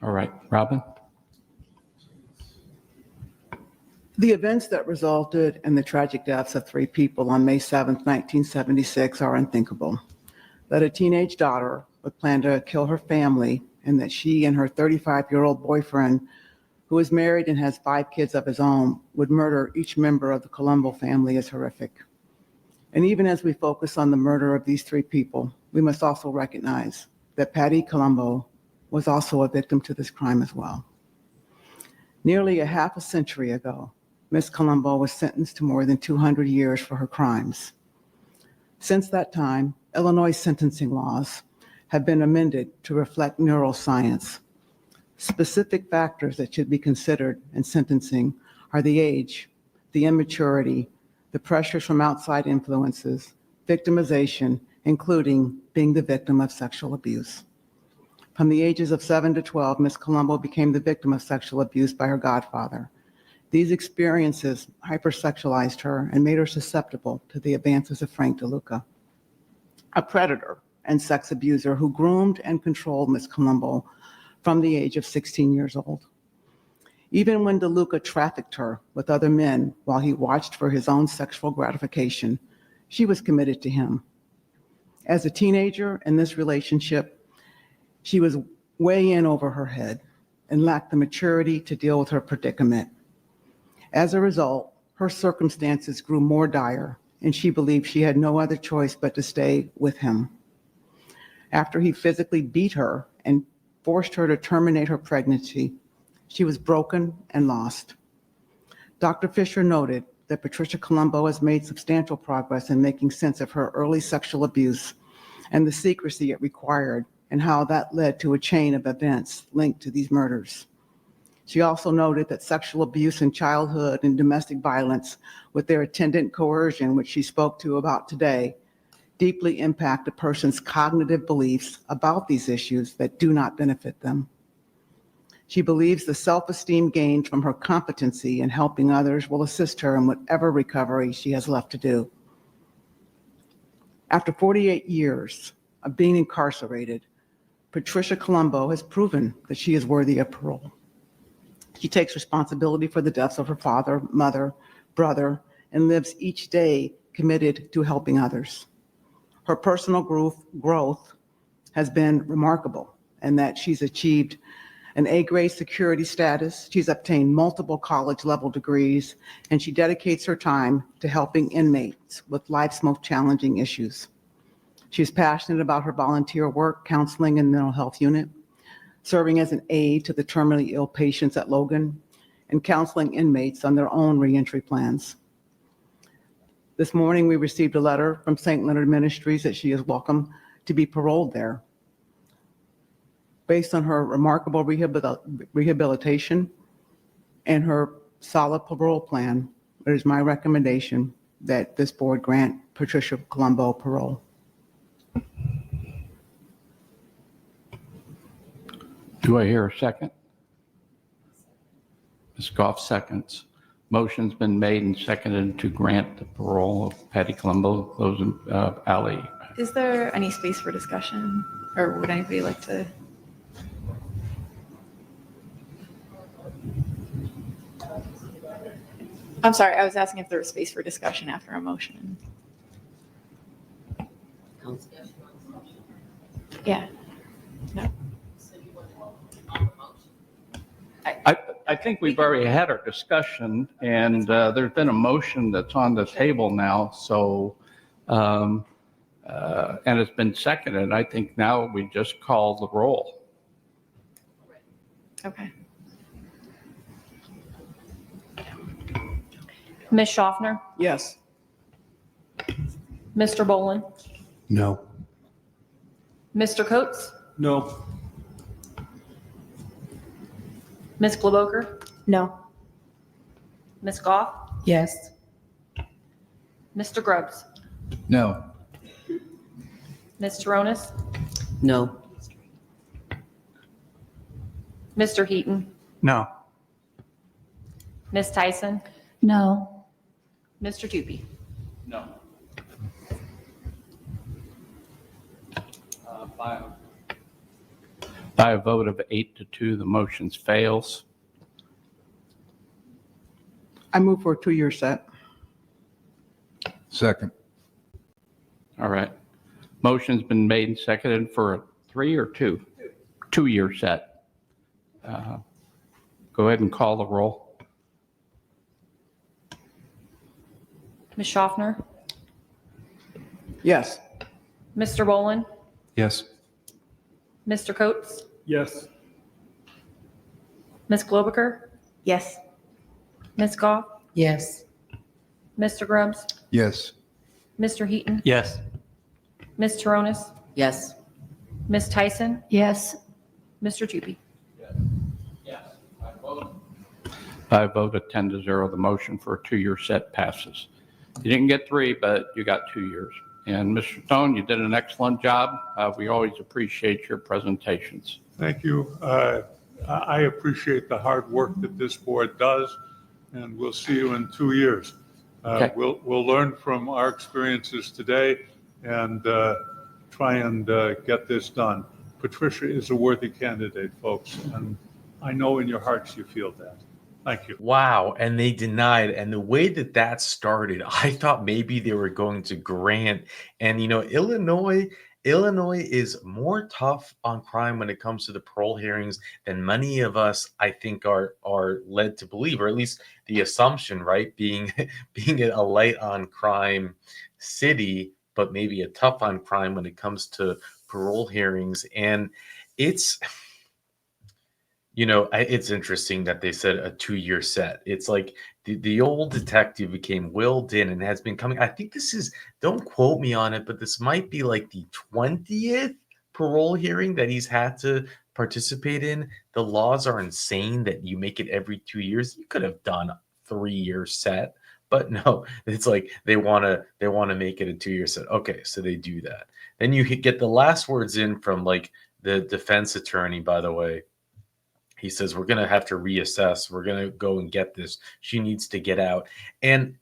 All right, Robin? The events that resulted in the tragic deaths of 3 people on May 7th, 1976 are unthinkable. That a teenage daughter would plan to kill her family and that she and her 35-year-old boyfriend, who is married and has 5 kids of his own, would murder each member of the Colombo family is horrific. And even as we focus on the murder of these 3 people, we must also recognize that Patty Colombo was also a victim to this crime as well. Nearly a half a century ago, Ms. Colombo was sentenced to more than 200 years for her crimes. Since that time, Illinois sentencing laws have been amended to reflect neuroscience. Specific factors that should be considered in sentencing are the age, the immaturity, the pressures from outside influences, victimization, including being the victim of sexual abuse. From the ages of 7 to 12, Ms. Colombo became the victim of sexual abuse by her godfather. These experiences hypersexualized her and made her susceptible to the advances of Frank DeLuca, a predator and sex abuser who groomed and controlled Ms. Colombo from the age of 16 years old. Even when DeLuca trafficked her with other men while he watched for his own sexual gratification, she was committed to him. As a teenager in this relationship, she was way in over her head and lacked the maturity to deal with her predicament. As a result, her circumstances grew more dire, and she believed she had no other choice but to stay with him. After he physically beat her and forced her to terminate her pregnancy, she was broken and lost. Dr. Fisher noted that Patricia Colombo has made substantial progress in making sense of her early sexual abuse and the secrecy it required, and how that led to a chain of events linked to these murders. She also noted that sexual abuse in childhood and domestic violence, with their attendant coercion, which she spoke to about today, deeply impact a person's cognitive beliefs about these issues that do not benefit them. She believes the self-esteem gained from her competency in helping others will assist her in whatever recovery she has left to do. After 48 years of being incarcerated, Patricia Colombo has proven that she is worthy of parole. She takes responsibility for the deaths of her father, mother, brother, and lives each day committed to helping others. Her personal growth has been remarkable in that she's achieved an A-grade security status, she's obtained multiple college-level degrees, and she dedicates her time to helping inmates with life's most challenging issues. She's passionate about her volunteer work, counseling and mental health unit, serving as an aide to the terminally ill patients at Logan, and counseling inmates on their own reentry plans. This morning, we received a letter from St. Leonard Ministries that she is welcome to be paroled there. Based on her remarkable rehabilitation and her solid parole plan, it is my recommendation that this board grant Patricia Colombo parole. Do I hear a second? Ms. Goff seconds. Motion's been made and seconded to grant the parole of Patty Colombo. Those in, Ally. Is there any space for discussion, or would anybody like to? I'm sorry, I was asking if there was space for discussion after a motion. Yeah. No. I think we've already had our discussion, and there's been a motion that's on the table now, so, and it's been seconded. I think now we just call the roll. Okay. Ms. Schaffner, Yes. Mr. Bolin, No. Mr. Coates, No. Ms. Globoker, No. Ms. Goff, Yes. Mr. Grubbs, No. Ms. Taronis, No. Mr. Heaton, No. Ms. Tyson, No. Mr. Tupy. No. By a vote of 8-2, the motion fails. I move for a 2-year set. Second. All right. Motion's been made and seconded for a 3 or 2? 2-year set. Go ahead and call the roll. Ms. Schaffner, Yes. Mr. Bolin, Yes. Mr. Coates, Yes. Ms. Globoker, Yes. Ms. Goff, Yes. Mr. Grubbs, Yes. Mr. Heaton, Yes. Ms. Taronis, Yes. Ms. Tyson, Yes. Mr. Tupy. By a vote of 10-0, the motion for a 2-year set passes. You didn't get 3, but you got 2 years. And Mr. Stone, you did an excellent job. We always appreciate your presentations. Thank you. I appreciate the hard work that this board does, and we'll see you in 2 years. Okay. We'll learn from our experiences today and try and get this done. Patricia is a worthy candidate, folks, and I know in your hearts you feel that. Thank you. Wow, and they denied. And the way that that started, I thought maybe they were going to grant. And you know, Illinois is more tough on crime when it comes to the parole hearings than many of us, I think, are led to believe, or at least the assumption, right? Being a light on crime city, but maybe a tough on crime when it comes to parole hearings. And it's, you know, it's interesting that they said a 2-year set. It's like the old detective became willed in and has been coming. I think this is, don't quote me on it, but this might be like the 20th parole hearing that he's had to participate in. The laws are insane that you make it every 2 years. You could have done a 3-year set, but no, it's like they want to make it a 2-year set. Okay, so they do that. Then you get the last words in from like the defense attorney, by the way. He says, we're going to have to reassess. We're going to go and get this. She needs to get out. And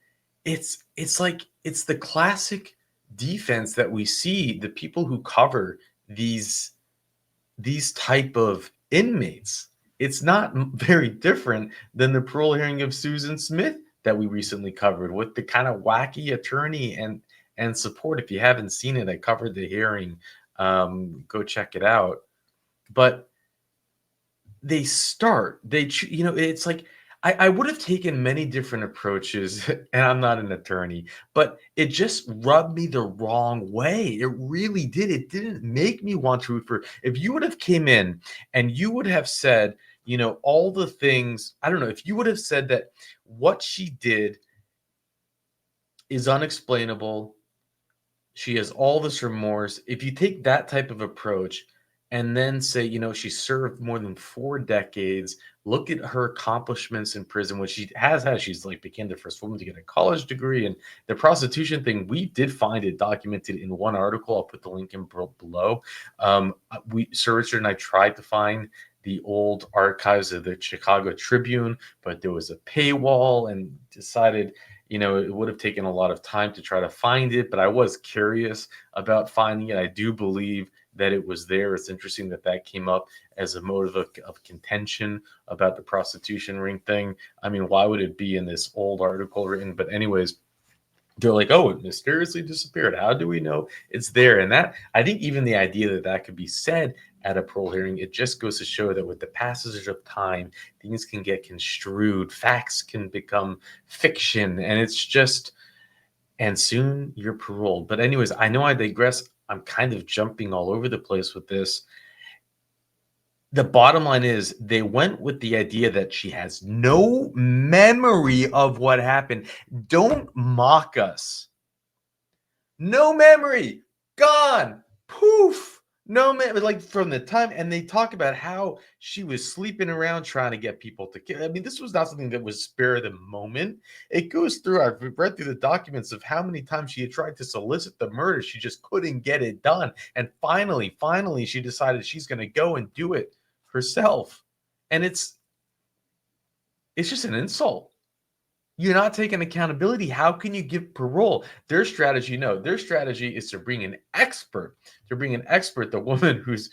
it's like, it's the classic defense that we see, the people who cover these type of inmates. It's not very different than the parole hearing of Susan Smith that we recently covered, with the kind of wacky attorney and support. If you haven't seen it, I covered the hearing. Go check it out. But it's like, I would have taken many different approaches, and I'm not an attorney, but it just rubbed me the wrong way. It really did. It didn't make me want to root for. If you would have came in and you would have said, all the things, I don't know, if you would have said that what she did is unexplainable, she has all this remorse. If you take that type of approach and then say, she served more than 4 decades, look at her accomplishments in prison, which she has had. She's like became the first woman to get a college degree. And the prostitution thing, we did find it documented in one article. I'll put the link in below. Sir Richard and I tried to find the old archives of the Chicago Tribune, but there was a paywall, and decided, it would have taken a lot of time to try to find it, but I was curious about finding it. I do believe that it was there. It's interesting that came up as a motive of contention about the prostitution ring thing. I mean, why would it be in this old article written? But anyways, they're like, oh, it mysteriously disappeared. How do we know it's there? And that, I think even the idea that could be said at a parole hearing, it just goes to show that with the passage of time, things can get construed, facts can become fiction, and it's just, and soon you're paroled. But anyways, I know I digress. I'm kind of jumping all over the place with this. The bottom line is they went with the idea that she has no memory of what happened. Don't mock us. No memory, gone, poof. No memory, like from the time, and they talk about how she was sleeping around trying to get people to kill. I mean, this was not something that was spare of the moment. It goes through, I've read through the documents of how many times she had tried to solicit the murder. She just couldn't get it done. And finally, she decided she's going to go and do it herself. And it's just an insult. You're not taking accountability. How can you give parole? Their strategy is to bring an expert, the woman who's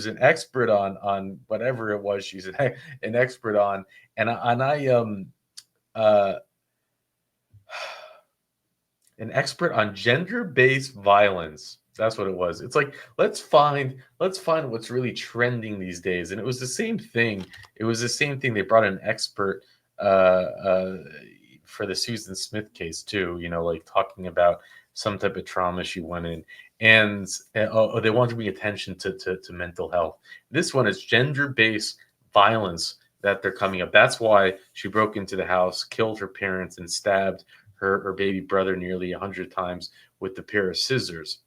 an expert on whatever it was she's an expert on, an expert on gender-based violence. That's what it was. It's like, let's find what's really trending these days. And it was the same thing. They brought an expert for the Susan Smith case too, like talking about some type of trauma she went in, and they want to bring attention to mental health. This one is gender-based violence that they're coming up. That's why she broke into the house, killed her parents, and stabbed her baby brother nearly 100 times with a pair of scissors.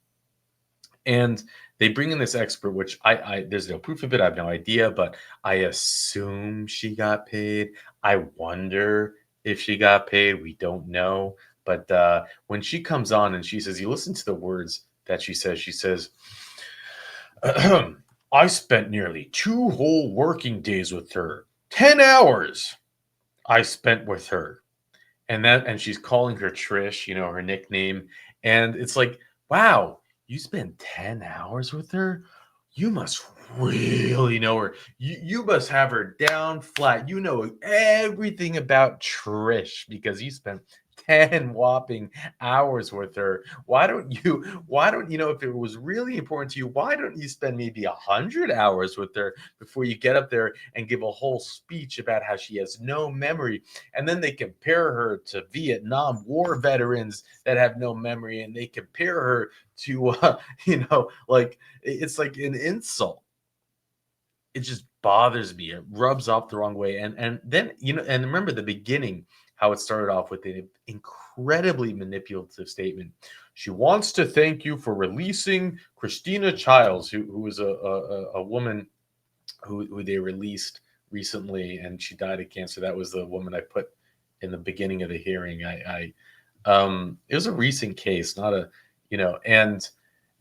And they bring in this expert, which I there's no proof of it. I have no idea, but I assume she got paid. I wonder if she got paid. We don't know. But when she comes on and she says, you listen to the words that she says, I spent nearly 2 whole working days with her. 10 hours I spent with her. And she's calling her Trish, her nickname. And it's like, wow, you spent 10 hours with her? You must really know her. You must have her down flat. You know everything about Trish because you spent 10 whopping hours with her. Why don't you, if it was really important to you, why don't you spend maybe 100 hours with her before you get up there and give a whole speech about how she has no memory? And then they compare her to Vietnam War veterans that have no memory, and they compare her to, like, it's like an insult. It just bothers me. It rubs off the wrong way. And then, and remember the beginning, how it started off with an incredibly manipulative statement. She wants to thank you for releasing Christina Childs, who was a woman who they released recently, and she died of cancer. That was the woman I put in the beginning of the hearing. It was a recent case, not a,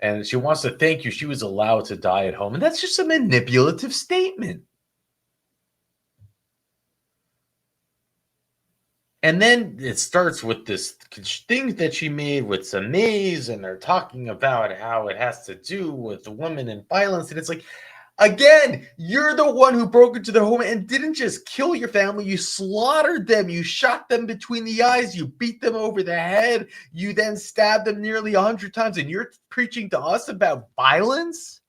and she wants to thank you. She was allowed to die at home. And that's just a manipulative statement. And then it starts with this thing that she made with some maze, and they're talking about how it has to do with the women and violence. And it's like, again, you're the one who broke into their home and didn't just kill your family. You slaughtered them. You shot them between the eyes. You beat them over the head. You then stabbed them nearly 100 times. And you're preaching to us about violence?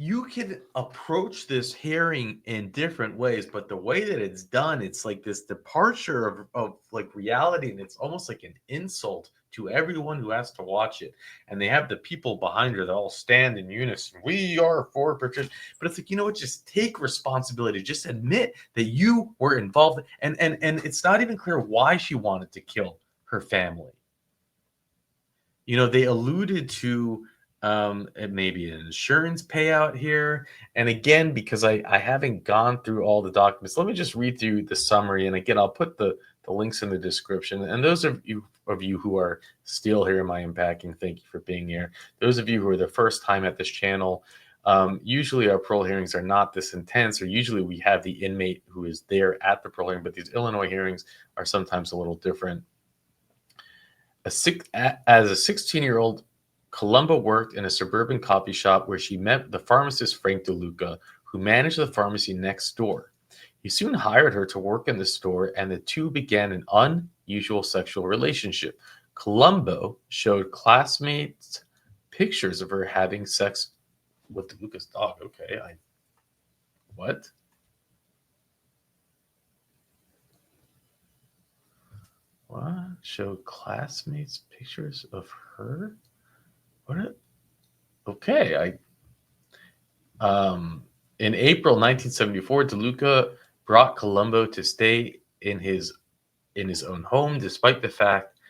You can approach this hearing in different ways, but the way that it's done, it's like this departure of like reality, and it's almost like an insult to everyone who has to watch it. And they have the people behind her that all stand in unison. We are for Patricia. But it's like, you know what? Just take responsibility. Just admit that you were involved. And it's not even clear why she wanted to kill her family. You know, they alluded to maybe an insurance payout here. And again, because I haven't gone through all the documents, let me just read through the summary. And again, I'll put the links in the description. And those of you who are still here in my unpacking, thank you for being here. Those of you who are the first time at this channel, usually our parole hearings are not this intense, or usually we have the inmate who is there at the parole hearing, but these Illinois hearings are sometimes a little different. As a 16-year-old, Columba worked in a suburban coffee shop where she met the pharmacist Frank DeLuca, who managed the pharmacy next door. He soon hired her to work in the store, and the two began an unusual sexual relationship. Columbo showed classmates pictures of her having sex with DeLuca's dog. Okay, what? What? Showed classmates pictures of her? What? Okay, in April 1974, DeLuca brought Columbo to stay in his own home, despite the fact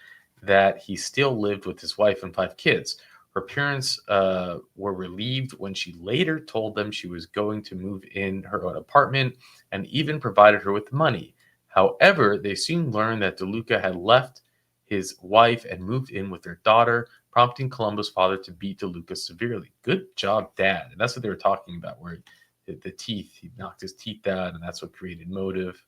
that he still lived with his wife and 5 kids. Her parents were relieved when she later told them she was going to move in her own apartment, and even provided her with money. However, they soon learned that DeLuca had left his wife and moved in with their daughter, prompting Columbo's father to beat DeLuca severely. Good job, Dad. And that's what they were talking about, where the teeth, he knocked his teeth out, and that's what created motive.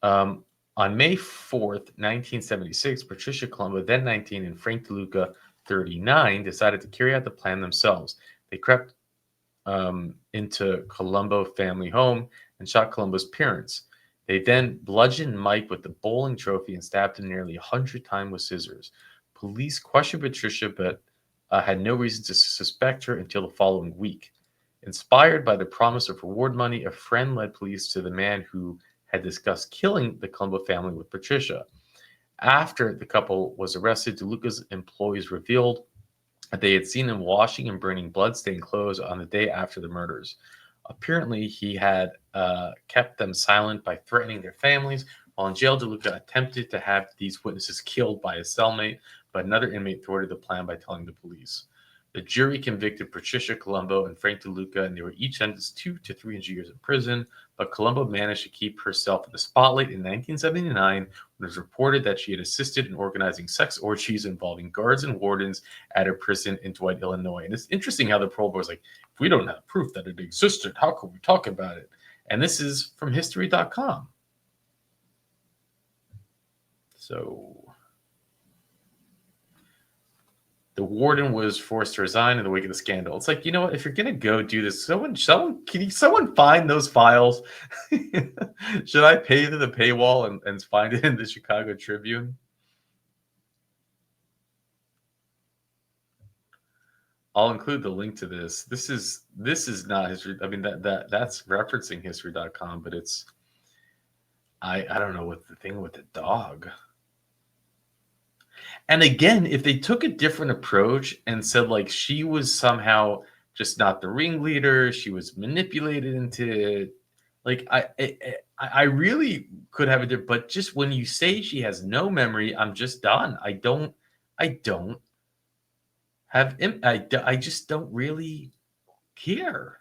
On May 4th, 1976, Patricia Columbo, then 19, and Frank DeLuca, 39, decided to carry out the plan themselves. They crept into Columbo family home and shot Columbo's parents. They then bludgeoned Mike with the bowling trophy and stabbed him nearly 100 times with scissors. Police questioned Patricia, but had no reason to suspect her until the following week. Inspired by the promise of reward money, a friend led police to the man who had discussed killing the Columbo family with Patricia. After the couple was arrested, DeLuca's employees revealed that they had seen him washing and burning bloodstained clothes on the day after the murders. Apparently, he had kept them silent by threatening their families. While in jail, DeLuca attempted to have these witnesses killed by his cellmate, but another inmate thwarted the plan by telling the police. The jury convicted Patricia Columbo and Frank DeLuca, and they were each sentenced 2 to 300 years in prison. But Columbo managed to keep herself in the spotlight in 1979 when it was reported that she had assisted in organizing sex orgies involving guards and wardens at her prison in Dwight, Illinois. And it's interesting how the parole board was like, if we don't have proof that it existed, how could we talk about it? And this is from history.com. So the warden was forced to resign in the wake of the scandal. It's like, you know what? If you're gonna go do this, can someone find those files? Should I pay to the paywall and find it in the Chicago Tribune? I'll include the link to this. This is not history. I mean, that's referencing history.com, but it's I don't know what the thing with the dog. And again, if they took a different approach and said like she was somehow just not the ringleader, she was manipulated into, like, I really could have it. But just when you say she has no memory, I'm just done. I just don't really care.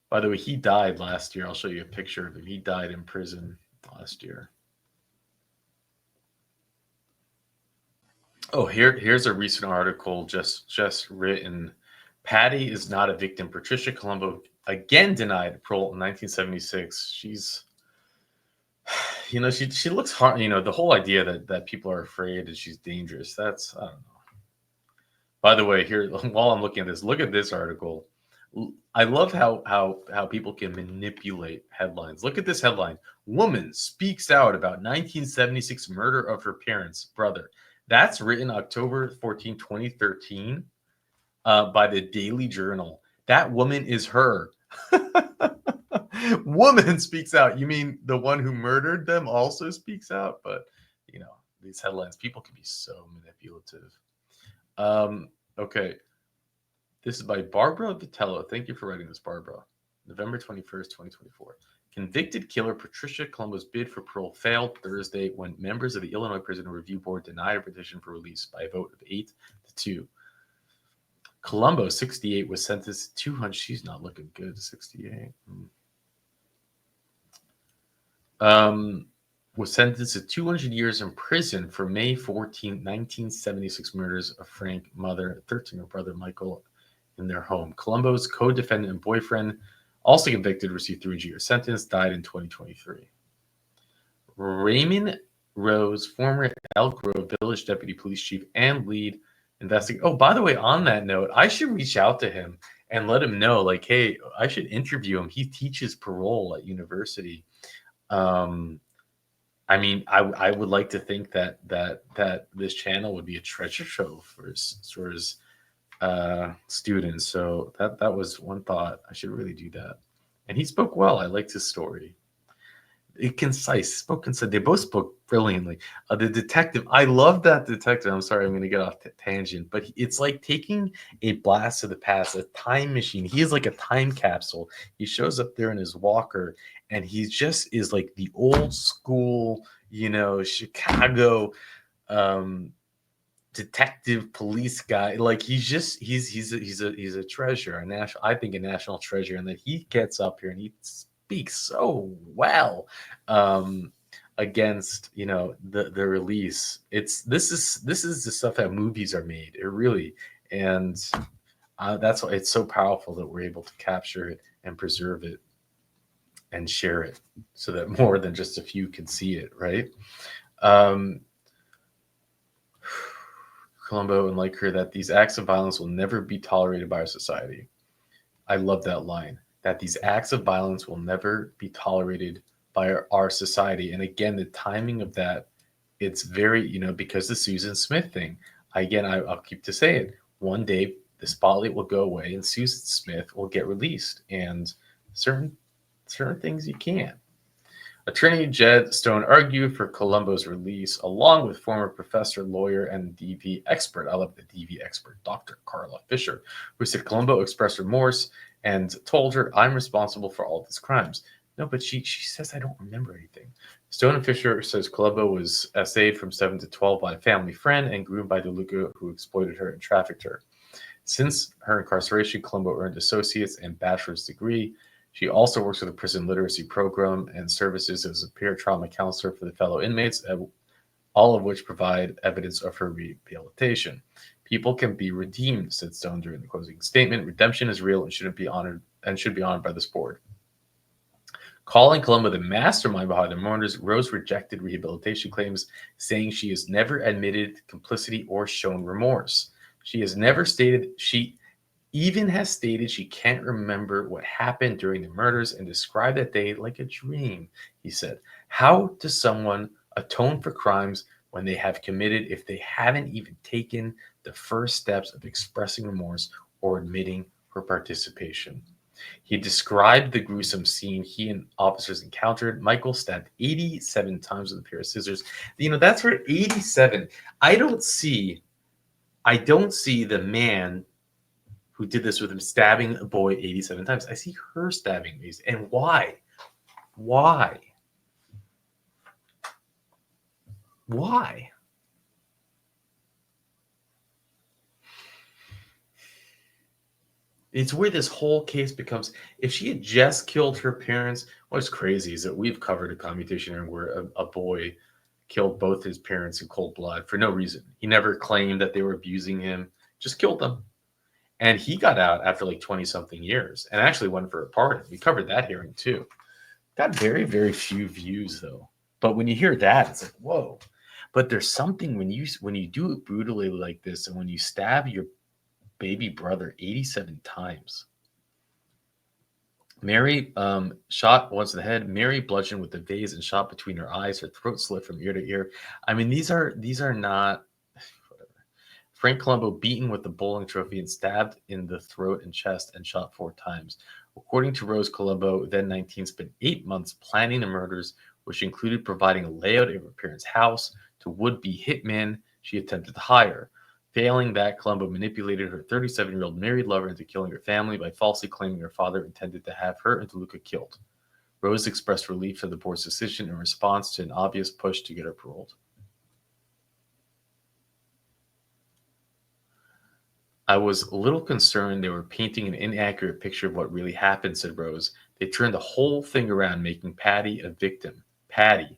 By the way, he died last year. I'll show you a picture of him. He died in prison last year. Oh, here's a recent article just written. Patty is not a victim. Patricia Columbo again denied parole in 1976. She's, she looks hard. The whole idea that people are afraid and she's dangerous. That's, I don't know. By the way, here, while I'm looking at this, look at this article. I love how people can manipulate headlines. Look at this headline: Woman speaks out about 1976 murder of her parents' brother. That's written October 14, 2013, by the Daily Journal. That woman is her. Woman speaks out. You mean the one who murdered them also speaks out? But, these headlines, people can be so manipulative. Okay. This is by Barbara Vitello. Thank you for writing this, Barbara. November 21st, 2024. Convicted killer Patricia Colombo's bid for parole failed Thursday when members of the Illinois Prison Review Board denied a petition for release by a vote of 8-2. Colombo, 68, was sentenced to 200. She's not looking good, 68. Was sentenced to 200 years in prison for May 14, 1976 murders of Frank, mother, 13-year brother Michael in their home. Colombo's co-defendant and boyfriend, also convicted, received 300-year sentence, died in 2023. Raymond Rose, former Elk Grove Village Deputy Police Chief and lead investigator. Oh, by the way, on that note, I should reach out to him and let him know, like, hey, I should interview him. He teaches parole at university. I mean, I would like to think that this channel would be a treasure trove for his students. So that was one thought. I should really do that. And he spoke well. I liked his story. Concise, they both spoke brilliantly. The detective, I love that detective. I'm sorry, I'm going to get off tangent, but it's like taking a blast of the past, a time machine. He is like a time capsule. He shows up there in his walker, and he just is like the old school, Chicago detective police guy. Like he's a treasure, I think a national treasure, and that he gets up here and he speaks so well against the release. This is the stuff that movies are made. It really, and that's why it's so powerful that we're able to capture it and preserve it and share it so that more than just a few can see it, right? Colombo and like her, that these acts of violence will never be tolerated by our society. I love that line, that these acts of violence will never be tolerated by our society. And again, the timing of that, it's very, because the Susan Smith thing, I'll keep to say it. One day the spotlight will go away and Susan Smith will get released, and certain things you can't. Attorney Jed Stone argued for Colombo's release, along with former professor, lawyer, and DV expert. I love the DV expert, Dr. Carla Fisher, who said Colombo expressed remorse and told her, "I'm responsible for all these crimes." No, but she says, "I don't remember anything." Stone and Fisher says Colombo was essayed from 7 to 12 by a family friend and groomed by DeLuca, who exploited her and trafficked her. Since her incarceration, Colombo earned associate's and bachelor's degree. She also works with the prison literacy program and services as a peer trauma counselor for the fellow inmates, all of which provide evidence of her rehabilitation. People can be redeemed, said Stone during the closing statement. Redemption is real and should be honored by this board. Calling Colombo the mastermind behind the murders, Rose rejected rehabilitation claims, saying she has never admitted complicity or shown remorse. She has never stated she can't remember what happened during the murders and described that day like a dream, he said. How does someone atone for crimes when they have committed if they haven't even taken the first steps of expressing remorse or admitting her participation? He described the gruesome scene he and officers encountered. Michael stabbed 87 times with a pair of scissors. That's where 87. I don't see the man who did this with him stabbing a boy 87 times. I see her stabbing these. And why? Why? It's where this whole case becomes, if she had just killed her parents, what's crazy is that we've covered a commutation hearing where a boy killed both his parents in cold blood for no reason. He never claimed that they were abusing him, just killed them. And he got out after like 20 something years and actually went for a pardon. We covered that hearing too. Got very, very few views though. But when you hear that, it's like, whoa. But there's something when you do it brutally like this, and when you stab your baby brother 87 times. Mary shot once in the head. Mary bludgeoned with the vase and shot between her eyes. Her throat slit from ear to ear. I mean, these are not. Whatever. Frank Colombo beaten with the bowling trophy and stabbed in the throat and chest and shot 4 times. According to Rose Colombo, then 19, spent 8 months planning the murders, which included providing a layout of her parents' house to would-be hitmen she attempted to hire. Failing that, Colombo manipulated her 37-year-old married lover into killing her family by falsely claiming her father intended to have her and DeLuca killed. Rose expressed relief at the board's decision in response to an obvious push to get her paroled. I was a little concerned they were painting an inaccurate picture of what really happened, said Rose. They turned the whole thing around, making Patty a victim. Patty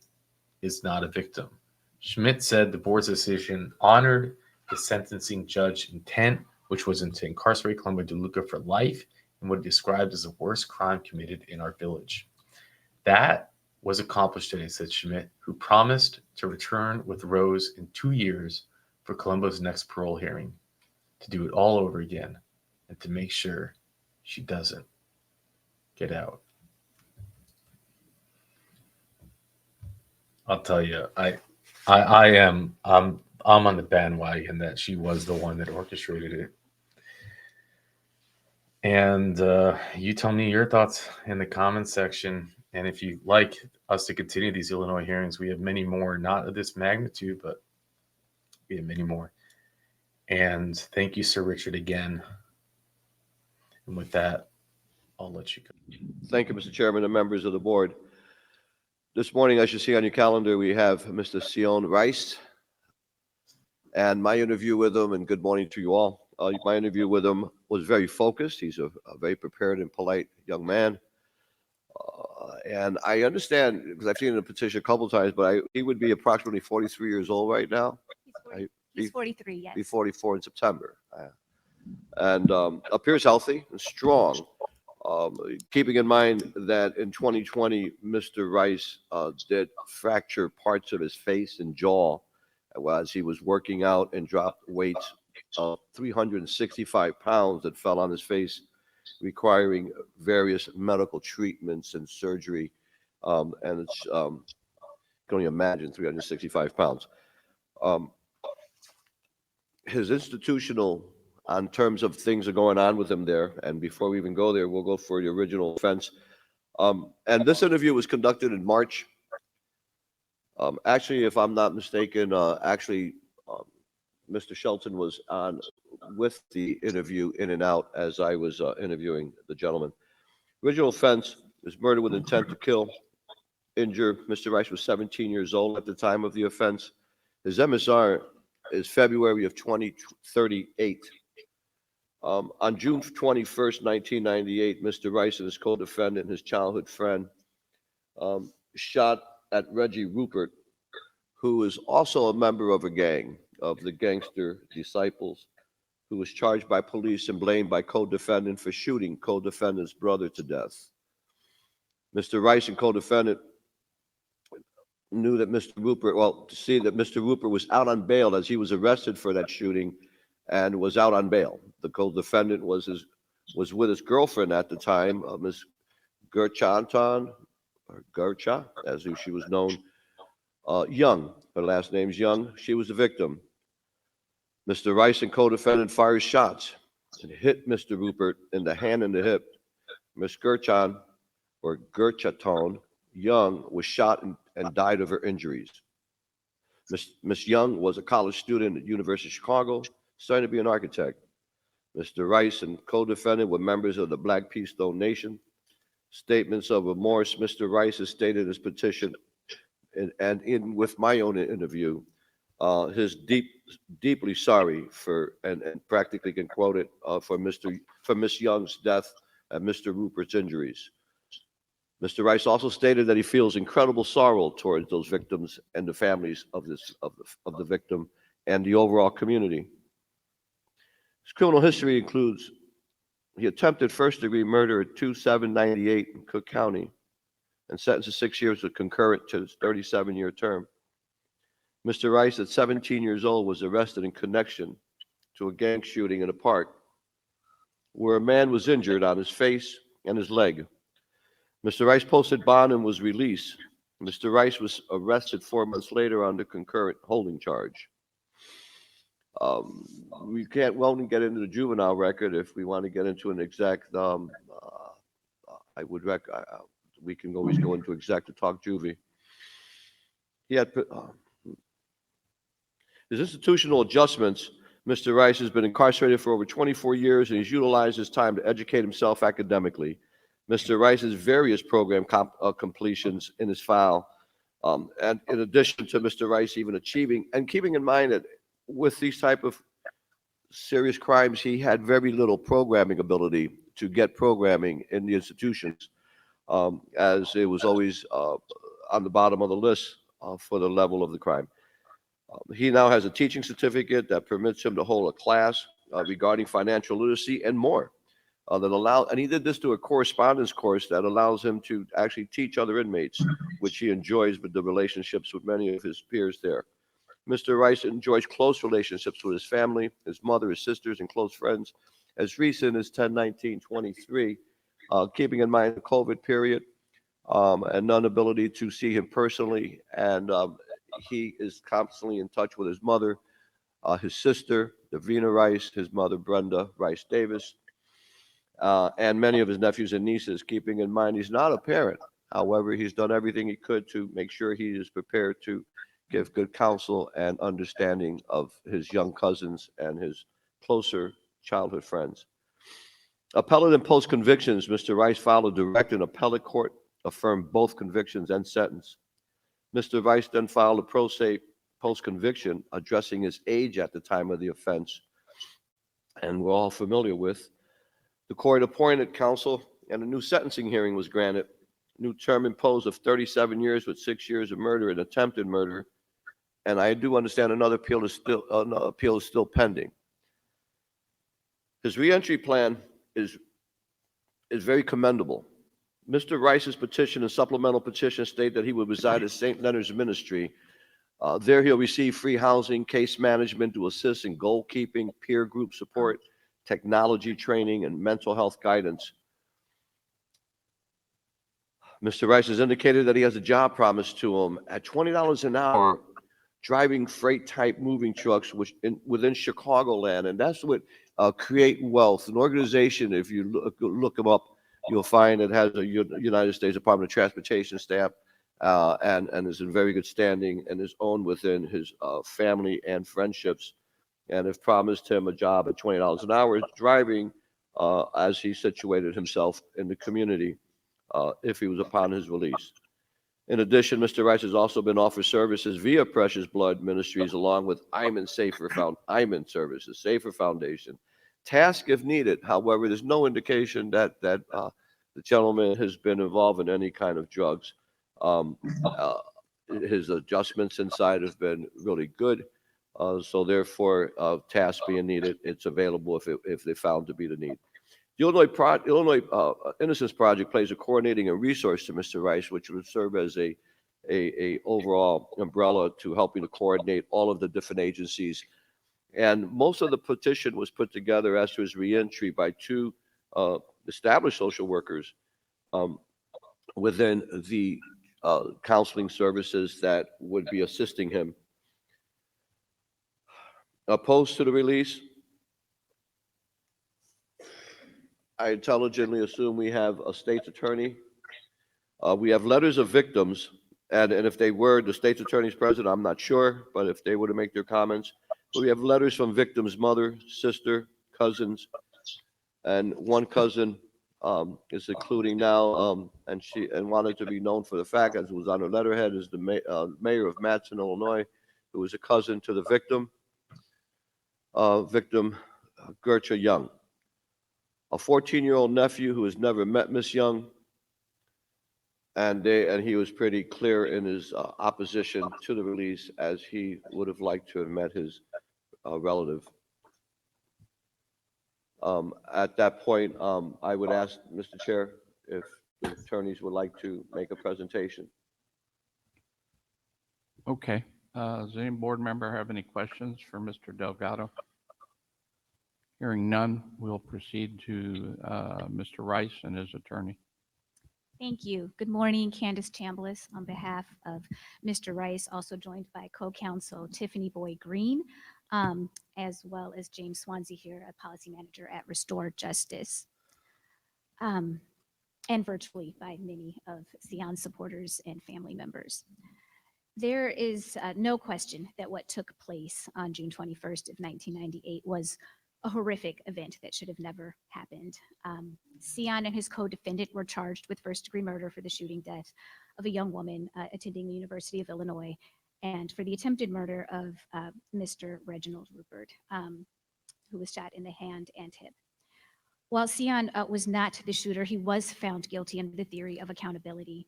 is not a victim. Schmidt said the board's decision honored the sentencing judge's intent, which was to incarcerate Colombo DeLuca for life in what he described as the worst crime committed in our village. That was accomplished today, said Schmidt, who promised to return with Rose in 2 years for Colombo's next parole hearing, to do it all over again and to make sure she doesn't get out. I'll tell you, I'm on the bandwagon that she was the one that orchestrated it. And you tell me your thoughts in the comments section. And if you'd like us to continue these Illinois hearings, we have many more, not of this magnitude, but we have many more. And thank you, Sir Richard, again. And with that, I'll let you go. Thank you, Mr. Chairman and members of the board. This morning, as you see on your calendar, we have Mr. Sion Rice. And my interview with him, and good morning to you all. My interview with him was very focused. He's a very prepared and polite young man. And I understand, because I've seen the petition a couple of times, but he would be approximately 43 years old right now. He's 43, yes. Be 44 in September. And appears healthy and strong. Keeping in mind that in 2020, Mr. Rice did fracture parts of his face and jaw as he was working out and dropped weights of 365 pounds that fell on his face, requiring various medical treatments and surgery. And it's, can only imagine 365 pounds. His institutional, on terms of things that are going on with him there, and before we even go there, we'll go for the original offense. And this interview was conducted in March. Actually, if I'm not mistaken, Mr. Shelton was on with the interview in and out as I was interviewing the gentleman. Original offense is murder with intent to kill, injure. Mr. Rice was 17 years old at the time of the offense. His MSR is February of 2038. On June 21st, 1998, Mr. Rice and his co-defendant, his childhood friend, shot at Reggie Rupert, who is also a member of a gang, of the Gangster Disciples, who was charged by police and blamed by co-defendant for shooting co-defendant's brother to death. Mr. Rice and co-defendant knew that Mr. Rupert, to see that Mr. Rupert was out on bail as he was arrested for that shooting and was out on bail. The co-defendant was with his girlfriend at the time, Ms. Gerchanton, or Gercha, as she was known, Young. Her last name's Young. She was the victim. Mr. Rice and co-defendant fired shots and hit Mr. Rupert in the hand and the hip. Ms. Gerchan, or Gerchaton, Young, was shot and died of her injuries. Miss Young was a college student at University of Chicago, studying to be an architect. Mr. Rice and co-defendant were members of the Black Pea Stone Nation. Statements of remorse. Mr. Rice has stated his petition, and in with my own interview, his deeply sorry for, and practically can quote it, for Miss Young's death and Mr. Rupert's injuries. Mr. Rice also stated that he feels incredible sorrow towards those victims and the families of the victim and the overall community. His criminal history includes he attempted first-degree murder at 2798 in Cook County and sentenced to 6 years with concurrent to his 37-year term. Mr. Rice, at 17 years old, was arrested in connection to a gang shooting in a park where a man was injured on his face and his leg. Mr. Rice posted bond and was released. Mr. Rice was arrested 4 months later under concurrent holding charge. We can't well get into the juvenile record if we want to get into an exact. I would we can always go into exact to talk juvie. He had his institutional adjustments. Mr. Rice has been incarcerated for over 24 years and he's utilized his time to educate himself academically. Mr. Rice's various program completions in his file, and in addition to Mr. Rice even achieving, and keeping in mind that with these type of serious crimes, he had very little programming ability to get programming in the institutions, as it was always on the bottom of the list for the level of the crime. He now has a teaching certificate that permits him to hold a class regarding financial literacy and more. And he did this through a correspondence course that allows him to actually teach other inmates, which he enjoys with the relationships with many of his peers there. Mr. Rice enjoys close relationships with his family, his mother, his sisters, and close friends as recent as 10/19/23, keeping in mind the COVID period and non-ability to see him personally. And he is constantly in touch with his mother, his sister, Davina Rice, his mother, Brenda Rice Davis, and many of his nephews and nieces, keeping in mind he's not a parent. However, he's done everything he could to make sure he is prepared to give good counsel and understanding of his young cousins and his closer childhood friends. Appellate and post convictions, Mr. Rice filed a direct and appellate court, affirmed both convictions and sentence. Mr. Rice then filed a pro se post conviction addressing his age at the time of the offense, and we're all familiar with. The court appointed counsel and a new sentencing hearing was granted. New term imposed of 37 years with 6 years of murder and attempted murder. And I do understand another appeal is still pending. His reentry plan is very commendable. Mr. Rice's petition and supplemental petition state that he would reside at St. Leonard's Ministry. There he'll receive free housing, case management to assist in goalkeeping, peer group support, technology training, and mental health guidance. Mr. Rice has indicated that he has a job promised to him at $20 an hour, driving freight type moving trucks within Chicagoland. And that's what Create Wealth, an organization, if you look them up, you'll find it has a United States Department of Transportation stamp and is in very good standing and is owned within his family and friendships, and have promised him a job at $20 an hour driving as he situated himself in the community if he was upon his release. In addition, Mr. Rice has also been offered services via Precious Blood Ministries along with Iman Services, Safer Foundation, task if needed. However, there's no indication that the gentleman has been involved in any kind of drugs. His adjustments inside have been really good. So therefore, task being needed, it's available if they found to be the need. The Illinois Innocence Project plays a coordinating and resource to Mr. Rice, which would serve as a overall umbrella to helping to coordinate all of the different agencies. And most of the petition was put together as to his reentry by two established social workers within the counseling services that would be assisting him. Opposed to the release, I intelligently assume we have a state's attorney. We have letters of victims, and if they were the state's attorney's present, I'm not sure, but if they were to make their comments, but we have letters from victims' mother, sister, cousins, and one cousin is including now, and wanted to be known for the fact, as it was on her letterhead, is the mayor of Matson, Illinois, who was a cousin to the victim, Gertrude Young. A 14-year-old nephew who has never met Miss Young, and he was pretty clear in his opposition to the release, as he would have liked to have met his relative. At that point, I would ask, Mr. Chair, if the attorneys would like to make a presentation. Okay. Does any board member have any questions for Mr. Delgado? Hearing none, we'll proceed to Mr. Rice and his attorney. Thank you. Good morning, Candace Chambliss on behalf of Mr. Rice, also joined by co-counsel Tiffany Boyd Green, as well as James Swansea here, a policy manager at Restore Justice, and virtually by many of Sion's supporters and family members. There is no question that what took place on June 21st of 1998 was a horrific event that should have never happened. Sion and his co-defendant were charged with first-degree murder for the shooting death of a young woman attending the University of Illinois, and for the attempted murder of Mr. Reginald Rupert, who was shot in the hand and hip. While Sion was not the shooter, he was found guilty under the theory of accountability.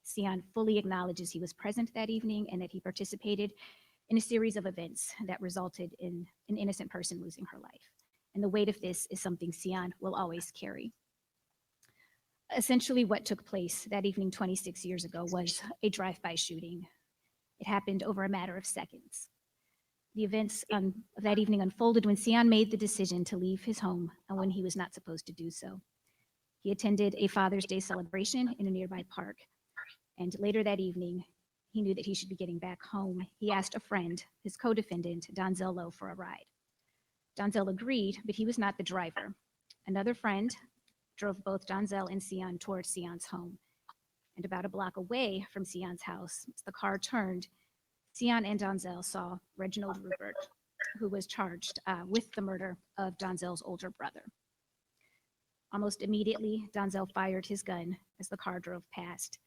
Sion fully acknowledges he was present that evening and that he participated in a series of events that resulted in an innocent person losing her life. And the weight of this is something Sion will always carry. Essentially, what took place that evening 26 years ago was a drive-by shooting. It happened over a matter of seconds. The events of that evening unfolded when Sion made the decision to leave his home when he was not supposed to do so. He attended a Father's Day celebration in a nearby park, and later that evening, he knew that he should be getting back home. He asked a friend, his co-defendant, Donzel Lowe, for a ride. Donzel agreed, but he was not the driver. Another friend drove both Donzel and Sion towards Sion's home. And about a block away from Sion's house, as the car turned, Sion and Donzel saw Reginald Rupert, who was charged with the murder of Donzel's older brother. Almost immediately, Donzel fired his gun as the car drove past.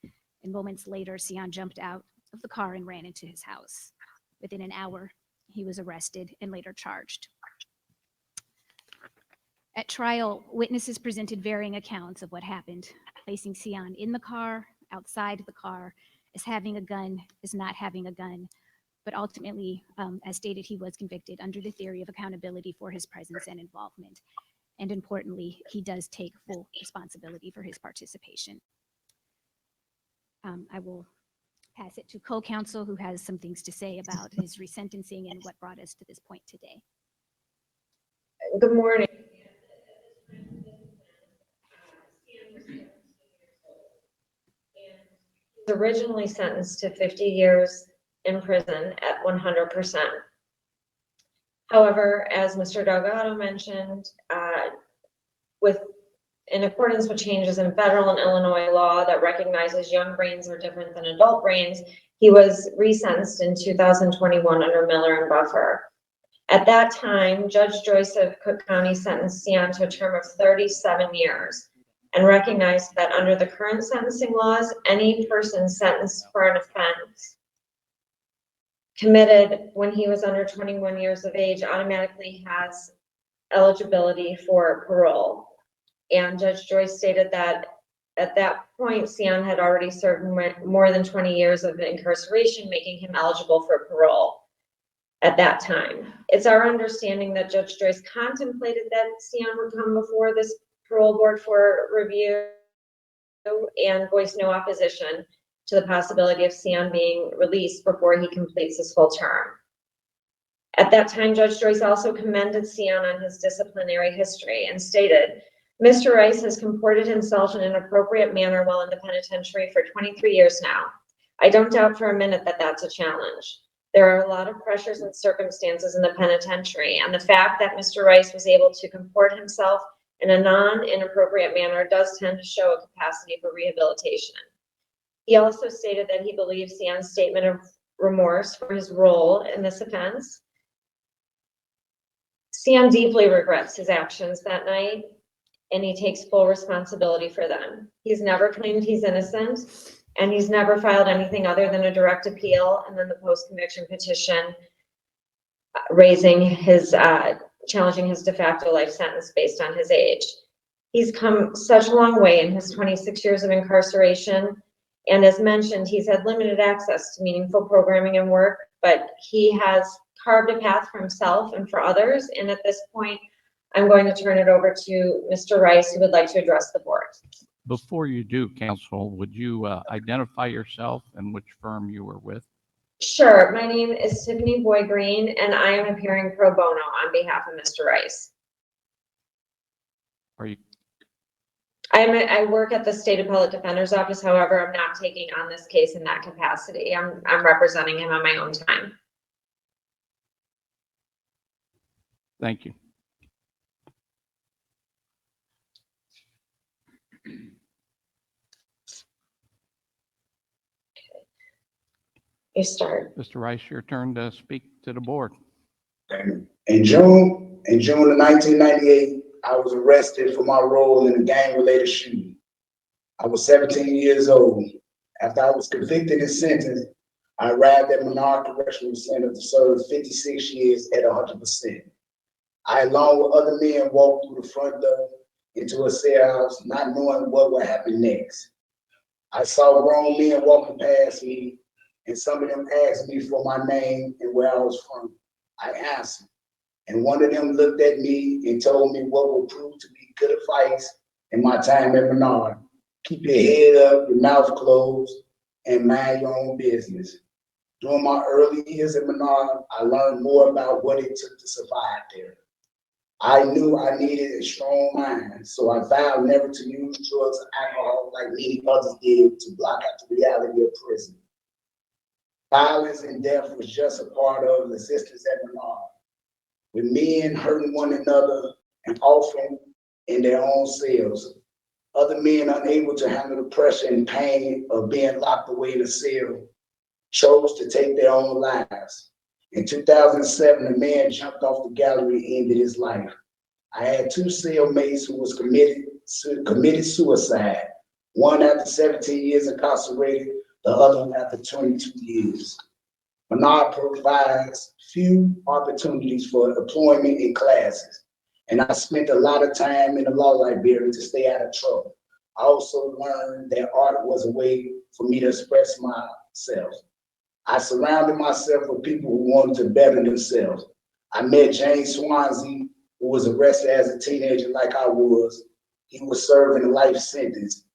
And moments later, Sion jumped out of the car and ran into his house. Within an hour, he was arrested and later charged. At trial, witnesses presented varying accounts of what happened, placing Sion in the car, outside the car, as having a gun, as not having a gun. But ultimately, as stated, he was convicted under the theory of accountability for his presence and involvement. And importantly, he does take full responsibility for his participation. I will pass it to co-counsel, who has some things to say about his resentencing and what brought us to this point today. Good morning. He was originally sentenced to 50 years in prison at 100%. However, as Mr. Delgado mentioned, in accordance with changes in federal and Illinois law that recognizes young brains are different than adult brains, he was resentenced in 2021 under Miller and Buffer. At that time, Judge Joyce of Cook County sentenced Sion to a term of 37 years and recognized that under the current sentencing laws, any person sentenced for an offense committed when he was under 21 years of age automatically has eligibility for parole. And Judge Joyce stated that at that point, Sion had already served more than 20 years of incarceration, making him eligible for parole at that time. It's our understanding that Judge Joyce contemplated that Sion would come before this parole board for review and voiced no opposition to the possibility of Sion being released before he completes his full term. At that time, Judge Joyce also commended Sion on his disciplinary history and stated, Mr. Rice has comported himself in an appropriate manner while in the penitentiary for 23 years now. I don't doubt for a minute that that's a challenge. There are a lot of pressures and circumstances in the penitentiary, and the fact that Mr. Rice was able to comport himself in a non-inappropriate manner does tend to show a capacity for rehabilitation. He also stated that he believes Sion's statement of remorse for his role in this offense. Sion deeply regrets his actions that night, and he takes full responsibility for them. He's never claimed he's innocent, and he's never filed anything other than a direct appeal and then the post-conviction petition raising his, challenging his de facto life sentence based on his age. He's come such a long way in his 26 years of incarceration, and as mentioned, he's had limited access to meaningful programming and work, but he has carved a path for himself and for others, and at this point, I'm going to turn it over to Mr. Rice, who would like to address the board. Before you do, counsel, would you identify yourself and which firm you were with? Sure. My name is Tiffany Boy Green, and I am appearing pro bono on behalf of Mr. Rice. Are you? I work at the State Appellate Defender's Office. However, I'm not taking on this case in that capacity. I'm representing him on my own time. Thank you. You start. Mr. Rice, your turn to speak to the board. In June of 1998, I was arrested for my role in a gang-related shooting. I was 17 years old. After I was convicted and sentenced, I arrived at Menard Correctional Center to serve 56 years at 100%. I, along with other men, walked through the front door into a cell house, not knowing what would happen next. I saw grown men walking past me, and some of them asked me for my name and where I was from. I answered, and one of them looked at me and told me what would prove to be good advice in my time at Menard. Keep your head up, your mouth closed, and mind your own business. During my early years at Menard, I learned more about what it took to survive there. I knew I needed a strong mind, so I vowed never to use drugs or alcohol like many others did to block out the reality of prison. Violence and death was just a part of the existence at Menard, with men hurting one another and often in their own cells. Other men, unable to handle the pressure and pain of being locked away in a cell, chose to take their own lives. In 2007, a man jumped off the gallery and ended his life. I had two cellmates who was committed suicide, one after 17 years incarcerated, the other one after 22 years. Menard provides few opportunities for employment in classes, and I spent a lot of time in the law library to stay out of trouble. I also learned that art was a way for me to express myself. I surrounded myself with people who wanted to better themselves. I met James Swansea, who was arrested as a teenager like I was. He was serving a life sentence,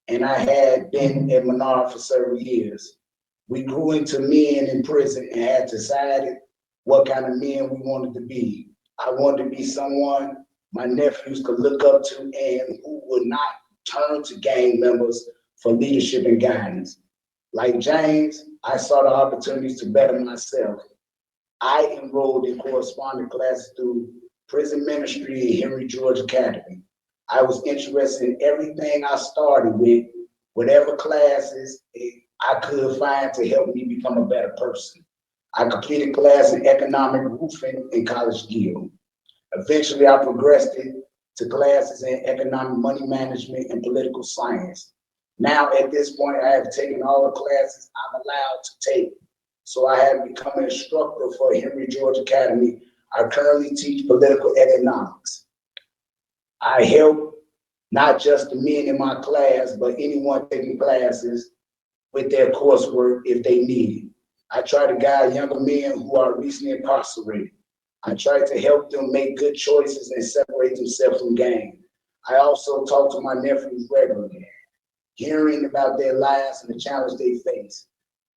and I had been at Menard for several years. We grew into men in prison and had decided what kind of men we wanted to be. I wanted to be someone my nephews could look up to and who would not turn to gang members for leadership and guidance. Like James, I saw the opportunities to better myself. I enrolled in correspondence classes through prison ministry at Henry George Academy. I was interested in everything I started with, whatever classes I could find to help me become a better person. I completed class in economic roofing in College Guild. Eventually, I progressed to classes in economic money management and political science. Now, at this point, I have taken all the classes I'm allowed to take. So I have become an instructor for Henry George Academy. I currently teach political economics. I help not just the men in my class, but anyone taking classes with their coursework if they need it. I try to guide younger men who are recently incarcerated. I try to help them make good choices and separate themselves from gang. I also talk to my nephews regularly, hearing about their lives and the challenge they face.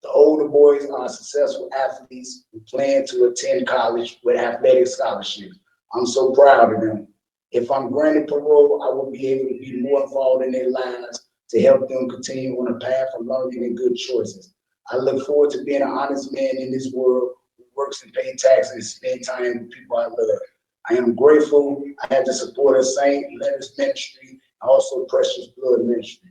The older boys are successful athletes who plan to attend college with athletic scholarships. I'm so proud of them. If I'm granted parole, I will be able to be more involved in their lives to help them continue on a path of learning and good choices. I look forward to being an honest man in this world who works and pays taxes and spends time with people I love. I am grateful I had the support of St. Leonard's Ministry and also Precious Blood Ministry.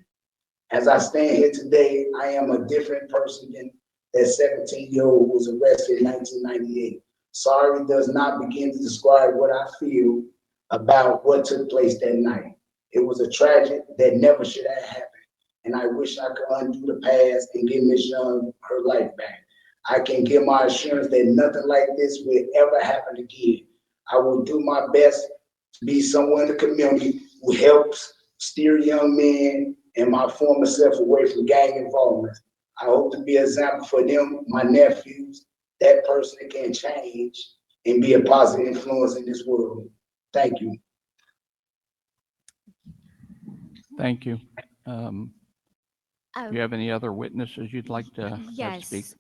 As I stand here today, I am a different person than that 17-year-old who was arrested in 1998. Sorry does not begin to describe what I feel about what took place that night. It was a tragedy that never should have happened, and I wish I could undo the past and give Ms. Young her life back. I can give my assurance that nothing like this will ever happen again. I will do my best to be someone in the community who helps steer young men and my former self away from gang involvement. I hope to be an example for them, my nephews, that person that can change and be a positive influence in this world. Thank you. Thank you. Do you have any other witnesses you'd like to speak? Yes,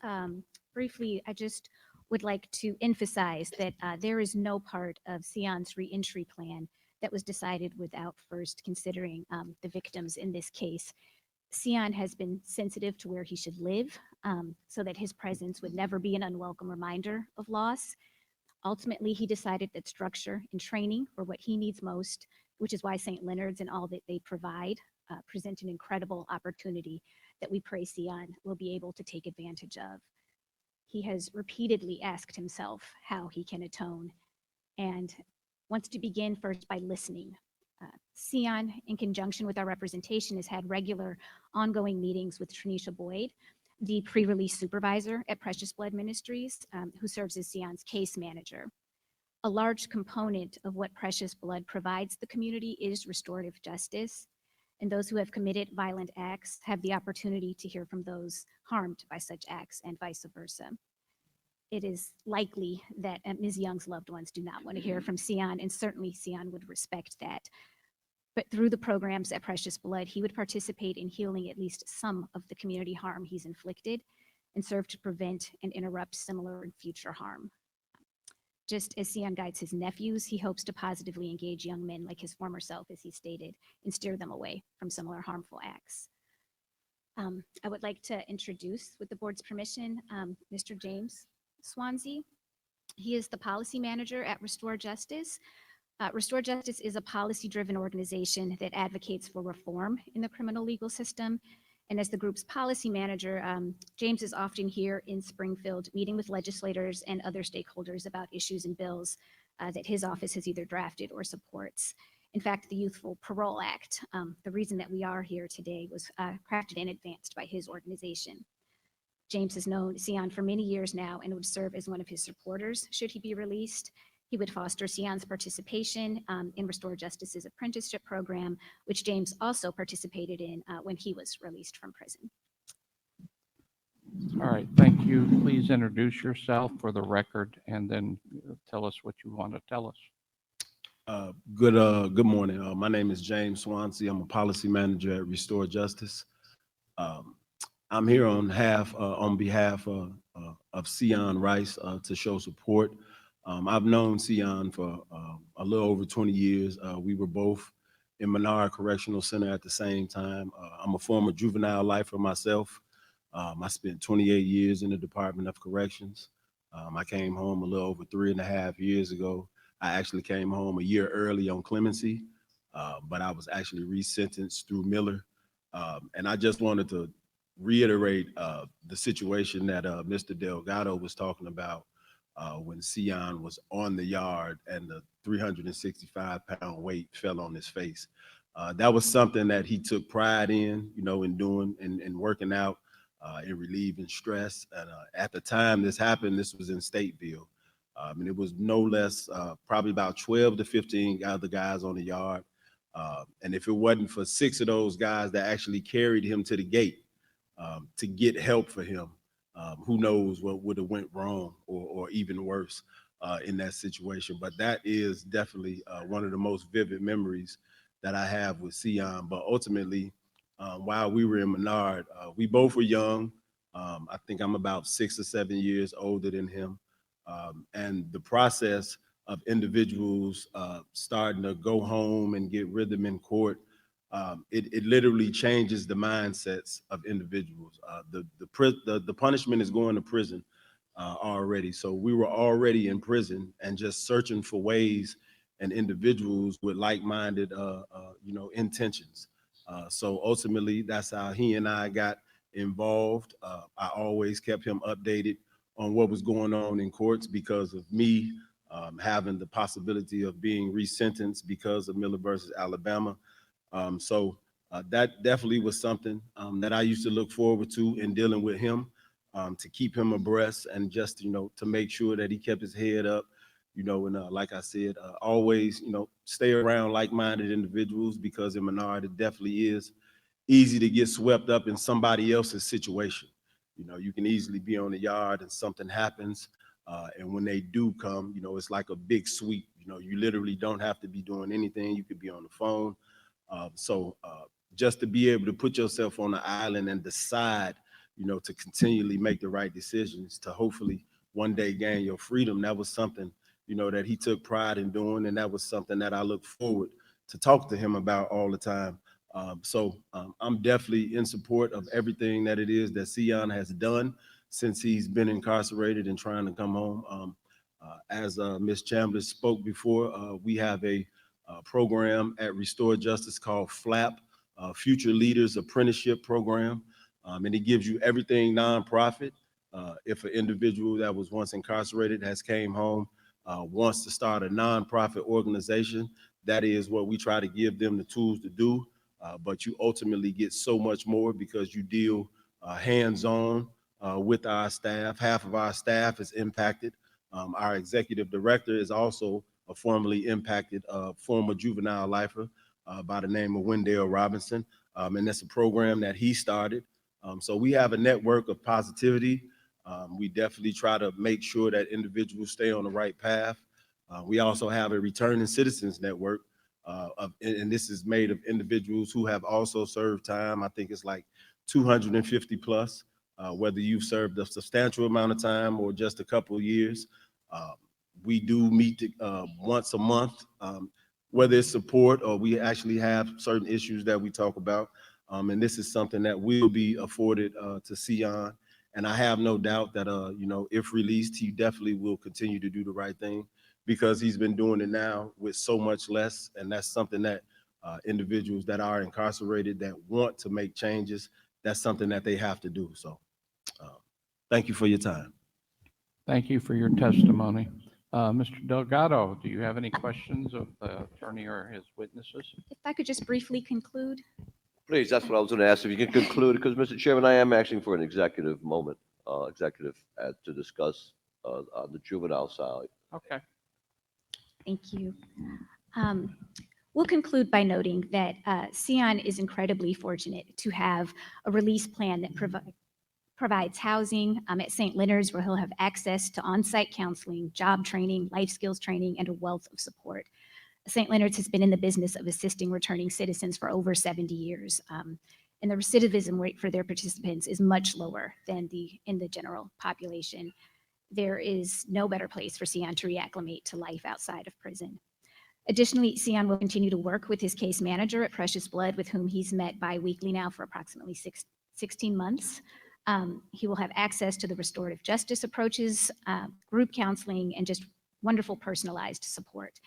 briefly, I just would like to emphasize that there is no part of Sion's reentry plan that was decided without first considering the victims in this case. Sion has been sensitive to where he should live so that his presence would never be an unwelcome reminder of loss. Ultimately, he decided that structure and training were what he needs most, which is why St. Leonard's and all that they provide present an incredible opportunity that we pray Sion will be able to take advantage of. He has repeatedly asked himself how he can atone and wants to begin first by listening. Sion, in conjunction with our representation, has had regular ongoing meetings with Tranisha Boyd, the pre-release supervisor at Precious Blood Ministries, who serves as Sion's case manager. A large component of what Precious Blood provides the community is restorative justice, and those who have committed violent acts have the opportunity to hear from those harmed by such acts and vice versa. It is likely that Ms. Young's loved ones do not want to hear from Sion, and certainly Sion would respect that. But through the programs at Precious Blood, he would participate in healing at least some of the community harm he's inflicted and serve to prevent and interrupt similar and future harm. Just as Sion guides his nephews, he hopes to positively engage young men like his former self, as he stated, and steer them away from similar harmful acts. I would like to introduce, with the board's permission, Mr. James Swansea. He is the policy manager at Restore Justice. Restore Justice is a policy-driven organization that advocates for reform in the criminal legal system. And as the group's policy manager, James is often here in Springfield meeting with legislators and other stakeholders about issues and bills that his office has either drafted or supports. In fact, the Youthful Parole Act, the reason that we are here today, was crafted and advanced by his organization. James has known Sion for many years now and would serve as one of his supporters should he be released. He would foster Sion's participation in Restore Justice's apprenticeship program, which James also participated in when he was released from prison. All right, thank you. Please introduce yourself for the record and then tell us what you want to tell us. Good morning. My name is James Swansea. I'm a policy manager at Restore Justice. I'm here on behalf of Sion Rice to show support. I've known Sion for a little over 20 years. We were both in Menard Correctional Center at the same time. I'm a former juvenile lifer myself. I spent 28 years in the Department of Corrections. I came home a little over 3.5 years ago. I actually came home a year early on clemency, but I was actually resentenced through Miller. And I just wanted to reiterate the situation that Mr. Delgado was talking about when Sion was on the yard and the 365-pound weight fell on his face. That was something that he took pride in, in doing and working out, in relieving stress. And at the time this happened, this was in Stateville. And it was no less, probably about 12 to 15 other guys on the yard. And if it wasn't for 6 of those guys that actually carried him to the gate to get help for him, who knows what would have went wrong or even worse in that situation. But that is definitely one of the most vivid memories that I have with Sion. But ultimately, while we were in Menard, we both were young. I think I'm about 6 or 7 years older than him. And the process of individuals starting to go home and get rhythm in court, it literally changes the mindsets of individuals. The punishment is going to prison already. So we were already in prison and just searching for ways and individuals with like-minded, intentions. So ultimately, that's how he and I got involved. I always kept him updated on what was going on in courts because of me having the possibility of being resentenced because of Miller versus Alabama. So that definitely was something that I used to look forward to in dealing with him, to keep him abreast and just, to make sure that he kept his head up, and like I said, always, stay around like-minded individuals because in Menard, it definitely is easy to get swept up in somebody else's situation. You can easily be on the yard and something happens. And when they do come, it's like a big sweep, You literally don't have to be doing anything. You could be on the phone. Just to be able to put yourself on the island and decide, to continually make the right decisions to hopefully one day gain your freedom, that was something, that he took pride in doing. And that was something that I look forward to talk to him about all the time. I'm definitely in support of everything that it is that Sion has done since he's been incarcerated and trying to come home. As Ms. Chambers spoke before, we have a program at Restore Justice called FLAP, Future Leaders Apprenticeship Program. And it gives you everything nonprofit. If an individual that was once incarcerated has came home, wants to start a nonprofit organization, that is what we try to give them the tools to do. But you ultimately get so much more because you deal hands-on with our staff. Half of our staff is impacted. Our executive director is also a formerly impacted former juvenile lifer by the name of Wendell Robinson. And that's a program that he started. So we have a network of positivity. We definitely try to make sure that individuals stay on the right path. We also have a returning citizens network, and this is made of individuals who have also served time. I think it's like 250 plus, whether you've served a substantial amount of time or just a couple of years. We do meet once a month, whether it's support or we actually have certain issues that we talk about. And this is something that will be afforded to Sion. And I have no doubt that, if released, he definitely will continue to do the right thing because he's been doing it now with so much less. And that's something that individuals that are incarcerated that want to make changes, that's something that they have to do. So thank you for your time. Thank you for your testimony. Mr. Delgado, do you have any questions of the attorney or his witnesses? If I could just briefly conclude. Please, that's what I was going to ask, if you can conclude, because, Mr. Chairman, I am asking for an executive moment, to discuss on the juvenile side. Okay. Thank you. We'll conclude by noting that Sion is incredibly fortunate to have a release plan that provides housing at St. Leonard's, where he'll have access to on-site counseling, job training, life skills training, and a wealth of support. St. Leonard's has been in the business of assisting returning citizens for over 70 years, and the recidivism rate for their participants is much lower than in the general population. There is no better place for Sion to reacclimate to life outside of prison. Additionally, Sion will continue to work with his case manager at Precious Blood, with whom he's met bi-weekly now for approximately 16 months. He will have access to the restorative justice approaches, group counseling, and just wonderful personalized support.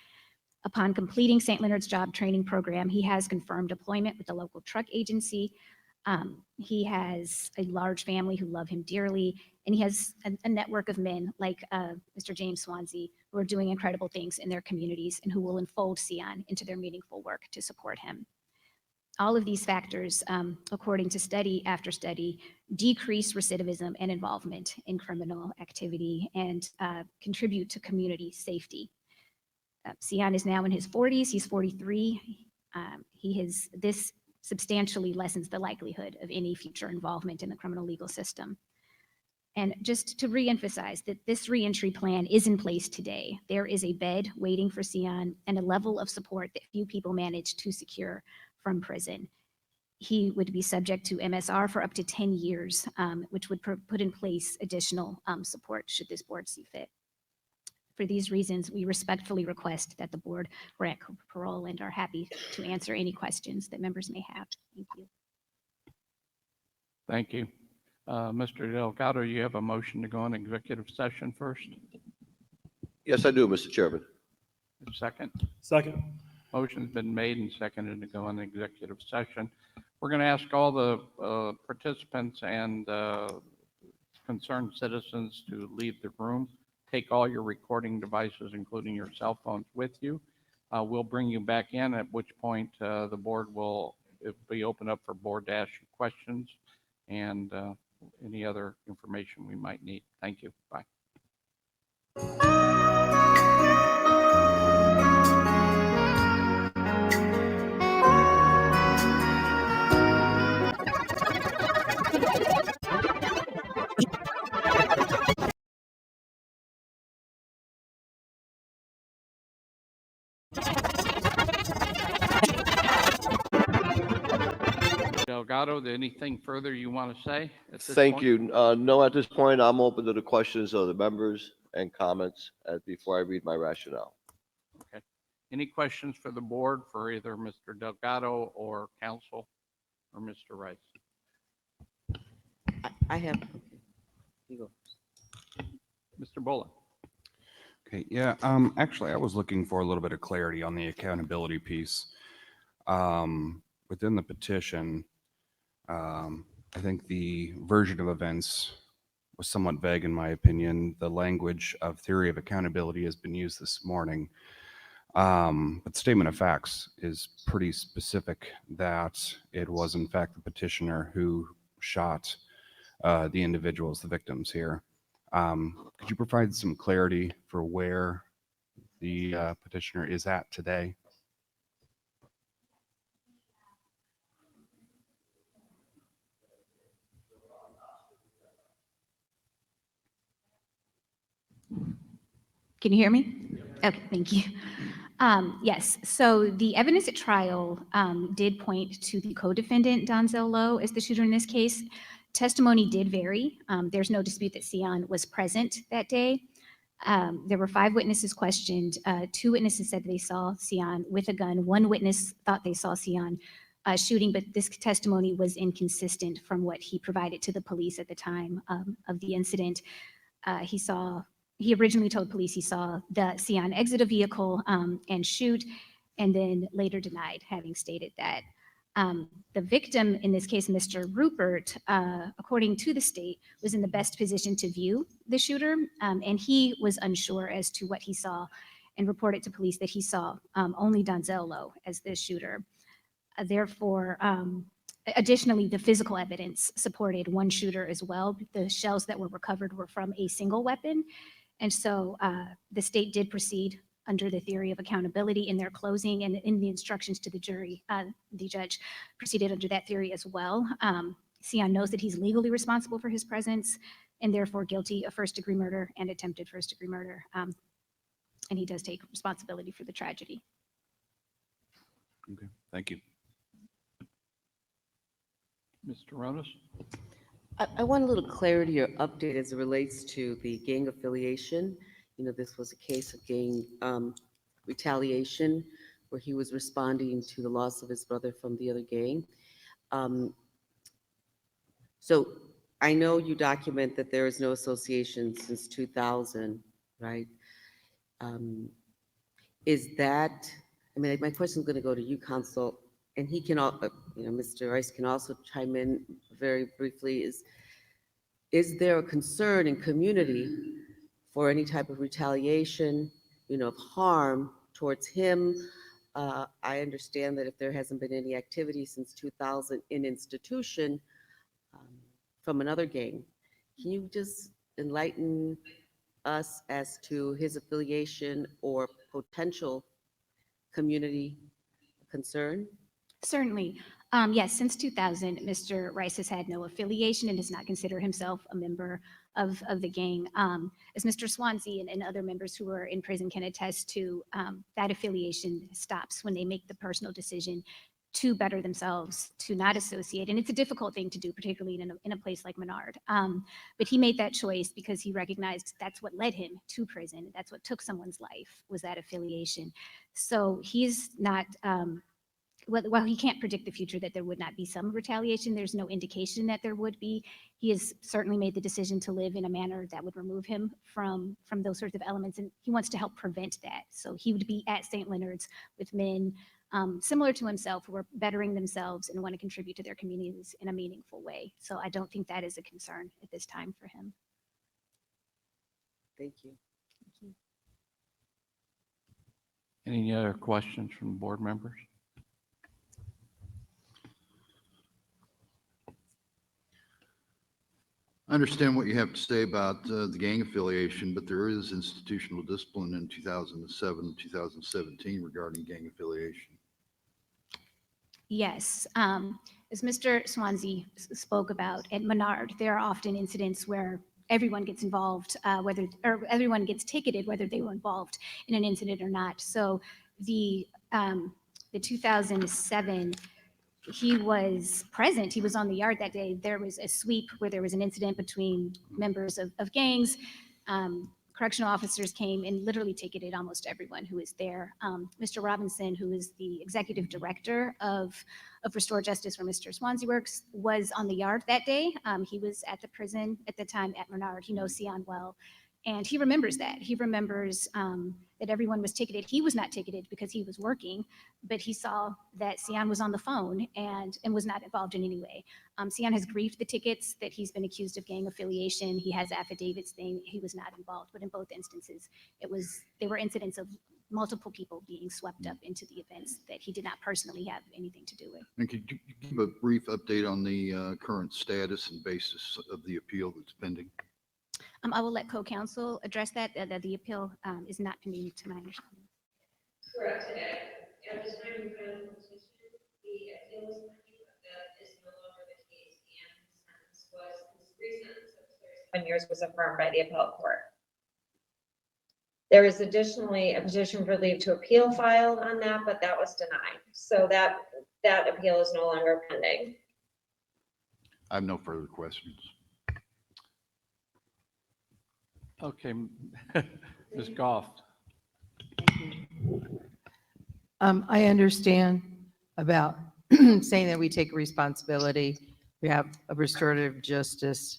Upon completing St. Leonard's job training program, he has confirmed deployment with the local truck agency. He has a large family who love him dearly, and he has a network of men like Mr. James Swansea, who are doing incredible things in their communities and who will enfold Sion into their meaningful work to support him. All of these factors, according to study after study, decrease recidivism and involvement in criminal activity and contribute to community safety. Sion is now in his 40s. He's 43. This substantially lessens the likelihood of any future involvement in the criminal legal system. And just to reemphasize that this reentry plan is in place today. There is a bed waiting for Sion and a level of support that few people manage to secure from prison. He would be subject to MSR for up to 10 years, which would put in place additional support should this board see fit. For these reasons, we respectfully request that the board grant parole and are happy to answer any questions that members may have. Thank you. Thank you. Mr. Delgado, you have a motion to go on executive session first? Yes, I do, Mr. Chairman. Second? Second. Motion's been made and seconded to go on executive session. We're going to ask all the participants and concerned citizens to leave the room. Take all your recording devices, including your cell phones, with you. We'll bring you back in, at which point the board will be open up for board to ask you questions and any other information we might need. Thank you. Bye. Delgado, anything further you want to say at this Thank point? you. No, at this point, I'm open to the questions of the members and comments before I read my rationale. Okay. Any questions for the board for either Mr. Delgado or council or Mr. Rice? I have, okay, you go. Mr. Bullock. Okay, yeah, actually, I was looking for a little bit of clarity on the accountability piece. Within the petition, I think the version of events was somewhat vague in my opinion. The language of theory of accountability has been used this morning. But statement of facts is pretty specific that it was in fact the petitioner who shot the individuals, the victims here. Could you provide some clarity for where the petitioner is at today? Can you hear me? Okay, thank you. Yes, so the evidence at trial did point to the co-defendant, Donzel Lowe, as the shooter in this case. Testimony did vary. There's no dispute that Sion was present that day. There were 5 witnesses questioned. 2 witnesses said they saw Sion with a gun. 1 witness thought they saw Sion shooting, but this testimony was inconsistent from what he provided to the police at the time of the incident. He originally told police he saw the Sion exit a vehicle and shoot, and then later denied having stated that. The victim in this case, Mr. Rupert, according to the state, was in the best position to view the shooter, and he was unsure as to what he saw and reported to police that he saw only Donzel Lowe as the shooter. Therefore, additionally, the physical evidence supported one shooter as well. The shells that were recovered were from a single weapon. And so the state did proceed under the theory of accountability in their closing, and in the instructions to the jury, the judge proceeded under that theory as well. Sion knows that he's legally responsible for his presence and therefore guilty of first-degree murder and attempted first-degree murder. And he does take responsibility for the tragedy. Okay, thank you. Mr. Rodas? I want a little clarity or update as it relates to the gang affiliation. You know, this was a case of gang retaliation where he was responding to the loss of his brother from the other gang. So I know you document that there is no association since 2000, right? Is that, I mean, my question is going to go to you, Counsel, and he can, Mr. Rice can also chime in very briefly. Is there a concern in community for any type of retaliation, of harm towards him? I understand that if there hasn't been any activity since 2000 in institution from another gang, can you just enlighten us as to his affiliation or potential community concern? Certainly. Yes, since 2000, Mr. Rice has had no affiliation and does not consider himself a member of the gang. As Mr. Swansea and other members who are in prison can attest to, that affiliation stops when they make the personal decision to better themselves, to not associate. And it's a difficult thing to do, particularly in a place like Menard. But he made that choice because he recognized that's what led him to prison. That's what took someone's life, was that affiliation. So he's not, well, he can't predict the future that there would not be some retaliation. There's no indication that there would be. He has certainly made the decision to live in a manner that would remove him from those sorts of elements, and he wants to help prevent that. So he would be at St. Leonard's with men similar to himself who are bettering themselves and want to contribute to their communities in a meaningful way. So I don't think that is a concern at this time for him. Thank you. Any other questions from board members? I understand what you have to say about the gang affiliation, but there is institutional discipline in 2007, 2017 regarding gang affiliation. Yes, as Mr. Swansea spoke about at Menard, there are often incidents where everyone gets involved, or everyone gets ticketed, whether they were involved in an incident or not. So the 2007 he was present. He was on the yard that day. There was a sweep where there was an incident between members of gangs. Correctional officers came and literally ticketed almost everyone who was there. Mr. Robinson, who is the executive director of Restore Justice, where Mr. Swansea works, was on the yard that day. He was at the prison at the time at Menard. He knows Sion well. And he remembers that. He remembers that everyone was ticketed. He was not ticketed because he was working, but he saw that Sion was on the phone and was not involved in any way. Sion has grieved the tickets that he's been accused of gang affiliation. He has affidavits saying he was not involved, but in both instances, there were incidents of multiple people being swept up into the events that he did not personally have anything to do with. And could you give a brief update on the current status and basis of the appeal that's pending? I will let co-counsel address that. The appeal is not pending to my understanding. Correct today. At the time you filed the petition, the appeal was pending, but that is no longer the case, and his recent sentence of 37 years was affirmed by the appellate court. There is additionally a petition for leave to appeal filed on that, but that was denied. So that appeal is no longer pending. I have no further questions. Okay, Ms. Goff. I understand about saying that we take responsibility. We have a restorative justice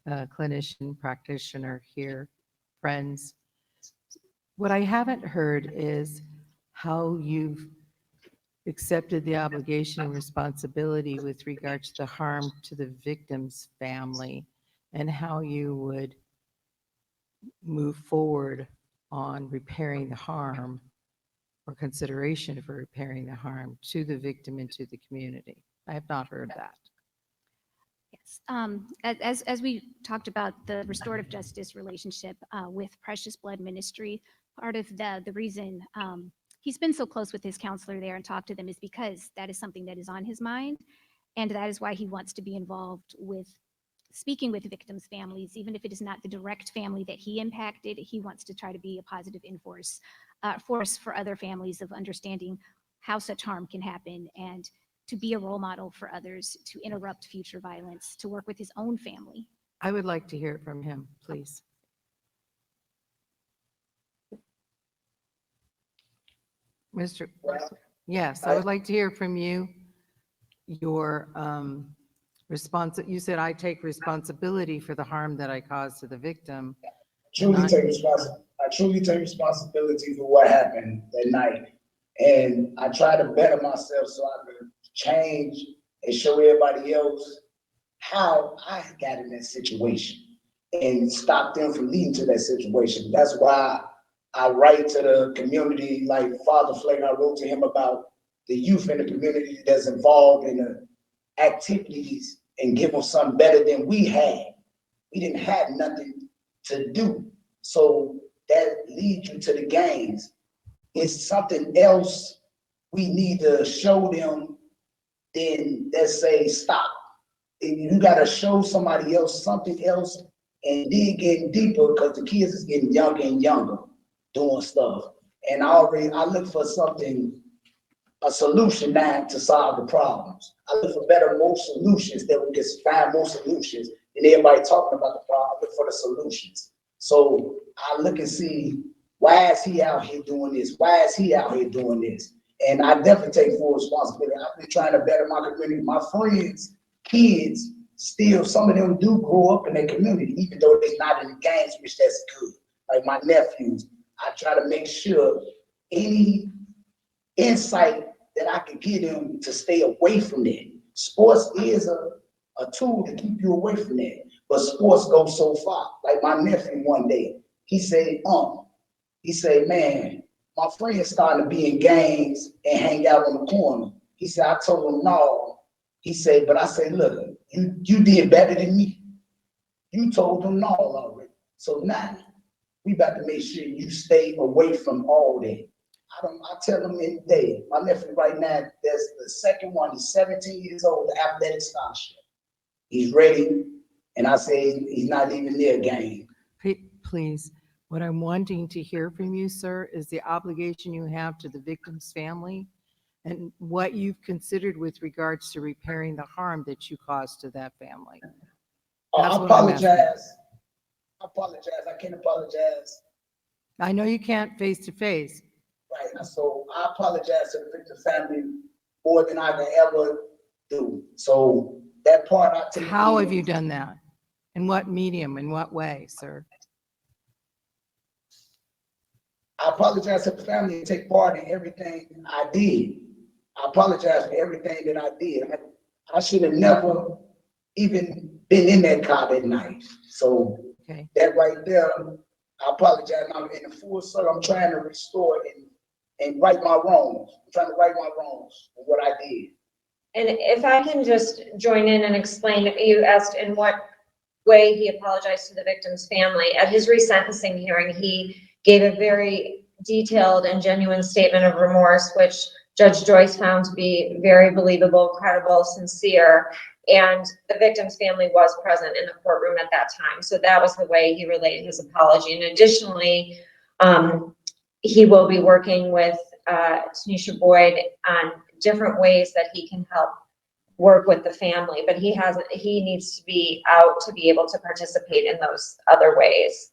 clinician, practitioner here, friends. What I haven't heard is how you've accepted the obligation and responsibility with regard to the harm to the victim's family and how you would move forward on repairing the harm or consideration for repairing the harm to the victim and to the community. I have not heard that. Yes. As we talked about the restorative justice relationship with Precious Blood Ministry, part of the reason he's been so close with his counselor there and talked to them is because that is something that is on his mind. And that is why he wants to be involved with speaking with victims' families, even if it is not the direct family that he impacted. He wants to try to be a positive force for other families of understanding how such harm can happen and to be a role model for others, to interrupt future violence, to work with his own family. I would like to hear it from him, please. Mr. Yes, I would like to hear from you. Your you said I take responsibility for the harm that I caused to the victim. I truly take responsibility for what happened that night. And I try to better myself so I could change and show everybody else how I got in that situation and stop them from leading to that situation. That's why I write to the community like Father Flake. I wrote to him about the youth in the community that's involved in the activities and give them something better than we had. We didn't have nothing to do. So that leads you to the gangs. It's something else we need to show them, then let's say stop. And you gotta show somebody else something else and then getting deeper because the kids is getting younger and younger doing stuff. And I look for something, a solution now to solve the problems. I look for more solutions that we can find more solutions and everybody talking about the problem. I look for the solutions. So I look and see, why is he out here doing this? Why is he out here doing this? And I definitely take full responsibility. I've been trying to better my community. My friends, kids, still, some of them do grow up in their community, even though they're not in the gangs, which that's good. Like my nephews, I try to make sure any insight that I can get them to stay away from that. Sports is a tool to keep you away from that, but sports go so far. Like my nephew one day, he said, man, my friend's starting to be in gangs and hang out on the corner. He said, I told him no. He said, but I said, look, you did better than me. You told them no already. So now we about to make sure you stay away from all that. I tell him every day, my nephew right now, there's the second one, he's 17 years old, the athletic scholarship. He's ready, and I say he's not even near a game. Please, what I'm wanting to hear from you, sir, is the obligation you have to the victim's family and what you've considered with regards to repairing the harm that you caused to that family. That's I what I'm asking. apologize. I apologize. I can't apologize. I know you can't face to face. Right. So I apologize to the victim family more than I can ever do. So that part I take. How have you done that? In what medium? In what way, sir? I apologize to the family and take part in everything I did. I apologize for everything that I did. I should have never even been in that car that night. So that right there, I apologize. I'm in the full circle. I'm trying to restore and right my wrongs. I'm trying to right my wrongs for what I did. And if I can just join in and explain, you asked in what way he apologized to the victim's family. At his resentencing hearing, he gave a very detailed and genuine statement of remorse, which Judge Joyce found to be very believable, credible, sincere. And the victim's family was present in the courtroom at that time. So that was the way he relayed his apology. And additionally, he will be working with Tanisha Boyd on different ways that he can help work with the family, but he needs to be out to be able to participate in those other ways.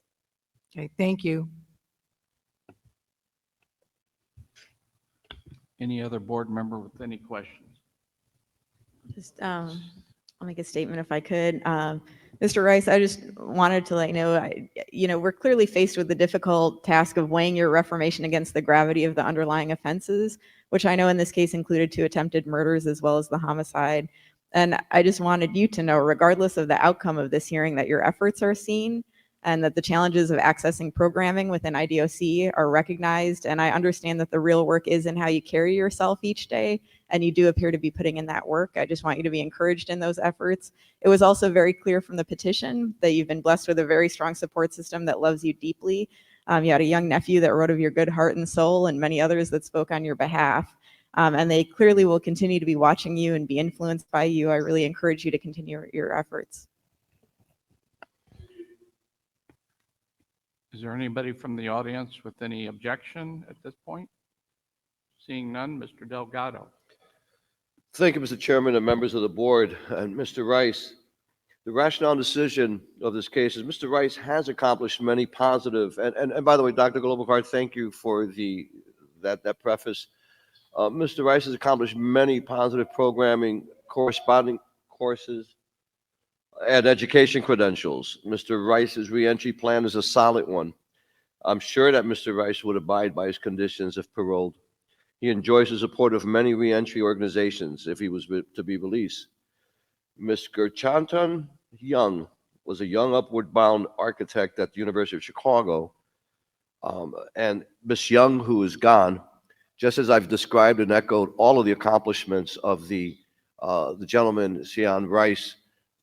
Okay, thank you. Any other board member with any questions? Just, I'll make a statement if I could. Mr. Rice, I just wanted to let you know, we're clearly faced with the difficult task of weighing your reformation against the gravity of the underlying offenses, which I know in this case included 2 attempted murders as well as the homicide. And I just wanted you to know, regardless of the outcome of this hearing, that your efforts are seen and that the challenges of accessing programming within IDOC are recognized. And I understand that the real work is in how you carry yourself each day, and you do appear to be putting in that work. I just want you to be encouraged in those efforts. It was also very clear from the petition that you've been blessed with a very strong support system that loves you deeply. You had a young nephew that wrote of your good heart and soul, and many others that spoke on your behalf. And they clearly will continue to be watching you and be influenced by you. I really encourage you to continue your efforts. Is there anybody from the audience with any objection at this point? Seeing none, Mr. Delgado. Thank you, Mr. Chairman and members of the board. And Mr. Rice, the rationale and decision of this case is Mr. Rice has accomplished many positive, and by the way, Dr. Globokar, thank you for that preface. Mr. Rice has accomplished many positive programming, corresponding courses, and education credentials. Mr. Rice's reentry plan is a solid one. I'm sure that Mr. Rice would abide by his conditions if paroled. He enjoys the support of many reentry organizations if he was to be released. Ms. Gerchanton Young was a young upward-bound architect at the University of Chicago. And Ms. Young, who is gone, just as I've described and echoed all of the accomplishments of the gentleman, Sian Rice,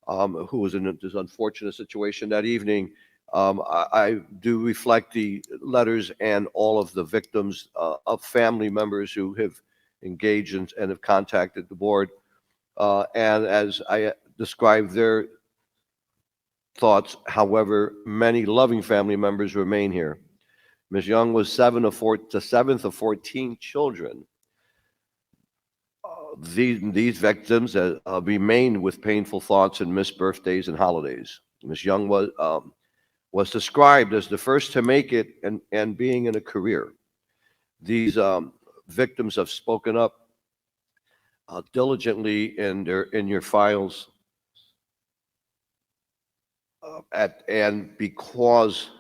who was in this unfortunate situation that evening, I do reflect the letters and all of the victims of family members who have engaged and have contacted the board. And as I described their thoughts, however, many loving family members remain here. Ms. Young was the seventh of 14 children. These victims remain with painful thoughts and missed birthdays and holidays. Ms. Young was described as the first to make it and being in a career. These victims have spoken up diligently in your files, and because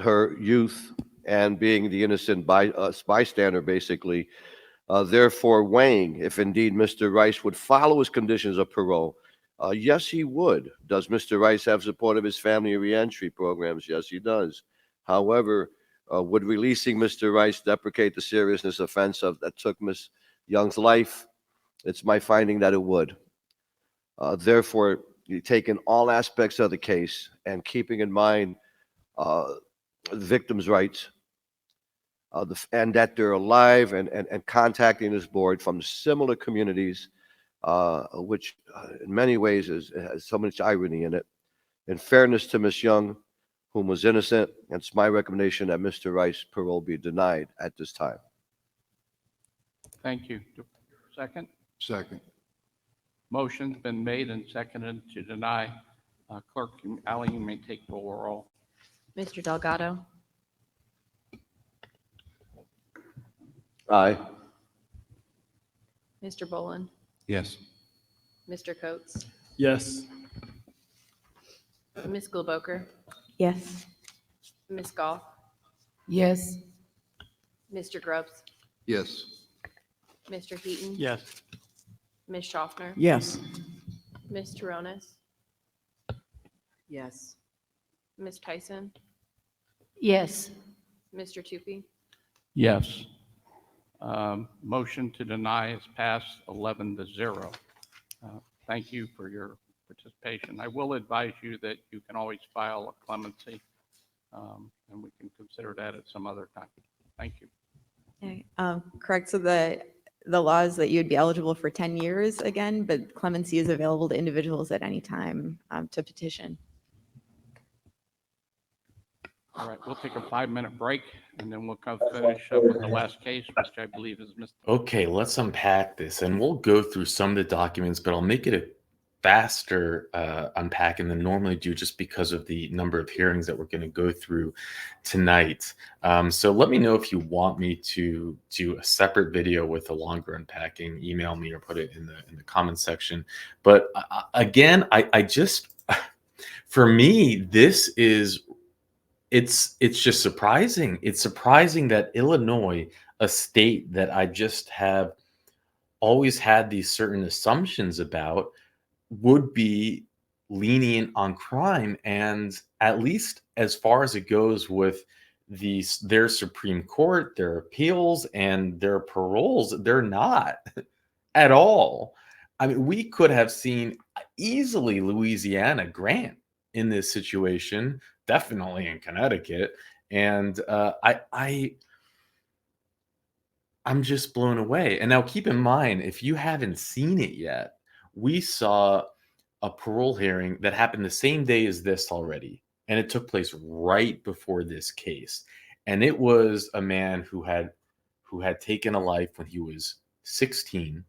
her youth and being the innocent bystander, basically, therefore weighing if indeed Mr. Rice would follow his conditions of parole. Yes, he would. Does Mr. Rice have support of his family reentry programs? Yes, he does. However, would releasing Mr. Rice deprecate the seriousness offense that took Ms. Young's life? It's my finding that it would. Therefore, taking all aspects of the case and keeping in mind the victims' rights, and that they're alive and contacting this board from similar communities, which in many ways has so much irony in it. In fairness to Ms. Young, whom was innocent, it's my recommendation that Mr. Rice's parole be denied at this time. Thank you. second? Second. Motion's been made and seconded to deny. Clerk Ally, you may take the roll. Mr. Delgado, Aye. Mr. Boland, Yes. Mr. Coates, Yes. Ms. Globoker, Yes. Ms. Goff, Yes. Mr. Grubbs, Yes. Mr. Heaton, Yes. Ms. Schaffner, Yes. Ms. Taronis, Yes. Ms. Tyson, Yes. Mr. Tupy. Yes. Motion to deny is passed 11-0. Thank you for your participation. I will advise you that you can always file a clemency, and we can consider that at some other time. Thank you. Okay, correct. So the law is that you'd be eligible for 10 years again, but clemency is available to individuals at any time to petition. All right, we'll take a 5-minute break, and then we'll come finish up with the last case, which I believe is Mr. Okay, let's unpack this, and we'll go through some of the documents, but I'll make it a faster unpacking than normally do, just because of the number of hearings that we're going to go through tonight. So let me know if you want me to do a separate video with a longer unpacking. Email me or put it in the comment section. But again, I just, for me, this is. It's just surprising. It's surprising that Illinois, a state that I just have always had these certain assumptions about, would be lenient on crime. And at least as far as it goes with their Supreme Court, their appeals, and their paroles, they're not at all. I mean, we could have seen easily Louisiana grant in this situation, definitely in Connecticut. And I'm just blown away. And now keep in mind, if you haven't seen it yet, we saw a parole hearing that happened the same day as this already. And it took place right before this case. And it was a man who had taken a life when he was 16.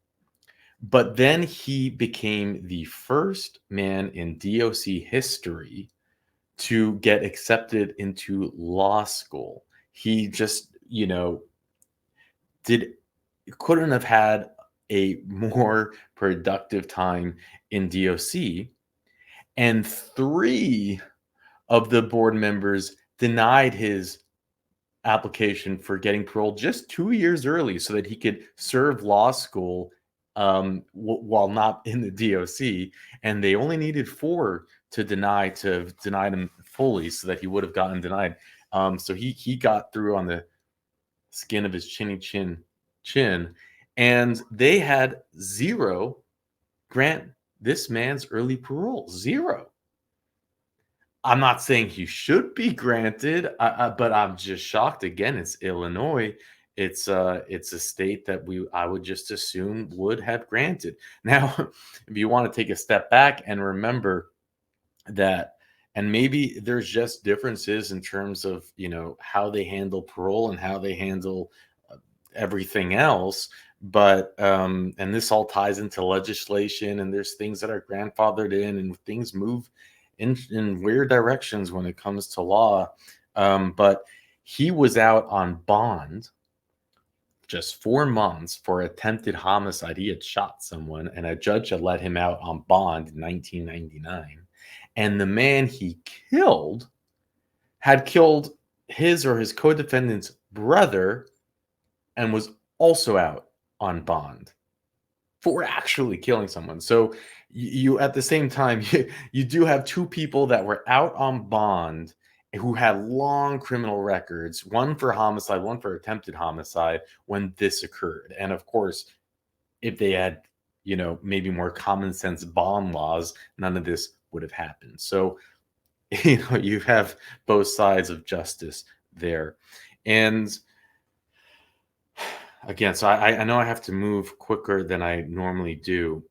But then he became the first man in DOC history to get accepted into law school. He just, couldn't have had a more productive time in DOC. And 3 of the board members denied his application for getting parole just 2 years early so that he could serve law school while not in the DOC. And they only needed 4 to deny him fully so that he would have gotten denied. So he got through on the skin of his chinny chin, and they had 0 grant this man's early parole. 0. I'm not saying he should be granted, but I'm just shocked. Again, it's Illinois. It's a state that I would just assume would have granted. Now, if you want to take a step back and remember that, and maybe there's just differences in terms of how they handle parole and how they handle everything else. But and this all ties into legislation, and there's things that are grandfathered in, and things move in weird directions when it comes to law. But he was out on bond just 4 months for attempted homicide. He had shot someone, and a judge had let him out on bond in 1999. And the man he killed had killed his or his co-defendant's brother and was also out on bond for actually killing someone. So you at the same time, you do have 2 people that were out on bond who had long criminal records, one for homicide, one for attempted homicide, when this occurred. And of course, if they had, maybe more common sense bond laws, none of this would have happened. So, you have both sides of justice there. And again, so I know I have to move quicker than I normally do.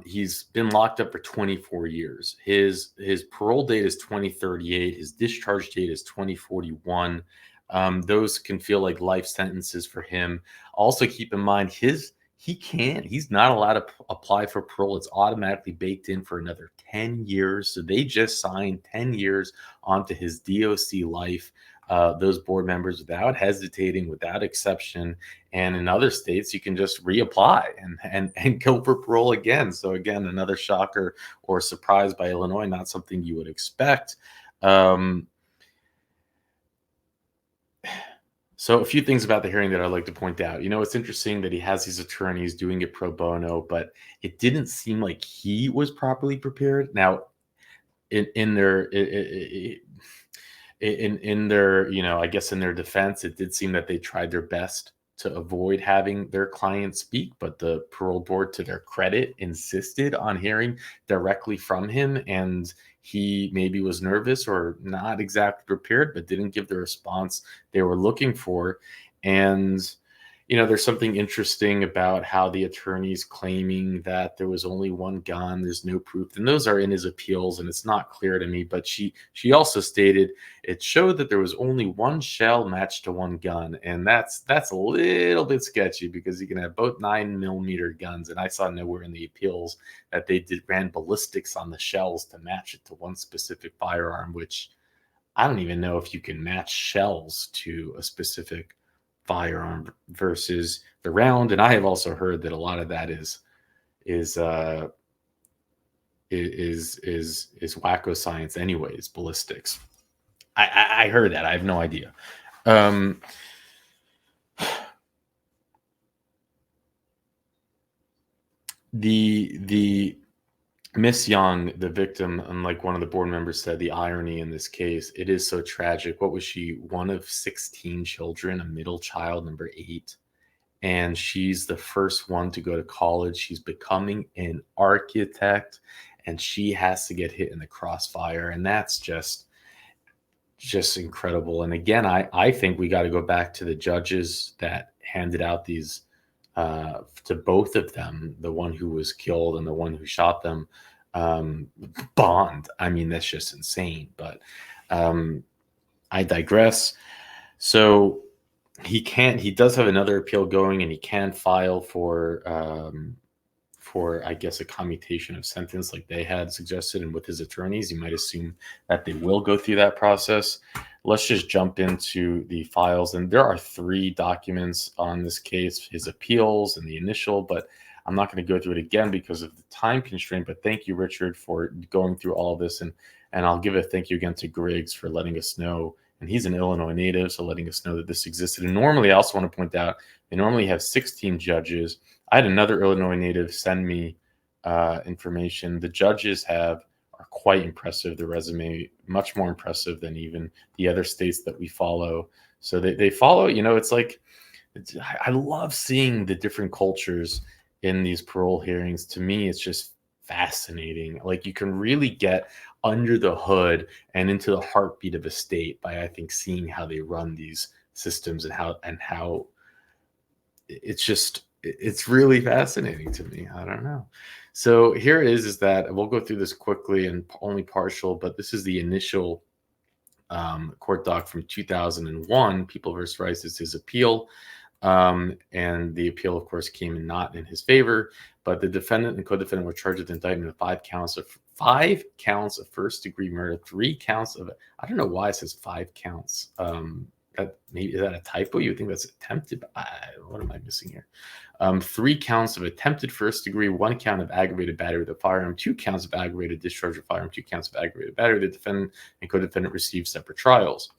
He's been locked up for 24 years. His parole date is 2038. His discharge date is 2041. Those can feel like life sentences for him. Also, keep in mind his he can't. He's not allowed to apply for parole. It's automatically baked in for another 10 years. So they just signed 10 years onto his DOC life, those board members, without hesitating, without exception. And in other states, you can just reapply and go for parole again. So again, another shocker or surprise by Illinois, not something you would expect. So a few things about the hearing that I'd like to point out. It's interesting that he has these attorneys doing it pro bono, but it didn't seem like he was properly prepared. Now, in their I guess in their defense, it did seem that they tried their best to avoid having their client speak, but the parole board, to their credit, insisted on hearing directly from him, and he maybe was nervous or not exactly prepared, but didn't give the response they were looking for. And there's something interesting about how the attorney's claiming that there was only one gun, there's no proof, and those are in his appeals, and it's not clear to me. But she also stated it showed that there was only one shell matched to one gun, and that's a little bit sketchy, because you can have both 9mm guns, and I saw nowhere in the appeals that they ran ballistics on the shells to match it to one specific firearm, which I don't even know if you can match shells to a specific firearm versus the round. And I have also heard that a lot of that is wacko science anyways, ballistics. I heard that. I have no idea. The Miss Young, the victim, unlike one of the board members said, the irony in this case, it is so tragic. What was she? One of 16 children, a middle child, number 8. And she's the first one to go to college. She's becoming an architect, and she has to get hit in the crossfire. And that's just incredible. And again, I think we got to go back to the judges that handed out these to both of them, the one who was killed and the one who shot them, bond. I mean, that's just insane. But I digress. So he does have another appeal going, and he can file for I guess a commutation of sentence like they had suggested. And with his attorneys, you might assume that they will go through that process. Let's just jump into the files. And there are 3 documents on this case, his appeals and the initial, but I'm not going to go through it again because of the time constraint. But thank you, Richard, for going through all of this. And I'll give a thank you again to Griggs for letting us know. And he's an Illinois native, so letting us know that this existed. And normally, I also want to point out, they normally have 16 judges. I had another Illinois native send me information. The judges are quite impressive. The resume, much more impressive than even the other states that we follow. So they follow, it's like, I love seeing the different cultures in these parole hearings. To me, it's just fascinating. Like, you can really get under the hood and into the heartbeat of a state by, I think, seeing how they run these systems and how it's really fascinating to me. I don't know. So here it is that we'll go through this quickly and only partial, but this is the initial court doc from 2001. People versus Rice is his appeal. And the appeal, of course, came in not in his favor, but the defendant and co-defendant were charged with indictment of 5 counts of first-degree murder, 3 counts of, I don't know why it says 5 counts. Maybe, is that a typo? You would think that's attempted. What am I missing here? 3 counts of attempted first degree, 1 count of aggravated battery with a firearm, 2 counts of aggravated discharge of firearm, 2 counts of aggravated battery. The defendant and co-defendant received separate trials.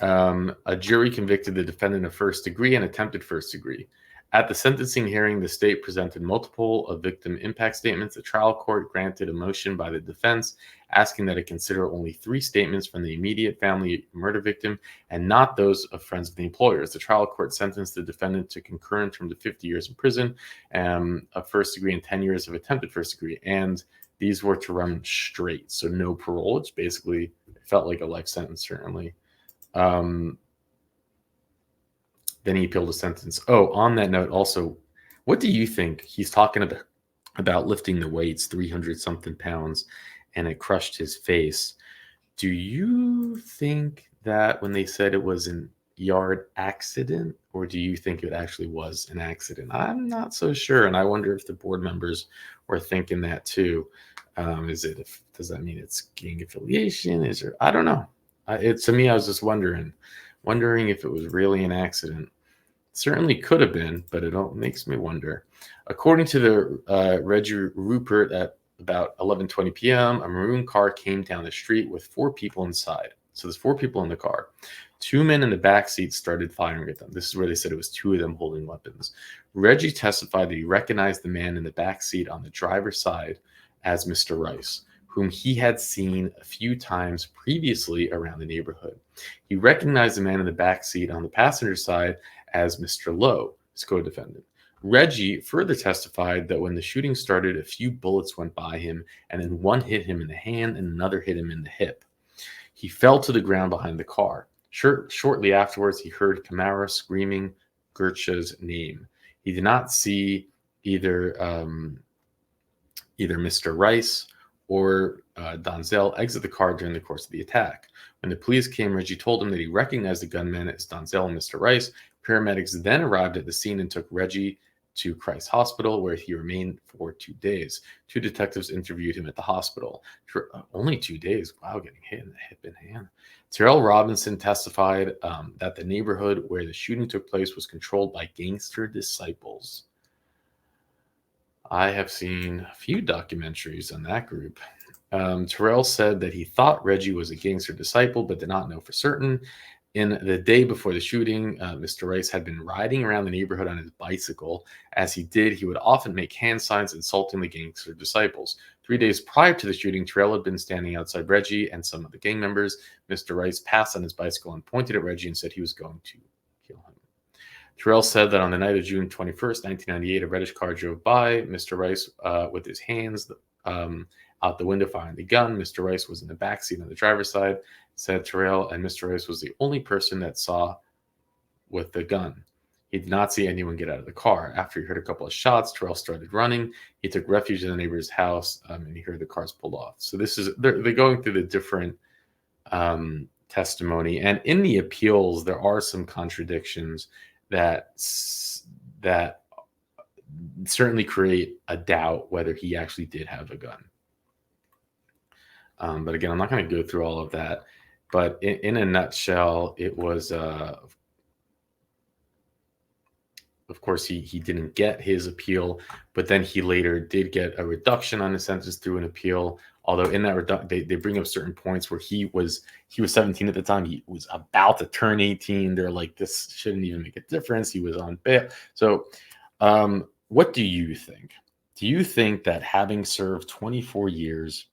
A jury convicted the defendant of first degree and attempted first degree. At the sentencing hearing, the state presented multiple of victim impact statements. The trial court granted a motion by the defense asking that it consider only 3 statements from the immediate family murder victim and not those of friends of the employers. The trial court sentenced the defendant to concurrent term to 50 years in prison of first degree and 10 years of attempted first degree. And these were to run straight, so no parole. It's basically, it felt like a life sentence, certainly. Then he appealed a sentence. Oh, on that note, also, what do you think? He's talking about lifting the weights, 300-something pounds, and it crushed his face. Do you think that when they said it was yard accident, or do you think it actually was an accident? I'm not so sure, and I wonder if the board members were thinking that too. Does that mean it's gang affiliation? Is there? I don't know. To me, I was just wondering if it was really an accident. Certainly could have been, but it all makes me wonder. According to the Reggie Rupert, at about 11:20 p.m., a maroon car came down the street with 4 people inside. So there's 4 people in the car. 2 men in the back seat started firing at them. This is where they said it was 2 of them holding weapons. Reggie testified that he recognized the man in the back seat on the driver's side as Mr. Rice, whom he had seen a few times previously around the neighborhood. He recognized the man in the back seat on the passenger side as Mr. Lowe, his co-defendant. Reggie further testified that when the shooting started, a few bullets went by him, and then one hit him in the hand and another hit him in the hip. He fell to the ground behind the car. Shortly afterwards, he heard Camara screaming Gertcha's name. He did not see either Mr. Rice or Donzel exit the car during the course of the attack. When the police came, Reggie told them that he recognized the gunman as Donzel and Mr. Rice. Paramedics then arrived at the scene and took Reggie to Christ Hospital, where he remained for 2 days. 2 detectives interviewed him at the hospital. For only 2 days. Wow, getting hit in the hip and hand. Terrell Robinson testified that the neighborhood where the shooting took place was controlled by gangster disciples. I have seen a few documentaries on that group. Terrell said that he thought Reggie was a gangster disciple, but did not know for certain. In the day before the shooting, Mr. Rice had been riding around the neighborhood on his bicycle. As he did, he would often make hand signs insulting the gangster disciples. 3 days prior to the shooting, Terrell had been standing outside Reggie and some of the gang members. Mr. Rice passed on his bicycle and pointed at Reggie and said he was going to kill him. Terrell said that on the night of June 21st, 1998, a reddish car drove by. Mr. Rice, with his hands out the window firing the gun. Mr. Rice was in the back seat on the driver's side, said Terrell, and Mr. Rice was the only person that saw with the gun. He did not see anyone get out of the car. After he heard a couple of shots, Terrell started running. He took refuge in the neighbor's house, and he heard the cars pulled off. So they're going through the different testimony, and in the appeals, there are some contradictions that certainly create a doubt whether he actually did have a gun. But again, I'm not going to go through all of that. But in a nutshell, it was, of course, he didn't get his appeal, but then he later did get a reduction on his sentence through an appeal. Although in that they bring up certain points where he was 17 at the time. He was about to turn 18. They're like, this shouldn't even make a difference. He was on bail. So what do you think? Do you think that having served 24 years,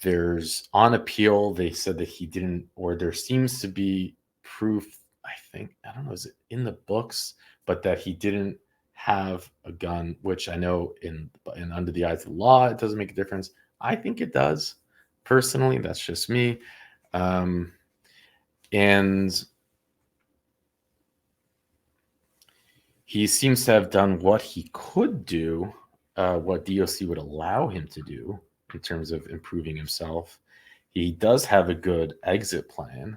there's on appeal, they said that he didn't, or there seems to be proof, I think, I don't know, is it in the books, but that he didn't have a gun, which I know in under the eyes of the law, it doesn't make a difference. I think it does. Personally, that's just me. And he seems to have done what he could do, what DOC would allow him to do in terms of improving himself. He does have a good exit plan.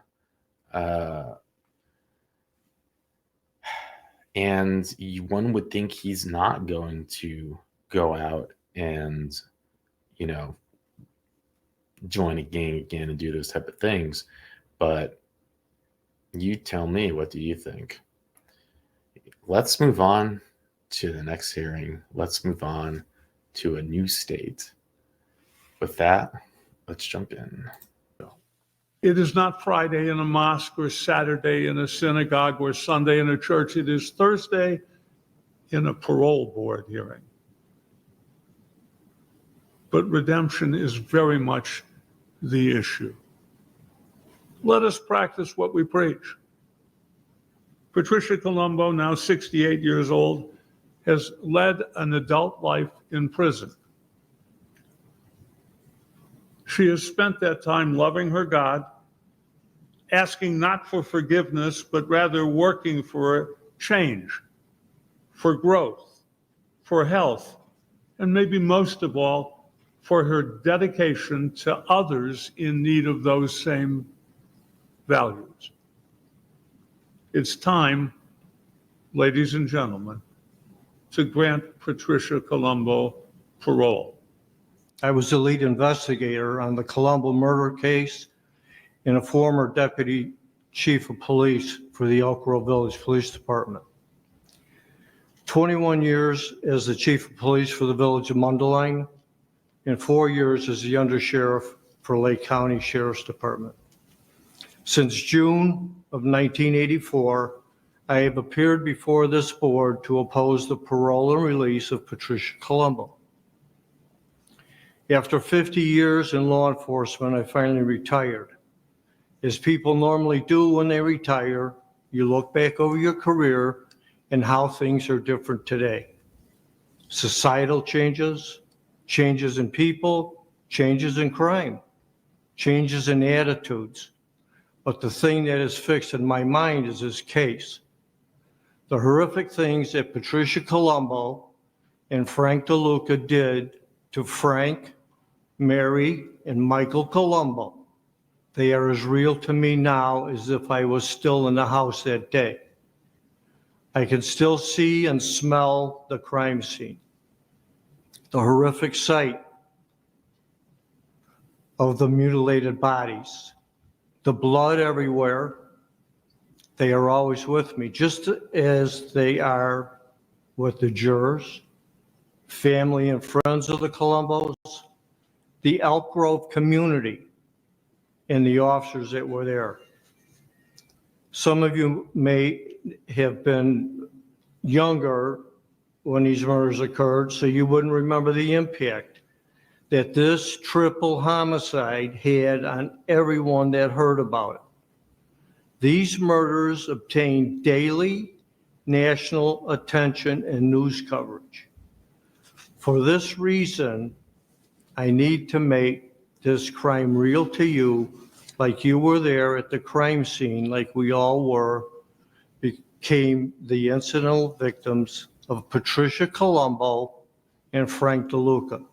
And one would think he's not going to go out and, join a gang again and do those type of things. But you tell me, what do you think? Let's move on to the next hearing. Let's move on to a new state. With that, let's jump in. It is not Friday in a mosque or Saturday in a synagogue or Sunday in a church. It is Thursday in a parole board hearing. But redemption is very much the issue. Let us practice what we preach. Patricia Colombo, now 68 years old, has led an adult life in prison. She has spent that time loving her God, asking not for forgiveness, but rather working for change, for growth, for health, and maybe most of all, for her dedication to others in need of those same values. It's time, ladies and gentlemen, to grant Patricia Colombo parole. I was the lead investigator on the Colombo murder case and a former deputy chief of police for the Elk Grove Village Police Department. 21 years as the chief of police for the village of Mundelein and 4 years as the undersheriff for Lake County Sheriff's Department. Since June of 1984, I have appeared before this board to oppose the parole and release of Patricia Colombo. After 50 years in law enforcement, I finally retired. As people normally do when they retire, you look back over your career and how things are different today. Societal changes, changes in people, changes in crime, changes in attitudes. But the thing that is fixed in my mind is this case. The horrific things that Patricia Colombo and Frank DeLuca did to Frank, Mary, and Michael Colombo, they are as real to me now as if I was still in the house that day. I can still see and smell the crime scene, the horrific sight of the mutilated bodies, the blood everywhere. They are always with me, just as they are with the jurors, family and friends of the Colombos, the Elk Grove community, and the officers that were there. Some of you may have been younger when these murders occurred, so you wouldn't remember the impact that this triple homicide had on everyone that heard about it. These murders obtained daily national attention and news coverage. For this reason, I need to make this crime real to you, like you were there at the crime scene, like we all were, became the incidental victims of Patricia Colombo and Frank DeLuca.